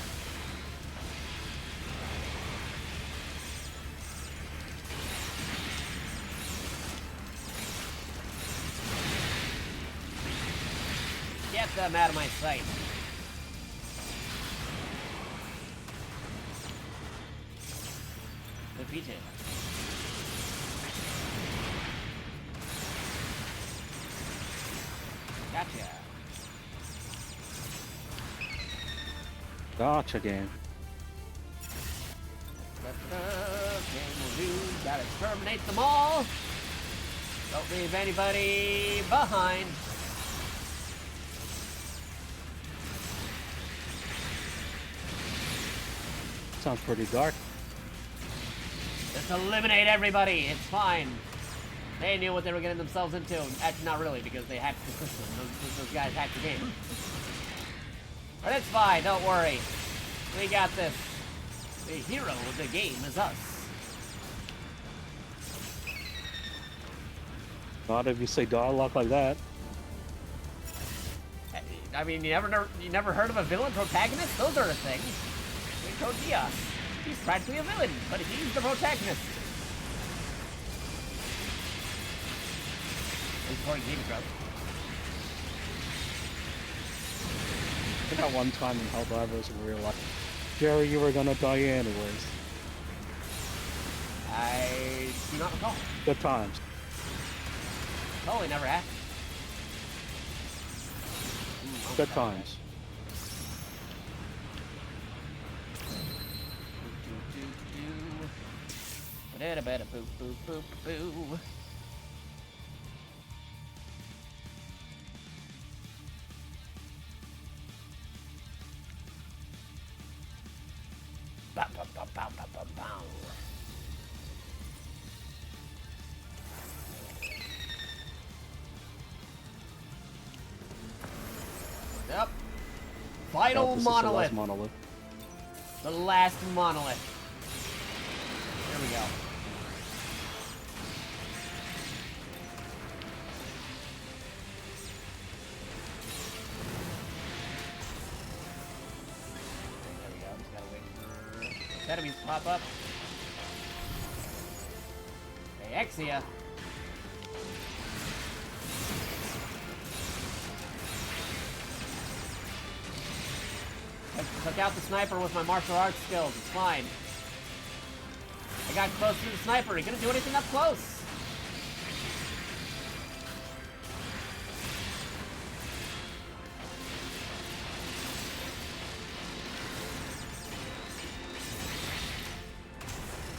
A: Get them out of my sight. Defeated. Gotcha.
B: Gotcha, game.
A: Okay, we'll do. Gotta exterminate them all. Don't leave anybody behind.
B: Sounds pretty dark.
A: Just eliminate everybody. It's fine. They knew what they were getting themselves into. Actually, not really, because they hacked the system. Those guys hacked the game. But it's fine. Don't worry. We got this. The hero of the game is us.
B: Not if you say dialogue like that.
A: I mean, you never heard of a villain protagonist? Those are a thing. Code Diaz. He's practically a villain, but he's the protagonist. Important game growth.
B: I think at one time in Helldivers we were like, Jerry, you were gonna die anyways.
A: I do not recall.
B: Good times.
A: Totally never happened.
B: Good times.
A: Ba-da-ba-da, boo, boo, boo, boo. Bow, bow, bow, bow, bow, bow, bow. Yep. Final
B: This is the last
A: monolith.
B: monolith.
A: The last monolith. Here we go. There we go. Just gotta wait for enemies to pop up. Hey, Exia. I took out the sniper with my martial arts skills. It's fine. I got close to the sniper. He couldn't do anything up close.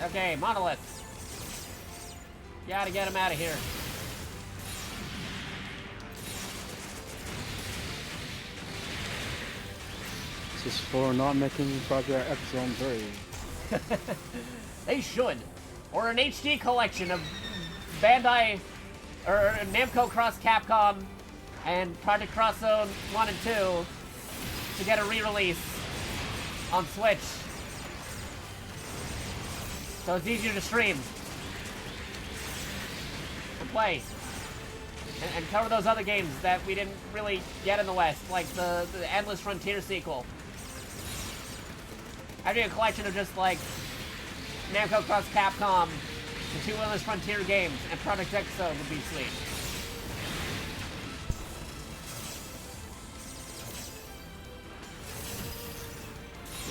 A: Okay, monoliths. Gotta get him out of here.
B: This is for not making Project X Zone 3.
A: They should. Or an HD collection of Bandai or Namco Cross Capcom and Project Cross Zone 1 and 2 to get a re-release on Switch. So it's easier to stream and play. And cover those other games that we didn't really get in the West, like the Endless Frontier sequel. Having a collection of just like Namco Cross Capcom, the 2 Endless Frontier games, and Project Exo would be sweet.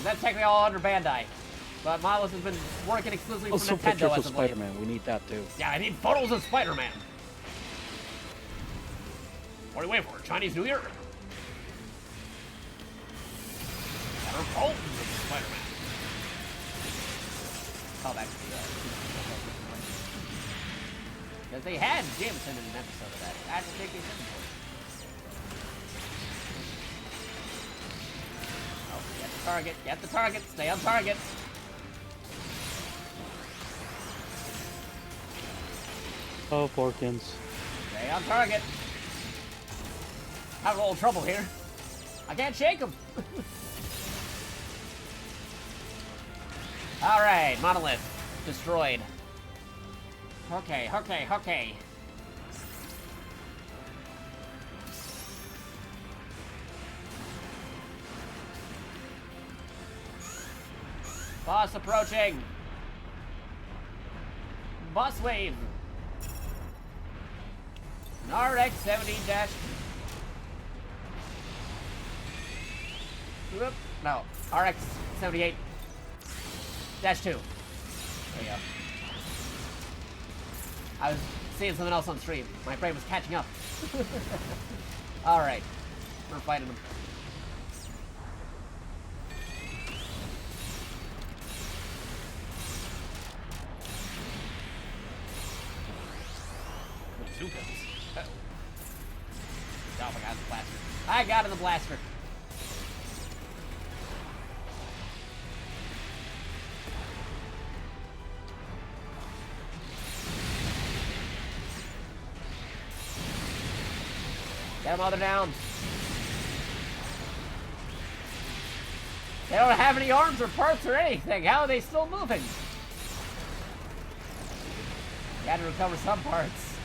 A: That's technically all under Bandai, but Milos has been working exclusively for
B: Also,
A: Nintendo
B: pictures of
A: as of late.
B: Spider-Man. We need that too.
A: Yeah, I need photos of Spider-Man. What are you waiting for? Chinese New Year? Better photos of Spider-Man. Call back to because they had Jameson in an episode of that. I don't think they did before. Oh, get the target. Get the target. Stay on target.
B: Oh, Porkins.
A: Stay on target. Having a little trouble here. I can't shake him. Alright, Monolith. Destroyed. Okay. Boss approaching. Boss wave. RX 70 dash. Whoop. No. RX 78 dash 2. There you go. I was seeing something else on stream. My brain was catching up. Alright. We're fighting them. Bazookas. Oh, I got the blaster. I got in the blaster. Get them all down. They don't have any arms or parts or anything. How are they still moving? Got to recover some parts.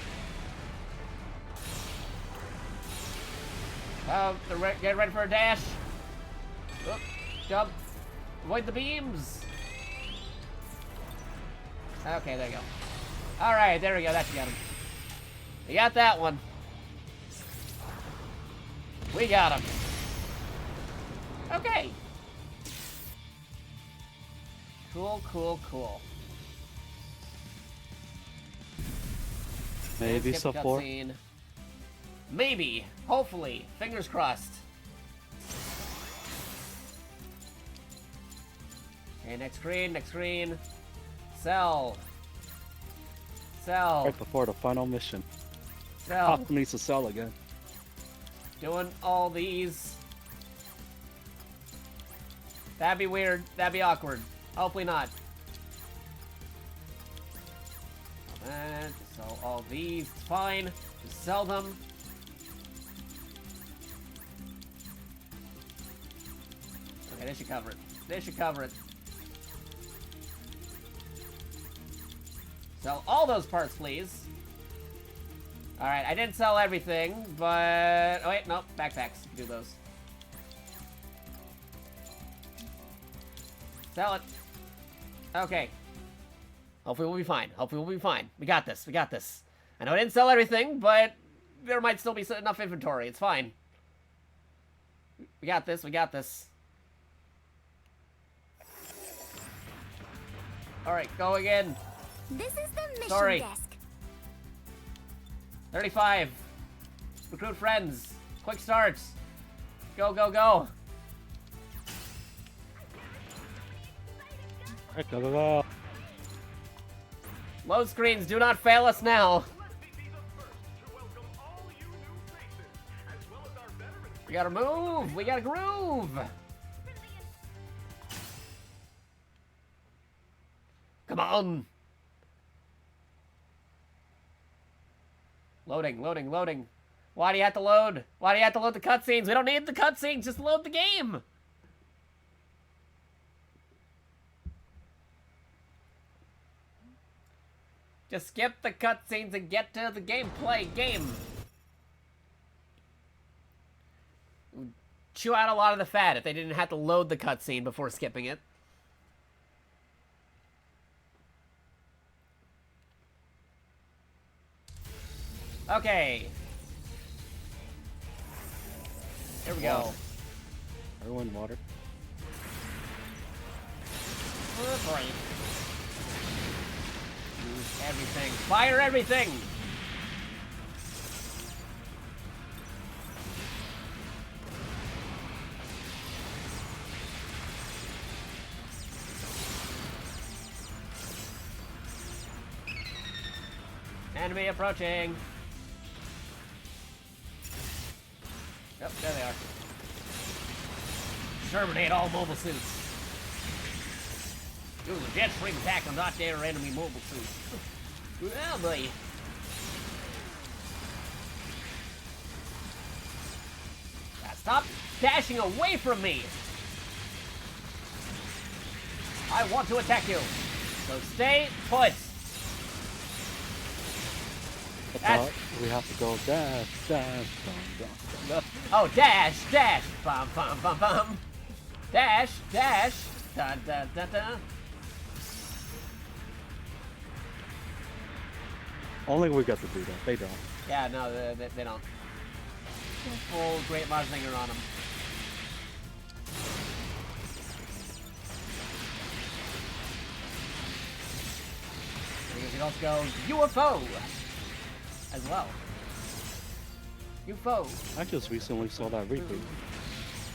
A: Oh, they're getting ready for a dash. Oop, jump. Avoid the beams. Okay, there you go. Alright, there we go. That should get him. We got that one. We got him. Okay. Cool.
B: Maybe
A: Skip
B: support.
A: cutscene. Maybe. Hopefully. Fingers crossed. Okay, next screen. Sell.
B: Right before the final mission. Pop needs to sell again.
A: Doing all these. That'd be weird. That'd be awkward. Hopefully not. And sell all these. It's fine. Just sell them. Okay, this should cover it. Sell all those parts, please. Alright, I didn't sell everything, but... Oh, wait, nope. Backpacks. Do those. Sell it. Okay. Hopefully we'll be fine. We got this. I know I didn't sell everything, but there might still be enough inventory. It's fine. We got this. Alright, go again.
C: This is the mission
A: Sorry.
C: desk.
A: 35. Recruit friends. Quick starts. Go.
B: Alright, go.
A: Load screens, do not fail us now.
E: Let me be the first to welcome all you new faces, as well as our veterans.
A: We gotta move. We gotta groove. Come on. Loading, loading, loading. Why do you have to load? Why do you have to load the cutscenes? We don't need the cutscenes, just load the game. Just skip the cutscenes and get to the gameplay game. Chew out a lot of the fat if they didn't have to load the cutscene before skipping it. Okay. Here we go.
B: Everyone water.
A: Oh boy. Use everything. Fire everything! Enemy approaching. Yep, there they are. Terminate all mobile suits. Use a jet stream attack on not their enemy mobile suits. Oh boy. Now stop dashing away from me! I want to attack you. So stay put. That's...
B: We have to go dash, dash, bum, bum.
A: Oh, dash, dash, bum, bum, bum, bum. Dash, dash, da, da, da, da.
B: Only we get to do that. They don't.
A: Yeah, no, they don't. Full Great Marzinger on them. You can also go UFO as well. UFO.
B: I just recently saw that reboot.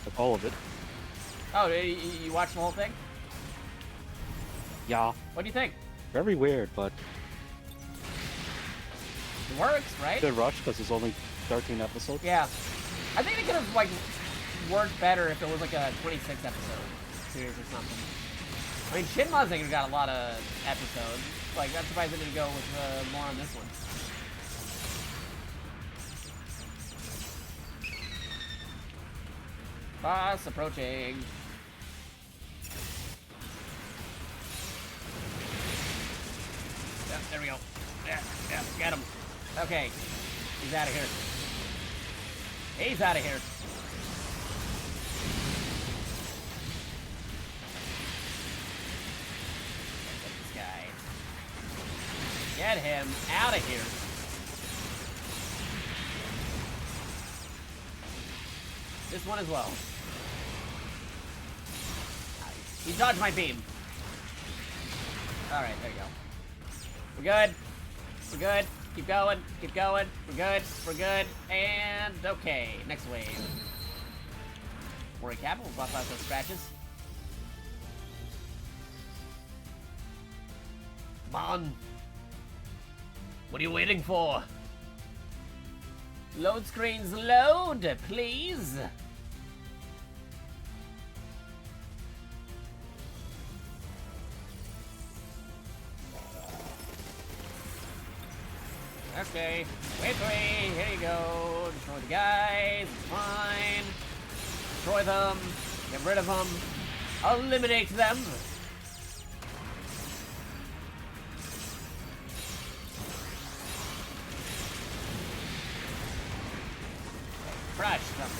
B: Like all of it.
A: Oh, you watched the whole thing?
B: Yeah.
A: What do you think?
B: Very weird, but
A: It works, right?
B: good rush because it's only 13 episodes.
A: Yeah. I think it could have, like, worked better if it was, like, a 26 episode series or something. I mean, Shin Mazinger got a lot of episodes. Like, I'm surprised they didn't go with more on this one. Boss approaching. Yeah, there we go. Yeah, get him. Okay, he's out of here. He's out of here. Get this guy. Get him out of here. This one as well. He dodged my beam. Alright, there you go. We're good. We're good. Keep going. Keep going. We're good. We're good. And okay. Next wave. Worry cap. We'll buff out those scratches. Come on. What are you waiting for? Load screens load, please. Okay, wait, here you go. Destroy the guys, it's fine. Destroy them, get rid of them, eliminate them. Crush them.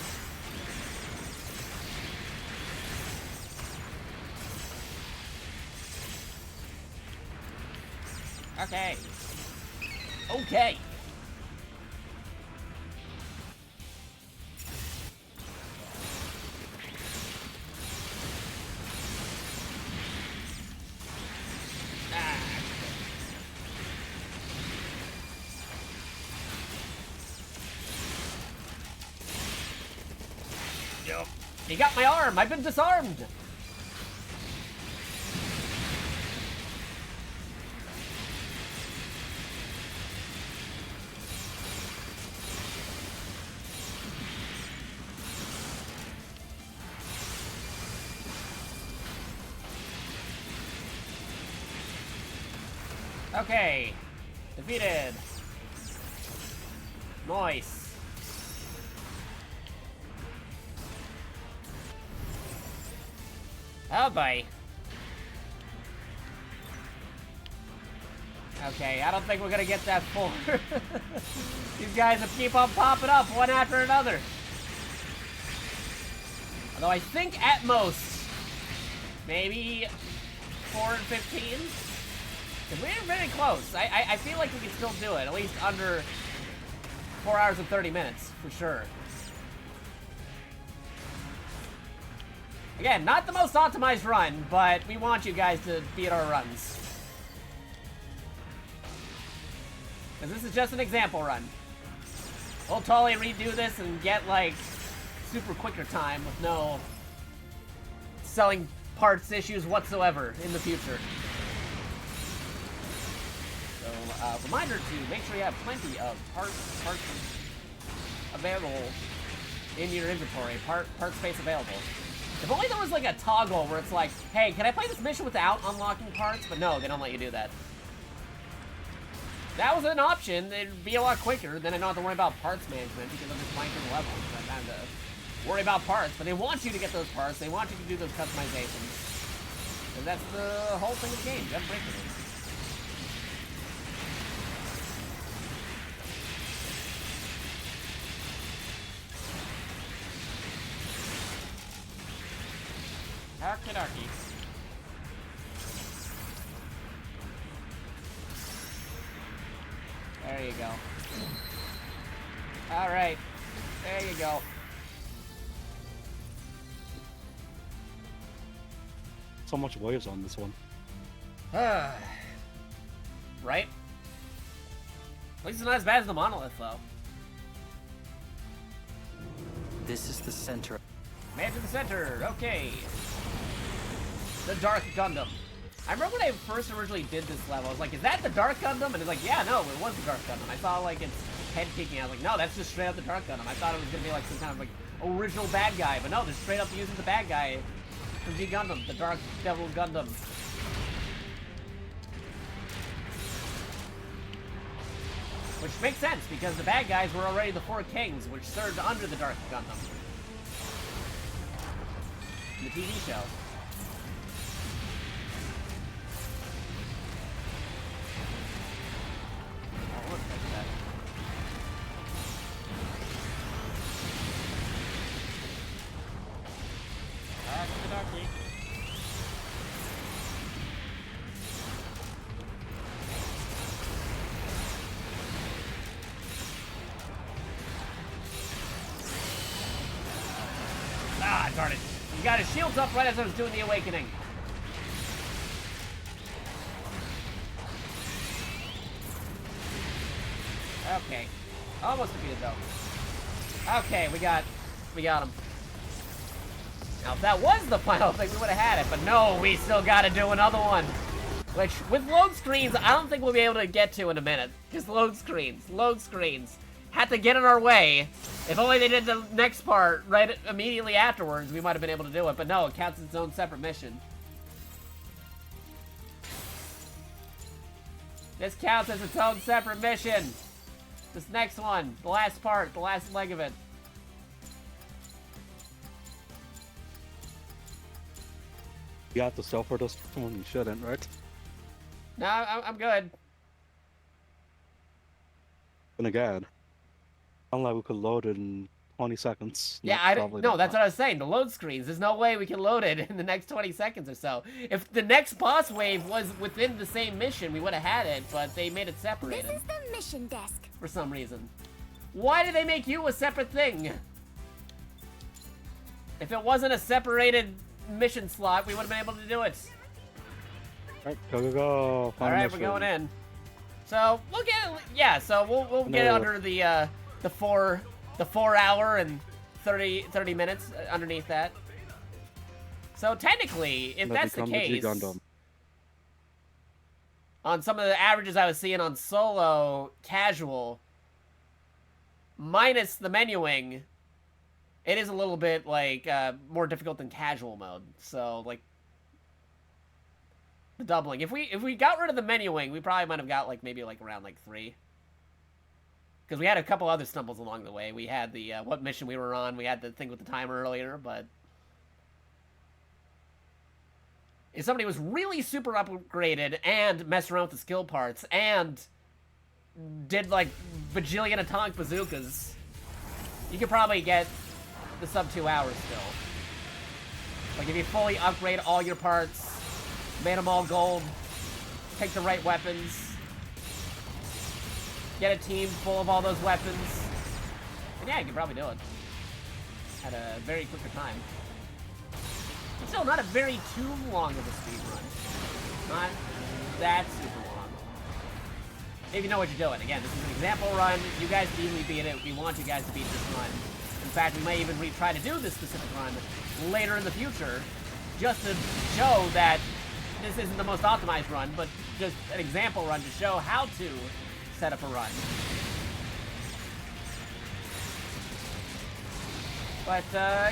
A: Okay. Okay. He got my arm! I've been disarmed! Okay. Defeated. Nice. Oh boy. Okay, I don't think we're gonna get that full. These guys will keep on popping up one after another. Although I think at most, maybe 4 and 15. We're really close. I feel like we can still do it, at least under 4 hours and 30 minutes, for sure. Again, not the most optimized run, but we want you guys to beat our runs. Because this is just an example run. We'll totally redo this and get, like, super quicker time with no selling parts issues whatsoever in the future. So, reminder to make sure you have plenty of parts available in your inventory. Part space available. If only there was, like, a toggle where it's like, hey, can I play this mission without unlocking parts? But no, they don't let you do that. That was an option. It'd be a lot quicker. Then I don't have to worry about parts management because I'm just playing through the level. I don't have to worry about parts, but they want you to get those parts. They want you to do those customizations. And that's the whole thing of the game. You have to break it. Harky. There you go. Alright. There you go.
B: So much waves on this one.
A: Right? At least it's not as bad as the monolith, though.
G: This is the center.
A: Man to the center. Okay. The Dark Gundam. I remember when I first originally did this level, I was like, is that the Dark Gundam? And it's like, yeah, no, it was the Dark Gundam. I saw, like, its head kicking. I was like, no, that's just straight up the Dark Gundam. I thought it was going to be, like, some kind of, like, original bad guy. But no, they're straight up using the bad guy from G Gundam, the Dark Devil Gundam. Which makes sense, because the bad guys were already the Four Kings, which served under the Dark Gundam. In the TV show. Oh, look at that. Okey-dokey. Ah, darn it. You got his shields up right as I was doing the awakening. Okay. Almost defeated though. Okay, we got him. Now if that was the final thing, we would have had it, but no, we still gotta do another one. Which, with load screens, I don't think we'll be able to get to in a minute. Just load screens. Had to get in our way. If only they did the next part right immediately afterwards, we might have been able to do it. But no, it counts as its own separate mission. This counts as its own separate mission. This next one, the last part, the last leg of it.
B: You have to sell for this one, you shouldn't, right?
A: No, I'm good.
B: And again, unlike we could load it in 20 seconds.
A: Yeah, that's what I was saying. The load screens, there's no way we can load it in the next 20 seconds or so. If the next boss wave was within the same mission, we would have had it, but they made it separated.
C: This is the mission desk.
A: For some reason. Why did they make you a separate thing? If it wasn't a separated mission slot, we would have been able to do it.
B: Alright, go.
A: Alright, we're going in. So, we'll get it, yeah, so we'll get it under the 4 hour and 30 minutes underneath that. So technically, if that's the case, on some of the averages I was seeing on solo casual, minus the menuing, it is a little bit like more difficult than casual mode. So like the doubling. If we got rid of the menuing, we probably might have got like maybe like around like 3. Because we had a couple other stumbles along the way. We had the what mission we were on. We had the thing with the timer earlier, but if somebody was really super upgraded and messed around with the skill parts and did like bajillion atomic bazookas, you could probably get the sub 2 hours still. Like if you fully upgrade all your parts, made them all gold, pick the right weapons, get a team full of all those weapons, and yeah, you can probably do it at a very quicker time. But still, not a very too long of a speed run. Not that super long. If you know what you're doing. Again, this is an example run. You guys can easily beat it. We want you guys to beat this run. In fact, we may even retry to do this specific run later in the future, just to show that this isn't the most optimized run, but just an example run to show how to set up a run. But,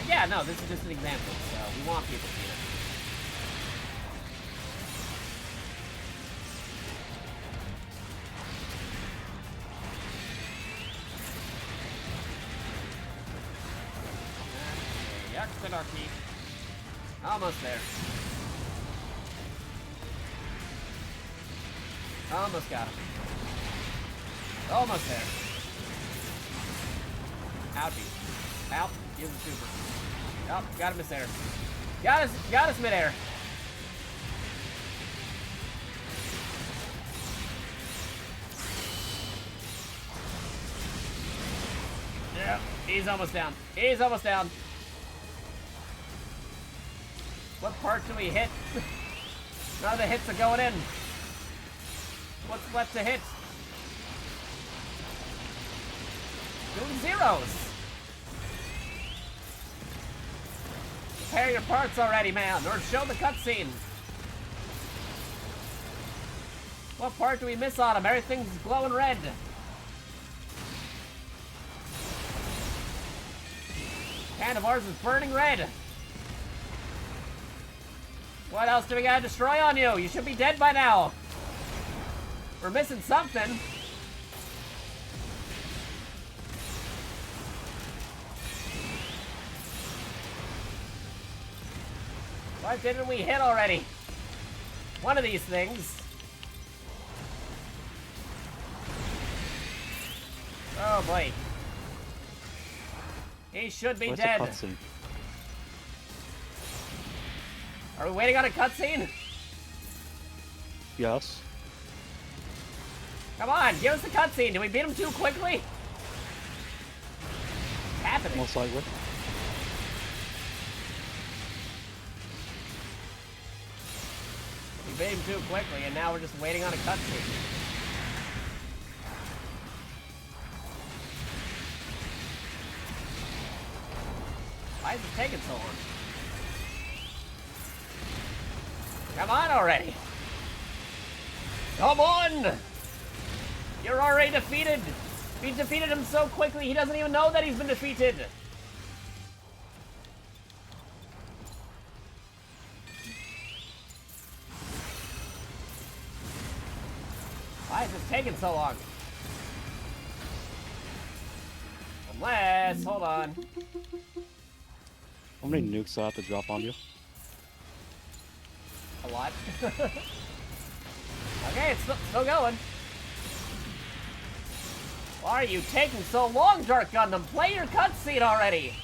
A: yeah, no, this is just an example, so we want people to see it. YakatoX. Almost there. Almost got him. Almost there. Ouchie. Out. Here's the super. Oh, got him midair. Got us midair. Yeah, he's almost down. He's almost down. What part do we hit? None of the hits are going in. What's left to hit? Doing zeros. Prepare your parts already, man, or show the cutscene. What part do we miss on him? Everything's glowing red. Hand of ours is burning red. What else do we gotta destroy on you? You should be dead by now. We're missing something. Why didn't we hit already? One of these things. Oh boy. He should be dead.
B: Where's the cutscene?
A: Are we waiting on a cutscene?
B: Yes.
A: Come on, give us the cutscene. Did we beat him too quickly? What's happening?
B: Most likely.
A: We beat him too quickly, and now we're just waiting on a cutscene. Why is it taking so long? Come on already! Come on! You're already defeated! We defeated him so quickly, he doesn't even know that he's been defeated! Why is this taking so long? Unless, hold on.
B: How many nukes do I have to drop on you?
A: A lot. Okay, it's still going. Why are you taking so long, Dark Gundam? Play your cutscene already!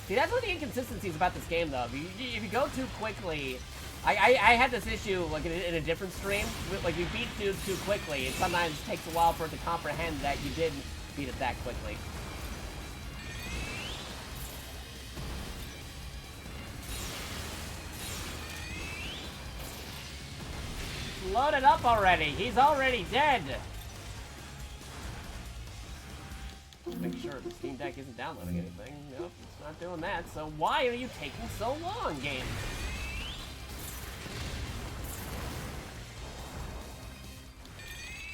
A: See, that's one of the inconsistencies about this game, though. If you go too quickly... I had this issue, like, in a different stream. Like, you beat dudes too quickly. It sometimes takes a while for it to comprehend that you did beat it that quickly. Load it up already! He's already dead! Make sure the Steam Deck isn't downloading anything. Nope, it's not doing that. So why are you taking so long, game?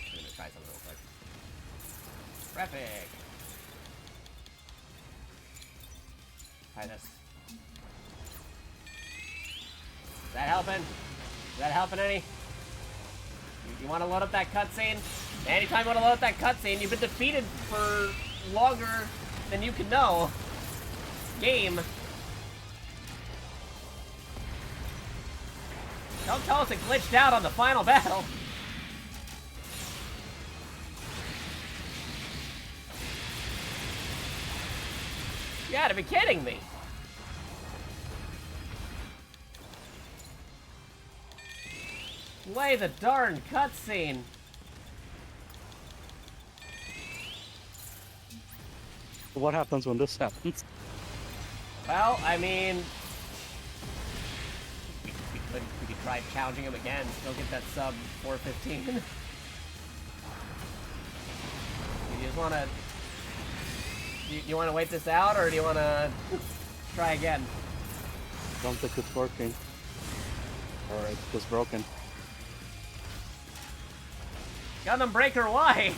A: I'm gonna try something real quick. Traffic! Try this. Is that helping? Is that helping any? You want to load up that cutscene? Anytime you want to load up that cutscene, you've been defeated for longer than you can know. Game. Don't tell us it glitched out on the final battle. You gotta be kidding me. Play the darn cutscene.
B: What happens when this happens?
A: Well, I mean, we could try challenging him again. Still get that sub 415. You just wanna, you wanna wait this out, or do you wanna try again?
B: Don't think it's working. Or it's just broken.
A: Gundam Breaker, why?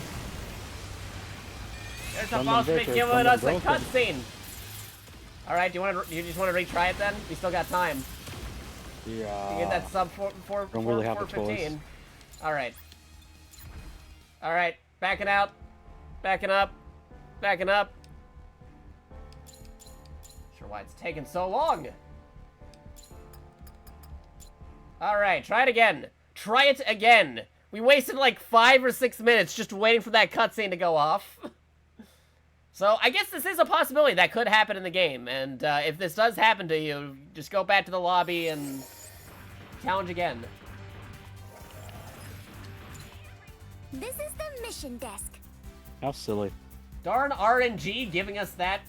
A: They're
B: Gundam
A: supposed to be
B: Breaker,
A: giving
B: Gundam
A: us a
B: broken.
A: cutscene. All right, do you just want to retry it then? We still got time.
B: Yeah.
A: You get that sub
B: Don't really have a
A: 415. All right. All right, backing out, backing up, backing up. Sure why it's taking so long. All right, try it again. Try it again. We wasted like 5 or 6 minutes just waiting for that cutscene to go off. So I guess this is a possibility that could happen in the game. And if this does happen to you, just go back to the lobby and challenge again.
C: This is the mission desk.
B: How silly.
A: Darn RNG giving us that.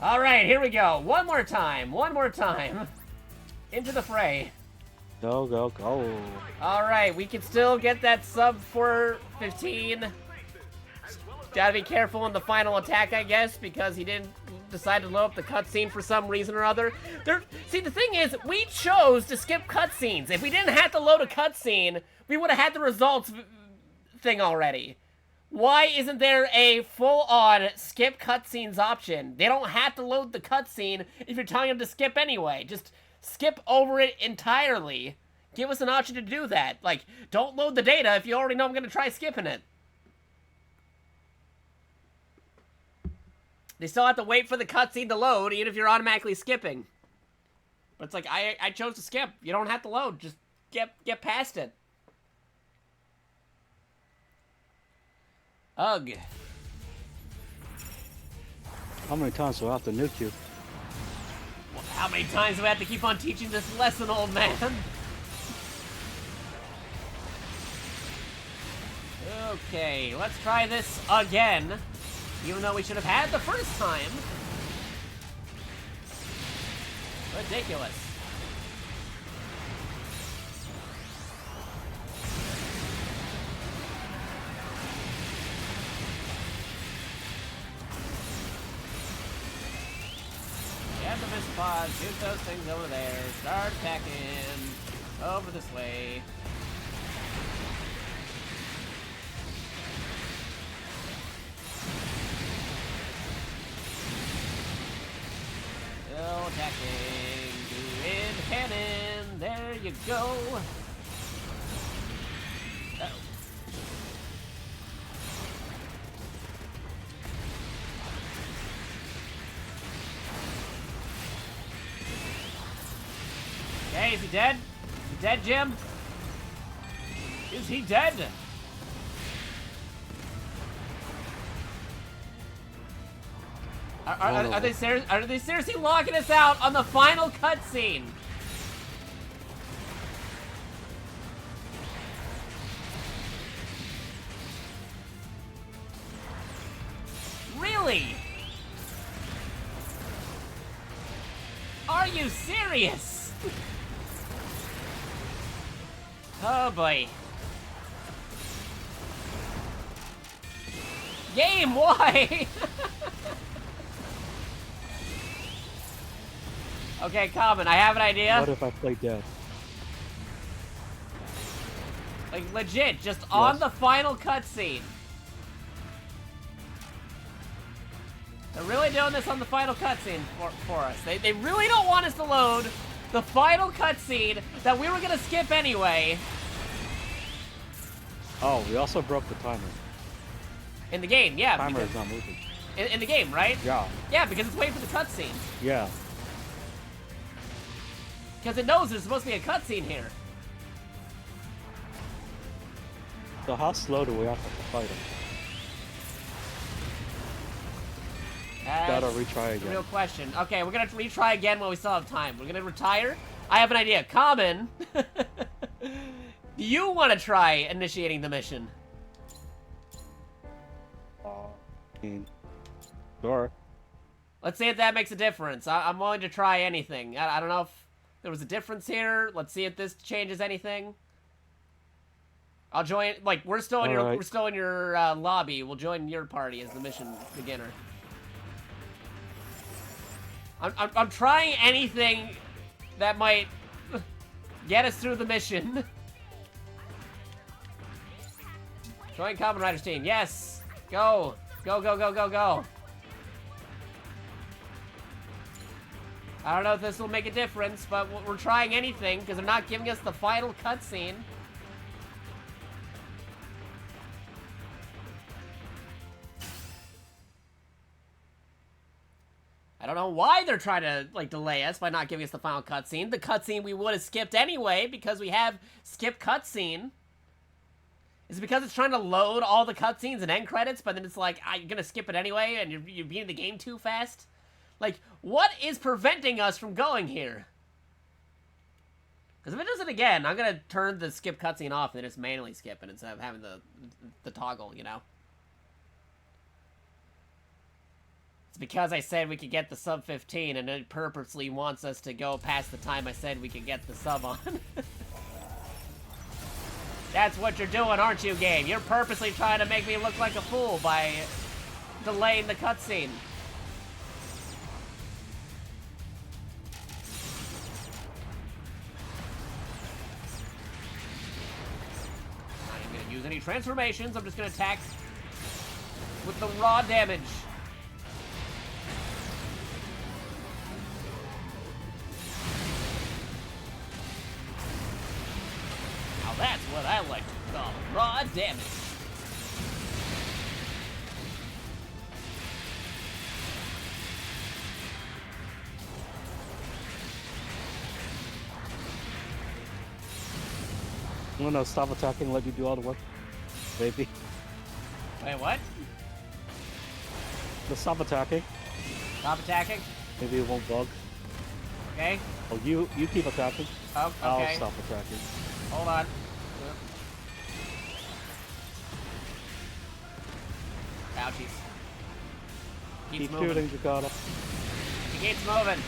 A: All right, here we go. One more time. One more time. Into the fray.
B: Go, go, go.
A: All right, we can still get that sub 415. Gotta be careful in the final attack, I guess, because he didn't decide to load up the cutscene for some reason or other. See, the thing is, we chose to skip cutscenes. If we didn't have to load a cutscene, we would have had the results thing already. Why isn't there a full-on skip cutscenes option? They don't have to load the cutscene if you're telling them to skip anyway. Just skip over it entirely. Give us an option to do that. Like, don't load the data if you already know I'm going to try skipping it. They still have to wait for the cutscene to load, even if you're automatically skipping. But it's like, I chose to skip. You don't have to load. Just get past it. Ugh.
B: How many times do I have to nuke you?
A: Well, how many times do I have to keep on teaching this lesson, old man? Okay, let's try this again. Even though we should have had the first time. Ridiculous. Get the mist pod, shoot those things over there, start attacking over this way. Still attacking, doing cannon, there you go. Uh-oh. Okay, is he dead? Is he dead, Jim? Is he dead? Are they seriously locking us out on the final cutscene? Really? Are you serious? Oh boy. Game, why? Okay, Common, I have an idea.
B: What if I play dead?
A: Like, legit, just on the final cutscene. They're really doing this on the final cutscene for us. They really don't want us to load the final cutscene that we were gonna skip anyway.
B: Oh, we also broke the timer.
A: In the game, yeah.
B: Timer is not moving.
A: In the game, right?
B: Yeah.
A: Yeah, because it's waiting for the cutscene.
B: Yeah.
A: Because it knows there's supposed to be a cutscene here.
B: So how slow do we have to fight him? Gotta
A: That's
B: retry
A: the
B: again.
A: real question. Okay, we're gonna retry again while we still have time. We're gonna retire. I have an idea. Common. Do you want to try initiating the mission?
B: Sure.
A: Let's see if that makes a difference. I'm willing to try anything. I don't know if there was a difference here. Let's see if this changes anything. I'll join. Like we're still in
B: All
A: we're still in your lobby. We'll join your party as the mission beginner. I'm trying anything that might get us through the mission. Join Kamen Rider's team. Yes. Go. Go, go, go, go, go. I don't know if this will make a difference, but we're trying anything because they're not giving us the final cutscene. I don't know why they're trying to, like, delay us by not giving us the final cutscene. The cutscene we would have skipped anyway because we have skip cutscene. Is it because it's trying to load all the cutscenes and end credits, but then it's like, you're gonna skip it anyway and you're beating the game too fast? Like, what is preventing us from going here? Because if it does it again, I'm gonna turn the skip cutscene off and just manually skip it instead of having the toggle, you know? It's because I said we could get the sub 15 and it purposely wants us to go past the time I said we could get the sub on. That's what you're doing, aren't you, game? You're purposely trying to make me look like a fool by delaying the cutscene. Not even gonna use any transformations. I'm just gonna attack with the raw damage. That's what I like to call raw damage.
B: No, stop attacking, let you do all the work. Baby.
A: Wait, what?
B: Just stop attacking.
A: Stop attacking?
B: Maybe it won't bug.
A: Okay.
B: Oh, you keep attacking.
A: Oh, okay.
B: I'll stop attacking.
A: Hold on. Ouchies.
B: Keep
A: moving.
B: shooting, Jakato.
A: He keeps moving.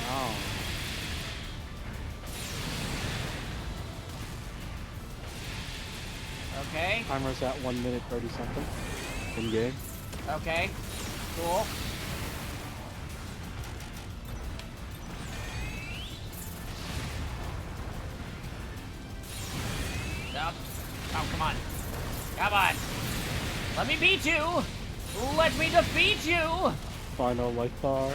B: Oh.
A: Okay.
B: Timer's at 1 minute 30 something. In game.
A: Okay. Cool. Stop. Oh, come on. Come on. Let me beat you. Let me defeat you.
B: Final life bar.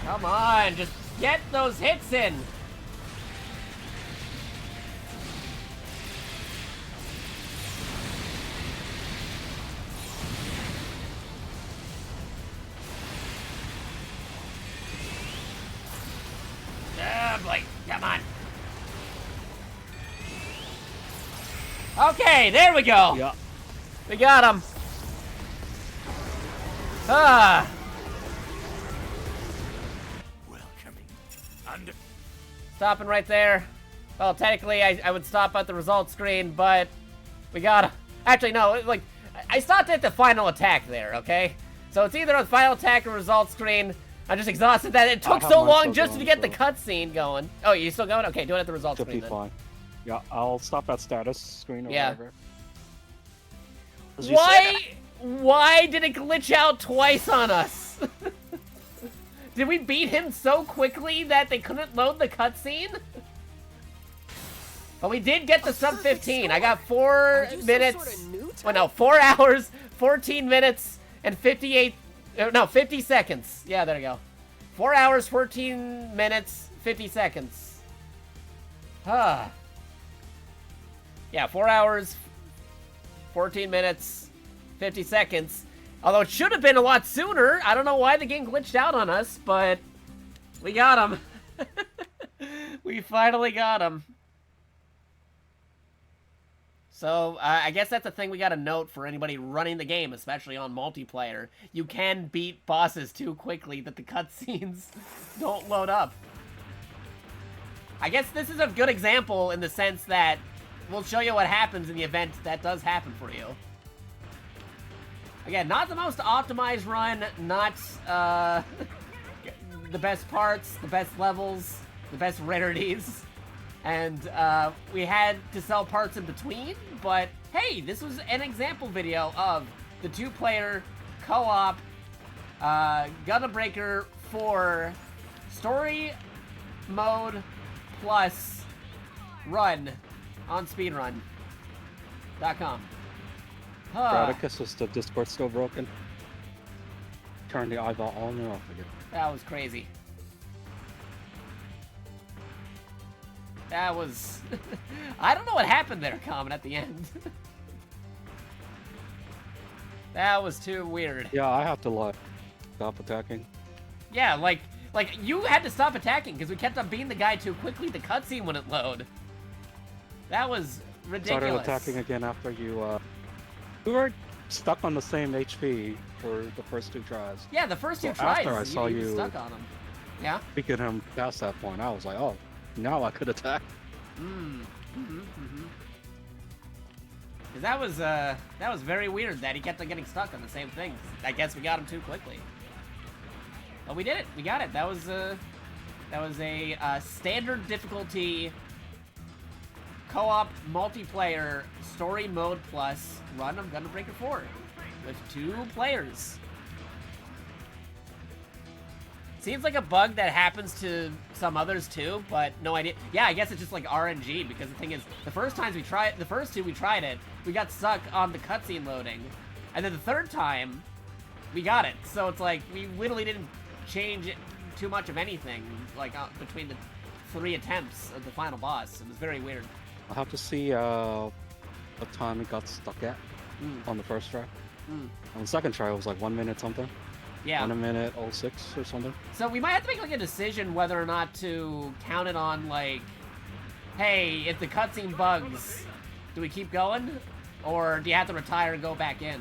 A: Come on, just get those hits in. Blake, come on. Okay, there we go.
B: Yeah.
A: We got him. Ah. Stopping right there. Well, technically, I would stop at the results screen, but we got him. Actually, no, like, I stopped at the final attack there, okay? So it's either on final attack or results screen. I'm just exhausted that it took so long just to get the cutscene going. Oh, you still going? Okay, do it at the results
B: Should be
A: screen then.
B: fine. Yeah, I'll stop at status screen or whatever.
A: Why did it glitch out twice on us? Did we beat him so quickly that they couldn't load the cutscene? But we did get the sub 15. I got 4 minutes. Well, no, 4 hours, 14 minutes, and 50 seconds. Yeah, there you go. 4 hours, 14 minutes, 50 seconds. Huh. Yeah, 4 hours, 14 minutes, 50 seconds. Although it should have been a lot sooner. I don't know why the game glitched out on us, but we got him. We finally got him. So, I guess that's a thing we gotta note for anybody running the game, especially on multiplayer. You can beat bosses too quickly that the cutscenes don't load up. I guess this is a good example in the sense that we'll show you what happens in the event that does happen for you. Again, not the most optimized run, not the best parts, the best levels, the best rarities. And we had to sell parts in between, but hey, this was an example video of the 2-player co-op Gundam Breaker 4 story mode plus run on speedrun.com.
B: Graticus, is the Discord still broken? Turn the eyeball on and off again.
A: That was crazy. That was... I don't know what happened there, Common, at the end. That was too weird.
B: Yeah, I have to like stop attacking.
A: Yeah, like you had to stop attacking because we kept on beating the guy too quickly. The cutscene wouldn't load. That was ridiculous.
B: Started attacking again after you. We were stuck on the same HP for the first 2 tries.
A: Yeah, the first 2
B: So
A: tries.
B: after I saw
A: you
B: you
A: stuck on him. Yeah.
B: Picking him past that point, I was like, oh, now I could attack.
A: Cause that was very weird that he kept on getting stuck on the same thing. I guess we got him too quickly. But we did it. We got it. That was a standard difficulty co-op multiplayer story mode plus run of Gundam Breaker 4 with 2 players. Seems like a bug that happens to some others too, but no idea. Yeah, I guess it's just like RNG, because the thing is, the first 2 we tried it, we got stuck on the cutscene loading. And then the 3rd time, we got it. So it's like, we literally didn't change it too much of anything, like between the 3 attempts of the final boss. It was very weird.
B: I'll have to see what time it got stuck at on the first try. On the second try, it was like 1 minute something.
A: Yeah.
B: 1 minute 06 or something.
A: So we might have to make like a decision whether or not to count it on like, hey, if the cutscene bugs, do we keep going? Or do you have to retire and go back in?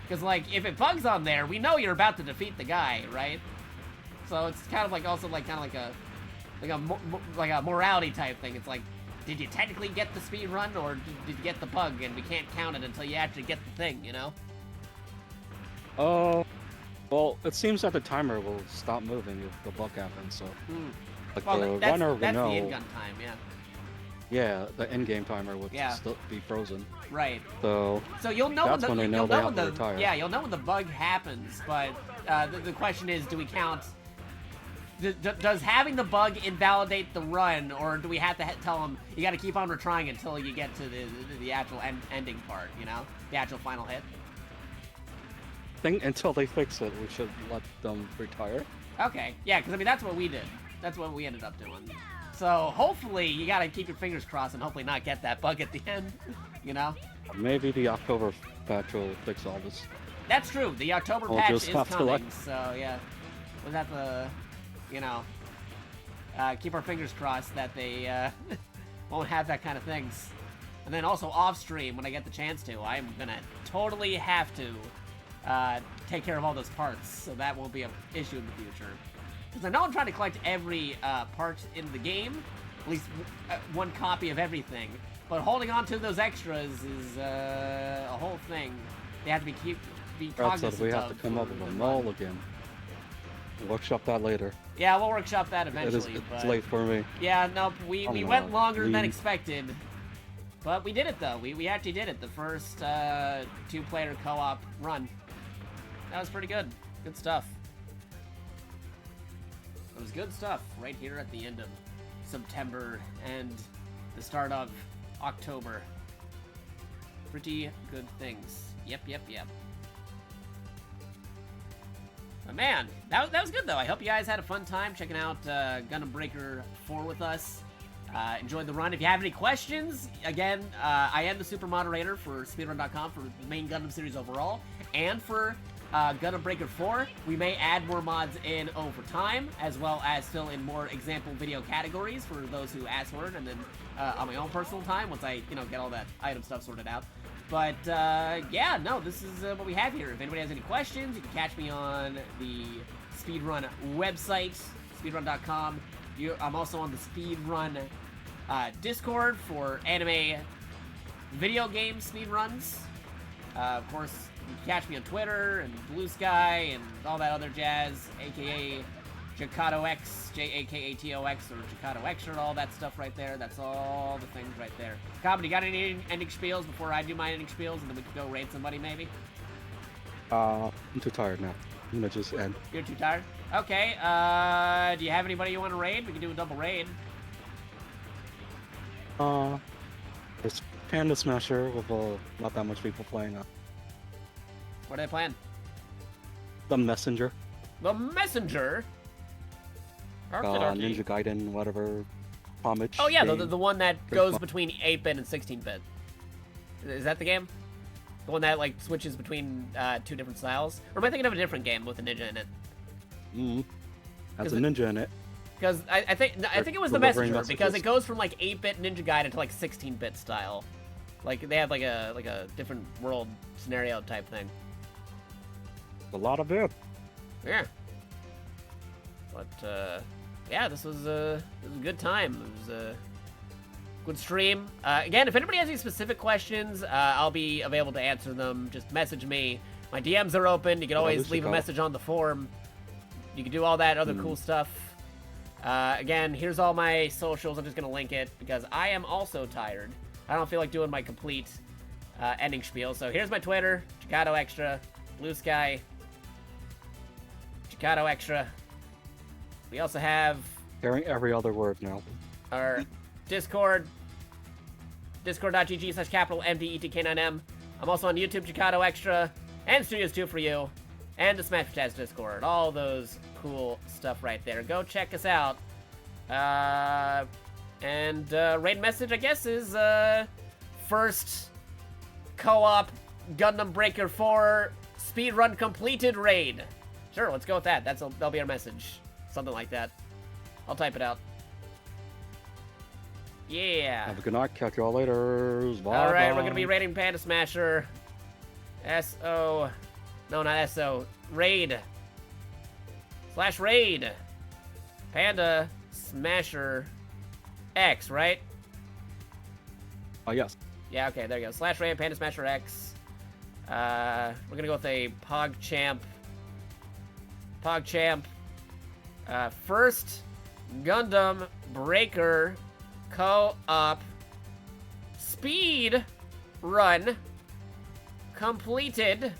A: Because like, if it bugs on there, we know you're about to defeat the guy, right? So it's kind of like also like a morality type thing. It's like, did you technically get the speed run, or did you get the bug, and we can't count it until you actually get the thing, you know?
B: Well, it seems that the timer will stop moving if the bug happens, so... Like
A: Well,
B: the
A: that's
B: runner will
A: the
B: know...
A: in-gun time, yeah.
B: Yeah, the in-game timer would still be frozen.
A: Right.
B: So
A: you'll know
B: that's when they know they have to
A: the
B: retire.
A: yeah, you'll know when the bug happens, but the question is, do we count? Does having the bug invalidate the run, or do we have to tell them you got to keep on retrying until you get to the actual ending part? You know, the actual final hit.
B: I think until they fix it, we should let them retire.
A: Okay, yeah, because I mean that's what we did. That's what we ended up doing. So hopefully you gotta keep your fingers crossed and hopefully not get that bug at the end. You know.
B: Maybe the October patch will fix all this.
A: That's true. The October
B: We'll
A: patch
B: just
A: is
B: have to,
A: coming,
B: like-
A: so yeah, we'll have to, you know, keep our fingers crossed that they won't have that kind of things. And then also off stream, when I get the chance to, I'm gonna totally have to take care of all those parts, so that won't be an issue in the future. Because I know I'm trying to collect every part in the game, at least one copy of everything. But holding on to those extras is a whole thing. They have to be
B: Brad
A: cognizant
B: said we have to
A: of
B: come up
A: for
B: with a
A: the
B: null
A: run.
B: again. We'll workship that later.
A: Yeah, we'll workshop that eventually.
B: It's
A: but
B: late for me.
A: yeah, nope, we
B: Oh,
A: went longer than
B: we-
A: expected. But we did it though. We actually did it. The first 2-player co-op run. That was pretty good. Good stuff. It was good stuff right here at the end of September and the start of October. Pretty good things. Yep. But man, that was good though. I hope you guys had a fun time checking out Gundam Breaker 4 with us. Enjoyed the run. If you have any questions, again, I am the super moderator for Speedrun.com for the main Gundam series overall, and for Gundam Breaker 4. We may add more mods in over time, as well as fill in more example video categories for those who ask for it, and then on my own personal time, once I, get all that item stuff sorted out. But, yeah, no, this is what we have here. If anybody has any questions, you can catch me on the Speedrun website, speedrun.com. I'm also on the Speedrun Discord for anime video game speedruns. Of course, you can catch me on Twitter and Blue Sky and all that other jazz, aka JakatoX, JakatoX, or JakatoX, or all that stuff right there. That's all the things right there. Cobb, you got any ending spiels before I do my ending spiels, and then we can go raid somebody maybe?
B: I'm too tired now. I'm gonna just end.
A: You're too tired? Okay, do you have anybody you want to raid? We can do a double raid.
B: There's Panda Smasher with not that much people playing.
A: What are they playing?
B: The Messenger.
A: The Messenger?
B: Ninja Gaiden, whatever. Homage.
A: Oh yeah,
B: game.
A: the one that goes between 8-bit and 16-bit. Is that the game? The one that like switches between two different styles? Or am I thinking of a different game with a ninja in it?
B: Has a ninja in it.
A: Because I think it was the Messenger, because it goes from like 8-bit Ninja Gaiden to like 16-bit style. Like they have like a different world scenario type thing.
B: A lot of it.
A: Yeah. But yeah, this was a good time. It was a good stream. Again, if anybody has any specific questions, I'll be available to answer them. Just message me. My DMs are open. You can always leave a message on the forum. You can do all that other cool stuff. Again, here's all my socials. I'm just going to link it because I am also tired. I don't feel like doing my complete ending spiel. So here's my Twitter, Jakato Extra, Blue Sky, Jakato Extra. We also have...
B: Hearing every other word now.
A: Our Discord, discord.gg/MDETK9M. I'm also on YouTube, Jakato Extra, and Studios 2 for You, and the Smash Chats Discord. All those cool stuff right there. Go check us out. And raid message, I guess, is first co-op Gundam Breaker 4 speedrun completed raid. Sure, let's go with that. That'll be our message. Something like that. I'll type it out. Yeah.
B: Have a good night. Catch y'all later. Bye.
A: All right, we're gonna be raiding Panda Smasher. S-O. No, not S-O. Raid. /raid. Panda Smasher X, right?
B: Oh, yes.
A: Yeah, okay, there you go. /raid Panda Smasher X. We're gonna go with a PogChamp. First Gundam Breaker co-op speed run completed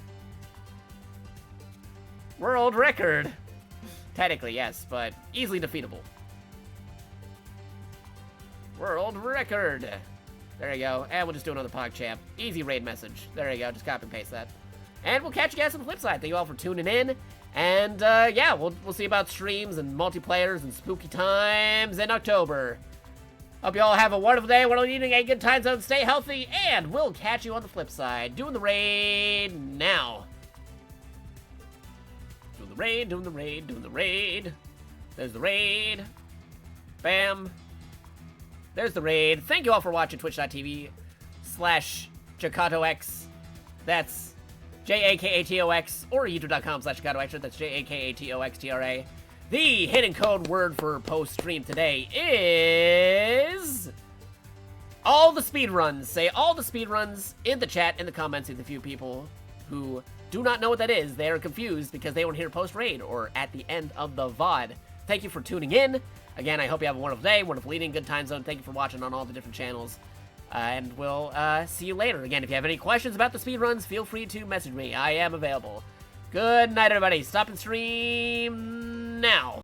A: world record. Technically, yes, but easily defeatable. World record. There you go. And we'll just do another PogChamp. Easy raid message. There you go. Just copy and paste that. And we'll catch you guys on the flip side. Thank you all for tuning in. And, yeah, we'll see about streams and multiplayers and spooky times in October. Hope you all have a wonderful day, wonderful evening, a good time zone, stay healthy, and we'll catch you on the flip side. Doing the raid now. Doing the raid, doing the raid, doing the raid. There's the raid. Bam. There's the raid. Thank you all for watching twitch.tv/JakatoX. That's JakatoX, or youtube.com/JakatoX. That's JakatoXTRA. The hidden code word for post-stream today is... all the speedruns. Say all the speedruns in the chat, in the comments, with a few people who do not know what that is. They are confused because they weren't here post-raid or at the end of the VOD. Thank you for tuning in. Again, I hope you have a wonderful day, wonderful evening, good time zone. Thank you for watching on all the different channels. And we'll see you later. Again, if you have any questions about the speedruns, feel free to message me. I am available. Good night, everybody. Stop and stream now.